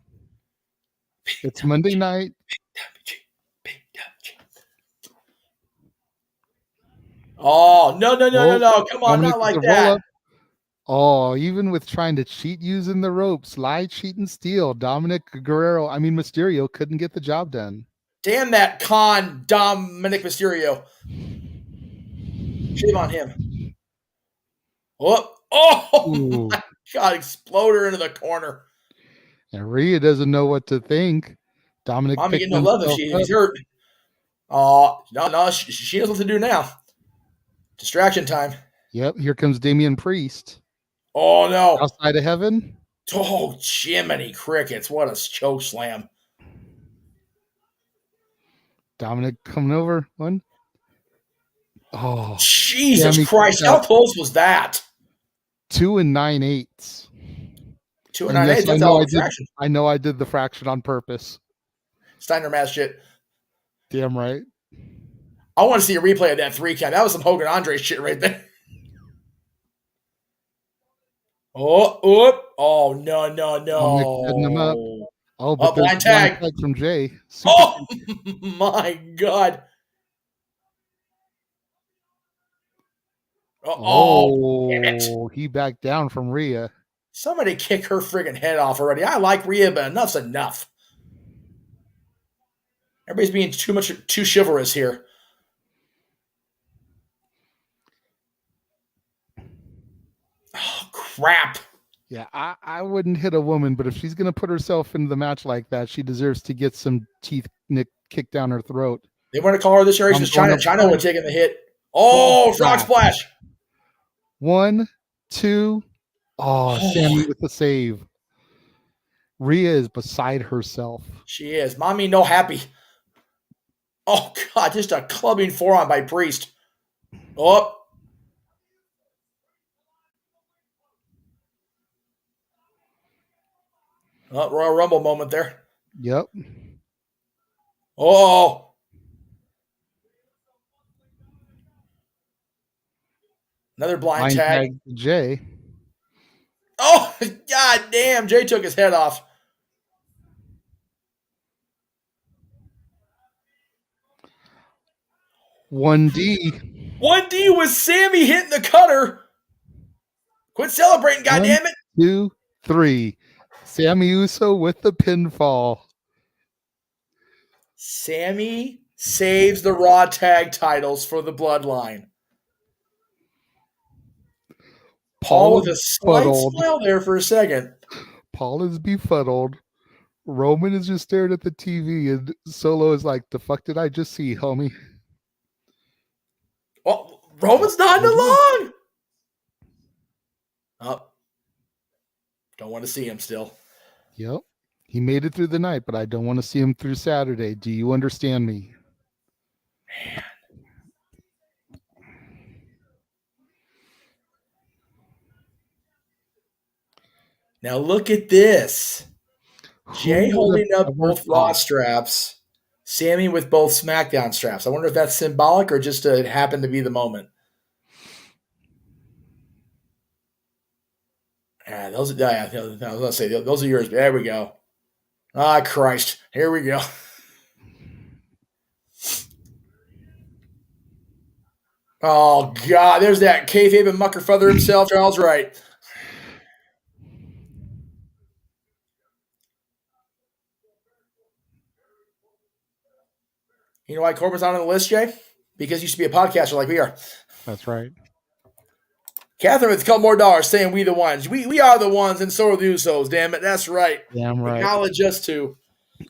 It's Monday night. Oh, no. Come on, not like that. Oh, even with trying to cheat using the ropes, lie, cheat, and steal, Mysterio couldn't get the job done. Damn that con, Dominic Mysterio. Shame on him. Oh my God, exploder into the corner. And Rhea doesn't know what to think. Dominic Mommy getting no love if he's hurt. Oh, no, she knows what to do now. Distraction time. Yep, here comes Damian Priest. Oh, no. Outside of heaven. Oh, Jiminy Crickets. What a choke slam. Dominic coming over. One. Oh. Jesus Christ. How close was that? 2 9/8. 2 9/8. That's all fraction. I know I did the fraction on purpose. Steiner math shit. Damn right. I want to see a replay of that 3 count. That was some Hogan Andre shit right there. Oh, no. Setting them up. Oh, but there's blind a tag. blind tag from Jay. Oh, my God. Damn it. He backed down from Rhea. Somebody kick her friggin' head off already. I like Rhea, but enough's enough. Everybody's being too chivalrous here. Oh, crap. Yeah, I wouldn't hit a woman, but if she's going to put herself into the match like that, she deserves to get some teeth kicked down her throat. They want to call her this generation's China. China would taking the hit. Oh, frog splash. 1, 2. Oh, Sammy with the save. Rhea is beside herself. She is. Mommy no happy. Oh, God, just a clubbing forearm by Priest. Oh. Royal Rumble moment there. Yep. Oh. Another blind tag. Jay. Oh, God damn. Jay took his head off. One D. 1D with Sammy hitting the cutter. Quit celebrating, goddammit. 1, 2, 3. Sammy Uso with the pinfall. Sammy saves the Raw tag titles for the Bloodline. Paul with a slight smile there for a second. Paul is befuddled. Roman is just staring at the TV, and Solo is like, "The fuck did I just see, homie?" Oh, Roman's nodding along. Oh, don't want to see him still. Yep. He made it through the night, but I don't want to see him through Saturday. Do you understand me? Man. Now look at this. Jay holding up both Raw straps. Sammy with both SmackDown straps. I wonder if that's symbolic or just it happened to be the moment. I was going to say, those are yours. There we go. Ah, Christ. Here we go. Oh, God. There's that kayfabe and mucker feather himself, Charles Wright. You know why Corbin's not on the list, Jay? Because he used to be a podcaster like we are. That's right. Catherine with a couple more dollars saying we the ones. We are the ones, and so are the Usos. Damn it. That's right. Damn right. Acknowledge us too.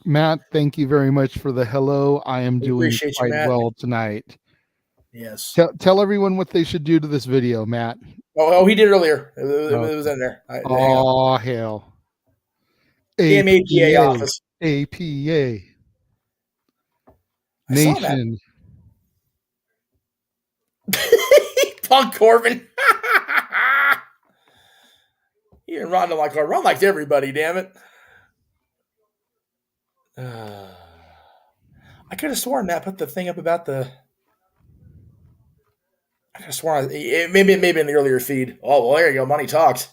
Matt, thank you very much for the hello. I am doing quite well tonight. Yes. Tell everyone what they should do to this video, Matt. Oh, he did earlier. It was in there. Oh, hell. Damn APA office. APA. Nation. Punk Corbin. Even Ronda liked everybody, damn it. I could have sworn Matt put the thing up about the. I could have sworn maybe in the earlier feed. Oh, well, there you go. Money talks.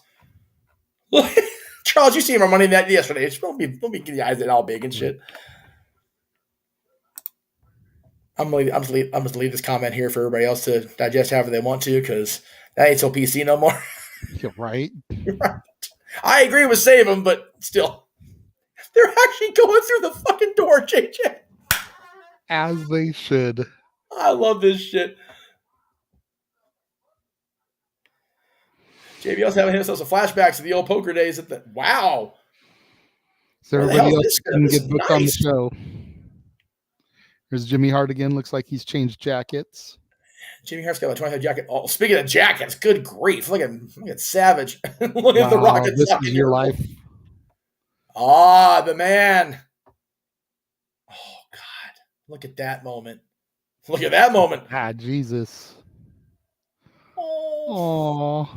Charles, you seen my money in that yesterday. Don't be getting the eyes that all big and shit. I'm gonna leave this comment here for everybody else to digest however they want to, because that ain't so PC no more. You're right. I agree with save them, but still, they're actually going through the fucking door, JJ. As they should. I love this shit. JBL's having himself some flashbacks to the old poker days. Wow. So everybody else can get booked on the show. There's Jimmy Hart again. Looks like he's changed jackets. Jimmy Hart's got a 25 jacket. Oh, speaking of jackets, good grief. Look at Savage. Look at the Rocket. This is your life. Ah, the man. Oh, God. Look at that moment. Look at that moment. Ah, Jesus. Oh.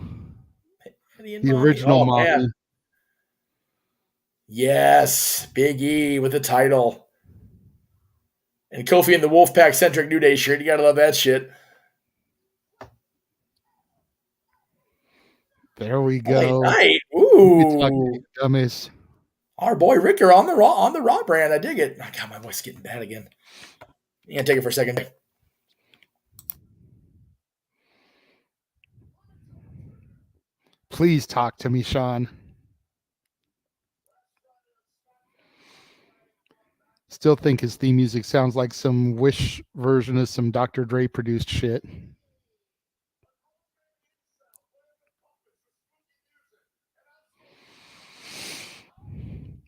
The original Mommy. Yes. Big E with the title. And Kofi in the Wolfpack centric New Day shirt. You gotta love that shit. There we LA go. Knight. Good talk, Ooh. you dummies. Our boy Ricker on the raw brand. I dig it. Oh, God, my voice is getting bad again. You can take it for a second. Please talk to me, Sean. Still think his theme music sounds like some Wish version of some Dr. Dre produced shit.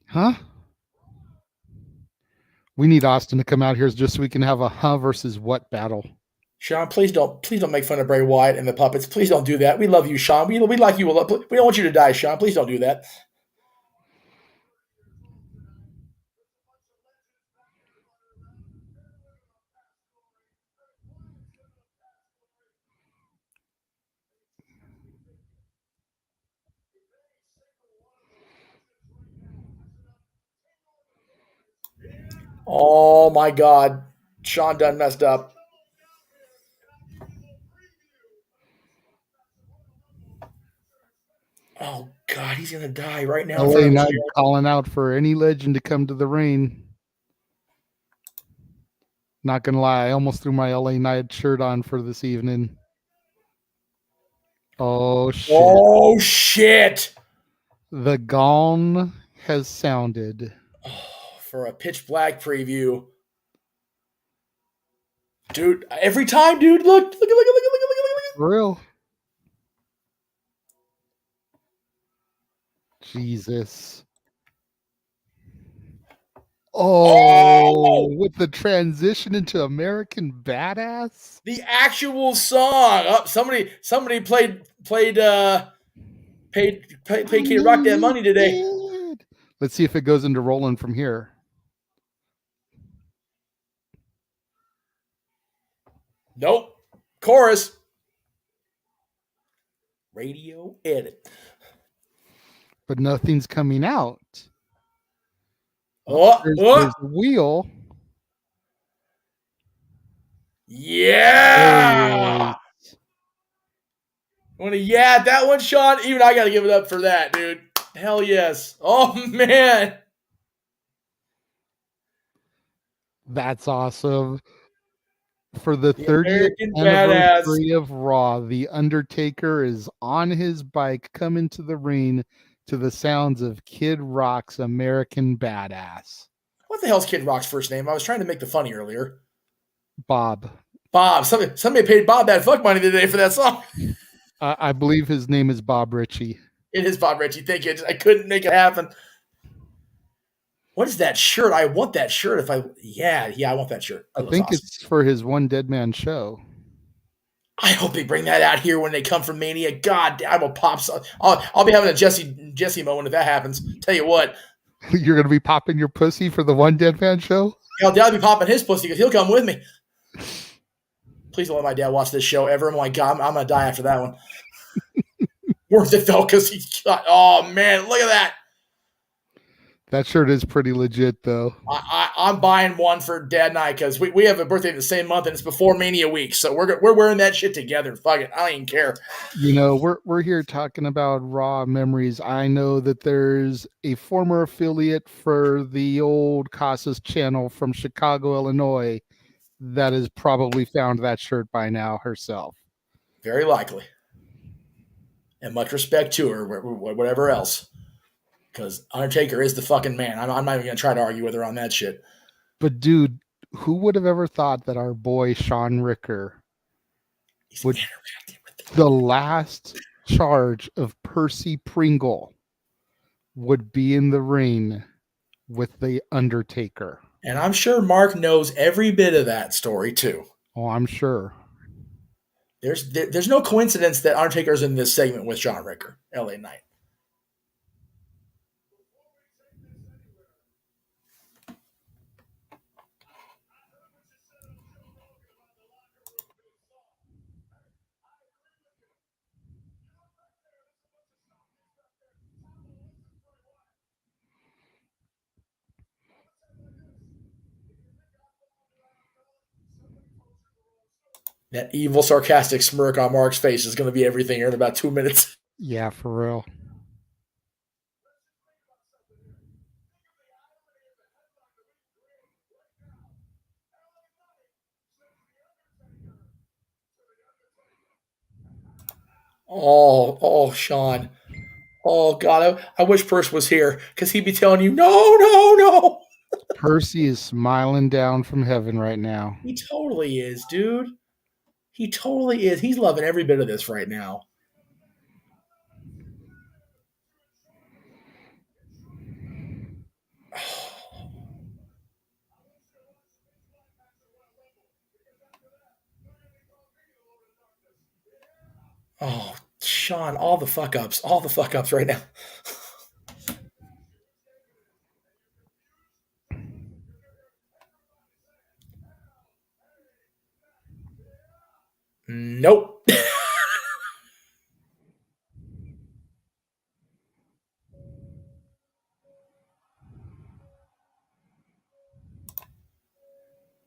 Huh? We need Austin to come out here just so we can have a versus what battle. Sean, please don't make fun of Bray Wyatt and the puppets. Please don't do that. We love you, Sean. We like you a lot. We don't want you to die, Sean. Please don't do that. Oh my God. Sean done messed up. Oh God, he's gonna die right now. LA Knight calling out for any legend to come to the ring. Not gonna lie, I almost threw my LA Knight shirt on for this evening. Oh shit. Oh shit. The gong has sounded. Oh, for a pitch black preview. Dude, every time, dude, look. For real. Jesus. Oh, with the transition into American Badass. The actual song. Oh, somebody played Kid Rock that money today. Let's see if it goes into rolling from here. Nope. Chorus. Radio edit. But nothing's coming out. There's a wheel. Yeah. Want to that one, Sean? Even I got to give it up for that, dude. Hell yes. Oh, man. That's awesome. For the 30th anniversary of Raw, The Undertaker is on his bike coming to the ring to the sounds of Kid Rock's American Badass. What the hell's Kid Rock's first name? I was trying to make the funny earlier. Bob. Somebody paid Bob that fuck money today for that song. I believe his name is Bob Ritchie. It is Bob Ritchie. Thank you. I couldn't make it happen. What is that shirt? I want that shirt. I want that shirt. I think it's for his One Dead Man show. I hope they bring that out here when they come from Mania. God, I will pop. I'll be having a Jesse moment if that happens. Tell you what. You're going to be popping your pussy for the One Dead Man show? I'll be popping his pussy because he'll come with me. Please don't let my dad watch this show ever. Oh my God, I'm going to die after that one. Worth it though, because oh man, look at that. That shirt is pretty legit though. I'm buying one for Dad and I because we have a birthday the same month and it's before Mania week, so we're wearing that shit together. Fuck it, I don't even care. You know, we're here talking about Raw memories. I know that there's a former affiliate for the old Casas channel from Chicago, Illinois, that has probably found that shirt by now herself. Very likely. And much respect to her, whatever else. Because Undertaker is the fucking man. I'm not even going to try to argue with her on that shit. But, dude, who would have ever thought that our boy Sean Ricker would the last charge of Percy Pringle would be in the ring with the Undertaker? And I'm sure Mark knows every bit of that story, too. Oh, I'm sure. There's no coincidence that Undertaker's in this segment with Sean Ricker, LA Knight. That evil, sarcastic smirk on Mark's face is going to be everything here in about 2 minutes. Yeah, for real. Oh, Sean. Oh God, I wish Percy was here because he'd be telling you, no. Percy is smiling down from heaven right now. He totally is, dude. He totally is. He's loving every bit of this right now. Oh, Sean, all the fuck ups right now. Nope.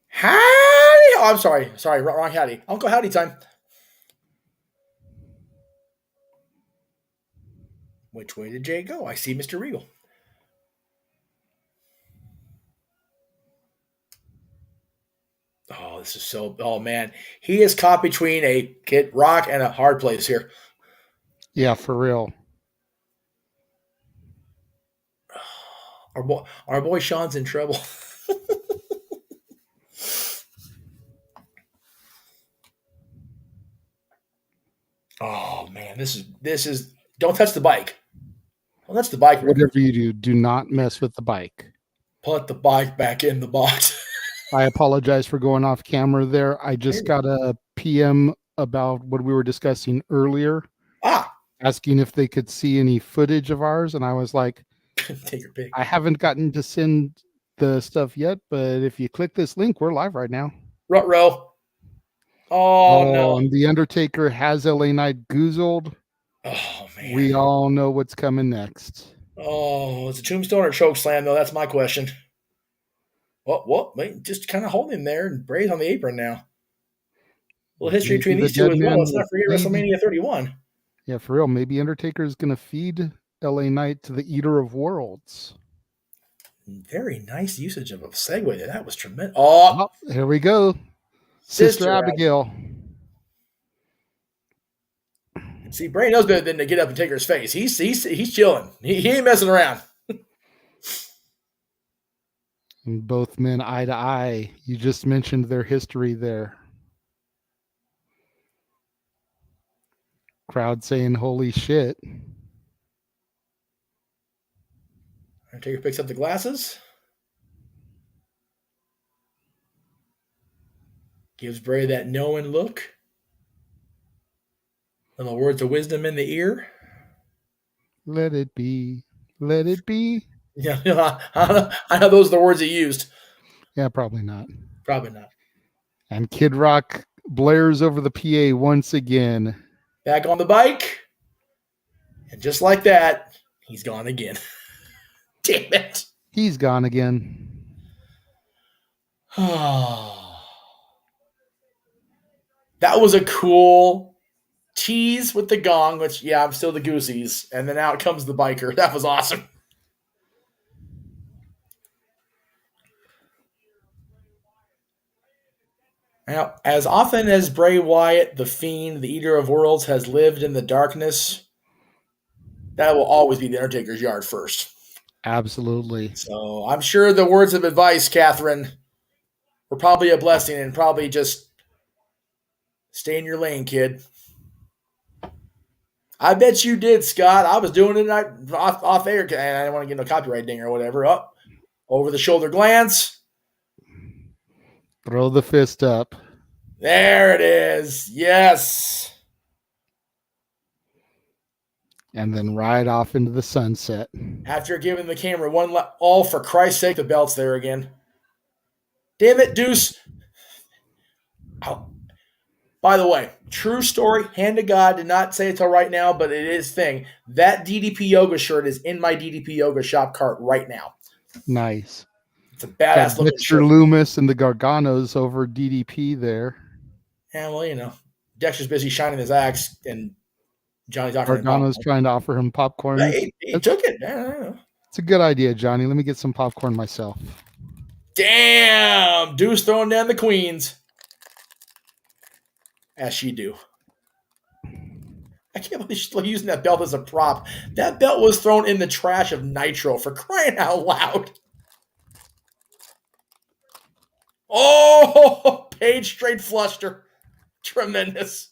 Howdy. Oh, I'm sorry. Wrong howdy. Uncle Howdy time. Which way did Jay go? I see Mr. Regal. Oh, this is so. Oh man, he is caught between a Kid Rock and a hard place here. Yeah, for real. Our boy Sean's in trouble. Oh man, this is. Don't touch the bike. Don't touch the bike. Whatever you do not mess with the bike. Put the bike back in the box. I apologize for going off camera there. I just got a PM about what we were discussing earlier. Asking if they could see any footage of ours, and I was like, take your pick. I haven't gotten to send the stuff yet, but if you click this link, we're live right now. Ruh-roh. Oh no. And the Undertaker has LA Knight goozled. Oh man. We all know what's coming next. Oh, it's a tombstone or choke slam, though. That's my question. What? Wait, just kind of hold him there and Bray's on the apron now. Well, history between these two as well. Let's not forget WrestleMania 31. Yeah, for real. Maybe Undertaker is going to feed LA Knight to the Eater of Worlds. Very nice usage of a segue there. That was tremendous. Oh, here we go. Sister Abigail. See, Bray knows better than to get up and take her face. He's chilling. He ain't messing around. And both men eye to eye. You just mentioned their history there. Crowd saying, holy shit. Undertaker picks up the glasses. Gives Bray that knowing look. Little words of wisdom in the ear. Let it be. Let it be. Yeah, I know those are the words he used. Yeah, probably not. Probably not. And Kid Rock blares over the PA once again. Back on the bike. And just like that, he's gone again. Damn it. He's gone again. That was a cool tease with the gong, which, yeah, I'm still the Goosies. And then out comes the biker. That was awesome. Now, as often as Bray Wyatt, the Fiend, the Eater of Worlds, has lived in the darkness, that will always be the Undertaker's yard first. Absolutely. So I'm sure the words of advice, Catherine, were probably a blessing and probably just stay in your lane, kid. I bet you did, Scott. I was doing it off air, and I didn't want to get no copyright ding or whatever. Up, over the shoulder glance. Throw the fist up. There it is. Yes. And then ride off into the sunset. After giving the camera one for Christ's sake, the belt's there again. Damn it, Deuce. Ow. By the way, true story, hand to God, did not say it till right now, but it is thing. That DDP Yoga shirt is in my DDP Yoga shop cart right now. Nice. It's a badass looking Dexter shirt. Loomis and the Garganos over DDP there. Yeah, well, Dexter's busy shining his axe and Johnny's offering him Gargano's popcorn. trying to offer him popcorn. He took it. Yeah. It's a good idea, Johnny. Let me get some popcorn myself. Damn, Deuce throwing down the queens. As she do. I can't believe she's still using that belt as a prop. That belt was thrown in the trash of Nitro, for crying out loud. Oh, Paige straight flushed her. Tremendous.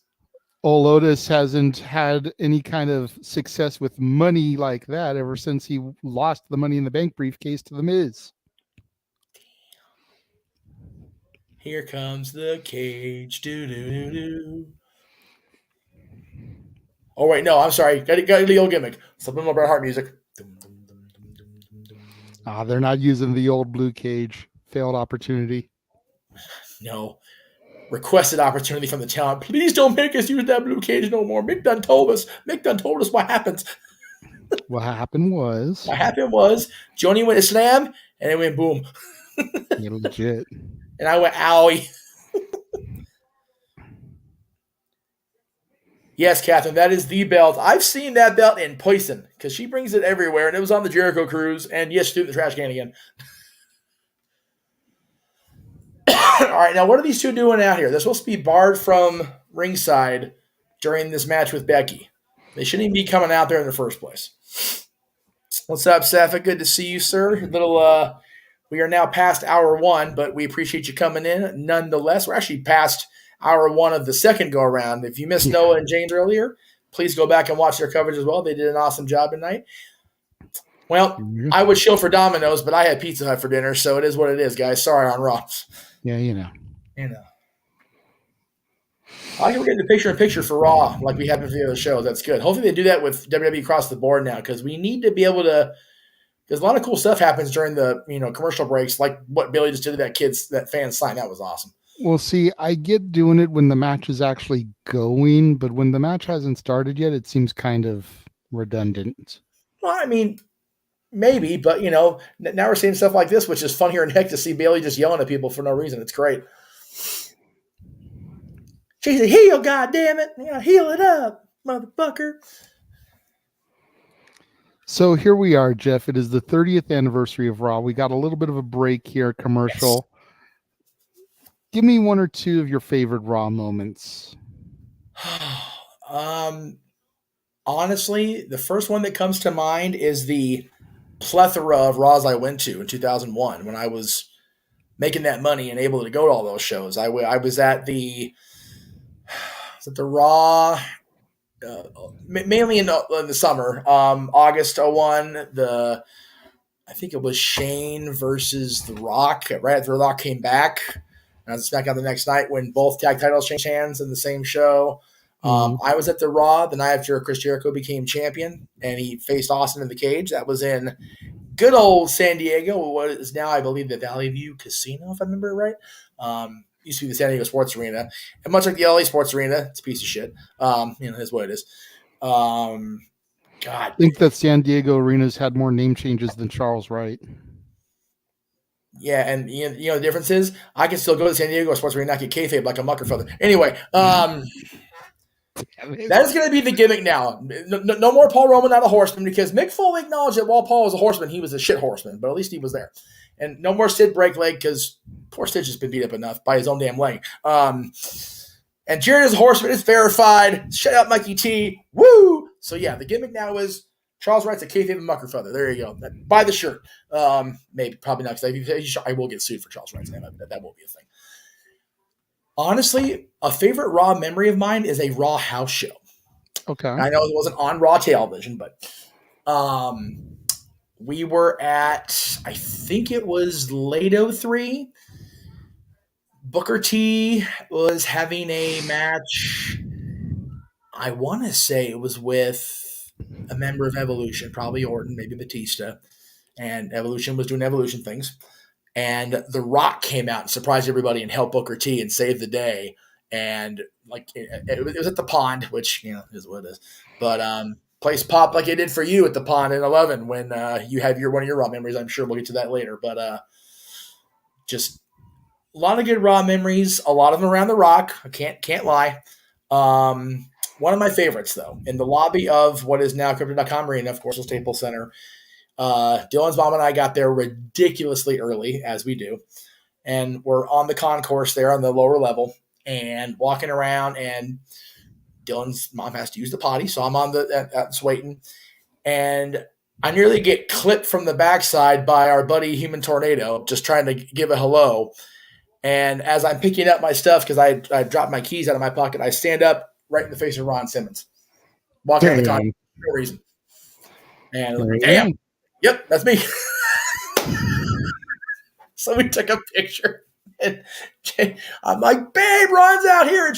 Old Otis hasn't had any kind of success with money like that ever since he lost the Money in the Bank briefcase to The Miz. Here comes the cage. Do. Oh, wait, no, I'm sorry. Got the old gimmick. Subliminal Bret Hart music. They're not using the old blue cage. Failed opportunity. No. Requested opportunity from the talent. Please don't make us use that blue cage no more. Mick done told us what happens. What happened was Joni went to slam, and it went boom. Yeah, legit. And I went, owie. Yes, Catherine, that is the belt. I've seen that belt in person because she brings it everywhere, and it was on the Jericho cruise. And yes, she threw it in the trash can again. All right, now what are these two doing out here? They're supposed to be barred from ringside during this match with Becky. They shouldn't even be coming out there in the first place. What's up, Safa? Good to see you, sir. We are now past hour one, but we appreciate you coming in nonetheless. We're actually past hour one of the second go-around. If you missed Noah and James earlier, please go back and watch their coverage as well. They did an awesome job tonight. Well, I would chill for Domino's, but I had Pizza Hut for dinner, so it is what it is, guys. Sorry on Raw. Yeah, you know. I like we're getting the picture-in-picture for Raw like we have for the other shows. That's good. Hopefully they do that with WWE across the board now because we need to be able to – because a lot of cool stuff happens during the commercial breaks, like what Billy just did to that fan sign. That was awesome. Well, see, I get doing it when the match is actually going, but when the match hasn't started yet, it seems kind of redundant. Well, I mean, maybe, but, now we're seeing stuff like this, which is fun here in heck to see Bailey just yelling at people for no reason. It's great. She said, heal, goddammit. Heal it up, motherfucker. So here we are, Jeff. It is the 30th anniversary of Raw. We got a little bit of a break here, commercial. Yes. Give me one or two of your favorite Raw moments. Honestly, the first one that comes to mind is the plethora of Raws I went to in 2001 when I was making that money and able to go to all those shows. I was at the Raw, mainly in the summer, August 01. I think it was Shane versus The Rock right after The Rock came back. And I was back on the next night when both tag titles changed hands in the same show. I was at the Raw the night after Chris Jericho became champion, and he faced Austin in the cage. That was in good old San Diego, what is now, I believe, the Valley View Casino, if I remember right. Used to be the San Diego Sports Arena. And much like the LA Sports Arena, it's a piece of shit. That's what it is. God. I think that San Diego Arena's had more name changes than Charles Wright. Yeah, and the difference is I can still go to San Diego Sports Arena and not get kayfabe like a mucker feather. Anyway, that is going to be the gimmick now. No more Paul Roman, not a horseman, because Mick Foley acknowledged that while Paul was a horseman, he was a shit horseman, but at least he was there. And no more Sid break leg because poor Stitch has been beat up enough by his own damn leg. And Jared is a horseman. It's verified. Shut up, Mikey T. Woo! So, yeah, the gimmick now is Charles Wright's a kayfabe and mucker feather. There you go. Buy the shirt. Maybe, probably not, because I will get sued for Charles Wright's name. That won't be a thing. Honestly, a favorite Raw memory of mine is a Raw house show. Okay. I know it wasn't on Raw television, but we were at, I think it was late 03. Booker T was having a match. I want to say it was with a member of Evolution, probably Orton, maybe Batista. And Evolution was doing Evolution things. And The Rock came out and surprised everybody and helped Booker T and saved the day. And it was at the Pond, which is what it is. But place popped like it did for you at the Pond in 11 when you had one of your Raw memories. I'm sure we'll get to that later. But just a lot of good Raw memories. A lot of them around The Rock. I can't lie. one of my favorites, though, in the lobby of what is now Crypto.com Arena, of course, the Staples Center. Dylan's mom and I got there ridiculously early, as we do. And we're on the concourse there on the lower level and walking around. And Dylan's mom has to use the potty. So I'm on that's waiting. And I nearly get clipped from the backside by our buddy Human Tornado, just trying to give a hello. And as I'm picking up my stuff, because I dropped my keys out of my pocket, I stand up right in the face of Ron Simmons, walking on the concourse for no reason. And damn. Yep, that's me. So we took a picture. And I'm like, babe, Ron's out here. And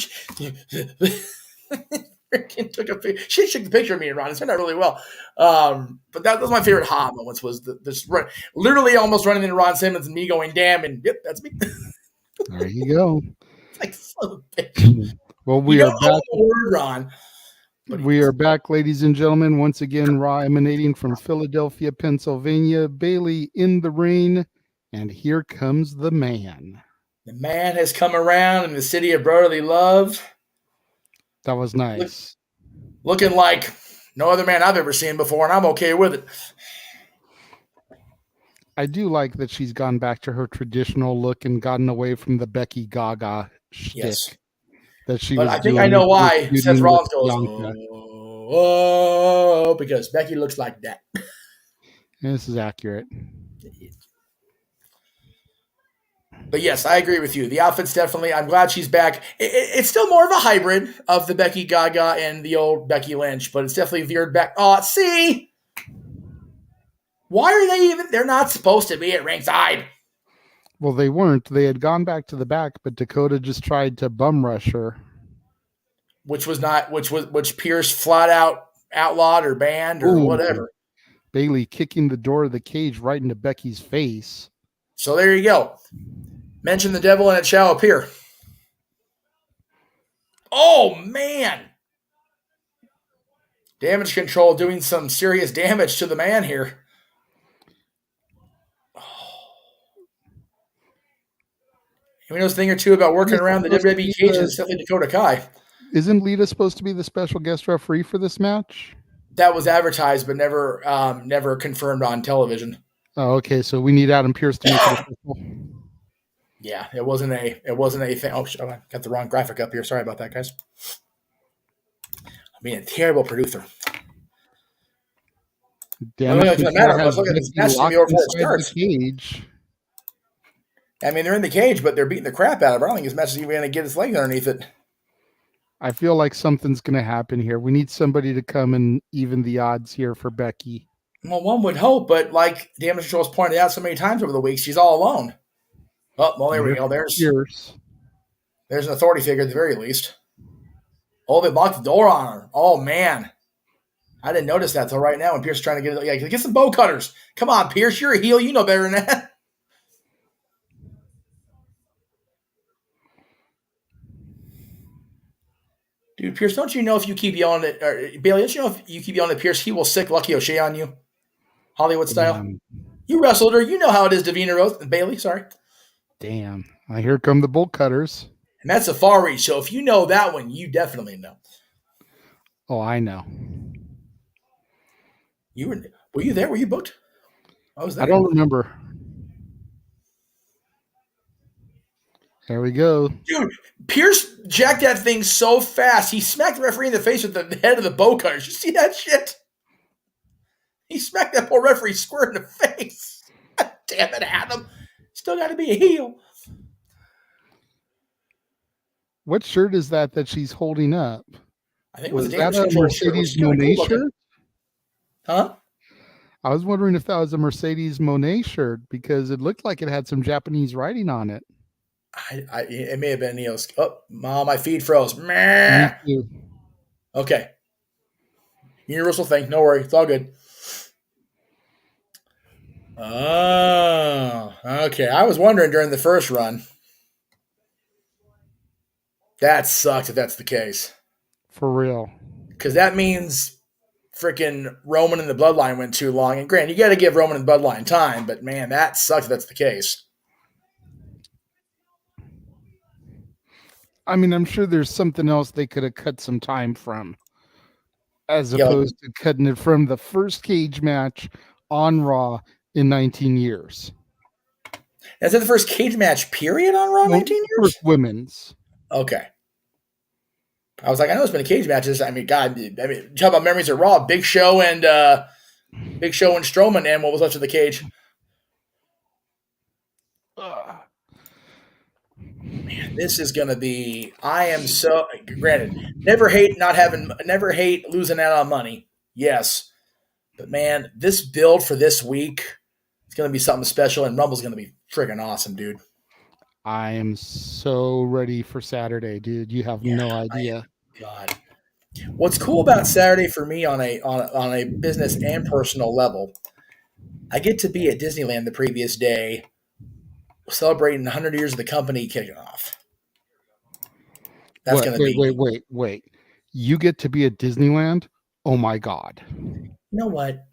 she took a picture. She took the picture of me and Ron. It turned out really well. But that was my favorite ha moments, was this literally almost running into Ron Simmons and me going, damn, and yep, that's me. There you go. Like, son of a bitch. Well, we are back. Word, Ron. We are back, ladies and gentlemen. Once again, Raw emanating from Philadelphia, Pennsylvania. Bailey in the ring, and here comes the man. The man has come around in the city of brotherly love. That was nice. Looking like no other man I've ever seen before, and I'm okay with it. I do like that she's gone back to her traditional look and gotten away from the Becky Gaga shtick. Yes. That she but was I think I know why Seth Rollins goes, Bianca. oh, because Becky looks like that. This is accurate. But yes, I agree with you. The outfit's definitely, I'm glad she's back. It's still more of a hybrid of the Becky Gaga and the old Becky Lynch, but it's definitely veered back. Oh, see? Why are they even, they're not supposed to be at ringside. Well, they weren't. They had gone back to the back, but Dakota just tried to bum rush her. Which Pierce flat out outlawed or banned or whatever. Bailey kicking the door of the cage right into Becky's face. So there you go. Mention the devil and it shall appear. Oh, man. Damage control doing some serious damage to the man here. We know a thing or two about working around the WWE cage and stuff like Dakota Kai. Isn't Lita supposed to be the special guest referee for this match? That was advertised, but never confirmed on television. Oh, okay. So we need Adam Pearce to make it official. Yeah, it wasn't a thing. Oh, I got the wrong graphic up here. Sorry about that, guys. I'm being a terrible producer. Damn it! Doesn't matter. Let's look at this match before it starts. Cage. I mean, they're in the cage, but they're beating the crap out of her. I don't think this match is even going to get his legs underneath it. I feel like something's going to happen here. We need somebody to come and even the odds here for Becky. Well, one would hope, but like Damage Control's pointed out so many times over the weeks, she's all alone. Oh, well, there we go. There's an authority figure at the very least. Oh, they locked the door on her. Oh, man. I didn't notice that till right now when Pierce is trying to get some bow cutters. Come on, Pierce. You're a heel. You know better than that. Dude, Pierce, don't you know if you keep yelling at Bailey, don't you know if you keep yelling at Pierce, he will sick Lucky O'Shea on you? Hollywood style. You wrestled her. You know how it is, Davina Rose. Bailey, sorry. Damn. Here come the bolt cutters. And that's a far reach. So if you know that one, you definitely know. Oh, I know. Were you there? Were you booked? I was there. I don't remember. There we go. Dude, Pierce jacked that thing so fast. He smacked the referee in the face with the head of the bow cutters. You see that shit? He smacked that poor referee square in the face. Damn it, Adam. Still got to be a heel. What shirt is that she's holding up? I think it was that a Mercedes Monet shirt? Huh? I was wondering if that was a Mercedes Monet shirt because it looked like it had some Japanese writing on it. It may have been Neo's. Oh, my feed froze. Meh. Okay. Universal thing. No worry. It's all good. Oh, okay. I was wondering during the first run. That sucks if that's the case. For real. Because that means freaking Roman and the Bloodline went too long. And granted, you got to give Roman and the Bloodline time, but man, that sucks if that's the case. I mean, I'm sure there's something else they could have cut some time from, as Yeah, opposed to cutting it from the first cage match on Raw in 19 years. Is that the first cage match period on Raw? No, 19 years. First women's. Okay. I was like, I know it's been cage matches. I mean, God, talk about memories of Raw. Big Show and Strowman, and what was left of the cage. Man, this is gonna be. I am so granted. Never hate losing out on money. Yes, but man, this build for this week, it's gonna be something special, and Rumble's gonna be freaking awesome, dude. I am so ready for Saturday, dude. You have no idea. God. What's cool about Saturday for me on a business and personal level, I get to be at Disneyland the previous day, celebrating 100 years of the company kicking off. That's going to be. Wait. You get to be at Disneyland? Oh my God. You know what?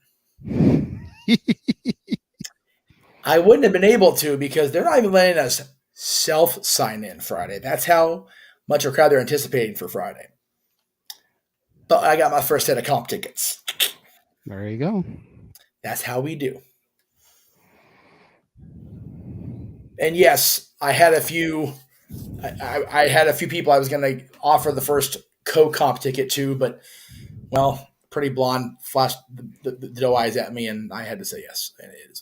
I wouldn't have been able to because they're not even letting us self-sign in Friday. That's how much a crowd they're anticipating for Friday. But I got my first set of comp tickets. There you go. That's how we do. And yes, I had a few. I had a few people I was going to offer the first co-comp ticket to, but well, pretty blonde flashed the doe eyes at me, and I had to say yes. And it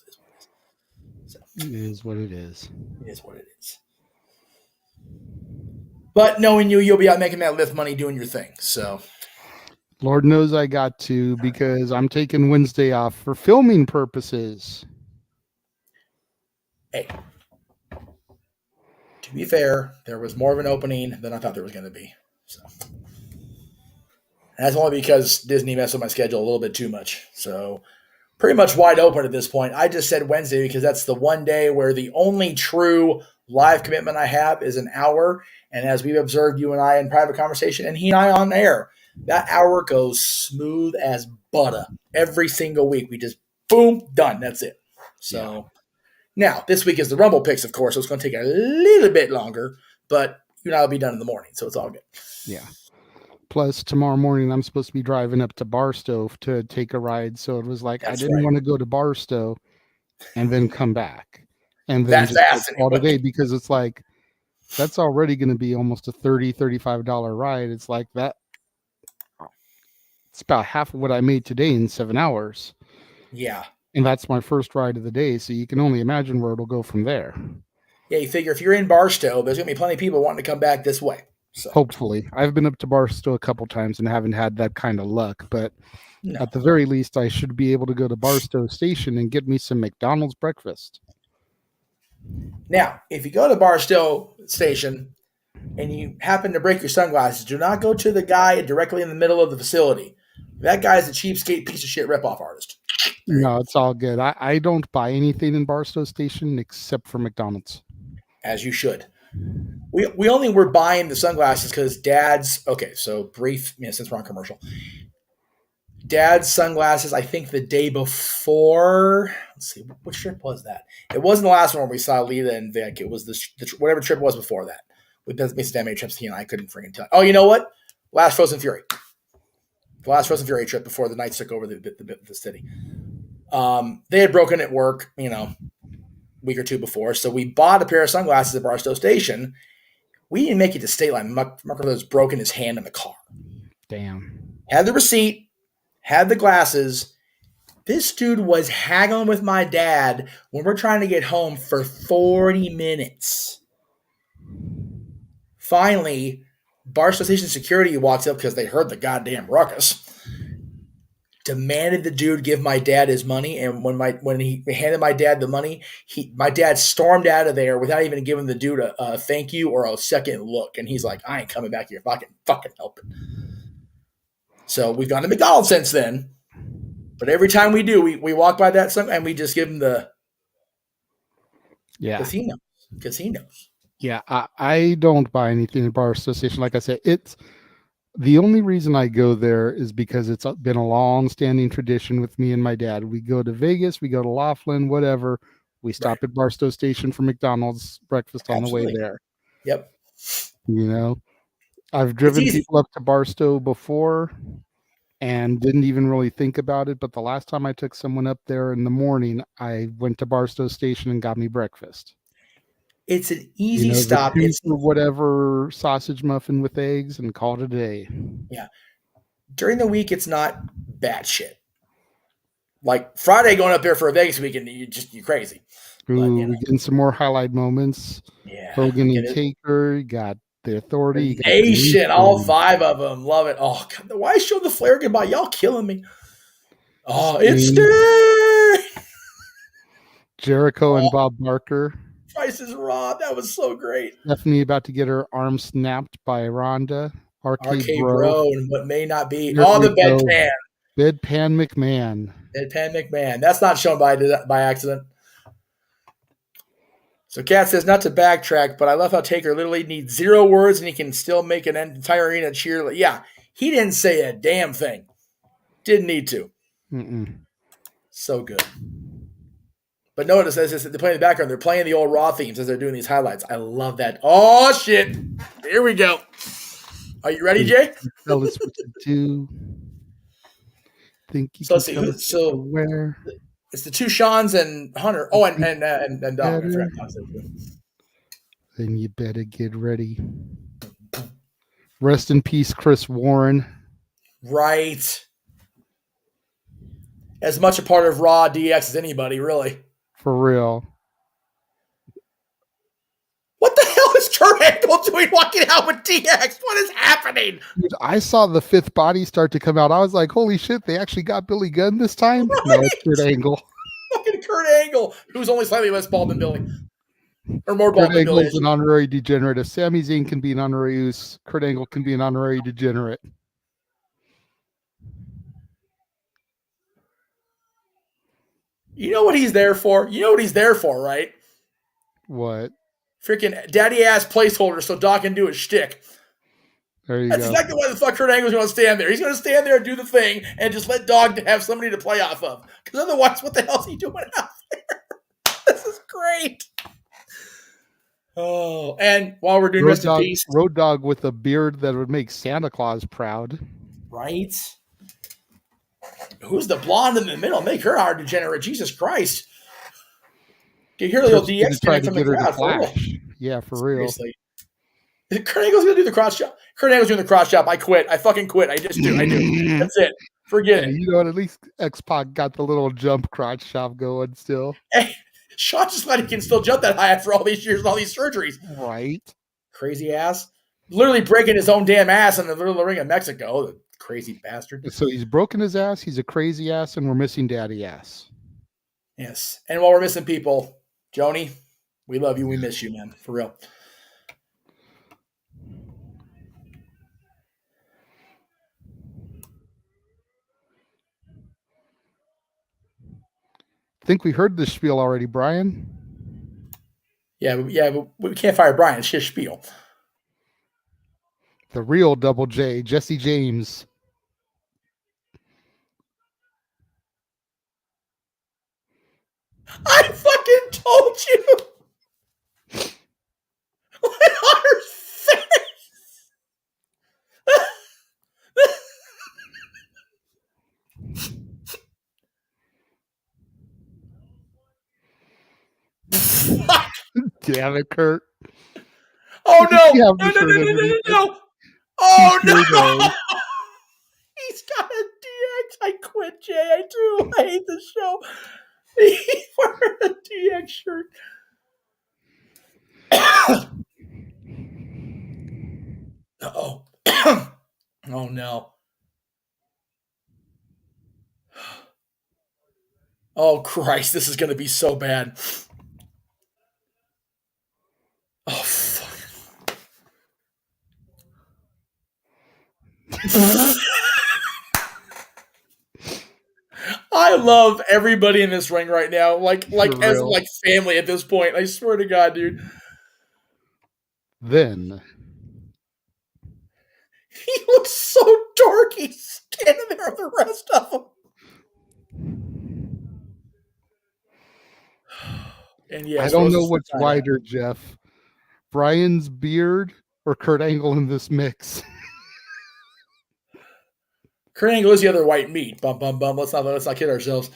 is what it is. It is what it is. But knowing you'll be out making that lift money doing your thing. So, Lord knows I got to, because I'm taking Wednesday off for filming purposes. Hey, to be fair, there was more of an opening than I thought there was going to be. So, and that's only because Disney messed with my schedule a little bit too much. So, pretty much wide open at this point. I just said Wednesday because that's the one day where the only true live commitment I have is an hour. And as we've observed, you and I in private conversation, and he and I on air, that hour goes smooth as butter every single week. We just, boom, done. That's it. So now this week is the Rumble picks, of course. So it's going to take a little bit longer, but you and I will be done in the morning. So it's all good. Yeah. Plus, tomorrow morning, I'm supposed to be driving up to Barstow to take a ride. So it was like, I didn't want to go to Barstow and then come back. And then just all today, because it's like, that's already going to be almost a $30, $35 ride. It's like that. It's about half of what I made today in 7 hours. Yeah. And that's my first ride of the day. So you can only imagine where it'll go from there. Yeah, you figure if you're in Barstow, there's going to be plenty of people wanting to come back this way. So. Hopefully. I've been up to Barstow a couple times and haven't had that kind of luck. But at the very least, I should be able to go to Barstow Station and get me some McDonald's breakfast. Now, if you go to Barstow Station and you happen to break your sunglasses, do not go to the guy directly in the middle of the facility. That guy's a cheapskate piece of shit ripoff artist. No, it's all good. I don't buy anything in Barstow Station except for McDonald's. As you should. We only were buying the sunglasses because Dad's so brief, since we're on commercial. Dad's sunglasses, I think the day before. Let's see, which trip was that? It wasn't the last one where we saw Lita and Vic. It was the whatever trip it was before that. We missed that many trips. He and I couldn't freaking tell. Oh, you know what? Last Frozen Fury. The last Frozen Fury trip before the Knights took over the city. They had broken at work, a week or two before. So we bought a pair of sunglasses at Barstow Station. We didn't make it to State Line. Marco was broken his hand in the car. Damn. Had the receipt, had the glasses. This dude was haggling with my dad when we're trying to get home for 40 minutes. Finally, Barstow Station security walks up because they heard the goddamn ruckus. Demanded the dude give my dad his money, and when he handed my dad the money, my dad stormed out of there without even giving the dude a thank you or a second look. And he's like, "I ain't coming back here if I can fucking help it." So we've gone to McDonald's since then, but every time we do, we walk by that and we just give him the because he knows. Yeah, I don't buy anything at Barstow Station. Like I said, it's the only reason I go there is because it's been a long-standing tradition with me and my dad. We go to Vegas, we go to Laughlin, whatever. We stop at Barstow Station for McDonald's breakfast on the way there. Yep. You know, I've driven easy. people up to Barstow before and didn't even really think about it. But the last time I took someone up there in the morning, I went to Barstow Station and got me breakfast. It's an easy The stop. two It's for whatever sausage muffin with eggs and called it a day. Yeah. During the week, it's not bad shit. Like Friday going up there for a Vegas weekend, you're crazy. Ooh, we're getting some more highlight moments. Yeah. Hogan and Taker, you got the Authority. You got Nation, all 5 of them. Love it. Oh, God, why show the flare goodbye? Y'all killing me. Oh, it's Sting! Jericho and Bob Barker. Price is Raw. That was so great. Stephanie about to get her arm snapped by Rhonda. Arcade Bro and what may not be. Here Oh, the we go. bedpan. Bedpan McMahon. Deadpan McMahon. That's not shown by accident. So Kat says, not to backtrack, but I love how Taker literally needs 0 words and he can still make an entire arena cheer. Yeah, he didn't say a damn thing. Didn't need to. So good. But notice, as they're playing in the background, they're playing the old Raw themes as they're doing these highlights. I love that. Oh, shit. Here we go. Are you ready, Jay? Tell us what to do. Think you So, can where? It's the 2 Seans and Hunter. Oh, and Dom. Then you better get ready. Rest in peace, Chris Warren. Right. As much a part of Raw DX as anybody, really. For real. What the hell is Kurt Angle doing walking out with DX? What is happening? Dude, I saw the 5th body start to come out. I was like, holy shit, they actually got Billy Gunn this time? Right. No, it's Kurt Angle. Fucking Kurt Angle, who's only slightly less bald than Billy. Or more bald than Billy. Kurt Angle's an honorary degenerate. If Sami Zayn can be an honorary use, Kurt Angle can be an honorary degenerate. You know what he's there for? You know what he's there for, right? What? Freaking daddy ass placeholder so Doc can do his shtick. There you That's go. exactly why the fuck Kurt Angle's going to stand there. He's going to stand there and do the thing and just let Dog have somebody to play off of. Because otherwise, what the hell is he doing out there? This is great. Oh, and while we're doing Rest in Peace. Road Dogg with a beard that would make Santa Claus proud. Right? Who's the blonde in the middle? Make her our degenerate. Jesus Christ. You hear the old DX trying to get her to Flash. Yeah, for real. Seriously. Kurt Angle's going to do the cross chop. Kurt Angle's doing the cross chop. I quit. I fucking quit. I just do. I do. That's it. Forget it. You know what? At least X-Pac got the little jump crotch chop going still. Hey, Shawn just let he can still jump that high after all these years and all these surgeries. Right. Crazy ass. Literally breaking his own damn ass in the middle of the ring in Mexico. The crazy bastard. So he's broken his ass. He's a crazy ass, and we're missing daddy ass. Yes. And while we're missing people, Joni, we love you. We miss you, man. For real. I think we heard this spiel already, Brian. Yeah, but we can't fire Brian. It's his spiel. The real Double J, Jesse James. I fucking told you. Let Hunter's face. Damn it, Kurt. Oh, no. No. Oh, no. He's got a DX. I quit, Jay. I do. I hate this show. He's wearing a DX shirt. Uh-oh. Oh, no. Oh, Christ. This is going to be so bad. Oh, fuck. I love everybody in this ring right now, like as like family at this point. I swear to God, dude. Then he looks so dark. He's standing there with the rest of them. And yes, I don't know what's wider, Jeff. Brian's beard or Kurt Angle in this mix. Kurt Angle is the other white meat. Bum bum bum. Let's not kid ourselves.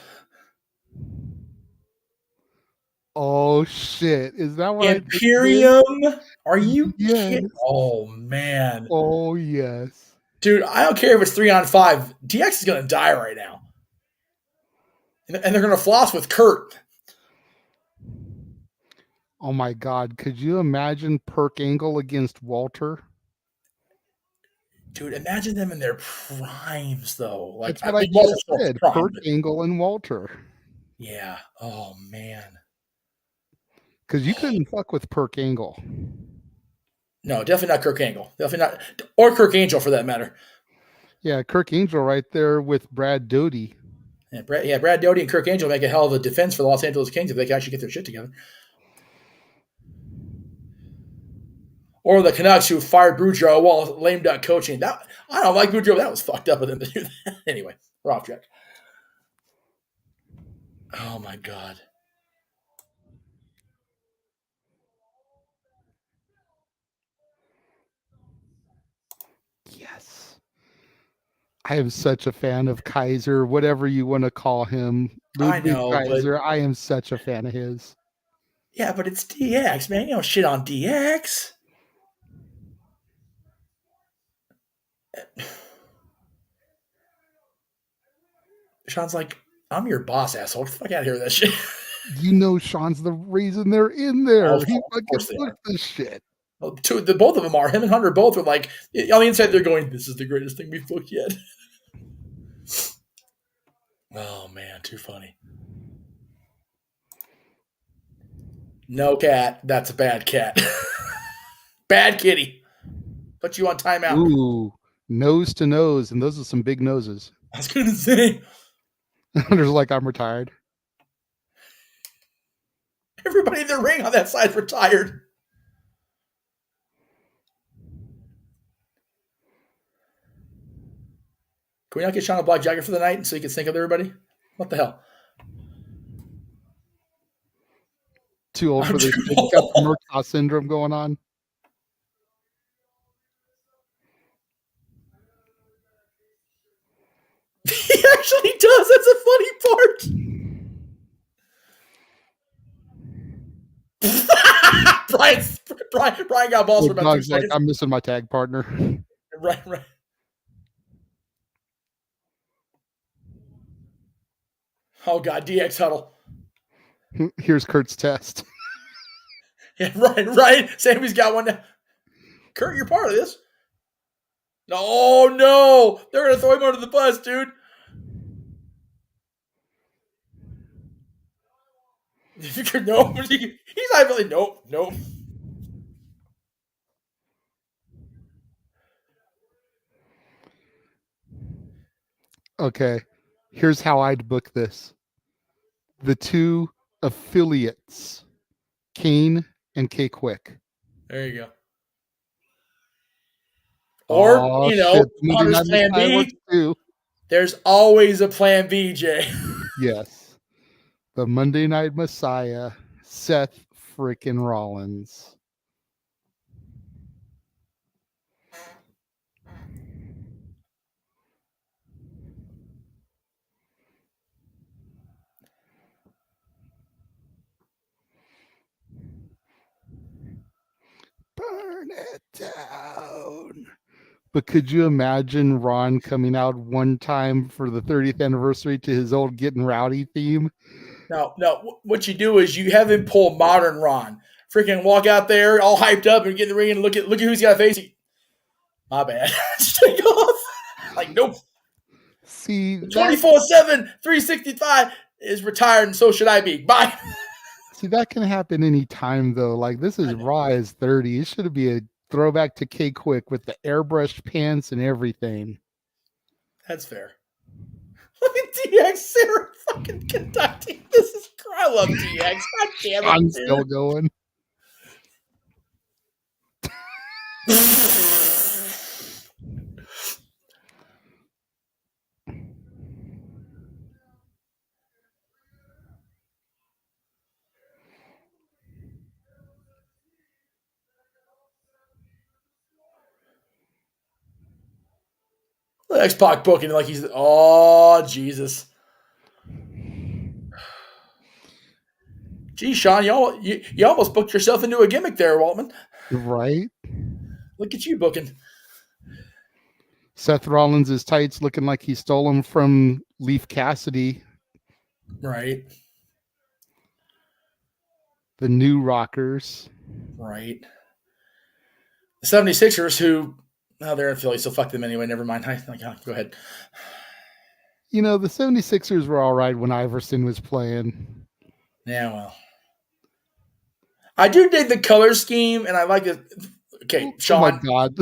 Oh shit! Is that what Imperium? Are you Yes. kidding? Oh man. Oh yes. Dude, I don't care if it's 3-on-5. DX is gonna die right now. And they're gonna floss with Kurt. Oh my god, could you imagine Perk Angle against Walter? Dude, imagine them in their primes though. Like That's what I Walter's just still said. prime, Perk but- Angle and Walter. Yeah. Oh man. Because you couldn't fuck with Perk Angle. No, definitely not Kirk Angle. Definitely not, or Kirk Angel for that matter. Yeah, Kirk Angel right there with Brad Doty. Yeah, Brad Doty and Kirk Angel make a hell of a defense for the Los Angeles Kings if they can actually get their shit together. Or the Canucks who fired Boudreaux while lame duck coaching. That I don't like Boudreaux. That was fucked up of them to do that. Anyway, we're off track. Oh my god. Yes. I am such a fan of Kaiser, whatever you want to call him. I Ludwig know, Kaiser. I am such a fan of his. Yeah, but it's DX, man. You don't shit on DX. Sean's like, I'm your boss, asshole. Get the fuck out of here with that shit. You know Sean's the reason they're in there. Oh, He of course fucking they booked this shit. Well, both of them are. Him and Hunter both are like, on the inside, they're going, this is the greatest thing we've booked yet. Oh, man, too funny. No cat. That's a bad cat. Bad kitty. Put you on timeout. Ooh, nose to nose. And those are some big noses. I was going to say. Hunter's like, I'm retired. Everybody in the ring on that side retired. Can we not get Sean a black jacket for the night so he can sync up everybody? What the hell? Too old for this. He's got the Murtaugh syndrome going on. He actually does. That's a funny part. Brian got balls for about 2 Dog's like, seconds. I'm missing my tag partner. Right. Oh god, DX huddle. Here's Kurt's test. Yeah, right. Sammy's got one now. Kurt, you're part of this. No, they're gonna throw him under the bus, dude. No, he's not really. Nope. Okay, here's how I'd book this. The two affiliates, Kane and K Quick. There you go. Or, Hunter's plan B. There's always a plan B, Jay. Yes. The Monday Night Messiah, Seth freaking Rollins. Burn it down. But could you imagine Ron coming out one time for the 30th anniversary to his old Getting Rowdy theme? No. What you do is you have him pull modern Ron. Freaking walk out there all hyped up and get in the ring and look at who's got a face. My bad. Just take off. Like, nope. See, 24/7, 365 is retired, and so should I be. Bye. See, that can happen any time, though. Like, this is Raw is 30. It should be a throwback to K Quick with the airbrushed pants and everything. That's fair. Look at DX Sarah fucking conducting. This is I love DX. God damn it. I'm still going. X-Pac booking like he's... Oh, Jesus. Gee, Sean, you almost booked yourself into a gimmick there, Waltman. Right? Look at you booking. Seth Rollins' tights looking like he stole them from Leaf Cassidy. Right. The New Rockers. Right. The 76ers, who... Oh, they're in Philly, so fuck them anyway. Never mind. Go ahead. The 76ers were all right when Iverson was playing. Yeah, well. I do dig the color scheme, and I like it. Okay, Sean. Oh, my God.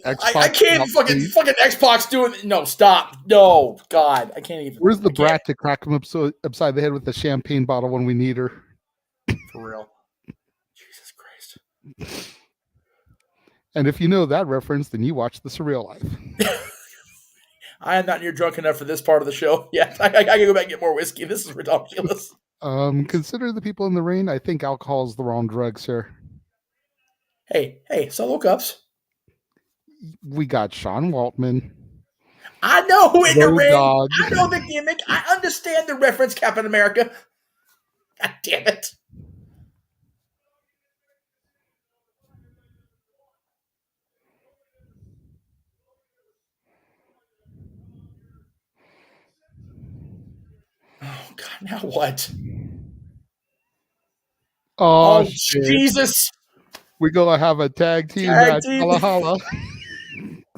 I can't fucking X-Pac's doing... No, stop. No, God. I can't even... Where's the brat to crack him upside the head with the champagne bottle when we need her? For real. Jesus Christ. And if you know that reference, then you watch The Surreal Life. I am not near drunk enough for this part of the show. Yeah, I can go back and get more whiskey. This is ridiculous. Consider the people in the ring. I think alcohol is the wrong drug, sir. Hey, solo cups. We got Sean Waltman. I know who in the ring. Dog. I know the gimmick. I understand the reference, Captain America. God damn it. Oh, God, now what? Oh shit. Jesus. We're going to have a tag team match. Holla, holla.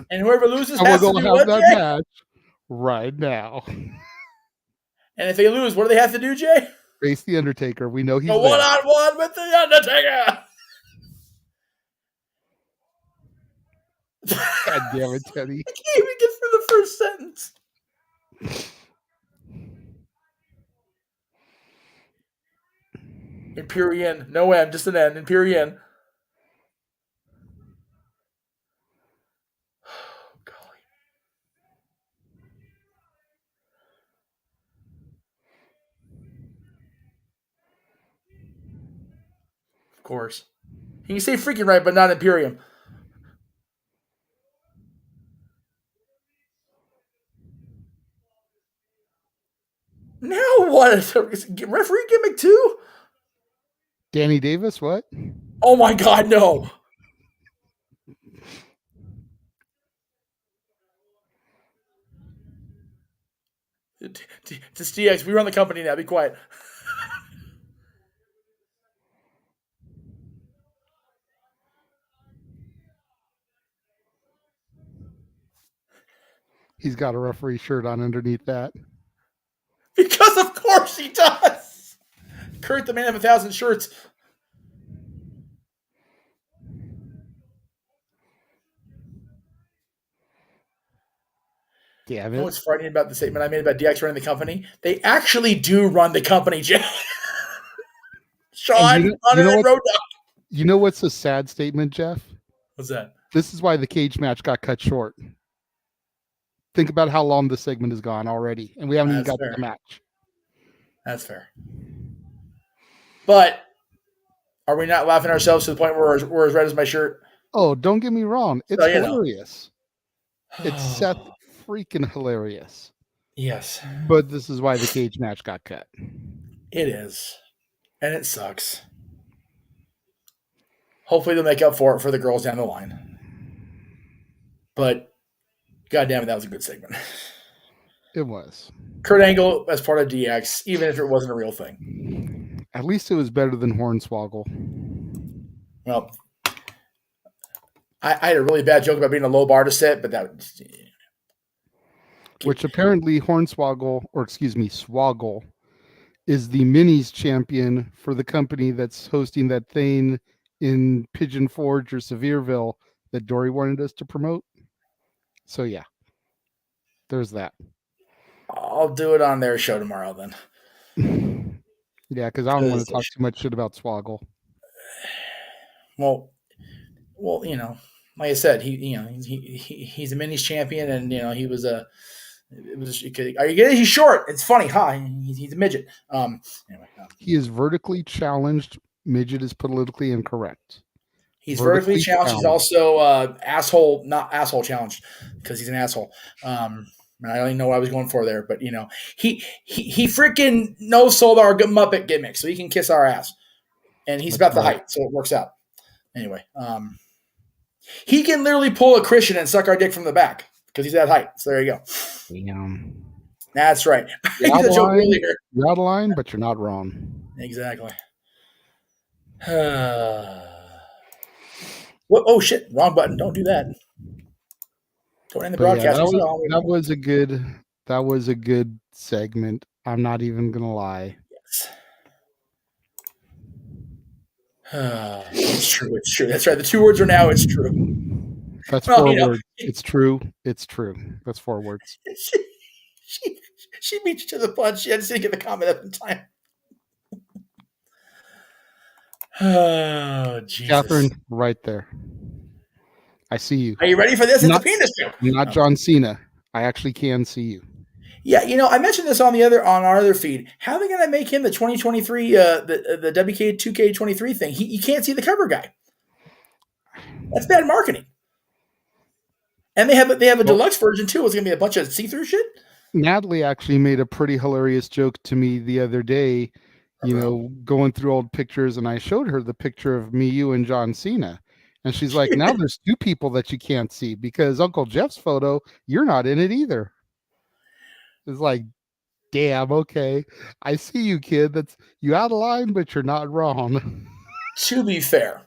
And whoever loses and has we're to going do to have what, that Jay? match right now. And if they lose, what do they have to do, Jay? Face the Undertaker. We know he's Go one-on-one with the Undertaker. God damn it, Teddy. I can't even get through the first sentence. Imperian. No M, just an N. Imperian. Oh, golly. Of course. You can say freaking right, but not Imperium. Now what? Referee gimmick too? Danny Davis, what? Oh my God, no. It's DX. We run the company now. Be quiet. He's got a referee shirt on underneath that. Because of course he does. Kurt, the man of 1,000 shirts. Damn You know it. what's frightening about the statement I made about DX running the company? They actually do run the company, Jay. Sean, you know what's a sad statement, Jeff? What's that? This is why the cage match got cut short. Think about how long this segment has gone already, and we haven't even got to the match. That's fair. But are we not laughing ourselves to the point where we're as red as my shirt? Oh, don't get me wrong. It's hilarious. Know. It's Seth freaking hilarious. Yes. But this is why the cage match got cut. It is. And it sucks. Hopefully they'll make up for it for the girls down the line. But God damn it, that was a good segment. It was. Kurt Angle as part of DX, even if it wasn't a real thing. At least it was better than Hornswoggle. Well, I had a really bad joke about being a low bar to set, but that was... Which apparently Swoggle is the minis champion for the company that's hosting that thing in Pigeon Forge or Sevierville that Dory wanted us to promote. So yeah, there's that. I'll do it on their show tomorrow then. Yeah, because I don't want to talk too much shit about Swoggle. Well, you know, like I said, he's a minis champion, and you know he was a. Are you getting? He's short. It's funny, huh? He's a midget. Anyway, he is vertically challenged. Midget is politically incorrect. He's vertically challenged. He's also not asshole challenged because he's an asshole. I don't even know what I was going for there, but he freaking no-sold our Muppet gimmick, so he can kiss our ass, and he's about the height, so it works out. Anyway, he can literally pull a Christian and suck our dick from the back because he's that height. So there you go. Damn. That's right. You're out of line, but you're not wrong. Exactly. What? Oh shit! Wrong button. Don't do that. Don't end the broadcast. Yeah, that was a good segment. I'm not even gonna lie. Yes. It's true. It's true. That's right. The 2 words are now. It's true. That's 4 words. It's true. It's true. That's 4 words. She beat you to the punch. She had to get the comment up in time. Oh, Jesus. Catherine, right there. I see you. Are you ready for this? It's a penis joke. Not John Cena. I actually can see you. Yeah, I mentioned this on our other feed. How are they going to make him the 2023 the WK 2K23 thing? You can't see the cover guy. That's bad marketing. And they have a deluxe version too. It's going to be a bunch of see-through shit. Natalie actually made a pretty hilarious joke to me the other day. Going through old pictures, and I showed her the picture of me, you, and John Cena. And she's like, now there's 2 people that you can't see because Uncle Jeff's photo, you're not in it either. It's like, damn, okay. I see you, kid. You out of line, but you're not wrong. To be fair,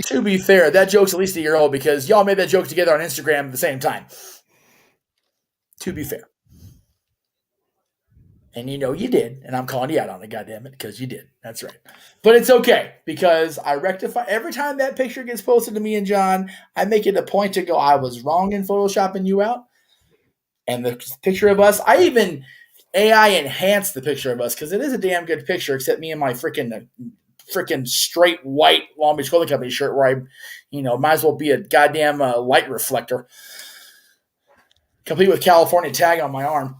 that joke's at least a year old because y'all made that joke together on Instagram at the same time. To be fair. And you did, and I'm calling you out on it, goddammit, because you did. That's right. But it's okay, because I rectify every time that picture gets posted to me and John, I make it a point to go, I was wrong in photoshopping you out. And the picture of us, I even AI enhanced the picture of us, because it is a damn good picture, except me in my freaking straight white Long Beach Clothing Company shirt where I, might as well be a goddamn light reflector. Complete with California tag on my arm.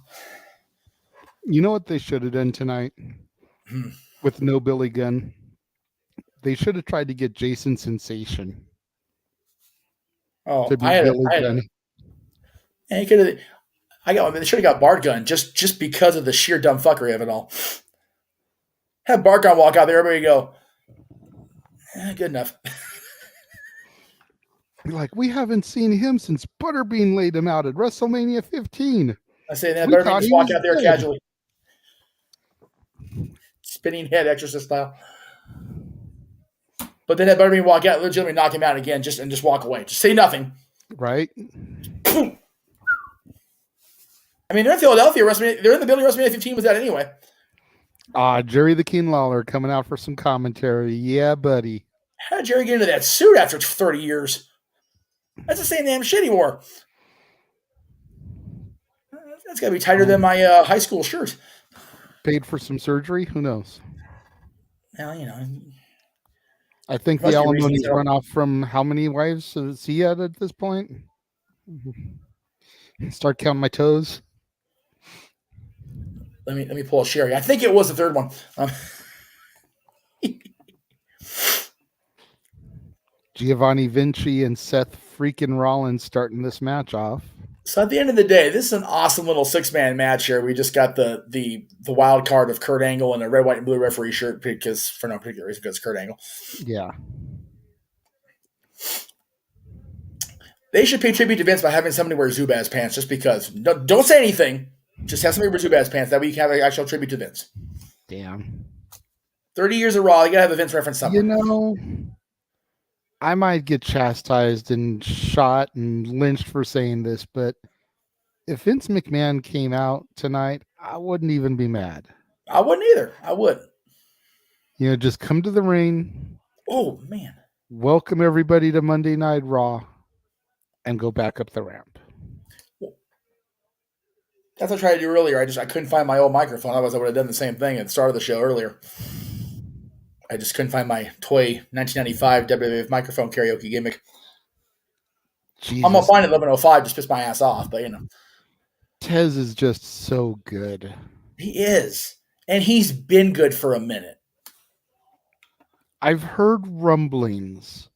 You know what they should have done tonight with no Billy Gunn? They should have tried to get Jason Sensation. Oh, to be Billy Gunn. And he could have. They should have got Bart Gunn just because of the sheer dumb fuckery of it all. Have Bart Gunn walk out there, everybody go, good enough. Like, we haven't seen him since Butterbean laid him out at WrestleMania 15. I say that Butterbean just walk out there casually. Spinning head exorcist style. But then that Butterbean walk out, legitimately knock him out again, just walk away. Just say nothing. Right. Boom. I mean, they're in Philadelphia. They're in the building. WrestleMania 15 was that anyway. Jerry the King Lawler coming out for some commentary. Yeah, buddy. How did Jerry get into that suit after 30 years? That's the same damn shit he wore. That's got to be tighter than my high school shirt. Paid for some surgery? Who knows? Well, I think the alimony's run off from how many wives is he at this point? Start counting my toes. Let me pull a Sherry. I think it was the third one. Giovanni Vinci and Seth freaking Rollins starting this match off. So at the end of the day, this is an awesome little 6-man match here. We just got the wild card of Kurt Angle in a red, white, and blue referee shirt because for no particular reason, because Kurt Angle. Yeah. They should pay tribute to Vince by having somebody wear Zubaz pants just because. Don't say anything. Just have somebody wear Zubaz pants. That way you can have an actual tribute to Vince. Damn. 30 years of Raw. You got to have a Vince reference somewhere. I might get chastised and shot and lynched for saying this, but if Vince McMahon came out tonight, I wouldn't even be mad. I wouldn't either. I wouldn't. Just come to the ring. Oh, man. Welcome everybody to Monday Night Raw and go back up the ramp. That's what I tried to do earlier. I couldn't find my old microphone. Otherwise, I would have done the same thing at the start of the show earlier. I just couldn't find my toy 1995 WWF microphone karaoke gimmick. Jesus. I'm going to find it 11:05, just piss my ass off, but Tez is just so good. He is. And he's been good for a minute. I've heard rumblings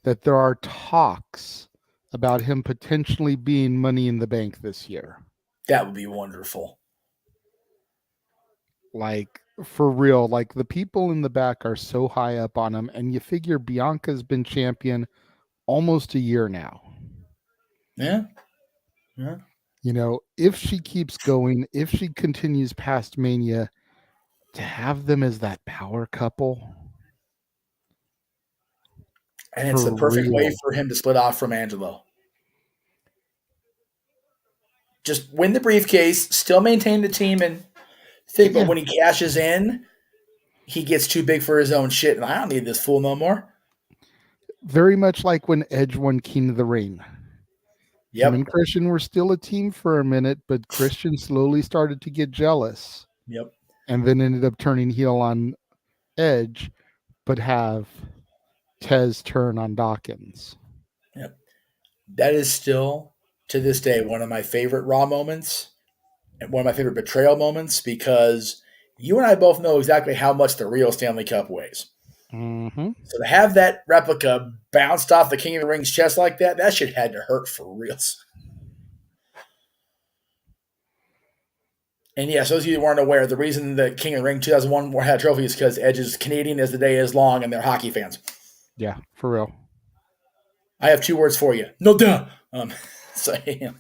that there are talks about him potentially being Money in the Bank this year. That would be wonderful. Like, for real, like the people in the back are so high up on him, and you figure Bianca's been champion almost a year now. Yeah. You know, if she keeps going, if she continues past Mania, to have them as that power couple. And it's the perfect way for him to split off from Angelo. Just win the briefcase, still maintain the team, and think, but when he cashes in, he gets too big for his own shit, and I don't need this fool no more. Very much like when Edge won King of the Ring. Yep. Him and Christian were still a team for a minute, but Christian slowly started to get jealous. Yep. And then ended up turning heel on Edge, but have Tez turn on Dawkins. Yep. That is still, to this day, one of my favorite Raw moments and one of my favorite betrayal moments, because you and I both know exactly how much the real Stanley Cup weighs. Mm-hmm. So to have that replica bounced off the King of the Ring's chest like that shit had to hurt for reals. And yes, those of you who weren't aware, the reason the King of the Ring 2001 had a trophy is because Edge is Canadian as the day is long, and they're hockey fans. Yeah, for real. I have 2 words for you. No duh. So yeah.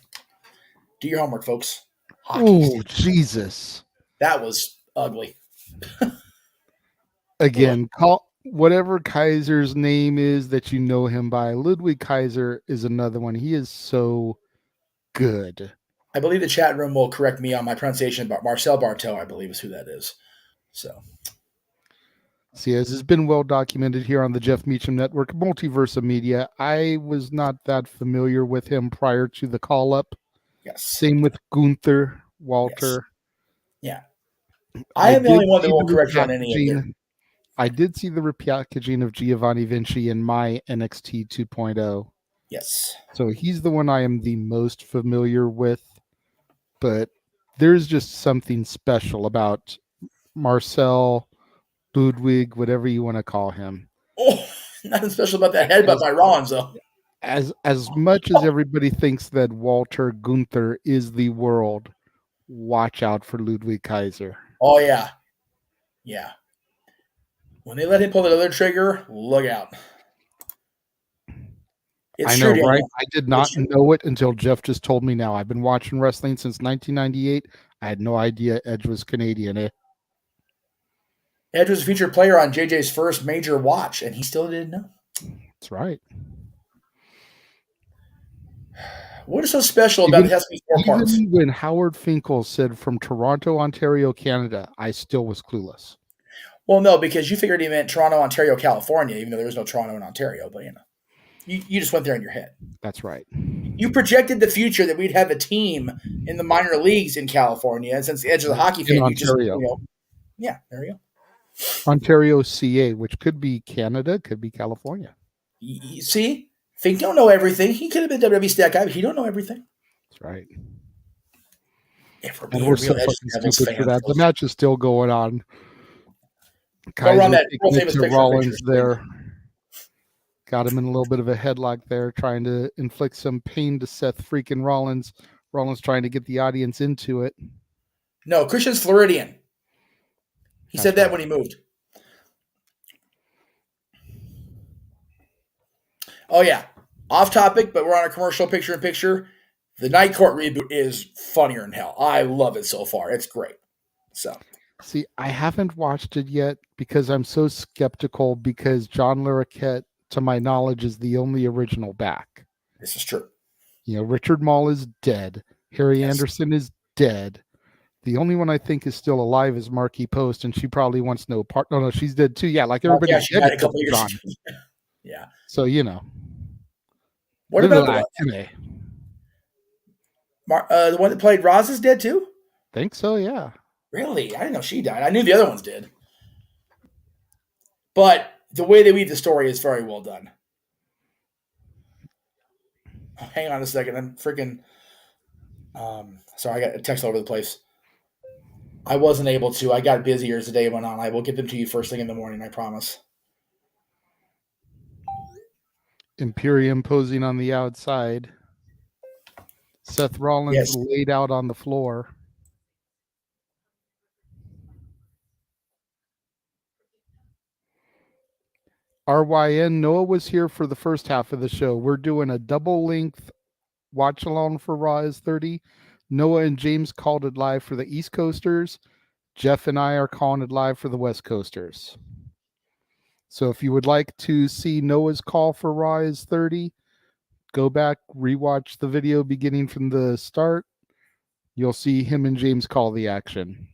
Do your homework, folks. Oh, Jesus. That was ugly. Again, call whatever Kaiser's name is that you know him by. Ludwig Kaiser is another one. He is so good. I believe the chat room will correct me on my pronunciation, but Marcel Bartel, I believe, is who that is. So, see, as has been well documented here on the Jeff Meacham Network, Multiverse of Media, I was not that familiar with him prior to the call-up. Yes. Same with Gunther, Walter. Yes. Yeah. I am the only one that won't correct you on any of it. I did see the repackaging of Giovanni Vinci in my NXT 2.0. Yes. So he's the one I am the most familiar with. But there's just something special about Marcel, Ludwig, whatever you want to call him. Oh, nothing special about that headbutt by Rollins, though. As much as everybody thinks that Walter Gunther is the world, watch out for Ludwig Kaiser. Oh, yeah. Yeah. When they let him pull the other trigger, look out. I know, right? I did not know it until Jeff just told me now. I've been watching wrestling since 1998. I had no idea Edge was Canadian. Edge was a featured player on JJ's first major watch, and he still didn't know. That's right. What is so special about it has to be 4 parts? When Howard Finkel said from Toronto, Ontario, Canada, I still was clueless. Well, no, because you figured he meant Toronto, Ontario, California, even though there was no Toronto in Ontario, but you know. You just went there in your head. That's right. You projected the future that we'd have a team in the minor leagues in California, and since the Edge of the hockey fan, yeah, there you go. Ontario, CA, which could be Canada, could be California. You see, Fink don't know everything. He could have been WWE stat guy, but he don't know everything. That's right. If we're being real so fucking stupid for that. The match is still going on. Kaiser to Rollins there. Got him in a little bit of a headlock there, trying to inflict some pain to Seth freaking Rollins. Rollins trying to get the audience into it. No, Christian's Floridian. He said that when he moved. Oh, yeah. Off topic, but we're on a commercial picture-in-picture. The Night Court reboot is funnier than hell. I love it so far. It's great. So, see, I haven't watched it yet because I'm so skeptical because John Larroquette, to my knowledge, is the only original back. This is true. You know, Richard Mall is dead. Harry Anderson is dead. The only one I think is still alive is Marky Post, and she probably wants no part. No, she's dead too. Yeah, like everybody. Yeah, she had a couple years. Yeah. So you know. What about the one that played Roz is dead too? Think so. Yeah. Really? I didn't know she died. I knew the other ones did. But the way they weave the story is very well done. Oh, hang on a second. I'm freaking. Sorry, I got a text all over the place. I wasn't able to. I got busier as the day went on. I will get them to you first thing in the morning, I promise. Imperium posing on the outside. Seth Rollins laid out on the floor. RYN, Noah was here for the first half of the show. We're doing a double length watch along for Raw is 30. Noah and James called it live for the East Coasters. Jeff and I are calling it live for the West Coasters. So if you would like to see Noah's call for Raw is 30, go back, rewatch the video beginning from the start. You'll see him and James call the action.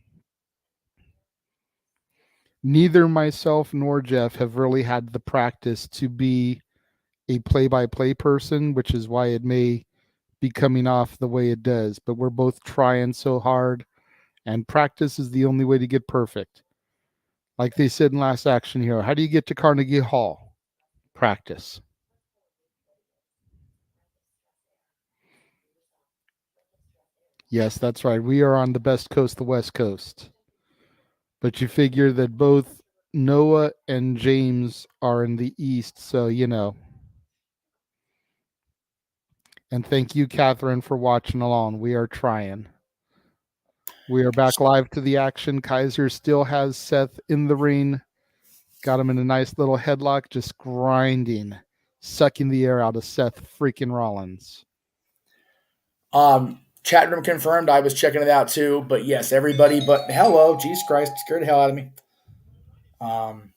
Neither myself nor Jeff have really had the practice to be a play-by-play person, which is why it may be coming off the way it does. But we're both trying so hard, and practice is the only way to get perfect. Like they said in Last Action Hero, how do you get to Carnegie Hall? Practice. Yes, that's right. We are on the best coast, the West Coast. But you figure that both Noah and James are in the East, so you know. And thank you, Catherine, for watching along. We are trying. We are back live to the action. Kaiser still has Seth in the ring. Got him in a nice little headlock, just grinding, sucking the air out of Seth freaking Rollins. Chat room confirmed. I was checking it out too. But yes, everybody but hello. Jesus Christ. Scared the hell out of me.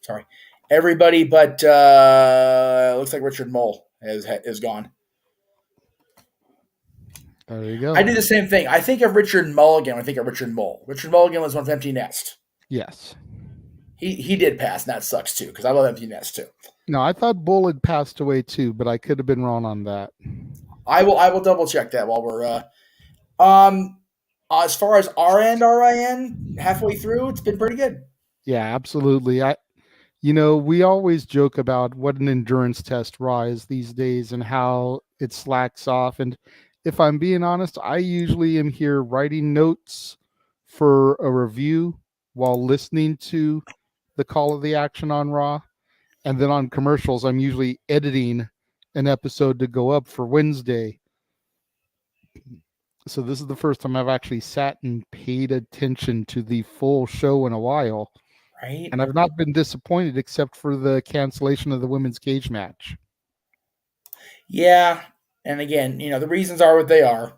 Sorry. Everybody but looks like Richard Mole is gone. There you go. I do the same thing. I think of Richard Mulligan. I think of Richard Mole. Richard Mulligan was one of Empty Nest. Yes. He did pass, and that sucks too, because I love Empty Nest too. No, I thought Bull had passed away too, but I could have been wrong on that. I will double check that while we're as far as our end, RIN, halfway through, it's been pretty good. Yeah, absolutely. We always joke about what an endurance test Raw is these days and how it slacks off. And if I'm being honest, I usually am here writing notes for a review while listening to the call of the action on Raw. And then on commercials, I'm usually editing an episode to go up for Wednesday. So this is the first time I've actually sat and paid attention to the full show in a while. Right. And I've not been disappointed except for the cancellation of the women's cage match. Yeah. And again, the reasons are what they are.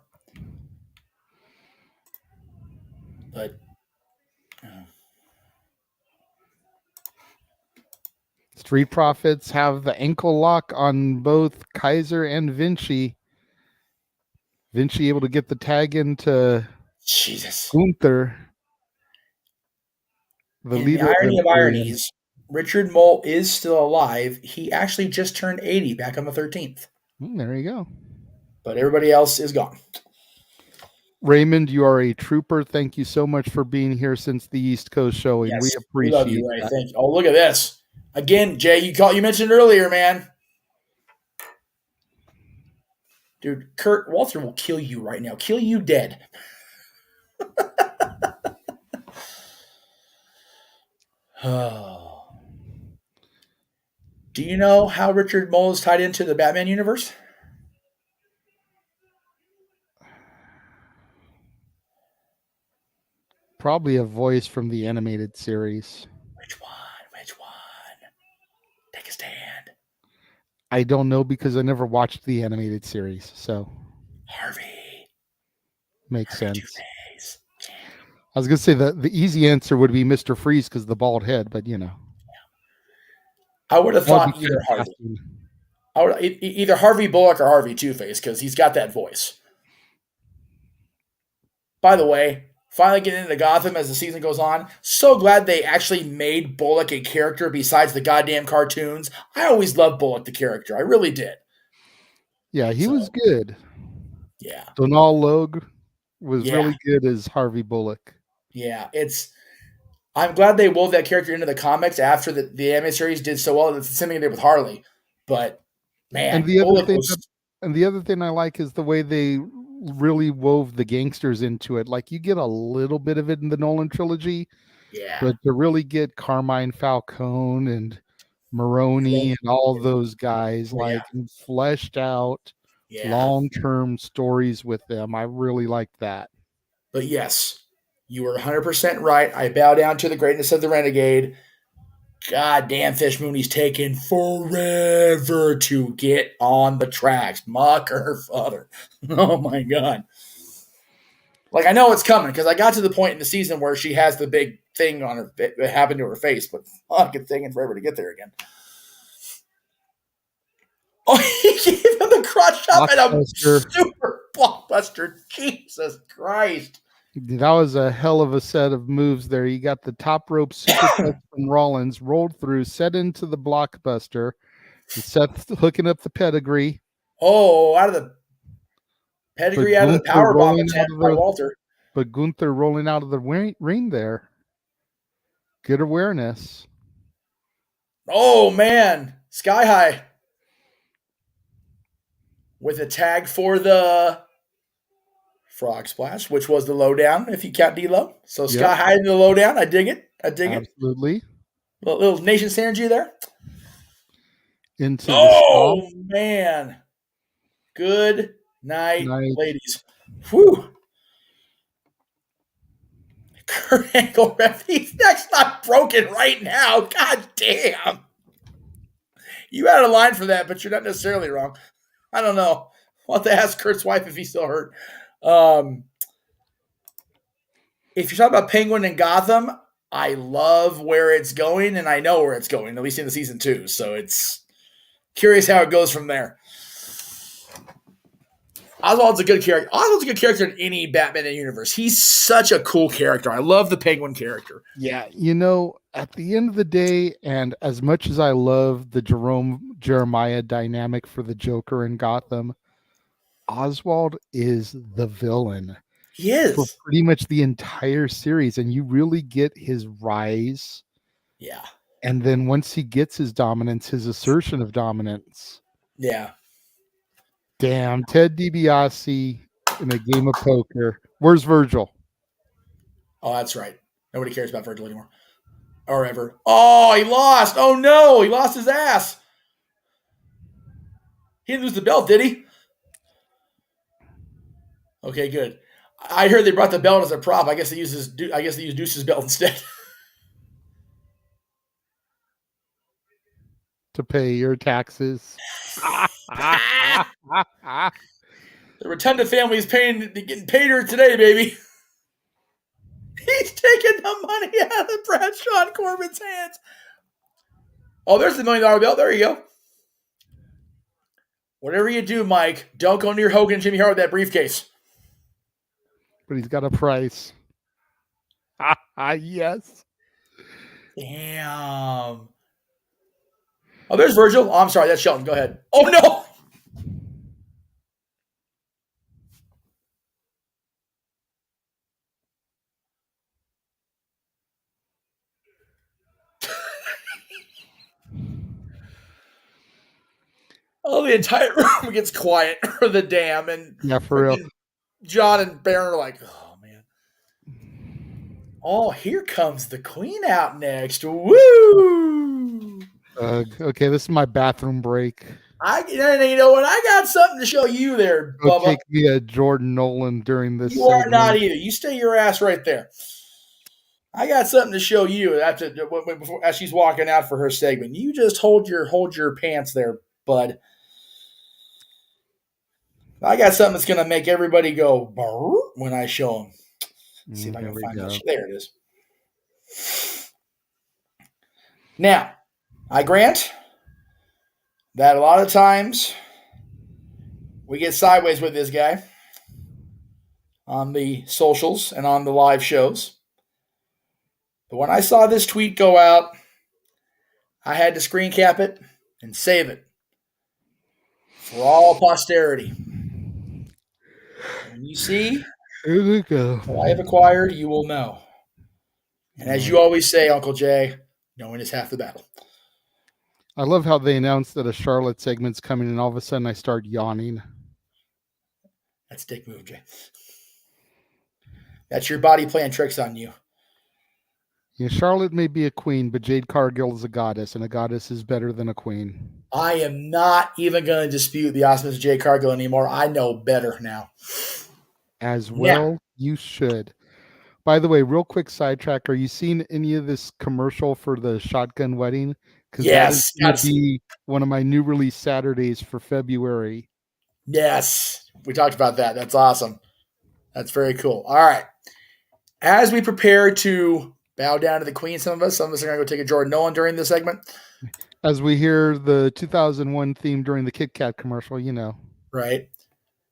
But Street Profits have the ankle lock on both Kaiser and Vinci. Vinci able to get the tag into Jesus. Gunther. The irony of ironies, Richard Mole is still alive. He actually just turned 80 back on the 13th. There you go. But everybody else is gone. Raymond, you are a trooper. Thank you so much for being here since the East Coast showing. Yes, we appreciate love you, Ray. that. Thank you. Oh, look at this. Again, Jay, you mentioned earlier, man. Dude, Kurt Walter will kill you right now. Kill you dead. Oh. Do you know how Richard Mole is tied into the Batman universe? Probably a voice from the animated series. Which one? Take a stand. I don't know because I never watched the animated series, so Harvey. Makes sense. Two-Face. I was gonna say the easy answer would be Mr. Freeze because the bald head, but I would have thought either Harvey. Either Harvey Bullock or Harvey Two-Face because he's got that voice. By the way, finally getting into Gotham as the season goes on. So glad they actually made Bullock a character besides the goddamn cartoons. I always loved Bullock the character. I really did. Yeah, he was good. Yeah. Donal Logue was really good as Harvey Bullock. Yeah, I'm glad they wove that character into the comics after the anime series did so well. It's the same thing they did with Harley. But man, and the other thing I like is the way they really wove the gangsters into it. Like you get a little bit of it in the Nolan trilogy, but to really get Carmine Falcone and Maroney and all those guys, like fleshed out long-term stories with them. I really like that. But yes, you were 100% right. I bow down to the greatness of the Renegade. God damn, Fish Mooney's taken forever to get on the tracks. Mucker father. Oh my God. Like, I know it's coming because I got to the point in the season where she has the big thing on her, it happened to her face, but fuck, it's taking forever to get there again. Oh, he gave him the crotch chop and a super blockbuster. Jesus Christ. That was a hell of a set of moves there. You got the top rope super from Rollins, rolled through, set into the blockbuster. Seth hooking up the pedigree. Oh, out of the pedigree, out of the power bomb attempt by Walter. But Gunther rolling out of the ring there. Good awareness. Oh, man. Sky High. With a tag for the Frog Splash, which was the lowdown, if you count D-Low. So Sky High in the lowdown. I dig it. Absolutely. Little nation synergy there. Into the man. Good night, ladies. Whew. Kurt Angle ref. His neck's not broken right now. God damn. You had a line for that, but you're not necessarily wrong. I don't know. I'll have to ask Kurt's wife if he's still hurt. If you're talking about Penguin and Gotham, I love where it's going, and I know where it's going, at least in the season 2. So it's curious how it goes from there. Oswald's a good character. Oswald's a good character in any Batman universe. He's such a cool character. I love the Penguin character. Yeah, at the end of the day, and as much as I love the Jeremiah dynamic for the Joker in Gotham, Oswald is the villain. He is. For pretty much the entire series, and you really get his rise. Yeah. And then once he gets his dominance, his assertion of dominance. Yeah. Damn, Ted DiBiase in a game of poker. Where's Virgil? Oh, that's right. Nobody cares about Virgil anymore. Or ever. Oh, he lost. Oh, no. He lost his ass. He didn't lose the belt, did he? Okay, good. I heard they brought the belt as a prop. I guess they used Deuce's belt instead. To pay your taxes. The Rotunda family is getting paid her today, baby. He's taking the money out of Bradshaw Corbin's hands. Oh, there's the $1 million belt. There you go. Whatever you do, Mike, don't go near Hogan and Jimmy Hart with that briefcase. But he's got a price. Yes. Damn. Oh, there's Virgil. Oh, I'm sorry. That's Shelton. Go ahead. Oh, no. Oh, the entire room gets quiet for the damn. And yeah, for real. John and Baron are like, oh, man. Oh, here comes the queen out next. Woo! Okay, this is my bathroom break. You know what? I got something to show you there, Bubba. Take me a Jordan Nolan during this. You are not either. You stay your ass right there. I got something to show you before as she's walking out for her segment. You just hold your pants there, bud. I got something that's going to make everybody go when I show them. Let's see if I can find it. There it is. Now, I grant that a lot of times we get sideways with this guy on the socials and on the live shows. But when I saw this tweet go out, I had to screen cap it and save it for all posterity. And you see, here we go. What I have acquired, you will know. And as you always say, Uncle Jay, knowing is half the battle. I love how they announced that a Charlotte segment's coming, and all of a sudden I start yawning. That's a dick move, Jay. That's your body playing tricks on you. Yeah, Charlotte may be a queen, but Jade Cargill is a goddess, and a goddess is better than a queen. I am not even going to dispute the awesomeness of Jay Cargill anymore. I know better now. As well, you should. By the way, real quick sidetrack. Are you seeing any of this commercial for the shotgun wedding? Because that is going to be one of my new release Saturdays for February. Yes. We talked about that. That's awesome. That's very cool. All right. As we prepare to bow down to the queen, some of us are going to go take a Jordan Nolan during this segment. As we hear the 2001 theme during the Kit Kat commercial, you know. Right.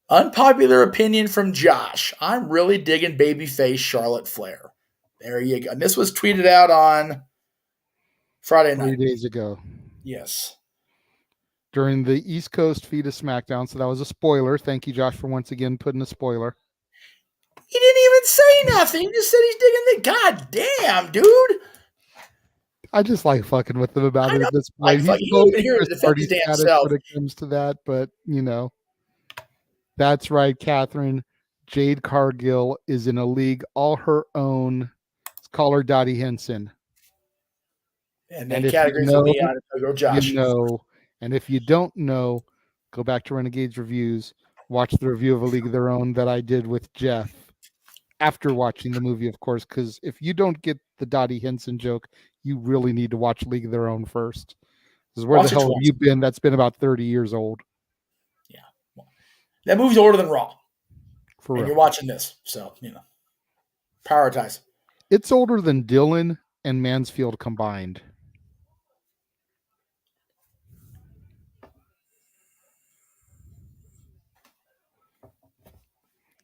Unpopular opinion from Josh. I'm really digging babyface Charlotte Flair. There you go. And this was tweeted out on Friday night. 3 days ago. Yes. During the East Coast feed of SmackDown. So that was a spoiler. Thank you, Josh, for once again putting a spoiler. He didn't even say nothing. He just said he's digging the goddamn, dude. I just like fucking with him about it at this point. He's even here to defend his damn self when it comes to that, but you know. That's right, Catherine. Jade Cargill is in a league all her own. Let's call her Dottie Henson. And then categories will be on it. Go Josh. You know. And if you don't know, go back to Renegade's reviews. Watch the review of A League of Their Own that I did with Jeff after watching the movie, of course, because if you don't get the Dottie Henson joke, you really need to watch League of Their Own first. Because where the hell have you been? That's been about 30 years old. Yeah. Well, that movie's older than Raw. For real. And you're watching this. So, you know, prioritize. It's older than Dylan and Mansfield combined.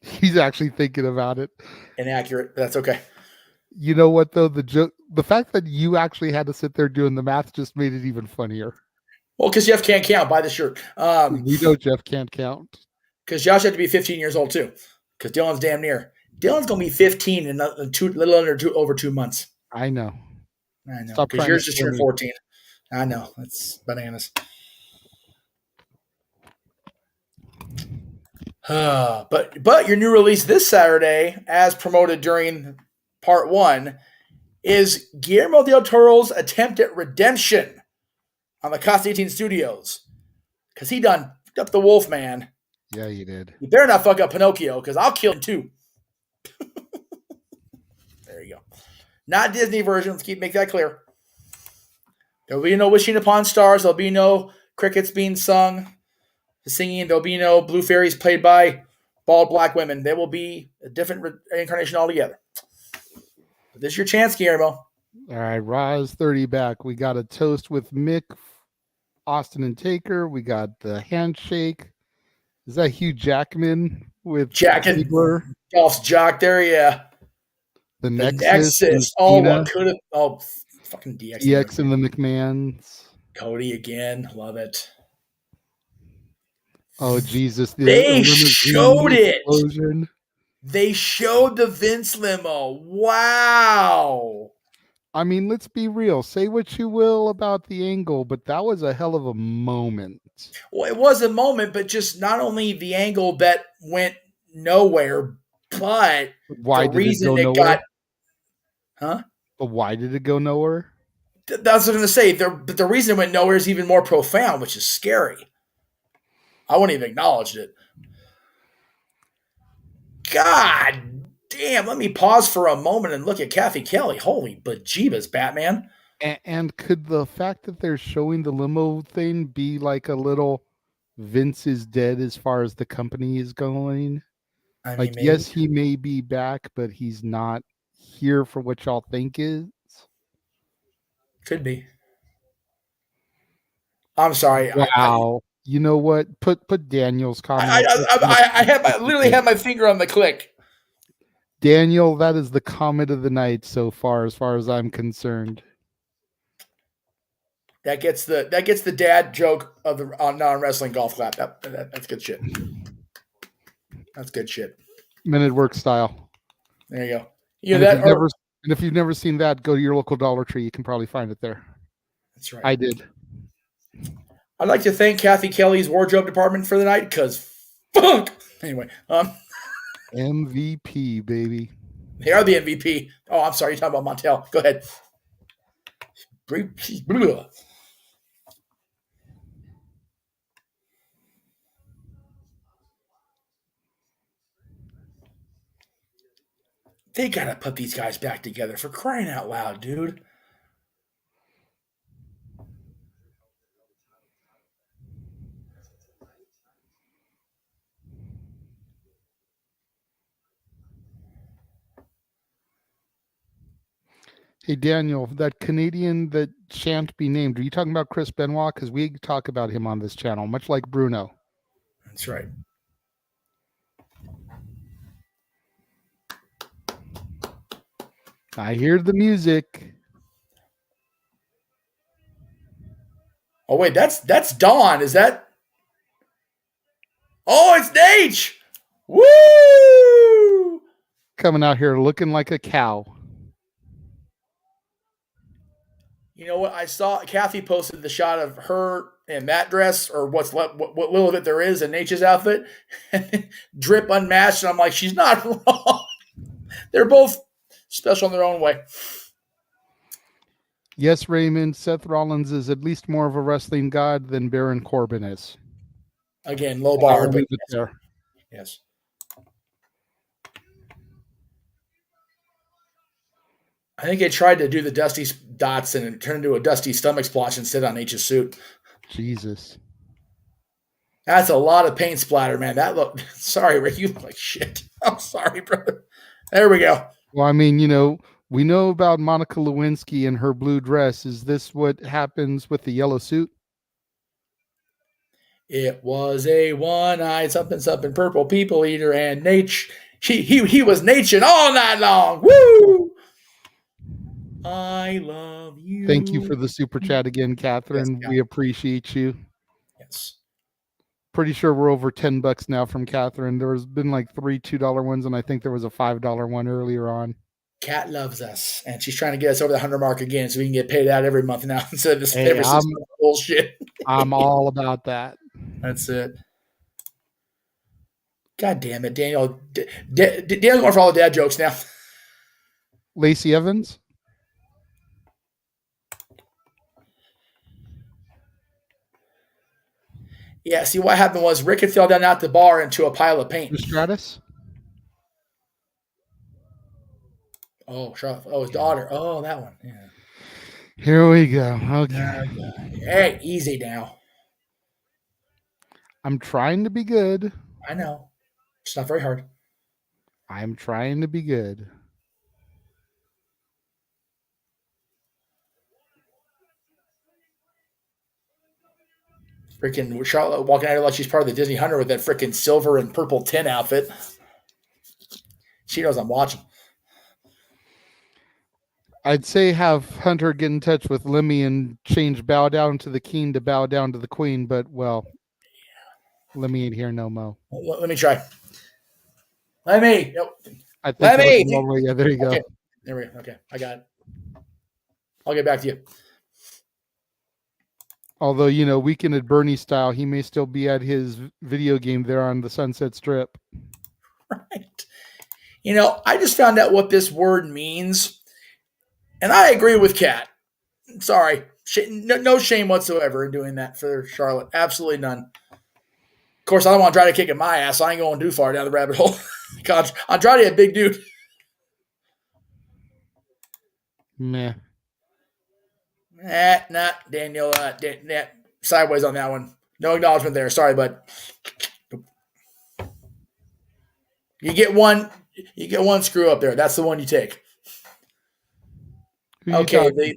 He's actually thinking about it. Inaccurate. That's okay. You know what though? The fact that you actually had to sit there doing the math just made it even funnier. Well, because Jeff can't count. Buy the shirt. We know Jeff can't count. Because Josh had to be 15 years old too. Because Dylan's damn near. Dylan's gonna be 15 in over 2 months. I know. Because yours just turned 14. I know. That's bananas. But your new release this Saturday, as promoted during part 1, is Guillermo del Toro's attempt at redemption on the Costa 18 Studios. Because he done fucked up the Wolf Man. Yeah, he did. You better not fuck up Pinocchio, because I'll kill him too. There you go. Not Disney version. Let's make that clear. There will be no wishing upon stars. There'll be no crickets being sung. Singing, there'll be no blue fairies played by bald black women. There will be a different incarnation altogether. But this is your chance, Guillermo. All right, Raw is 30 back. We got a toast with Mick, Austin, and Taker. We got the handshake. Is that Hugh Jackman with Jackman? Golf's jock there, yeah. The Nexus. Oh, what could have? Oh, fucking DX. DX and the McMahons. Cody again. Love it. Oh, Jesus. They showed it. Explosion. They showed the Vince limo. Wow. I mean, let's be real. Say what you will about the angle, but that was a hell of a moment. Well, it was a moment, but just not only the angle bet went nowhere, but why the reason it got... Huh? But why did it go nowhere? That's what I was going to say. But the reason it went nowhere is even more profound, which is scary. I wouldn't even acknowledge it. God damn, let me pause for a moment and look at Kathy Kelly. Holy bejeebus, Batman. And could the fact that they're showing the limo thing be like a little Vince is dead as far as the company is going? I mean, yes, he may be back, but he's not here for what y'all think is. Could be. I'm sorry. Wow. You know what? Put Daniel's comment. I literally have my finger on the click. Daniel, that is the comment of the night so far as I'm concerned. That gets the dad joke of the non-wrestling golf clap. That's good shit. That's good shit. Men at Work style. There you go. If you've never seen that, go to your local Dollar Tree. You can probably find it there. That's right. I did. I'd like to thank Kathy Kelly's wardrobe department for the night because fuck. Anyway, MVP, baby. They are the MVP. Oh, I'm sorry. You're talking about Montel. Go ahead. They got to put these guys back together for crying out loud, dude. Hey, Daniel, that Canadian that shan't be named, are you talking about Chris Benoit? Because we talk about him on this channel, much like Bruno. That's right. I hear the music. Oh, wait, that's Dawn. Is that? Oh, it's Nate! Woo! Coming out here looking like a cow. You know what? I saw Kathy posted the shot of her in that dress, or what little of it there is in Nature's outfit, drip unmatched, and I'm like, she's not wrong. They're both special in their own way. Yes, Raymond, Seth Rollins is at least more of a wrestling god than Baron Corbin is. Again, low bar, but yes. There. Yes. I think they tried to do the Dusty dots and it turned into a Dusty stomach splotch and sit on H's suit. Jesus. That's a lot of paint splatter, man. That look. Sorry, Rick. You look like shit. I'm sorry, brother. There we go. Well, I mean, we know about Monica Lewinsky and her blue dress. Is this what happens with the yellow suit? It was a one-eyed something purple people eater, and Nate. He was Nate all night long. Woo! I love you. Thank you for the super chat again, Catherine. Yes, we appreciate you. Yes. Pretty sure we're over $10 now from Catherine. There's been like 3 $2 ones, and I think there was a $5 one earlier on. Kat loves us, and she's trying to get us over the 100 mark again, so we can get paid out every month now instead of this every 6 month bullshit. I'm all about that. That's it. God damn it, Daniel. Daniel's going for all the dad jokes now. Lacey Evans. Yeah, see what happened was Rick had fell down out the bar into a pile of paint. Stratus. Oh, Charlotte. Oh, his daughter. Oh, that one. Yeah. Here we go. Okay. Hey, easy now. I'm trying to be good. I know. It's not very hard. I'm trying to be good. Freaking Charlotte walking out like she's part of the Disney Hunter with that freaking silver and purple tin outfit. She knows I'm watching. I'd say have Hunter get in touch with Lemmy and change bow down to the king to bow down to the queen, but well, Lemmy ain't here no mo. Let me try. Lemmy. Nope. I think Lemmy. Yeah, there you go. Okay. There we go. Okay, I got it. I'll get back to you. Although, Weekend at Bernie style, he may still be at his video game there on the Sunset Strip. Right. I just found out what this word means, and I agree with Kat. Sorry. No shame whatsoever in doing that for Charlotte. Absolutely none. Of course, I don't want Andrade kicking my ass. I ain't going too far down the rabbit hole. God, Andrade, a big dude. Meh. Not Daniel. Sideways on that one. No acknowledgement there. Sorry, bud. You get one screw up there. That's the one you take. Okay.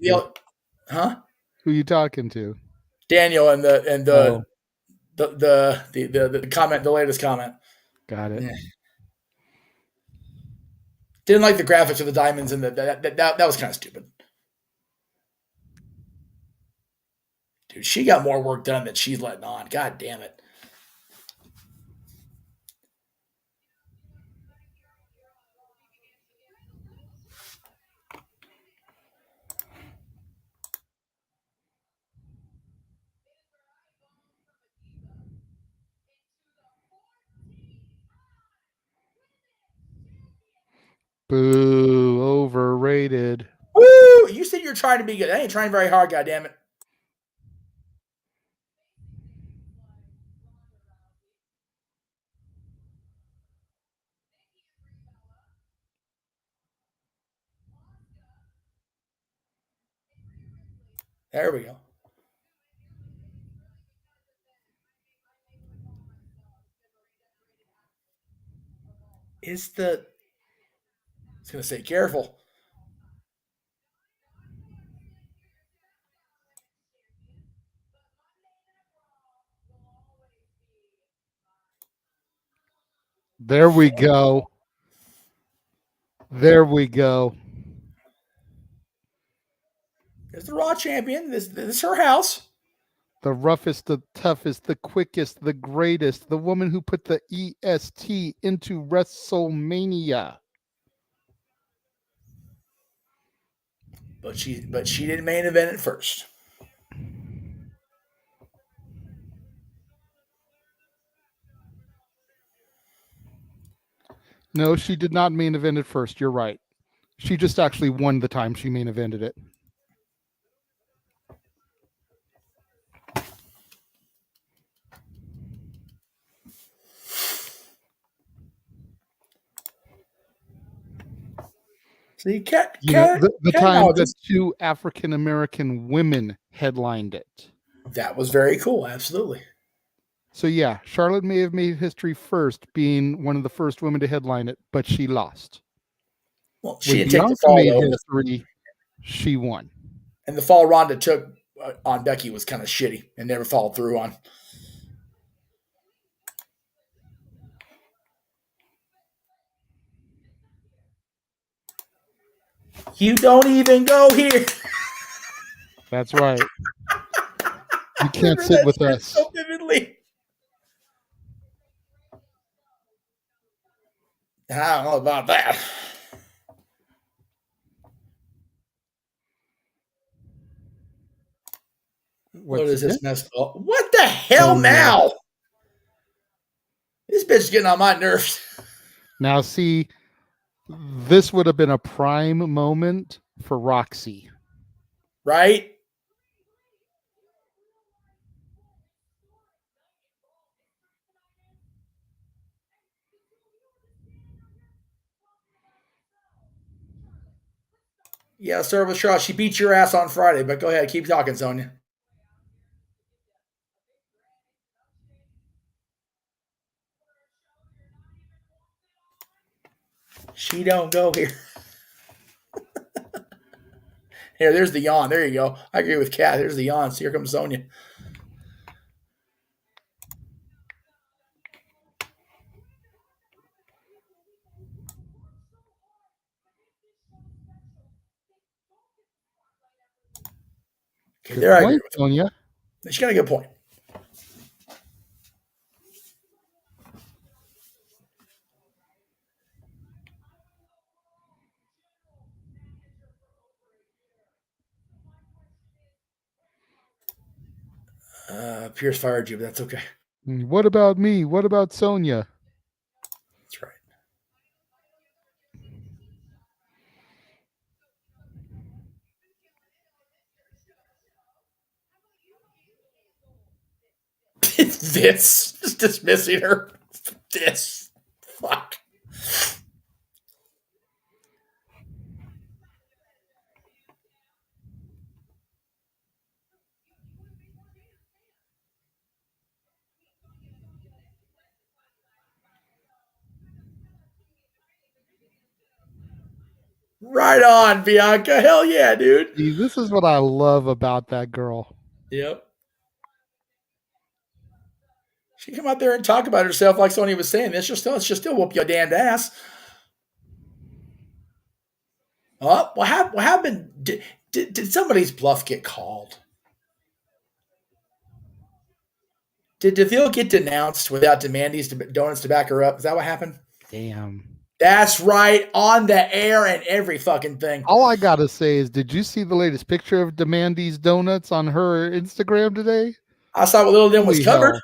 Huh? Who you talking to? Daniel and the comment, the latest comment. Got it. Yeah. Didn't like the graphics of the diamonds and that was kind of stupid. Dude, she got more work done than she's letting on. God damn it. Boo, overrated. Woo! You said you're trying to be good. I ain't trying very hard, goddammit. There we go. I was going to say, careful. There we go. There we go. There's the Raw champion. This is her house. The roughest, the toughest, the quickest, the greatest. The woman who put the EST into WrestleMania. But she didn't main event it first. No, she did not main event it first. You're right. She just actually won the time she main evented it. See, the time that 2 African American women headlined it. That was very cool. Absolutely. So yeah, Charlotte may have made history first, being one of the first women to headline it, but she lost. Well, she didn't take the fall, made history. She won. And the fall Ronda took on Becky was kind of shitty and never followed through on. You don't even go here. That's right. You can't sit with us. So vividly. I don't know about that. What is this mess? Oh, what the hell now? This bitch is getting on my nerves. Now, see, this would have been a prime moment for Roxy. Right? Yeah, start with Charlotte. She beat your ass on Friday, but go ahead. Keep talking, Sonya. She don't go here. Here, there's the yawn. There you go. I agree with Kat. There's the yawn. So here comes Sonya. Okay, there I agree with Sonya. She got a good point. Pierce fired you, but that's okay. What about me? What about Sonya? That's right. This. Just dismissing her. This. Fuck. Right on, Bianca. Hell yeah, dude. See, this is what I love about that girl. Yep. She come out there and talk about herself like Sonya was saying. She'll still whoop your damned ass. Oh, what happened? Did somebody's bluff get called? Did DeVille get denounced without Demandy's Donuts to back her up? Is that what happened? Damn. That's right, on the air and every fucking thing. All I gotta say is, did you see the latest picture of Demandy's Donuts on her Instagram today? I saw what little them was covered. Hell.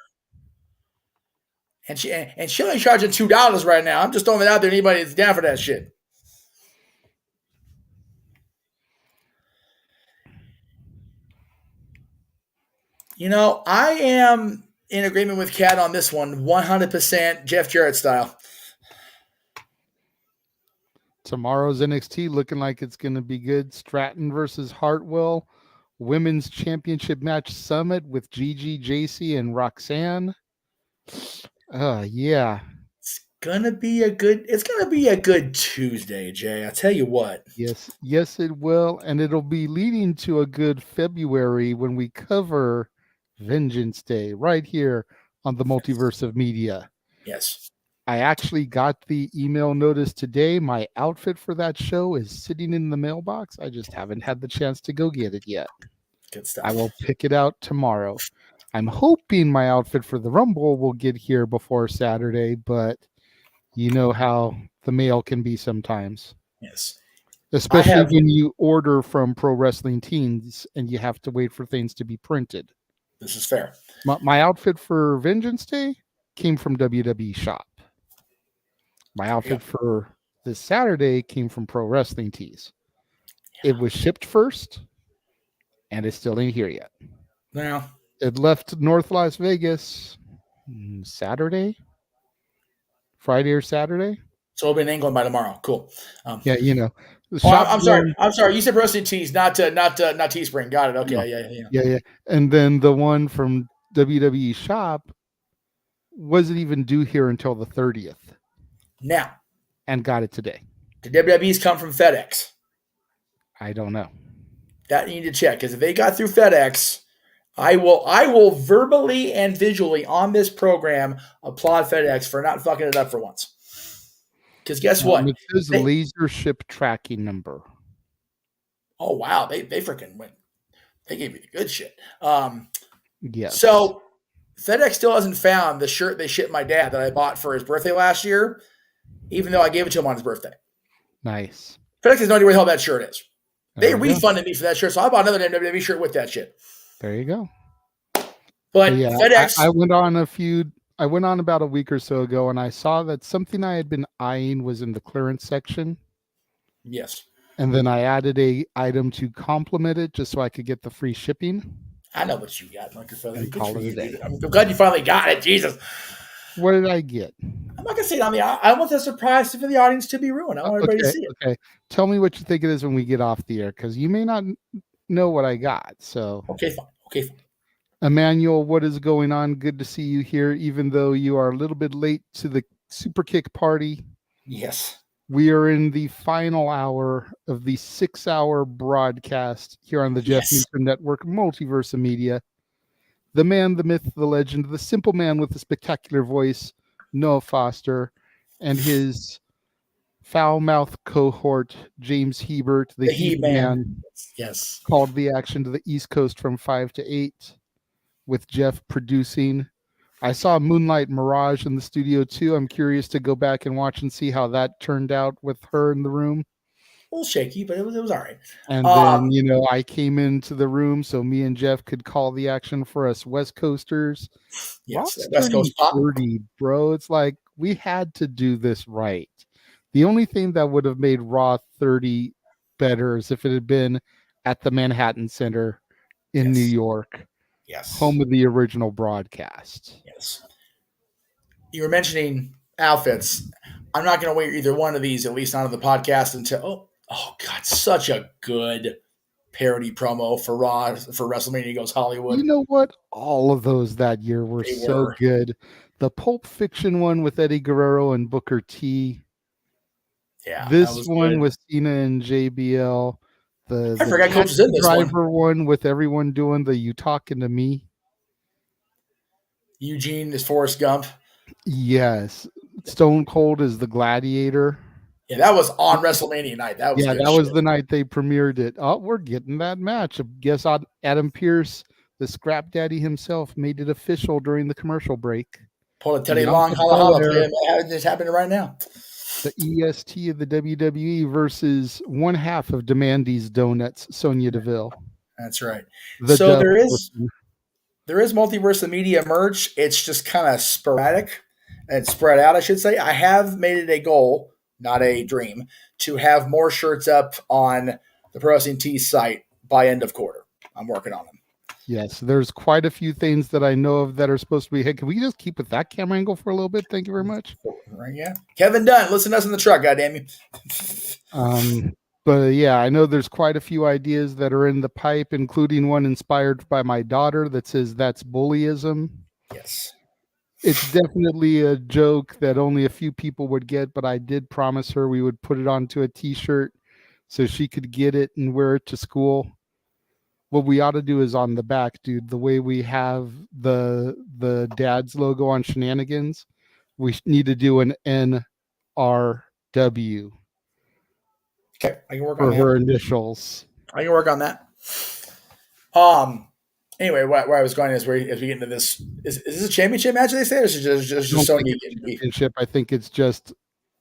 And she only charging $2 right now. I'm just throwing it out there. Anybody that's down for that shit. I am in agreement with Kat on this one, 100% Jeff Jarrett style. Tomorrow's NXT looking like it's going to be good. Stratton versus Hartwell. Women's Championship match Summit with Gigi, JC, and Roxanne. Yeah. It's gonna be a good Tuesday, Jay. I tell you what. Yes, it will, and it'll be leading to a good February when we cover Vengeance Day right here on the Multiverse of Media. Yes. I actually got the email notice today. My outfit for that show is sitting in the mailbox. I just haven't had the chance to go get it yet. Good stuff. I will pick it out tomorrow. I'm hoping my outfit for the Rumble will get here before Saturday, but you know how the mail can be sometimes. Yes. Especially when you order from Pro Wrestling Teens and you have to wait for things to be printed. This is fair. My outfit for Vengeance Day came from WWE Shop. My outfit for this Saturday came from Pro Wrestling Tees. It was shipped first, and it's still ain't here yet. Now, it left North Las Vegas Friday or Saturday. So it'll be in England by tomorrow. Cool. Yeah, I'm sorry. You said Roasted Tees, not Teespring. Got it. Okay. No. Yeah. And then the one from WWE Shop wasn't even due here until the 30th. Now. And got it today. Did WWE's come from FedEx? I don't know. That you need to check, because if they got through FedEx, I will verbally and visually on this program applaud FedEx for not fucking it up for once. Because guess what? It says laser ship tracking number. Oh wow, they freaking went. They gave me the good shit. Yes. So FedEx still hasn't found the shirt they shipped my dad that I bought for his birthday last year, even though I gave it to him on his birthday. Nice. FedEx has no idea where the hell that shirt is. They refunded me for that shirt, so I bought another WWE shirt with that shit. There you go. But yeah, FedEx. I went on about a week or so ago, and I saw that something I had been eyeing was in the clearance section. Yes. And then I added a item to complement it just so I could get the free shipping. I know what you got, Monkey Feather. Call it a day. I'm glad you finally got it. Jesus. What did I get? I'm not gonna say it on the. I want the surprise for the audience to be ruined. I want everybody to see it. Okay. Tell me what you think it is when we get off the air, because you may not know what I got. So okay, fine. Emmanuel, what is going on? Good to see you here, even though you are a little bit late to the Super Kick party. Yes. We are in the final hour of the 6-hour broadcast here on the Jeff Meacham Network, Multiverse of Media. The man, the myth, the legend, the simple man with the spectacular voice, Noah Foster, and his foul-mouthed cohort, James Hebert, the He-Man. Yes. Called the action to the East Coast from 5 to 8, with Jeff producing. I saw Moonlight Mirage in the studio too. I'm curious to go back and watch and see how that turned out with her in the room. A little shaky, but it was all right. And then, I came into the room so me and Jeff could call the action for us West Coasters. Yes, West Coast pop. Bro. It's like we had to do this right. The only thing that would have made Raw 30 better is if it had been at the Manhattan Center in New York. Yes. Home of the original broadcast. Yes. You were mentioning outfits. I'm not going to wear either one of these, at least not on the podcast, until oh God, such a good parody promo for Raw for WrestleMania Goes Hollywood. You know what? All of those that year were so good. The Pulp Fiction one with Eddie Guerrero and Booker T. Yeah. This one with Cena and JBL. I forgot Coach was in this driver one with everyone doing the "You Talking to Me." Eugene is Forrest Gump. Yes. Stone Cold is the Gladiator. Yeah, that was on WrestleMania night. That was was the night they premiered it. Oh, we're getting that match. I guess Adam Pearce, the Scrap Daddy himself, made it official during the commercial break. Pull a Teddy Long, holla. It's happening right now. The EST of the WWE versus one half of Demandy's Donuts, Sonya Deville. That's right. So there is Multiverse of Media merch. It's just kind of sporadic and spread out, I should say. I have made it a goal, not a dream, to have more shirts up on the Pro Wrestling Tees site by end of quarter. I'm working on them. Yes, there's quite a few things that I know of that are supposed to be. Hey, can we just keep with that camera angle for a little bit? Thank you very much. Right, yeah. Kevin Dunn, listen to us in the truck, goddamn you. But yeah, I know there's quite a few ideas that are in the pipe, including one inspired by my daughter that says that's bullyism. Yes. It's definitely a joke that only a few people would get, but I did promise her we would put it onto a t-shirt so she could get it and wear it to school. What we ought to do is on the back, dude, the way we have the dad's logo on Shenanigans, we need to do an NRW. Okay, I can work on for that. her initials. I can work on that. Anyway, where I was going is as we get into this, is this a championship match? They say, or is it just Sonya getting beat? Championship. I think it's just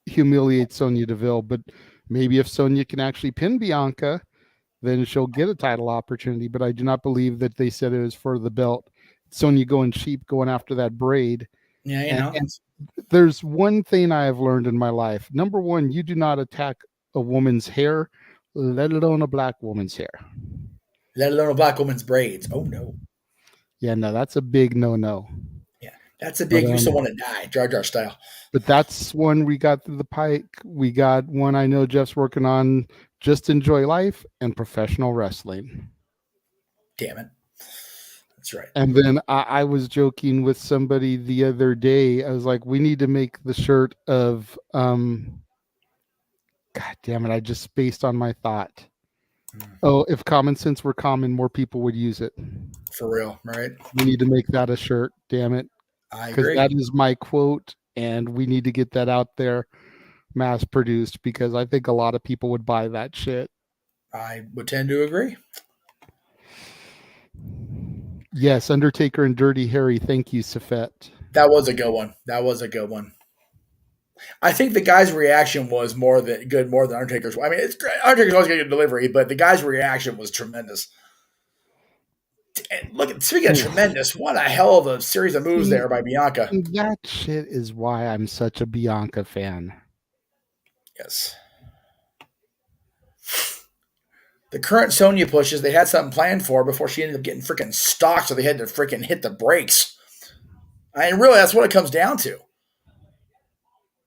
humiliate Sonya Deville, but maybe if Sonya can actually pin Bianca, then she'll get a title opportunity. But I do not believe that they said it was for the belt. Sonya going cheap, going after that braid. Yeah, you know. And there's one thing I have learned in my life. Number one, you do not attack a woman's hair, let alone a black woman's hair. Let alone a black woman's braids. Oh, no. Yeah, no, that's a big no-no. Yeah, that's a big you still want to die, Jar Jar style. But that's one we got through the pike. We got one I know Jeff's working on, Just Enjoy Life and Professional Wrestling. Damn it. That's right. And then I was joking with somebody the other day. I was like, we need to make the shirt of, God damn it, I just spaced on my thought. Oh, if common sense were common, more people would use it. For real, right? We need to make that a shirt, damn it. I agree. Because that is my quote, and we need to get that out there, mass produced, because I think a lot of people would buy that shit. I would tend to agree. Yes, Undertaker and Dirty Harry. Thank you, Safet. That was a good one. I think the guy's reaction was more than Undertaker's. I mean, it's great. Undertaker's always got a good delivery, but the guy's reaction was tremendous. And speaking of tremendous, what a hell of a series of moves there by Bianca. That shit is why I'm such a Bianca fan. Yes. The current Sonya pushes, they had something planned for before she ended up getting freaking stalked, so they had to freaking hit the brakes. I mean, really, that's what it comes down to.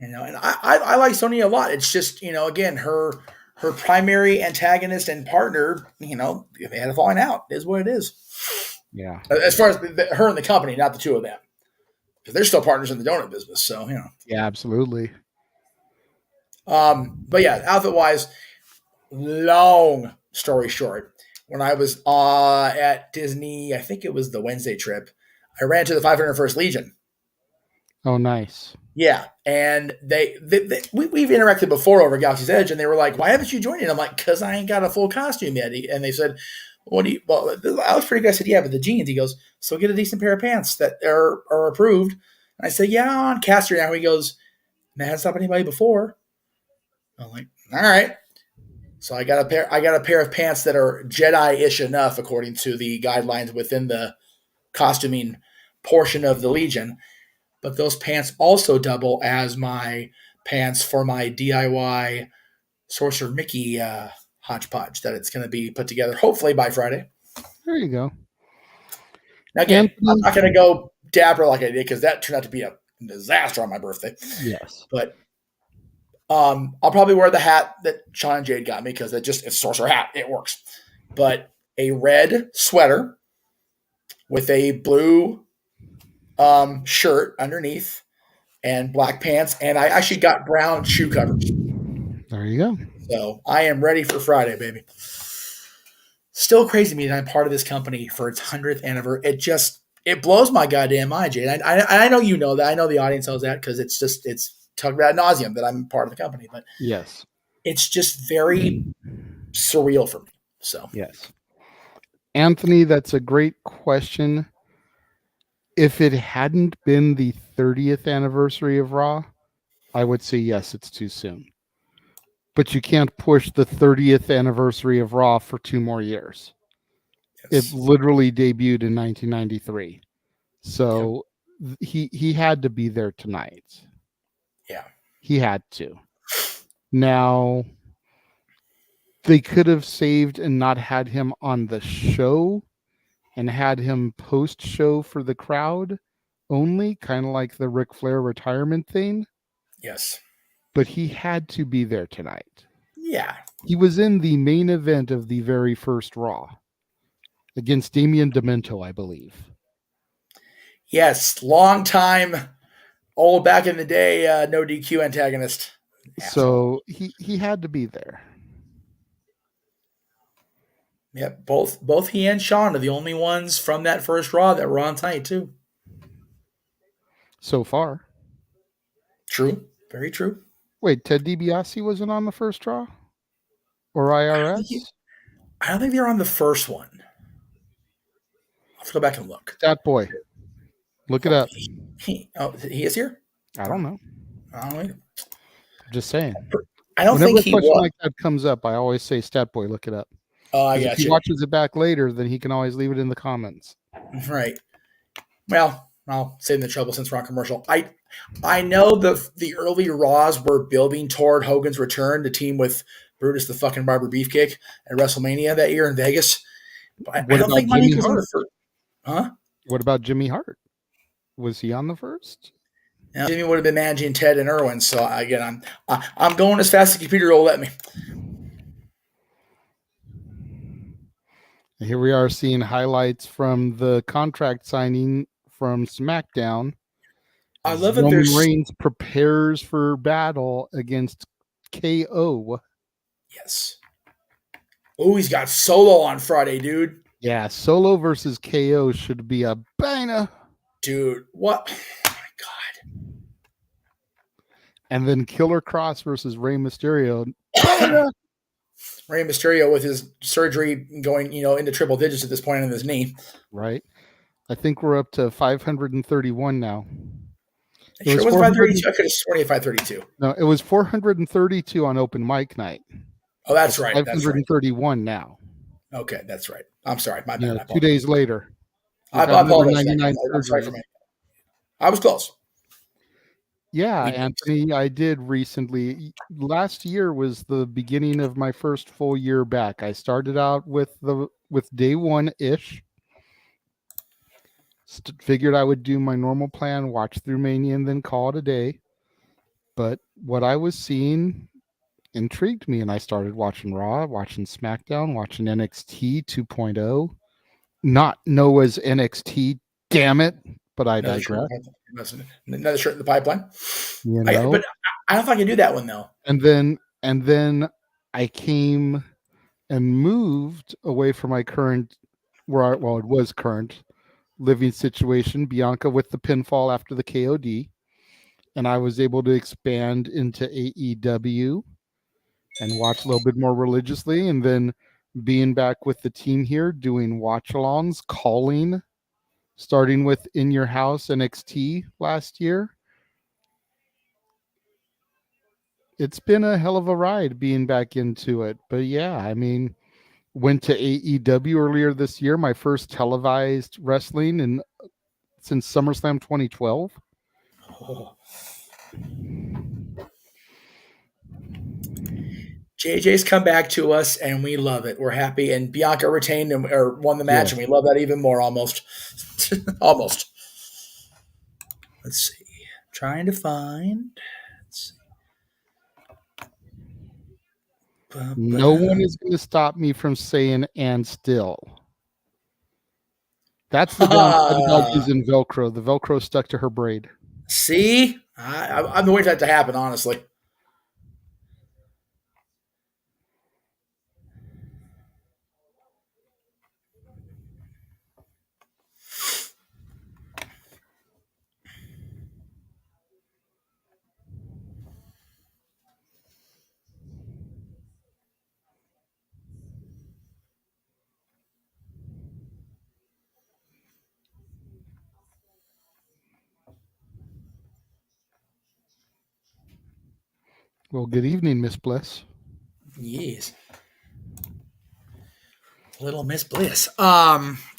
You know, and I like Sonya a lot. It's just, you know, again, her primary antagonist and partner, you know, they had a falling out. It is what it is. Yeah. As far as her and the company, not the two of them. Because they're still partners in the donut business. So, you know. Yeah, absolutely. But yeah, outfit-wise, long story short, when I was at Disney, I think it was the Wednesday trip, I ran to the 501st Legion. Oh, nice. Yeah, and we've interacted before over Galaxy's Edge, and they were like, "Why haven't you joined?" And I'm like, "Because I ain't got a full costume yet." And they said, "What do you?" Well, I was pretty good. I said, "Yeah, but the jeans." He goes, "So get a decent pair of pants that are approved." And I said, "Yeah, on Caster now." He goes, "Man, hasn't stopped anybody before." I'm like, "All right." So I got a pair of pants that are Jedi-ish enough, according to the guidelines within the costuming portion of the Legion. But those pants also double as my pants for my DIY Sorcerer Mickey hodgepodge that it's going to be put together hopefully by Friday. There you go. Now again, I'm not going to go dapper like I did because that turned out to be a disaster on my birthday. Yes. But I'll probably wear the hat that Sean and Jade got me because it's a sorcerer hat. It works. But a red sweater with a blue shirt underneath and black pants, and I actually got brown shoe covers. There you go. So I am ready for Friday, baby. Still crazy to me that I'm part of this company for its 100th anniversary. It blows my goddamn mind, Jade. I know you know that. I know the audience knows that because it's talked about ad nauseum that I'm part of the company. But yes, it's just very surreal for me. So yes, Anthony, that's a great question. If it hadn't been the 30th anniversary of Raw, I would say yes, it's too soon. But you can't push the 30th anniversary of Raw for 2 more years. Yes. It literally debuted in 1993. So he had to be there tonight. Yeah. He had to. Now, they could have saved and not had him on the show and had him post-show for the crowd only, kind of like the Ric Flair retirement thing. Yes. But he had to be there tonight. Yeah. He was in the main event of the very first Raw against Damian Demento, I believe. Yes, long time, old back in the day, no DQ antagonist. So he had to be there. Yep, both he and Sean are the only ones from that first Raw that were on tonight too. So far. True. Very true. Wait, Ted DiBiase wasn't on the first Raw? Or IRS? I don't think they were on the first one. I'll have to go back and look. Stat Boy. Look it up. He is here? I don't know. I don't know. Just saying. I don't Whenever think a he question was. like that comes up, I always say, Stat Boy, look it up. Oh, I If got he you. watches it back later, then he can always leave it in the comments. Right. Well, I'll save the trouble since we're on commercial. I know the early Raws were building toward Hogan's return to team with Brutus the fucking Barber Beefcake at WrestleMania that year in Vegas. But I don't think Money was on the first. Huh? What about Jimmy Hart? Was he on the first? Now, Jimmy would have been managing Ted and Irwin. So again, I'm going as fast as the computer will let me. Here we are seeing highlights from the contract signing from SmackDown. I love that Roman there's Reigns prepares for battle against KO. Yes. Oh, he's got Solo on Friday, dude. Yeah, Solo versus KO should be a banger. Dude, what? Oh my God. And then Killer Cross versus Rey Mysterio. Banger. Rey Mysterio with his surgery going, into triple digits at this point in his knee. Right. I think we're up to 531 now. It sure was 532. I could have sworn 532. No, it was 432 on open mic night. Oh, that's right. 531 now. Okay, that's right. I'm sorry. My bad. 2 days later. I apologize. I'm sorry for me. I was close. Yeah, Anthony, I did recently. Last year was the beginning of my first full year back. I started out with day one-ish. Figured I would do my normal plan, watch through Mania, and then call it a day. But what I was seeing intrigued me, and I started watching Raw, watching SmackDown, watching NXT 2.0. Not Noah's NXT, damn it, but I digress. Another shirt in the pipeline. But I don't know if I can do that one though. And then I came and moved away from my current, it was current living situation, Bianca with the pinfall after the KOD, and I was able to expand into AEW and watch a little bit more religiously, and then being back with the team here, doing watch-alongs, calling, starting with In Your House NXT last year. It's been a hell of a ride being back into it. But yeah, I mean, went to AEW earlier this year, my first televised wrestling since SummerSlam 2012. Oh. JJ's come back to us, and we love it. We're happy, and Bianca retained or won the match, and we love that even more. Almost, almost. Let's see. Trying to find. Let's see. No one is going to stop me from saying "and still." That's the downside about using Velcro. The Velcro stuck to her braid. See, I'm waiting for that to happen. Honestly. Well, good evening, Miss Bliss. Yes. Little Miss Bliss.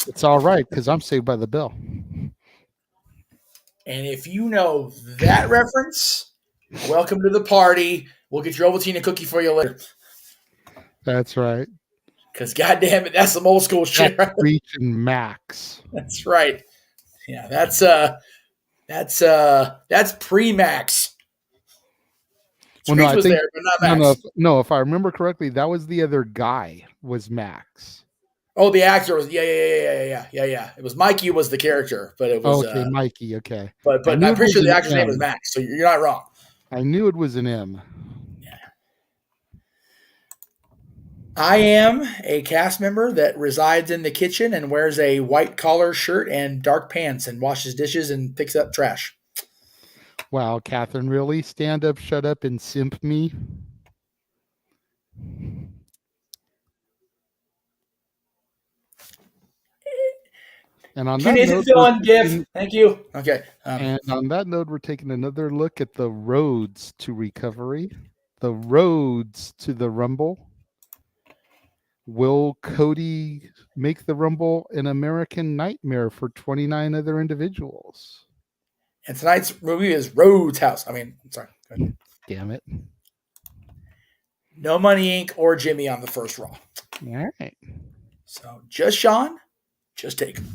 It's all right because I'm Saved by the Bell. And if you know that reference, welcome to the party. We'll get your Ovaltine cookie for you later. That's right. Because goddamn it, that's some old school shit. That's reaching max. That's right. Yeah, that's pre-Max. Well, no, Screech I was think there, but not Max. no. If I remember correctly, that was the other guy. Was Max? Oh, the actor was yeah. It was Mikey was the character, but it was okay, Mikey. Okay, but I'm pretty sure the actor's name was Max. So you're not wrong. I knew it was an M. Yeah. I am a cast member that resides in the kitchen and wears a white collar shirt and dark pants and washes dishes and picks up trash. Wow, Catherine, really? Stand up, shut up, and simp me? And on that note, thank you. Okay. And on that note, we're taking another look at the roads to recovery, the roads to the Rumble. Will Cody make the Rumble an American nightmare for 29 other individuals? And tonight's movie is Rhodes House. Sorry. Damn it. No Money Inc. or Jimmy on the first Raw. All right. So just Sean, just take him.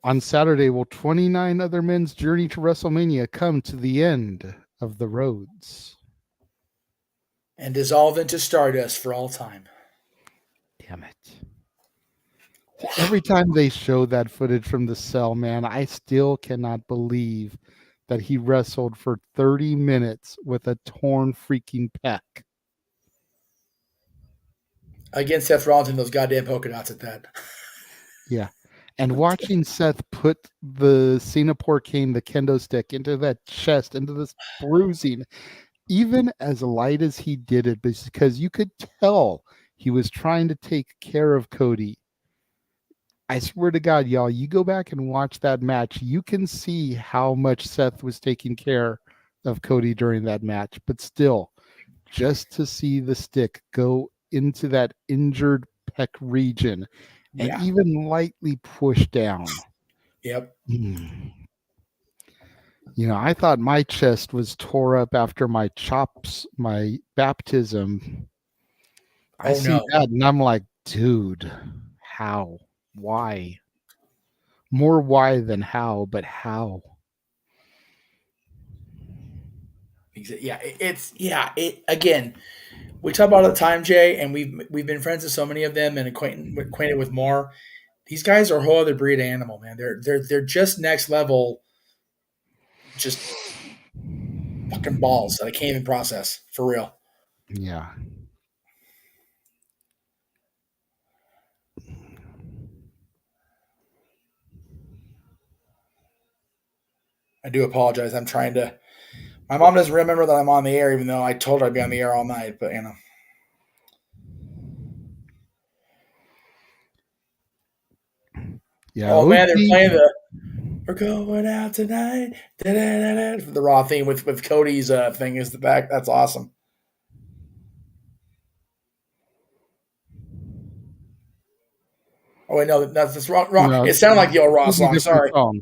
On Saturday, will 29 other men's journey to WrestleMania come to the end of the roads? And dissolve into stardust for all time. Damn it. Every time they show that footage from the cell, man, I still cannot believe that he wrestled for 30 minutes with a torn freaking pec. Against Seth Rollins and those goddamn polka dots at that. Yeah. And watching Seth put the Singapore cane, the kendo stick, into that chest, into this bruising, even as light as he did it, because you could tell he was trying to take care of Cody. I swear to God, y'all, you go back and watch that match, you can see how much Seth was taking care of Cody during that match. But still, just to see the stick go into that injured pec region and even lightly push down. Yep. I thought my chest was tore up after my baptism. I see that and I'm like, dude, how? Why? More why than how, but how? Again, we talk about it all the time, Jay, and we've been friends with so many of them and acquainted with more. These guys are a whole other breed of animal, man. They're just next level, just fucking balls that I can't even process for real. Yeah. I do apologize. I'm trying to. My mom doesn't remember that I'm on the air, even though I told her I'd be on the air all night. But Yeah. Oh man, they're playing the "We're Going Out Tonight." The Raw theme with Cody's thing is the back. That's awesome. Oh wait, no, that's wrong. No, it sounded like the old Raw song. Sorry. Song.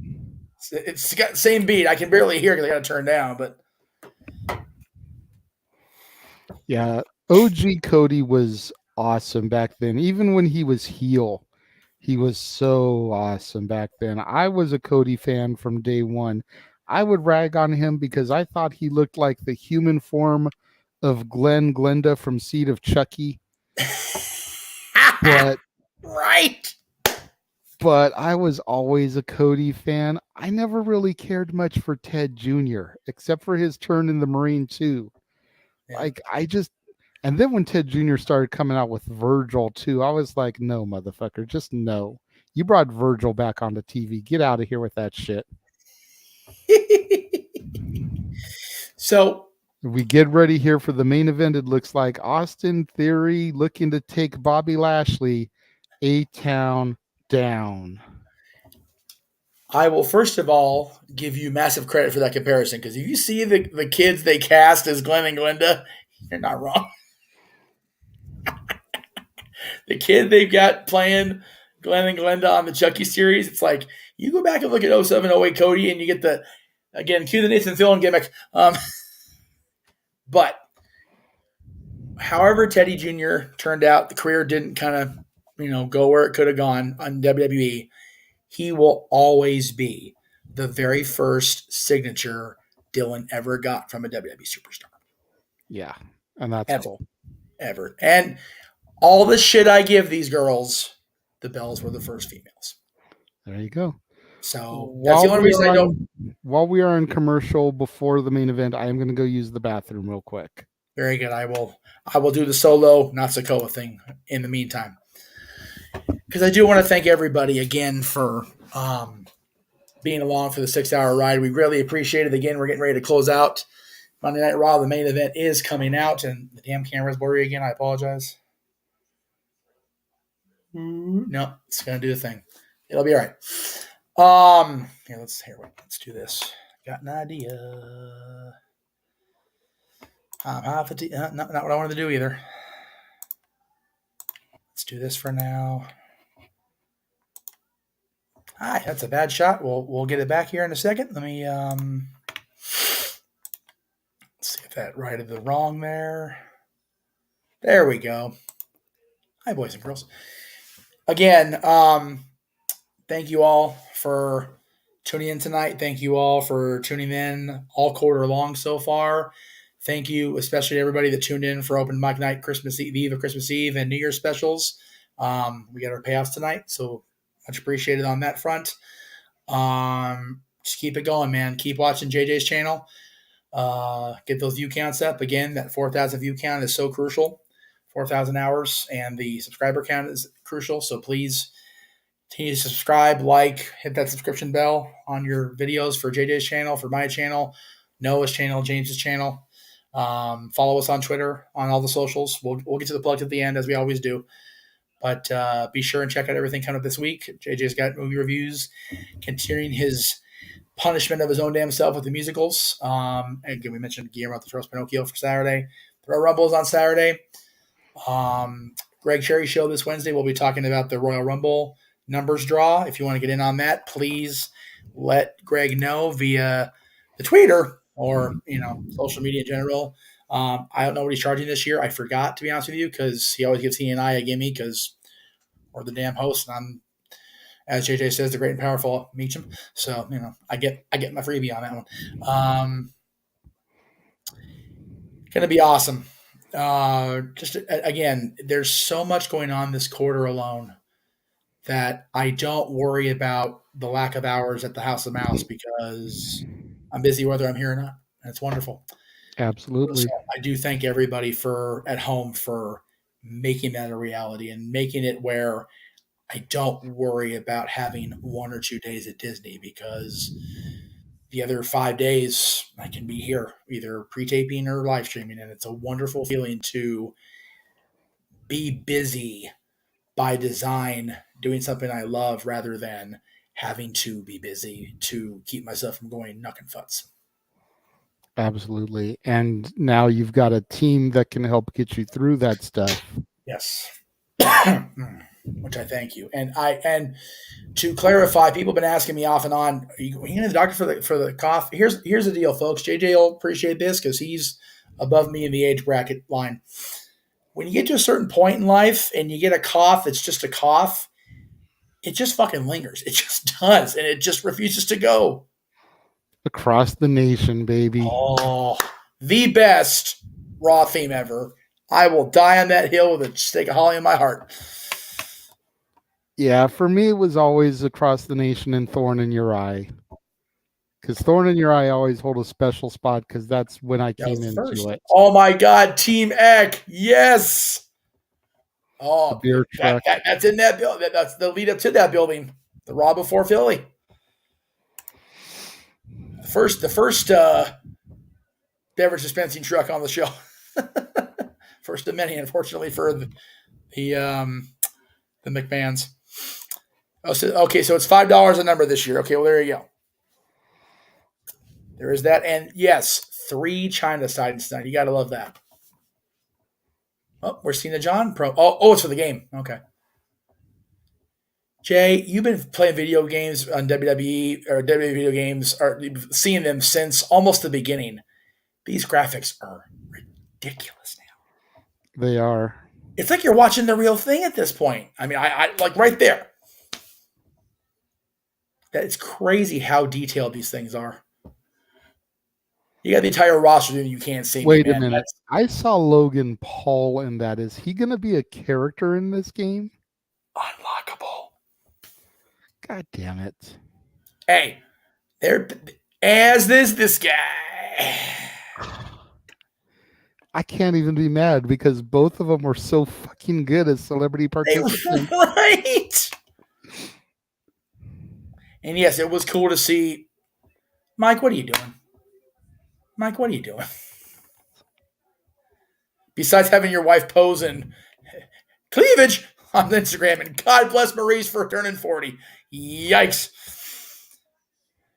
It's got the same beat. I can barely hear because I got to turn down. But yeah, OG Cody was awesome back then. Even when he was heel, he was so awesome back then. I was a Cody fan from day one. I would rag on him because I thought he looked like the human form of Glenda from Seed of Chucky. But right. But I was always a Cody fan. I never really cared much for Ted Jr., except for his turn in the Marine 2. Yeah. And then when Ted Jr. started coming out with Virgil too, I was like, no, motherfucker, just no. You brought Virgil back onto TV. Get out of here with that shit. So we get ready here for the main event. It looks like Austin Theory looking to take Bobby Lashley A-Town down. I will first of all give you massive credit for that comparison, because if you see the kids they cast as Glenn and Glenda, you're not wrong. The kid they've got playing Glenn and Glenda on the Chucky series, it's like you go back and look at 07, 08 Cody and you get cue the Nathan Fillion gimmick. But however Teddy Jr. turned out, the career didn't kind of, go where it could have gone on WWE. He will always be the very first signature Dylan ever got from a WWE superstar. Yeah, and that's ever, cool. Ever. And all the shit I give these girls, the Bells were the first females. There you go. So that's the only reason I don't. While we are in commercial before the main event, I am going to go use the bathroom real quick. Very good. I will do the solo Natsukoa thing in the meantime. Because I do want to thank everybody again for being along for the 6-hour ride. We really appreciate it. Again, we're getting ready to close out Monday Night Raw. The main event is coming out, and the damn camera's blurry again. I apologize. No, it's gonna do the thing. It'll be all right. Yeah, let's do this. Got an idea. Not what I wanted to do either. Let's do this for now. Hi, that's a bad shot. We'll get it back here in a second. Let me let's see if that righted the wrong there. There we go. Hi, boys and girls. Again, thank you all for tuning in tonight. Thank you all for tuning in all quarter long so far. Thank you, especially to everybody that tuned in for Open Mic Night, Christmas Eve, and New Year's specials. We got our payoffs tonight, so much appreciated on that front. Just keep it going, man. Keep watching JJ's channel. Get those view counts up. Again, that 4,000 view count is so crucial. 4,000 hours, and the subscriber count is crucial. So please continue to subscribe, hit that subscription bell on your videos for JJ's channel, for my channel, Noah's channel, James's channel. Follow us on Twitter, on all the socials. We'll get to the plugs at the end, as we always do. But be sure and check out everything coming up this week. JJ's got movie reviews, continuing his punishment of his own damn self with the musicals. And again, we mentioned Guillermo del Toro's Pinocchio for Saturday. The Royal Rumble is on Saturday. Greg Cherry Show this Wednesday. We'll be talking about the Royal Rumble numbers draw. If you want to get in on that, please let Greg know via the Twitter or social media in general. I don't know what he's charging this year. I forgot, to be honest with you, because he always gives he and I a gimme because we're the damn host, and I'm, as JJ says, the great and powerful Meacham. So I get my freebie on that one. Gonna be awesome. Just again, there's so much going on this quarter alone that I don't worry about the lack of hours at the House of Mouse because I'm busy whether I'm here or not. And it's wonderful. Absolutely. So I do thank everybody at home for making that a reality and making it where I don't worry about having 1 or 2 days at Disney, because the other 5 days I can be here, either pre-taping or live streaming. And it's a wonderful feeling to be busy by design, doing something I love, rather than having to be busy to keep myself from going knuck and futz. Absolutely. And now you've got a team that can help get you through that stuff. Yes. Which I thank you. And to clarify, people have been asking me off and on, are you going to the doctor for the cough? Here's the deal, folks. JJ will appreciate this because he's above me in the age bracket line. When you get to a certain point in life and you get a cough, it's just a cough. It just fucking lingers. It just does. And it just refuses to go. Across the nation, baby. Oh, the best Raw theme ever. I will die on that hill with a stake of holly in my heart. Yeah, for me, it was always Across the Nation and Thorn in Your Eye. Because Thorn in Your Eye always hold a special spot because that's when I came into it. Oh my God, Team Eck. Yes. Oh, the beer truck. That's in that building. That's the lead up to that building. The Raw before Philly. The first beverage dispensing truck on the show. First of many, unfortunately, for the McMahons. Oh, so it's $5 a number this year. Okay, well, there you go. There is that. And yes, 3 China sightings tonight. You got to love that. Oh, we're seeing a John Pro. Oh, it's for the game. Okay. Jay, you've been playing video games on WWE or WWE video games, or seeing them since almost the beginning. These graphics are ridiculous now. They are. It's like you're watching the real thing at this point. I mean, I like right there. It's crazy how detailed these things are. You got the entire roster doing You Can't See Me. Wait a Man. minute. I saw Logan Paul in that. Is he going to be a character in this game? Unlockable. God damn it. Hey, there as this guy. I can't even be mad because both of them were so fucking good as celebrity participants. Right. And yes, it was cool to see. Mike, what are you doing? Mike, what are you doing? Besides having your wife pose in cleavage on Instagram, and God bless Maurice for turning 40. Yikes.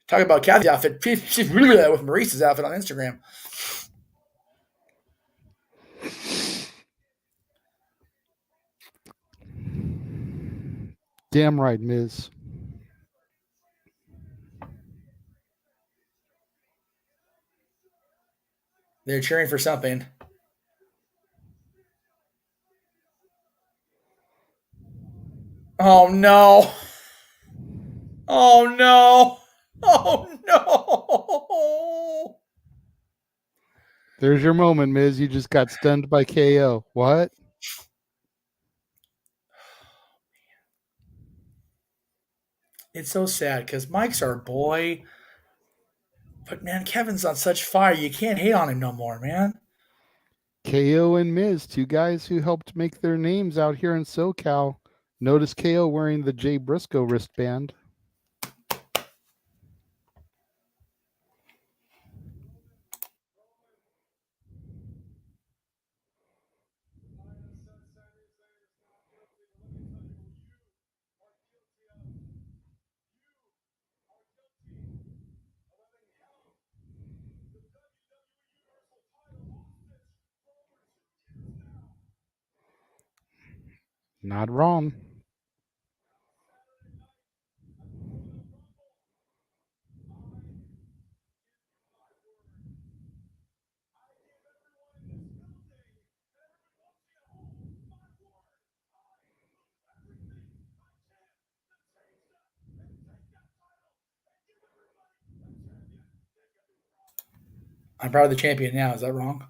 Talking about Kathy's outfit. She's really that with Maurice's outfit on Instagram. Damn right, Miz. They're cheering for something. Oh no. Oh no. Oh no. There's your moment, Miz. You just got stunned by KO. What? It's so sad because Mike's our boy. But man, Kevin's on such fire. You can't hate on him no more, man. KO and Miz, two guys who helped make their names out here in SoCal. Notice KO wearing the Jay Briscoe wristband. Not wrong. I'm proud of the champion now. Is that wrong?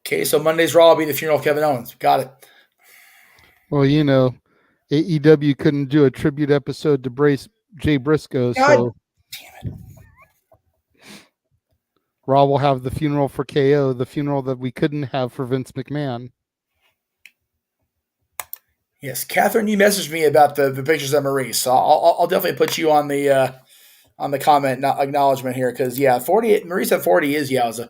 Okay, so Monday's Raw will be the funeral of Kevin Owens. Got it. Well, you know, AEW couldn't do a tribute episode to Jay Briscoe, so damn it. Raw will have the funeral for KO, the funeral that we couldn't have for Vince McMahon. Yes, Catherine, you messaged me about the pictures of Maurice, so I'll definitely put you on the comment acknowledgement here because Maurice at 40 is Yowza.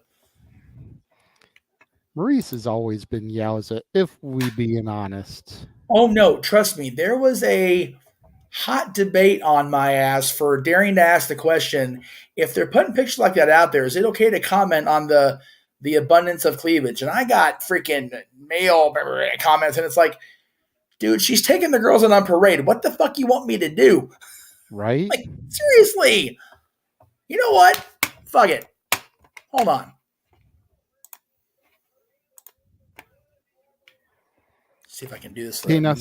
Maurice has always been Yowza, if we being honest. Oh no, trust me, there was a hot debate on my ass for daring to ask the question: if they're putting pictures like that out there, is it okay to comment on the abundance of cleavage? And I got freaking male comments, and it's like, dude, she's taking the girls on parade. What the fuck you want me to do? Right? Like, seriously. You know what? Fuck it. Hold on. See if I can do this. Okay, now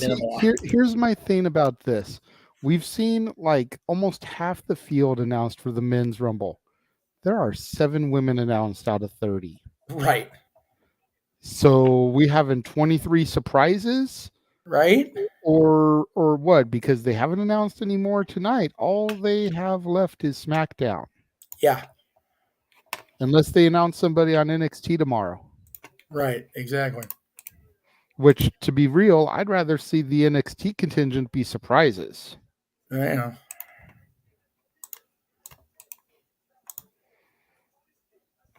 here's my thing about this. We've seen like almost half the field announced for the men's rumble. There are 7 women announced out of 30. Right. So we having 23 surprises? Right? Or what? Because they haven't announced any more tonight. All they have left is SmackDown. Yeah. Unless they announce somebody on NXT tomorrow. Right, exactly. Which, to be real, I'd rather see the NXT contingent be surprises. I know.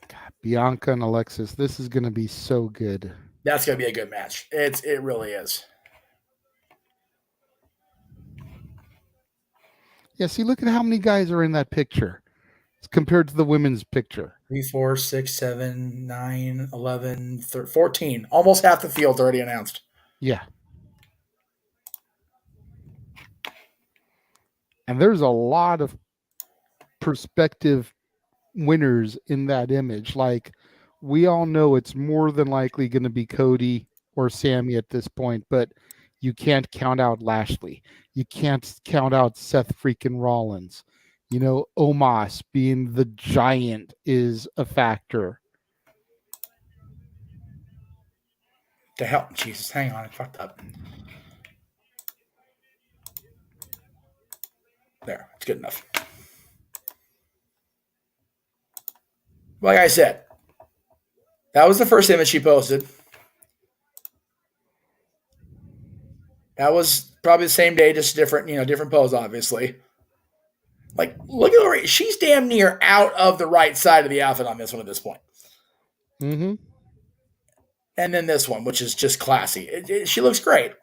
God, Bianca and Alexis, this is going to be so good. That's going to be a good match. It really is. Yeah, see, look at how many guys are in that picture. compared to the women's picture. 3, 4, 6, 7, 9, 11, 14. Almost half the field's already announced. Yeah. And there's a lot of prospective winners in that image. Like, we all know it's more than likely going to be Cody or Sammy at this point, but you can't count out Lashley. You can't count out Seth freaking Rollins. You know, Omos being the giant is a factor. The hell? Jesus, hang on. I fucked up. There. It's good enough. Like I said, that was the first image she posted. That was probably the same day, just different, different pose, obviously. Like, look at her. She's damn near out of the right side of the outfit on this one at this point. Mm-hmm. And then this one, which is just classy. She looks great.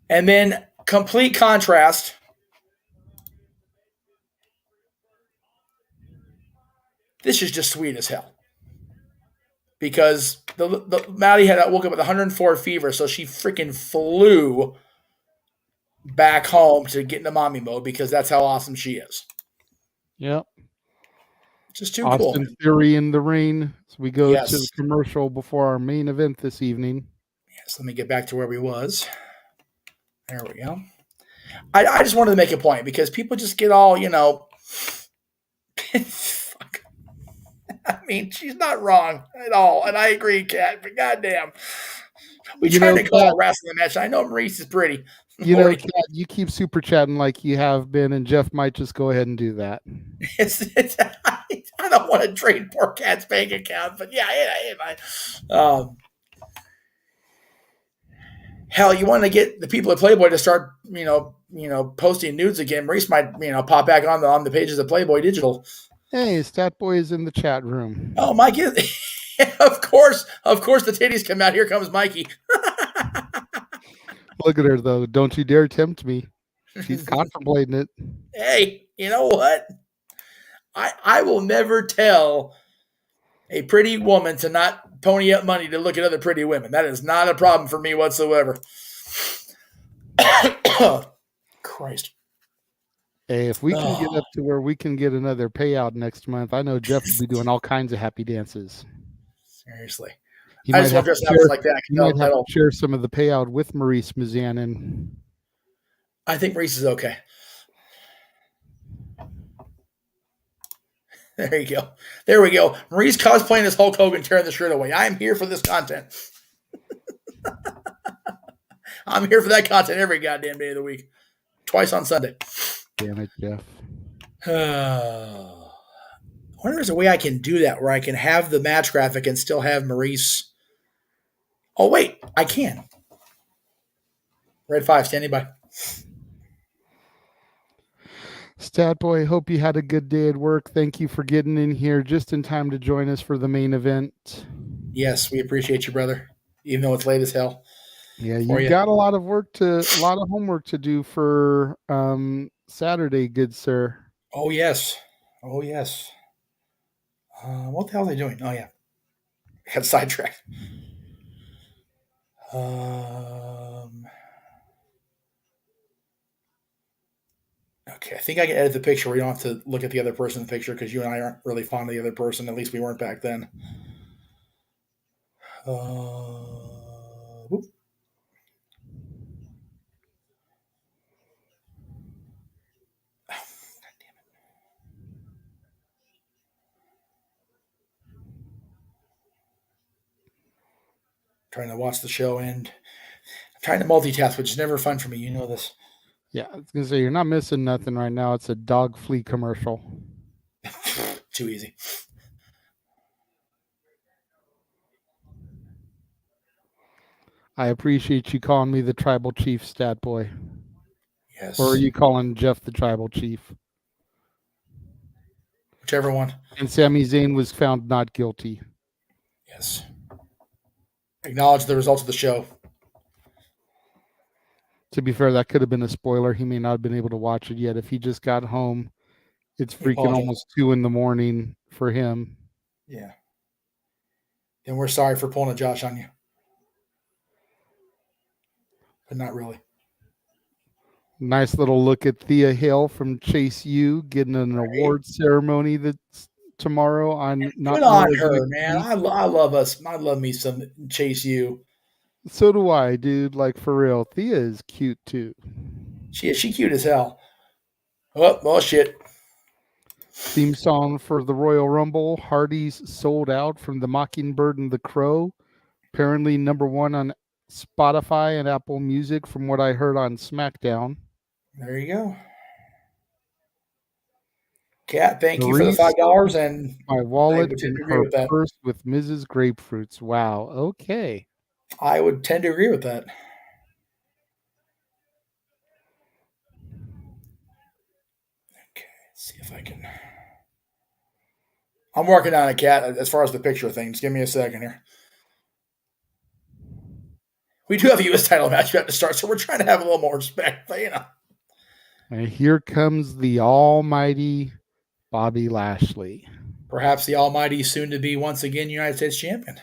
And then complete contrast. This is just sweet as hell. Because the Maddie woke up with 104 fever, so she freaking flew back home to get into mommy mode because that's how awesome she is. Yep. Just too Austin cool. Austin Theory in the ring. So we go Yes. to the commercial before our main event this evening. Yes, let me get back to where we was. There we go. I just wanted to make a point because people just get all, fuck. I mean, she's not wrong at all. And I agree, Kat, but goddamn. We tried to call a wrestling match. I know Maurice is pretty. Kat, you keep super chatting like you have been, and Jeff might just go ahead and do that. I don't want to drain poor Kat's bank account, but yeah, hell, you want to get the people at Playboy to start, posting nudes again. Maurice might, pop back on the pages of Playboy Digital. Hey, Statboy is in the chat room. Oh, Mikey. Of course, the titties come out. Here comes Mikey. Look at her, though. Don't you dare tempt me. She's contemplating it. Hey, you know what? I will never tell a pretty woman to not pony up money to look at other pretty women. That is not a problem for me whatsoever. Christ. Hey, if we can get up to where we can get another payout next month, I know Jeff will be doing all kinds of happy dances. Seriously. I just want to dress like that. You might have to share some of the payout with Maurice Mizanin. I think Maurice is okay. There you go. There we go. Maurice cosplaying as Hulk Hogan tearing the shirt away. I am here for this content. I'm here for that content every goddamn day of the week. Twice on Sunday. Damn it, Jeff. I wonder if there's a way I can do that where I can have the match graphic and still have Maurice. Oh, wait. I can. Red 5, standing by. Statboy, hope you had a good day at work. Thank you for getting in here just in time to join us for the main event. Yes, we appreciate you, brother. Even though it's late as hell. Yeah, you got a lot of homework to do for Saturday, good sir. Oh yes. What the hell are they doing? Oh yeah. I got sidetracked. Okay, I think I can edit the picture where you don't have to look at the other person in the picture because you and I aren't really fond of the other person. At least we weren't back then. Whoop. Trying to watch the show and I'm trying to multitask, which is never fun for me. You know this. Yeah, I was going to say, you're not missing nothing right now. It's a dog flea commercial. Too easy. I appreciate you calling me the tribal chief, stat boy. Yes. Or are you calling Jeff the tribal chief? Whichever one. And Sami Zayn was found not guilty. Yes. Acknowledge the results of the show. To be fair, that could have been a spoiler. He may not have been able to watch it yet. If he just got home It's freaking almost 2 a.m. for him. Yeah. And we're sorry for pulling a Josh on you. But not really. Nice little look at Thea Hale from Chase U getting an award ceremony that's tomorrow on Good on her, man. I love me some Chase U. So do I, dude. Like, for real. Thea is cute too. She cute as hell. Oh shit. Theme song for the Royal Rumble. Hardy's Sold Out from the Mockingbird and the Crow. Apparently #1 on Spotify and Apple Music from what I heard on SmackDown. There you go. Kat, thank you for the $5 and my wallet in her purse with Mrs. Grapefruits. Wow. Okay. I would tend to agree with that. Okay, let's see if I can. I'm working on it, Kat, as far as the picture thing. Just give me a second here. We do have a U.S. title match we have to start, so we're trying to have a little more respect, but you know. And here comes the almighty Bobby Lashley. Perhaps the almighty soon to be once again United States champion.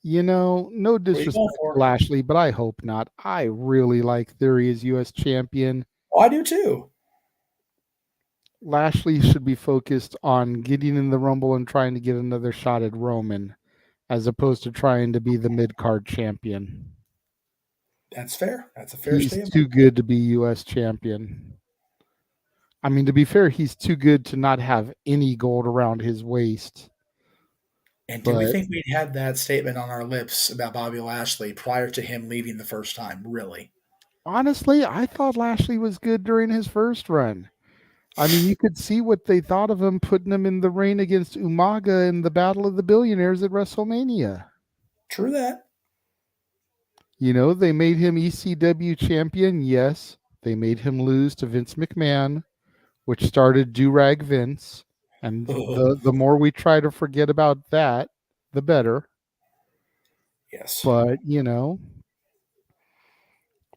You know, no disrespect to Lashley, but I hope not. I really like Theory as U.S. champion. Oh, I do too. Lashley should be focused on getting in the Rumble and trying to get another shot at Roman, as opposed to trying to be the mid-card champion. That's fair. That's a fair statement. He's too good to be U.S. champion. I mean, to be fair, he's too good to not have any gold around his waist. And did we think we'd had that statement on our lips about Bobby Lashley prior to him leaving the first time? Really? Honestly, I thought Lashley was good during his first run. I mean, you could see what they thought of him putting him in the ring against Umaga in the Battle of the Billionaires at WrestleMania. True that. You know, they made him ECW champion. Yes, they made him lose to Vince McMahon, which started Do-Rag Vince. And the more we try to forget about that, the better. Yes. But, you know,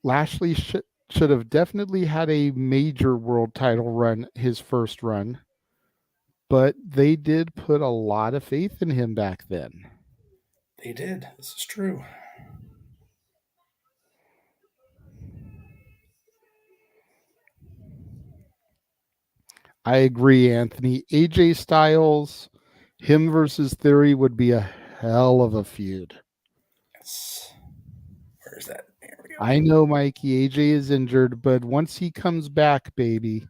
Lashley should have definitely had a major world title run his first run. But they did put a lot of faith in him back then. They did. This is true. I agree, Anthony. AJ Styles, him versus Theory would be a hell of a feud. Yes. Where is that? There we go. I know, Mikey. AJ is injured, but once he comes back, baby,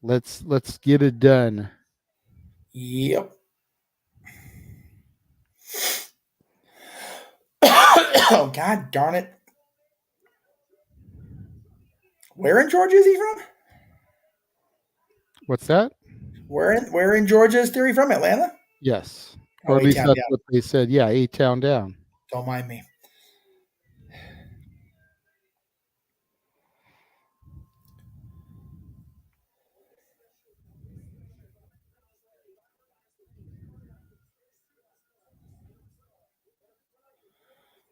let's get it done. Yep. Oh, God darn it. Where in Georgia is he from? What's that? Where in Georgia is Theory from? Atlanta? Yes. Or at least that's what they said. Yeah, A-Town down. Don't mind me.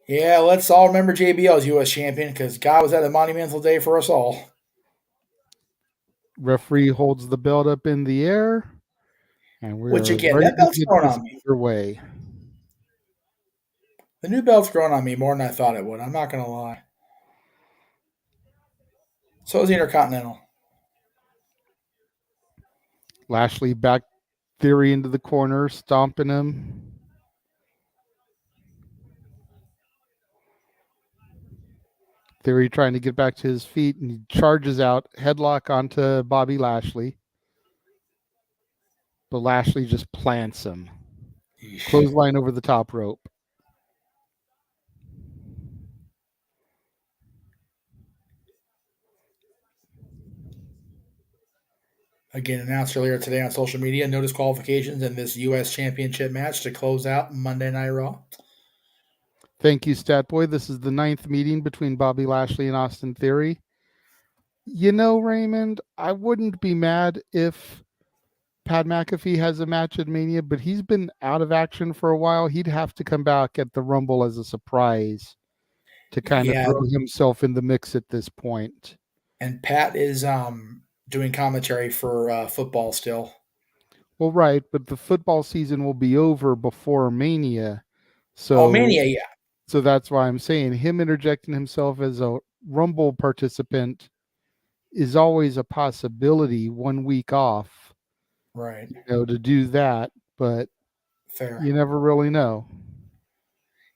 Yeah, let's all remember JBL as U.S. champion because God was at a monumental day for us all. Referee holds the belt up in the air. And we're Which again, that belt's growing on me. Way. The new belt's growing on me more than I thought it would. I'm not going to lie. So is the Intercontinental. Lashley back Theory into the corner, stomping him. Theory trying to get back to his feet, and he charges out, headlock onto Bobby Lashley. But Lashley just plants him. Clothesline over the top rope. Again, announced earlier today on social media, no disqualifications in this U.S. Championship match to close out Monday Night Raw. Thank you, Statboy. This is the 9th meeting between Bobby Lashley and Austin Theory. You know, Raymond, I wouldn't be mad if Pat McAfee has a match at Mania, but he's been out of action for a while. He'd have to come back at the Rumble as a surprise to kind of throw himself in the mix at this point. And Pat is doing commentary for football still. Well, right, but the football season will be over before Mania. So Mania, yeah. So that's why I'm saying him interjecting himself as a Rumble participant is always a possibility 1 week off. Right. To do that, but fair. You never really know.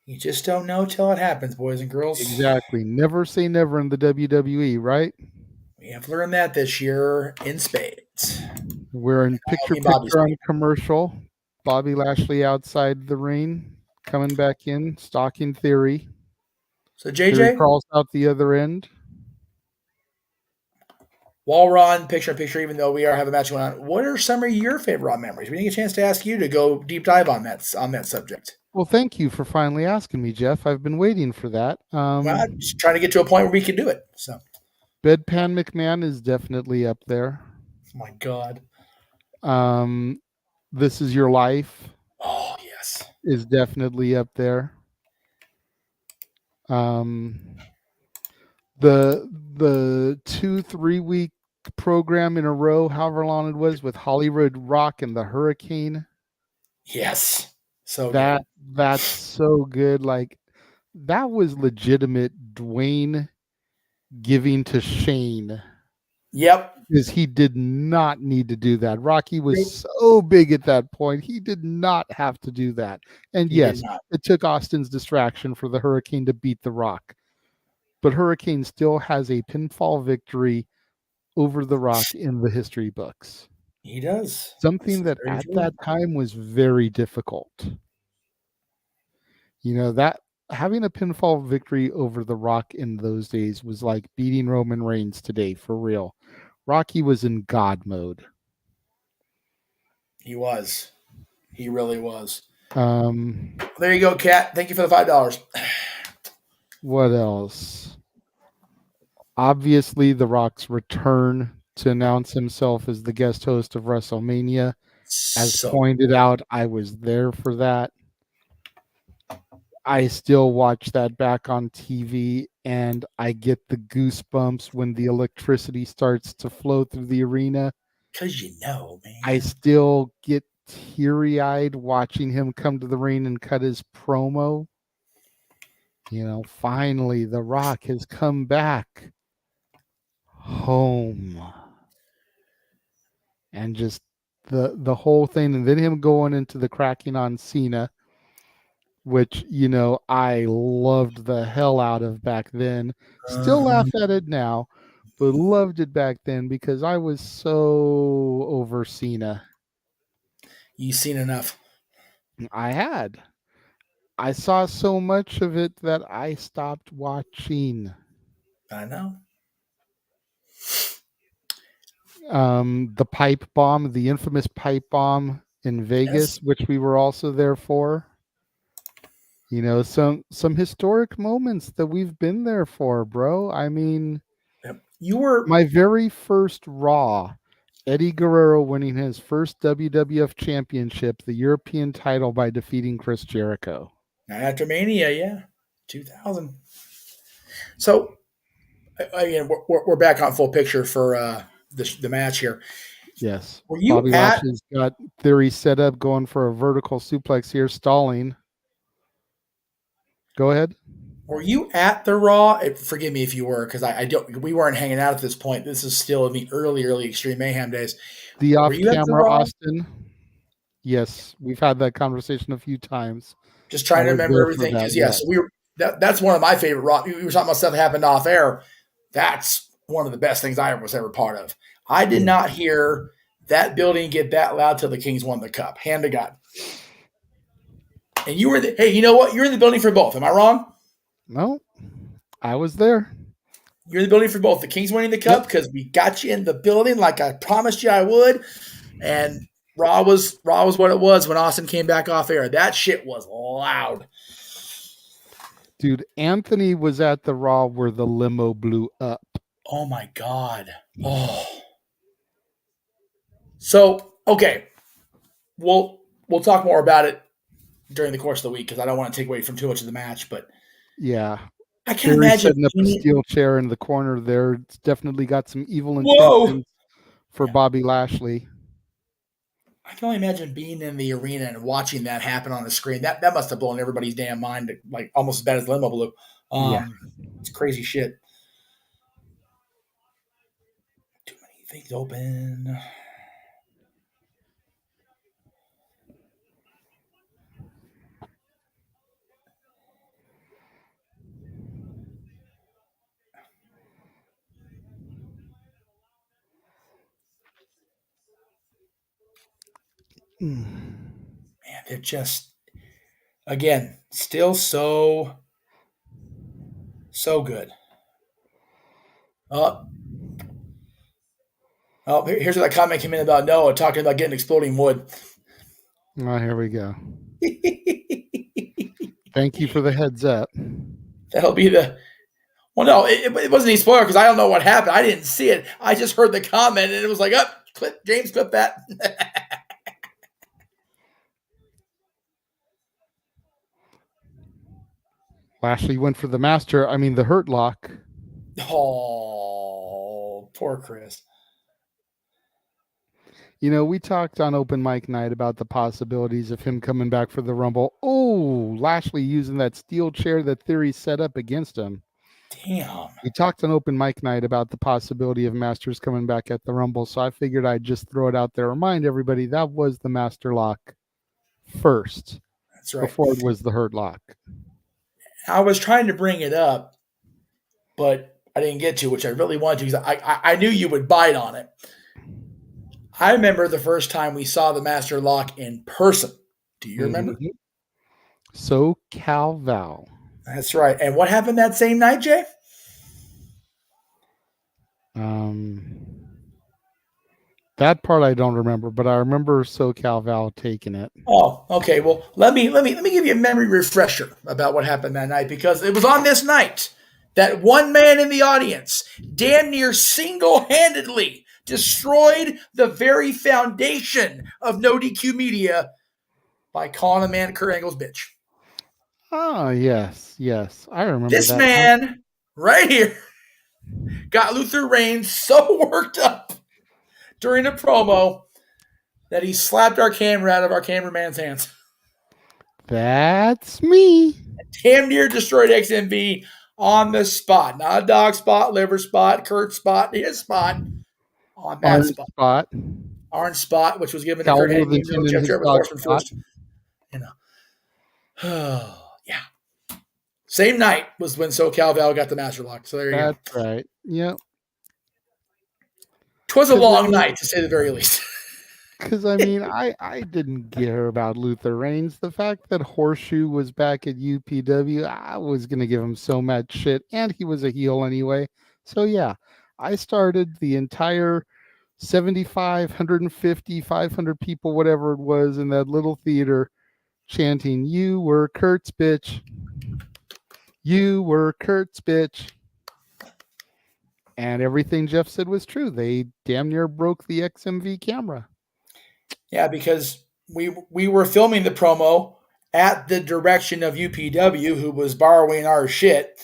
You just don't know till it happens, boys and girls. Exactly. Never say never in the WWE, right? We have learned that this year in spades. We're in picture on commercial. Bobby Lashley outside the ring, coming back in, stalking Theory. So JJ Theory crawls out the other end. While we're on picture, even though we have a match going on, what are some of your favorite Raw memories? We didn't get a chance to ask you to go deep dive on that subject. Well, thank you for finally asking me, Jeff. I've been waiting for that. Well, just trying to get to a point where we can do it. So, Bedpan McMahon is definitely up there. Oh my God. This Is Your Life. Oh yes, is definitely up there. The 2-3 week program in a row, however long it was, with Hollywood Rock and the Hurricane. Yes. So that's so good. Like, that was legitimate Dwayne giving to Shane. Yep. Because he did not need to do that. Rocky was so big at that point. He did not have to do that. And yes, it took Austin's distraction for the Hurricane to beat The Rock. But Hurricane still has a pinfall victory over The Rock in the history books. He does. Something that at that time was very difficult. That having a pinfall victory over The Rock in those days was like beating Roman Reigns today, for real. Rocky was in God mode. He was. He really was. There you go, Kat. Thank you for the $5. What else? Obviously, The Rock's return to announce himself as the guest host of WrestleMania. As pointed out, I was there for that. I still watch that back on TV, and I get the goosebumps when the electricity starts to flow through the arena. Because man. I still get teary-eyed watching him come to the ring and cut his promo. Finally, The Rock has come back home. And just the whole thing, and then him going into the cracking on Cena, which, I loved the hell out of back then. Still laugh at it now, but loved it back then because I was so over Cena. You've seen enough. I had. I saw so much of it that I stopped watching. I know. The pipe bomb, the infamous pipe bomb in Vegas, which we were also there for. Some historic moments that we've been there for, bro. I mean, you were my very first Raw, Eddie Guerrero winning his first WWF championship, the European title, by defeating Chris Jericho. After Mania, 2000. So, again, we're back on full picture for the match here. Yes. Were you Bobby Lashley's got Theory set up, going for a vertical suplex here, stalling. Go ahead. Were you at the Raw? Forgive me if you were, because I don't. We weren't hanging out at this point. This is still in the early Extreme Mayhem days. The off-camera Austin. Yes, we've had that conversation a few times. Just trying to remember everything. So we were. That's one of my favorite Raw. We were talking about stuff that happened off air. That's one of the best things I was ever part of. I did not hear that building get that loud till the Kings won the cup. Hand to God. And you were hey, you know what? You're in the building for both. Am I wrong? No, I was there. You're in the building for both. The Kings winning the cup because we got you in the building like I promised you I would. And Raw was what it was when Austin came back off air. That shit was loud. Dude, Anthony was at the Raw where the limo blew up. Oh my God. Oh. So, okay. We'll talk more about it during the course of the week because I don't want to take away from too much of the match, but yeah. I can't imagine setting up a steel chair in the corner there. It's definitely got some evil intentions. Whoa! for Bobby Lashley. I can only imagine being in the arena and watching that happen on the screen. That must have blown everybody's damn mind, like almost as bad as Limo Blue. Yeah. It's crazy shit. Too many things open. Man, they're just, again, still so good. Oh, here's what that comment came in about Noah talking about getting exploding wood. Oh, here we go. Thank you for the heads up. That'll be the. Well, no, it wasn't any spoiler because I don't know what happened. I didn't see it. I just heard the comment and it was like, James, clip that. Lashley went for the hurt lock. Oh, poor Chris. We talked on open mic night about the possibilities of him coming back for the Rumble. Oh, Lashley using that steel chair that Theory set up against him. Damn. We talked on open mic night about the possibility of Masters coming back at the Rumble, so I figured I'd just throw it out there. Remind everybody that was the Master Lock first. That's right. Before it was the Hurt Lock. I was trying to bring it up, but I didn't get to, which I really wanted to because I knew you would bite on it. I remember the first time we saw the Master Lock in person. Do you remember? SoCal Val. That's right. And what happened that same night, Jay? That part I don't remember, but I remember SoCal Val taking it. Oh, okay. Well, let me give you a memory refresher about what happened that night because it was on this night that one man in the audience damn near single-handedly destroyed the very foundation of No DQ Media by calling a man Kurt Angle's bitch. Oh, yes. I remember this that. man right here got Luther Reigns so worked up during a promo that he slapped our camera out of our cameraman's hands. That's me. Damn near destroyed XMV on the spot. Not a dog spot, liver spot, Kurt spot, his spot. On that Orange spot. Orange spot, which was given to Kurt Angle. Jeff Jarrett was first. Yeah. Same night was when SoCal Val got the Master Lock. So there you go. That's right. Yep. Twas a long night, to say the very least. Because, I didn't care about Luther Reigns. The fact that Horseshoe was back at UPW, I was going to give him so much shit. And he was a heel anyway. So, yeah, I started the entire 75, 150, 500 people, whatever it was, in that little theater chanting, "You were Kurt's bitch. You were Kurt's bitch." And everything Jeff said was true. They damn near broke the XMV camera. Yeah, because we were filming the promo at the direction of UPW, who was borrowing our shit.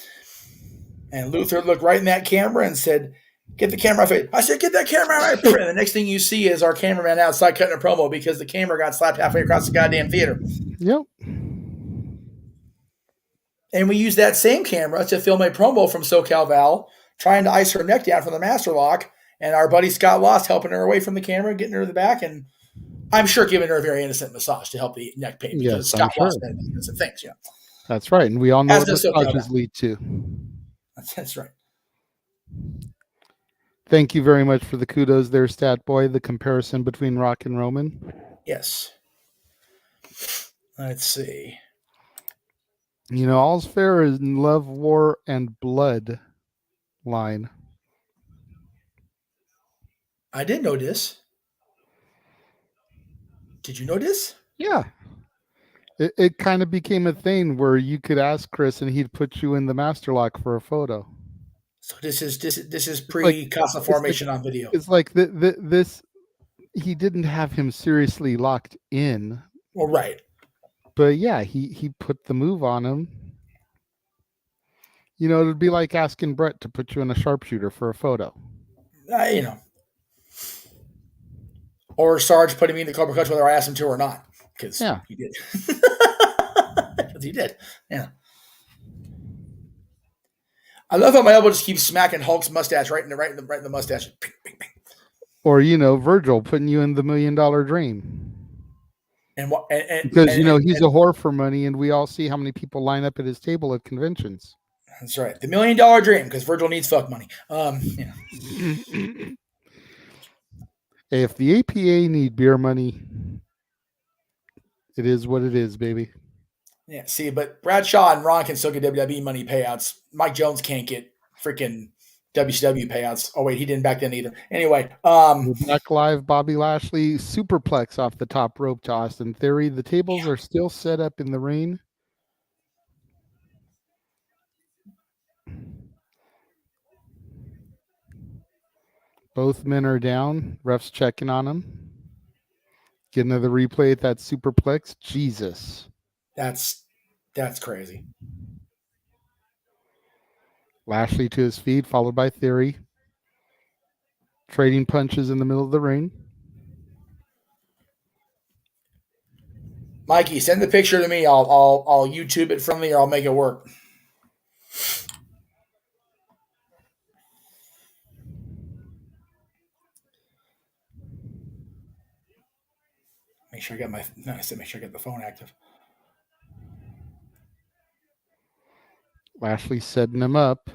And Luther looked right in that camera and said, "Get the camera off." I said, "Get that camera out." And the next thing you see is our cameraman outside cutting a promo because the camera got slapped halfway across the goddamn theater. Yep. And we used that same camera to film a promo from SoCal Val, trying to ice her neck down from the Master Lock, and our buddy Scott Lost helping her away from the camera, getting her to the back, and I'm sure giving her a very innocent massage to help the neck pain because Scott Lost had innocent things. Yeah, that's right, and we all know what massages lead to. That's right. Thank you very much for the kudos there, Stat Boy. The comparison between Rock and Roman. Yes. Let's see. All's fair in love, war, and blood line. I didn't know this. Did you know this? Yeah. It kind of became a thing where you could ask Chris and he'd put you in the Master Lock for a photo. So this is pre-Casa formation on video. It's like this. He didn't have him seriously locked in. Well, right. But yeah, he put the move on him. It'd be like asking Brett to put you in a sharpshooter for a photo. Or Sarge putting me in the Cobra Clutch whether I asked him to or not. Because he did. Because he did. Yeah. I love how my elbow just keeps smacking Hulk's mustache right in the mustache. Bing, bing, bing. Or Virgil putting you in the $1 Million Dream. Because he's a whore for money, and we all see how many people line up at his table at conventions. That's right. The $1 Million Dream, because Virgil needs fuck money. Yeah. If the APA need beer money, it is what it is, baby. Yeah, see, but Bradshaw and Ron can still get WWE money payouts. Mike Jones can't get freaking WCW payouts. Oh, wait, he didn't back then either. Anyway. Back Live, Bobby Lashley, superplex off the top rope to Austin Theory. The tables are still set up in the ring. Both men are down. Ref's checking on them. Get another replay at that superplex. Jesus. That's crazy. Lashley to his feet, followed by Theory. Trading punches in the middle of the ring. Mikey, send the picture to me. I'll YouTube it from me, or I'll make it work. Make sure I got make sure I got the phone active. Lashley setting him up.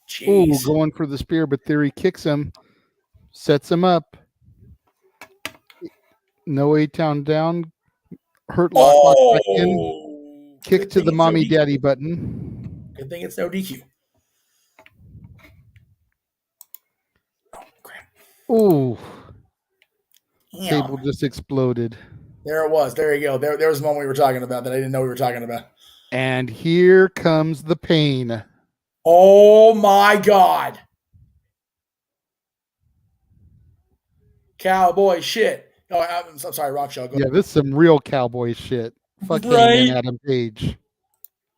Jeez. Ooh, going for the spear, but Theory kicks him, sets him up. No A-Town down. Hurt lock back in. Kick to the mommy daddy button. Good thing it's no DQ. Oh, crap. Ooh. Yeah. Table just exploded. There it was. There you go. There was the moment we were talking about that I didn't know we were talking about. And here comes the pain. Oh, my God. Cowboy shit. Oh, I'm sorry, Rock Show. Yeah, this is some real cowboy shit. Fuck right. Adam Page.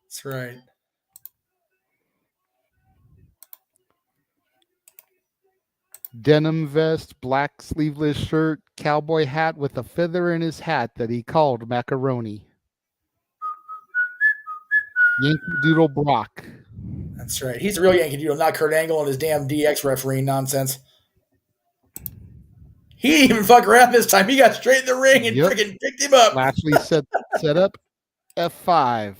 That's right. Denim vest, black sleeveless shirt, cowboy hat with a feather in his hat that he called macaroni. Yankee Doodle Brock. That's right. He's a real Yankee Doodle, not Kurt Angle and his damn DX referee nonsense. He didn't even fuck around this time. He got straight in the ring and freaking picked him up. Lashley set up F5.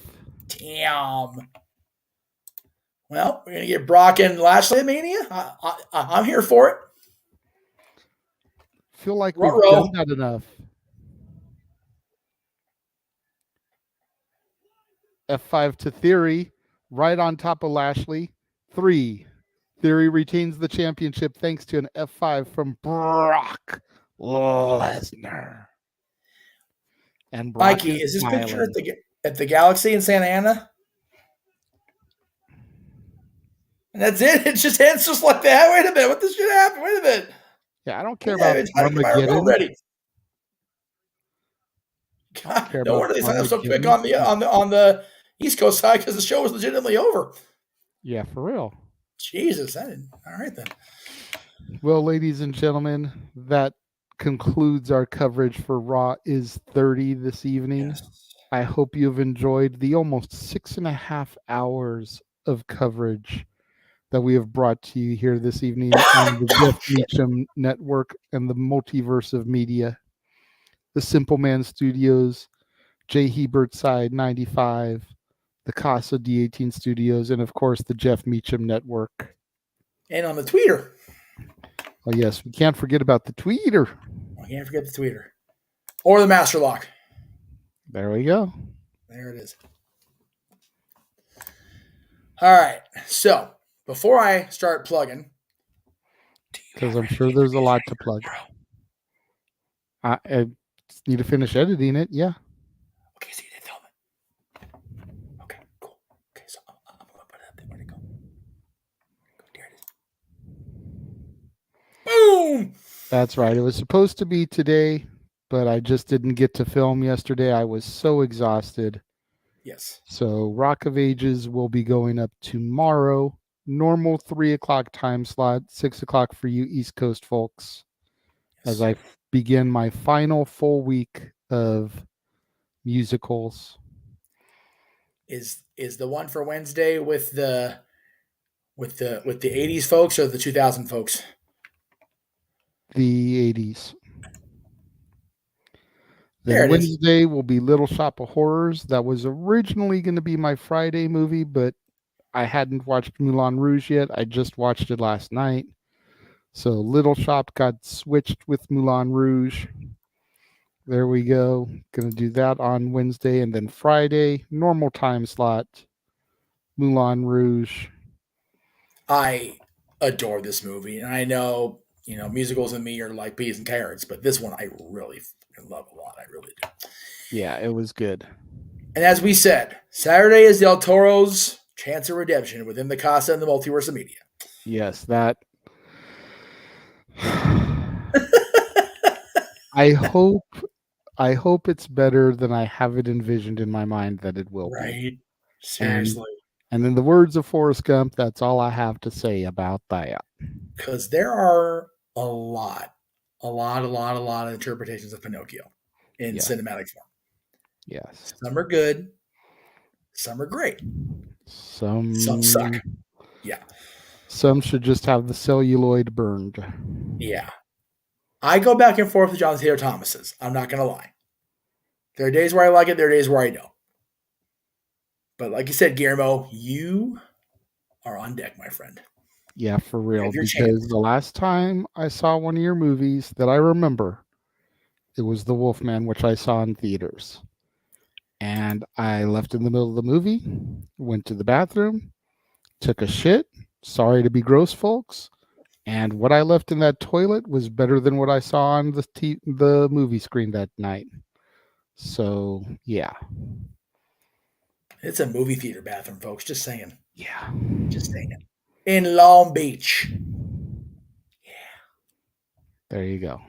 Damn. Well, we're going to get Brock and Lashley at Mania. I'm here for it. Feel like we've done that enough. F5 to Theory, right on top of Lashley. 3. Theory retains the championship thanks to an F5 from Brock Lesnar. And Brock Mikey, is this picture at the Galaxy in Santa Ana? And that's it. It just ends just like that. Wait a minute. What this shit happened? Wait a minute. Yeah, I don't care about Armageddon. Already. God, no wonder they signed up so quick on the East Coast side because the show was legitimately over. Yeah, for real. Jesus, all right then. Well, ladies and gentlemen, that concludes our coverage for Raw is 30 this evening. Yes. I hope you've enjoyed the almost 6.5 hours of coverage that we have brought to you here this evening on the Jeff Meacham Network and the Multiverse of Media, the Simple Man Studios, J. Hebert Side 95, the Casa D18 Studios, and of course the Jeff Meacham Network. And on the tweeter. Oh yes, we can't forget about the tweeter. We can't forget the tweeter. Or the Master Lock. There we go. There it is. All right. So before I start plugging, because I'm sure there's a lot to plug. I need to finish editing it. Yeah. Okay, so you didn't film it. Okay, cool. Okay, so I'm going to put it up there. Where'd it go? There it is. Boom! That's right. It was supposed to be today, but I just didn't get to film yesterday. I was so exhausted. Yes. So Rock of Ages will be going up tomorrow. Normal 3 o'clock time slot, 6 o'clock for you East Coast folks. Yes. As I begin my final full week of musicals. Is the one for Wednesday with the 80s folks or the 2000 folks? The 80s. There Then it is. Wednesday will be Little Shop of Horrors. That was originally going to be my Friday movie, but I hadn't watched Moulin Rouge yet. I just watched it last night. So Little Shop got switched with Moulin Rouge. There we go. Going to do that on Wednesday. And then Friday, normal time slot, Moulin Rouge. I adore this movie. And I know, musicals and me are like peas and carrots, but this one I really fucking love a lot. I really do. Yeah, it was good. And as we said, Saturday is Del Toro's chance of redemption within the Casa and the Multiverse of Media. Yes, that. I hope it's better than I have it envisioned in my mind that it will be. Right. Seriously. And in the words of Forrest Gump, that's all I have to say about that. Because there are a lot of interpretations of Pinocchio in cinematic form. Yes. Some are good. Some are great. Some suck. Yeah. Some should just have the celluloid burned. Yeah. I go back and forth with John Taylor Thomas's. I'm not going to lie. There are days where I like it. There are days where I don't. But like you said, Guillermo, you are on deck, my friend. Yeah, for real. Because chance. the last time I saw one of your movies that I remember, it was The Wolfman, which I saw in theaters. And I left in the middle of the movie, went to the bathroom, took a shit. Sorry to be gross, folks. And what I left in that toilet was better than what I saw on the movie screen that night. So, yeah. It's a movie theater bathroom, folks. Just saying. Yeah. Just saying. In Long Beach. Yeah. There you go.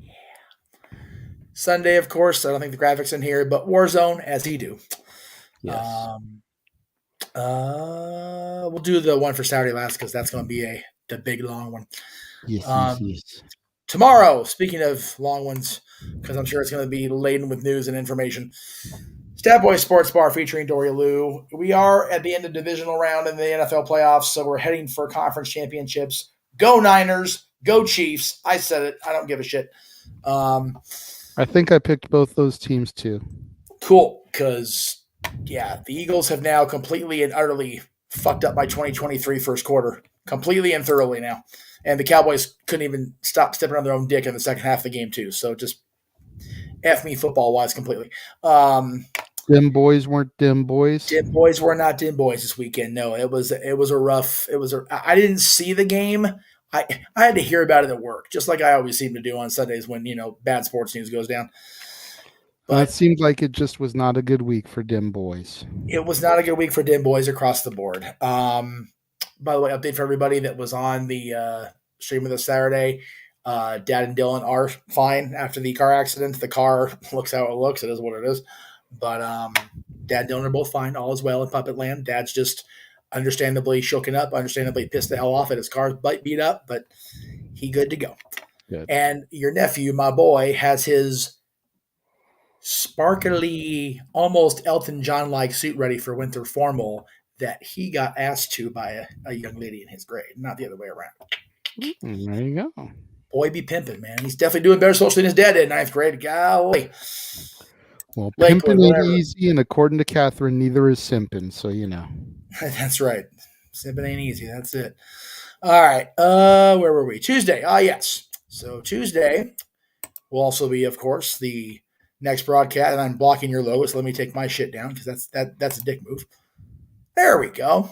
Yeah. Sunday, of course. I don't think the graphics in here, but Warzone, as he do. Yes. We'll do the one for Saturday last because that's going to be the big long one. Yes. Tomorrow, speaking of long ones, because I'm sure it's going to be laden with news and information, Stat Boy Sports Bar featuring Dory Lou. We are at the end of divisional round in the NFL playoffs, so we're heading for conference championships. Go Niners, go Chiefs. I said it. I don't give a shit. I think I picked both those teams too. Cool, because, the Eagles have now completely and utterly fucked up my 2023 first quarter. Completely and thoroughly now. And the Cowboys couldn't even stop stepping on their own dick in the second half of the game, too. So just F me football-wise completely. Dim boys weren't dim boys. Dim boys were not dim boys this weekend. No, it was a rough. I didn't see the game. I had to hear about it at work, just like I always seem to do on Sundays when bad sports news goes down. But it seemed like it just was not a good week for dim boys. It was not a good week for dim boys across the board. By the way, update for everybody that was on the stream of this Saturday. Dad and Dylan are fine after the car accident. The car looks how it looks. It is what it is. But Dad and Dylan are both fine. All is well in Puppet Land. Dad's just understandably shooken up, understandably pissed the hell off at his car beat up, but he good to go. Good. And your nephew, my boy, has his sparkly, almost Elton John-like suit ready for winter formal that he got asked to by a young lady in his grade, not the other way around. There you go. Boy be pimping, man. He's definitely doing better socially than his dad did in ninth grade. Golly. Well, pimping ain't easy, and according to Catherine, neither is simping, so you know. That's right. Simping ain't easy. That's it. All right. Where were we? Tuesday. Yes. So Tuesday will also be, of course, the next broadcast, and I'm blocking your logo, so let me take my shit down because that's a dick move. There we go.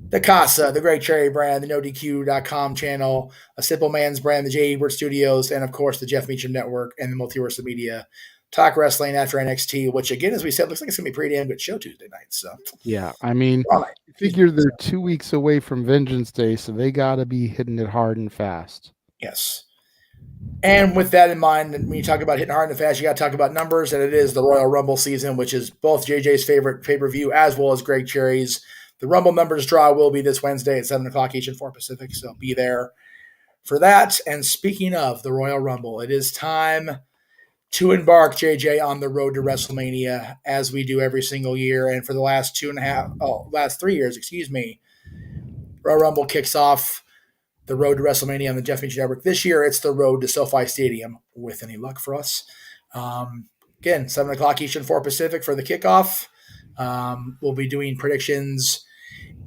The Casa, the Great Cherry brand, the NoDQ.com channel, A Simple Man's brand, the J. Ebert Studios, and of course the Jeff Meacham Network and the Multiverse of Media. Talk wrestling after NXT, which again, as we said, looks like it's gonna be a pretty damn good show Tuesday night. So yeah, I mean, I figure they're 2 weeks away from Vengeance Day, so they gotta be hitting it hard and fast. Yes. And with that in mind, when you talk about hitting hard and fast, you got to talk about numbers, and it is the Royal Rumble season, which is both JJ's favorite pay-per-view as well as Greg Cherry's. The Rumble numbers draw will be this Wednesday at 7 o'clock Eastern, 4 Pacific, so be there for that, and speaking of the Royal Rumble, it is time to embark, JJ, on the road to WrestleMania as we do every single year. And for the last 3 years, Royal Rumble kicks off the road to WrestleMania on the Jeff Meacham Network. This year, it's the road to SoFi Stadium, with any luck for us. Again, 7 o'clock Eastern, 4 Pacific for the kickoff. We'll be doing predictions.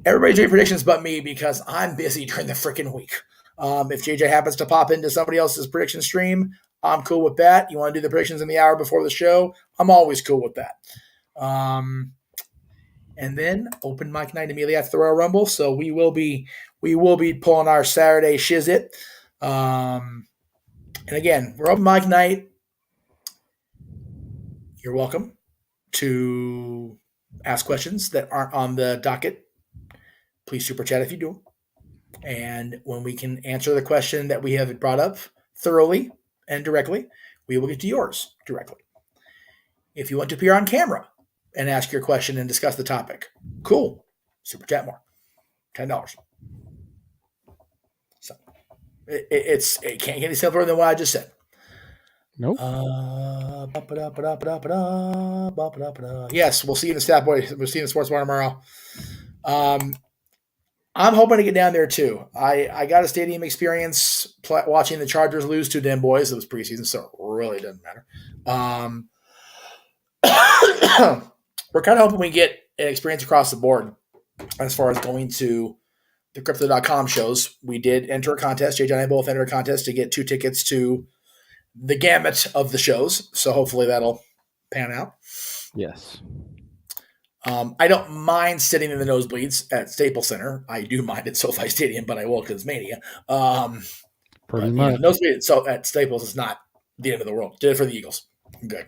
Everybody's doing predictions but me because I'm busy during the freaking week. If JJ happens to pop into somebody else's prediction stream, I'm cool with that. You want to do the predictions in the hour before the show? I'm always cool with that. And then open mic night immediately after the Royal Rumble. So we will be pulling our Saturday shizit. And again, we're open mic night. You're welcome to ask questions that aren't on the docket. Please super chat if you do. And when we can answer the question that we have brought up thoroughly and directly, we will get to yours directly. If you want to appear on camera and ask your question and discuss the topic, cool. Super chat more. $10. So it can't get any simpler than what I just said. Nope. Yes, we'll see you in the Stat Boy. We'll see you in the Sports Bar tomorrow. I'm hoping to get down there too. I got a stadium experience watching the Chargers lose to them boys. It was preseason, so it really doesn't matter. We're kind of hoping we get an experience across the board as far as going to the Crypto.com shows. We did enter a contest. JJ and I both entered a contest to get 2 tickets to the gamut of the shows. So hopefully that'll pan out. Yes. I don't mind sitting in the nosebleeds at Staples Center. I do mind at SoFi Stadium, but I will because Mania. Pretty much. Nosebleed at Staples is not the end of the world. Did it for the Eagles. Good.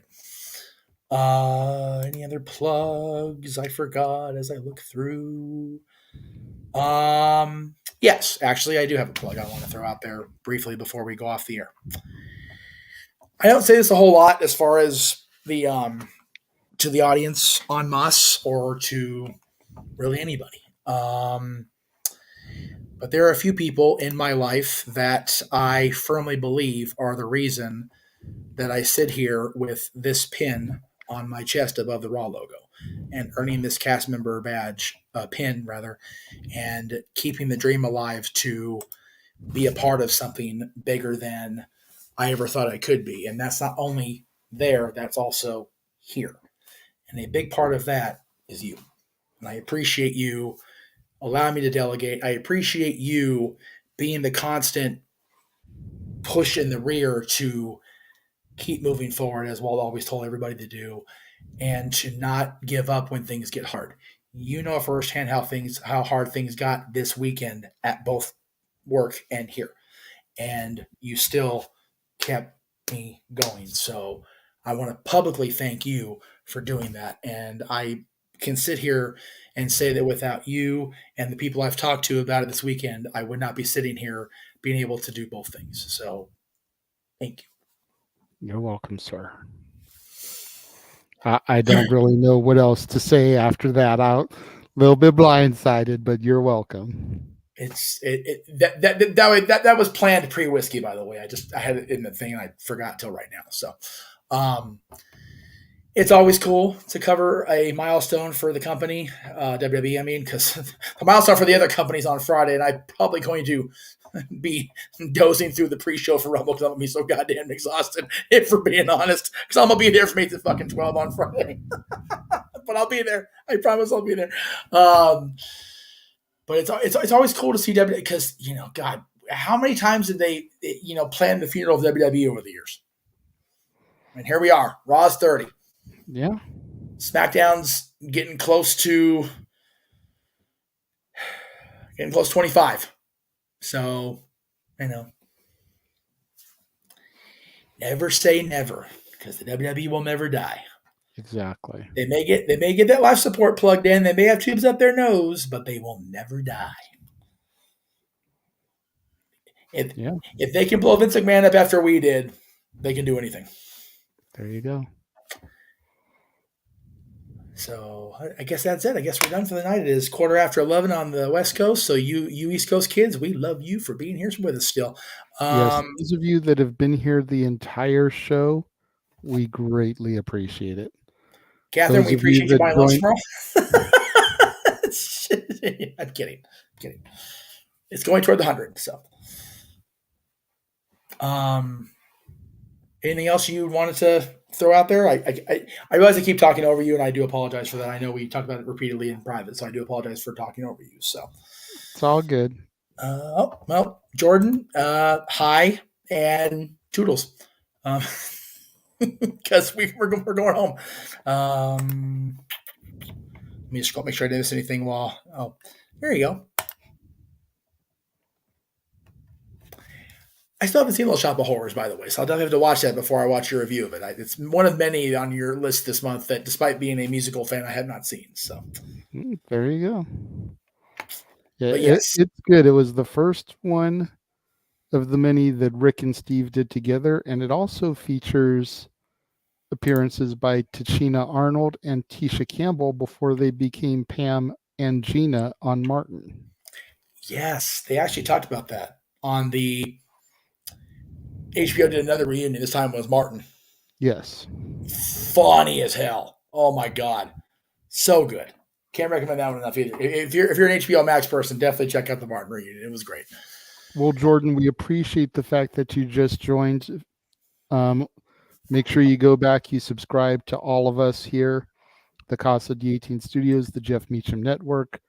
Any other plugs I forgot as I look through? Yes, actually, I do have a plug I want to throw out there briefly before we go off the air. I don't say this a whole lot as far as the to the audience en masse or to really anybody. But there are a few people in my life that I firmly believe are the reason that I sit here with this pin on my chest above the Raw logo and earning this cast member badge, pin rather, and keeping the dream alive to be a part of something bigger than I ever thought I could be. And that's not only there, that's also here. And a big part of that is you. And I appreciate you allowing me to delegate. I appreciate you being the constant push in the rear to keep moving forward, as Walt always told everybody to do, and to not give up when things get hard. You know firsthand how hard things got this weekend at both work and here. And you still kept me going. So I want to publicly thank you for doing that. And I can sit here and say that without you and the people I've talked to about it this weekend, I would not be sitting here being able to do both things. So thank you. You're welcome, sir. I don't really know what else to say after that. I'm a little bit blindsided, but you're welcome. That was planned pre-whiskey, by the way. I had it in the thing and I forgot till right now. So it's always cool to cover a milestone for the company, WWE. I mean, because the milestone for the other company's on Friday, and I'm probably going to be dozing through the pre-show for Rumble because I'm going to be so goddamn exhausted, if we're being honest, because I'm going to be there from 8 to fucking 12 on Friday. But I'll be there. I promise I'll be there. But it's always cool to see WWE because, God, how many times did they, plan the funeral of WWE over the years? And here we are. Raw's 30. Yeah. SmackDown's getting close to 25. So, never say never, because the WWE will never die. Exactly. They may get that life support plugged in. They may have tubes up their nose, but they will never die. If they can blow Vince McMahon up after we did, they can do anything. There you go. So I guess that's it. I guess we're done for the night. It is 11:15 on the West Coast. So you East Coast kids, we love you for being here with us still. Yes, those of you that have been here the entire show, we greatly appreciate it. Catherine, we appreciate you buying lunch tomorrow. I'm kidding. It's going toward the 100. So, anything else you wanted to throw out there? I realize I keep talking over you, and I do apologize for that. I know we talked about it repeatedly in private, so I do apologize for talking over you. So it's all good. Well, Jordan, hi and toodles, because we're going home. Let me just make sure I didn't miss anything. There you go. I still haven't seen Little Shop of Horrors, by the way, so I'll definitely have to watch that before I watch your review of it. It's one of many on your list this month that, despite being a musical fan, I have not seen. So there you go. Yeah, yes. It's good. It was the first one of the many that Rick and Steve did together, and it also features appearances by Tachina Arnold and Tisha Campbell before they became Pam and Gina on Martin. Yes, they actually talked about that on the HBO. Did another reunion. This time it was Martin. Yes. Funny as hell. Oh my God. So good. Can't recommend that one enough either. If you're an HBO Max person, definitely check out the Martin reunion. It was great. Well, Jordan, we appreciate the fact that you just joined. Make sure you go back, you subscribe to all of us here, the Casa D18 Studios, the Jeff Meacham Network,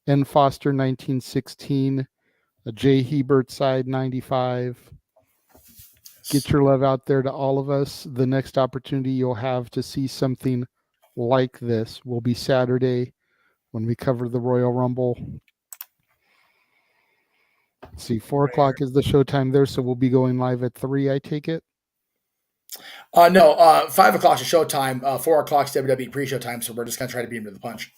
N. Foster 1916, J. Hebert Side 95. Get your love out there to all of us. The next opportunity you'll have to see something like this will be Saturday when we cover the Royal Rumble. Let's see, 4 o'clock is the showtime there, so we'll be going live at 3, I take it? No, 5 o'clock is showtime. 4 o'clock is WWE pre-show time, so we're just going to try to beat him to the punch.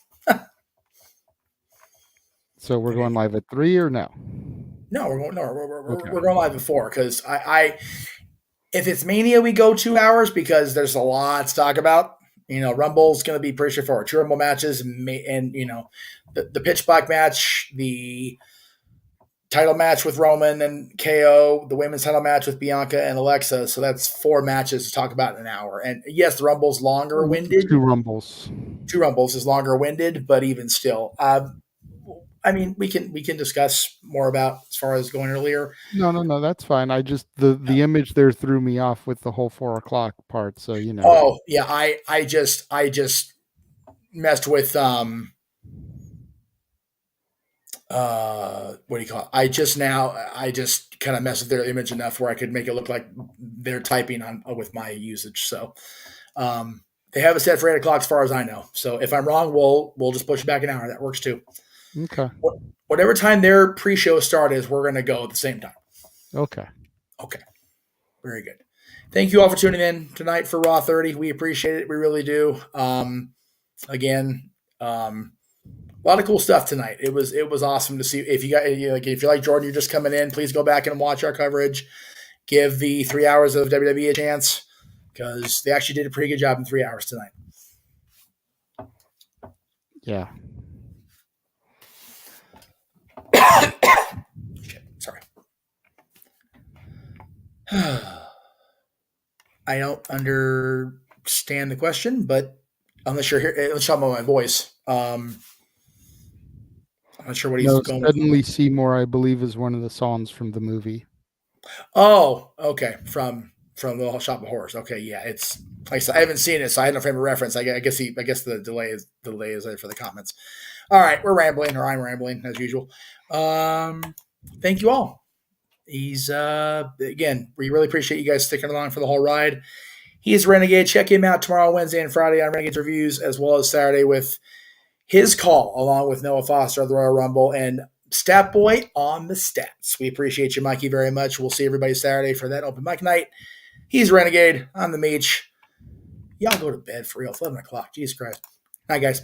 So we're going live at 3 or no? No, we're going live at 4 because if it's Mania, we go 2 hours because there's a lot to talk about. Rumble's going to be pretty straightforward. 2 Rumble matches and the pitch black match, the title match with Roman and KO, the women's title match with Bianca and Alexa. So that's 4 matches to talk about in an hour. And yes, the Rumble's longer winded. 2 Rumbles. 2 Rumbles is longer winded, but even still, we can discuss more about as far as going earlier. No, that's fine. I just the image there threw me off with the whole 4 o'clock part. So Oh yeah, I just messed with what do you call it? I just kind of messed with their image enough where I could make it look like they're typing on with my usage. So they have it set for 8 o'clock as far as I know. So if I'm wrong, we'll just push it back an hour. That works too. Okay. Whatever time their pre-show start is, we're going to go at the same time. Okay. Very good. Thank you all for tuning in tonight for Raw 30. We appreciate it. We really do. Again, a lot of cool stuff tonight. It was awesome to see. If you like Jordan, you're just coming in, please go back and watch our coverage. Give the 3 hours of WWE a chance because they actually did a pretty good job in 3 hours tonight. Yeah. Okay, sorry. I don't understand the question, but unless you're here, let's talk about my voice. I'm not sure what he's going. Suddenly Seymour, I believe, is one of the songs from the movie. Oh, okay. From the Shop of Horrors. Okay, yeah. It's like I said, I haven't seen it, so I had no frame of reference. I guess the delay is there for the comments. All right, we're rambling, or I'm rambling as usual. Thank you all. He's again, we really appreciate you guys sticking along for the whole ride. He's Renegade. Check him out tomorrow, Wednesday, and Friday on Renegade's Reviews, as well as Saturday with his call, along with Noah Foster of the Royal Rumble and Stat Boy on the stats. We appreciate you, Mikey, very much. We'll see everybody Saturday for that open mic night. He's Renegade. I'm the Meach. Y'all go to bed for real. It's 11 o'clock. Jesus Christ. All right, guys.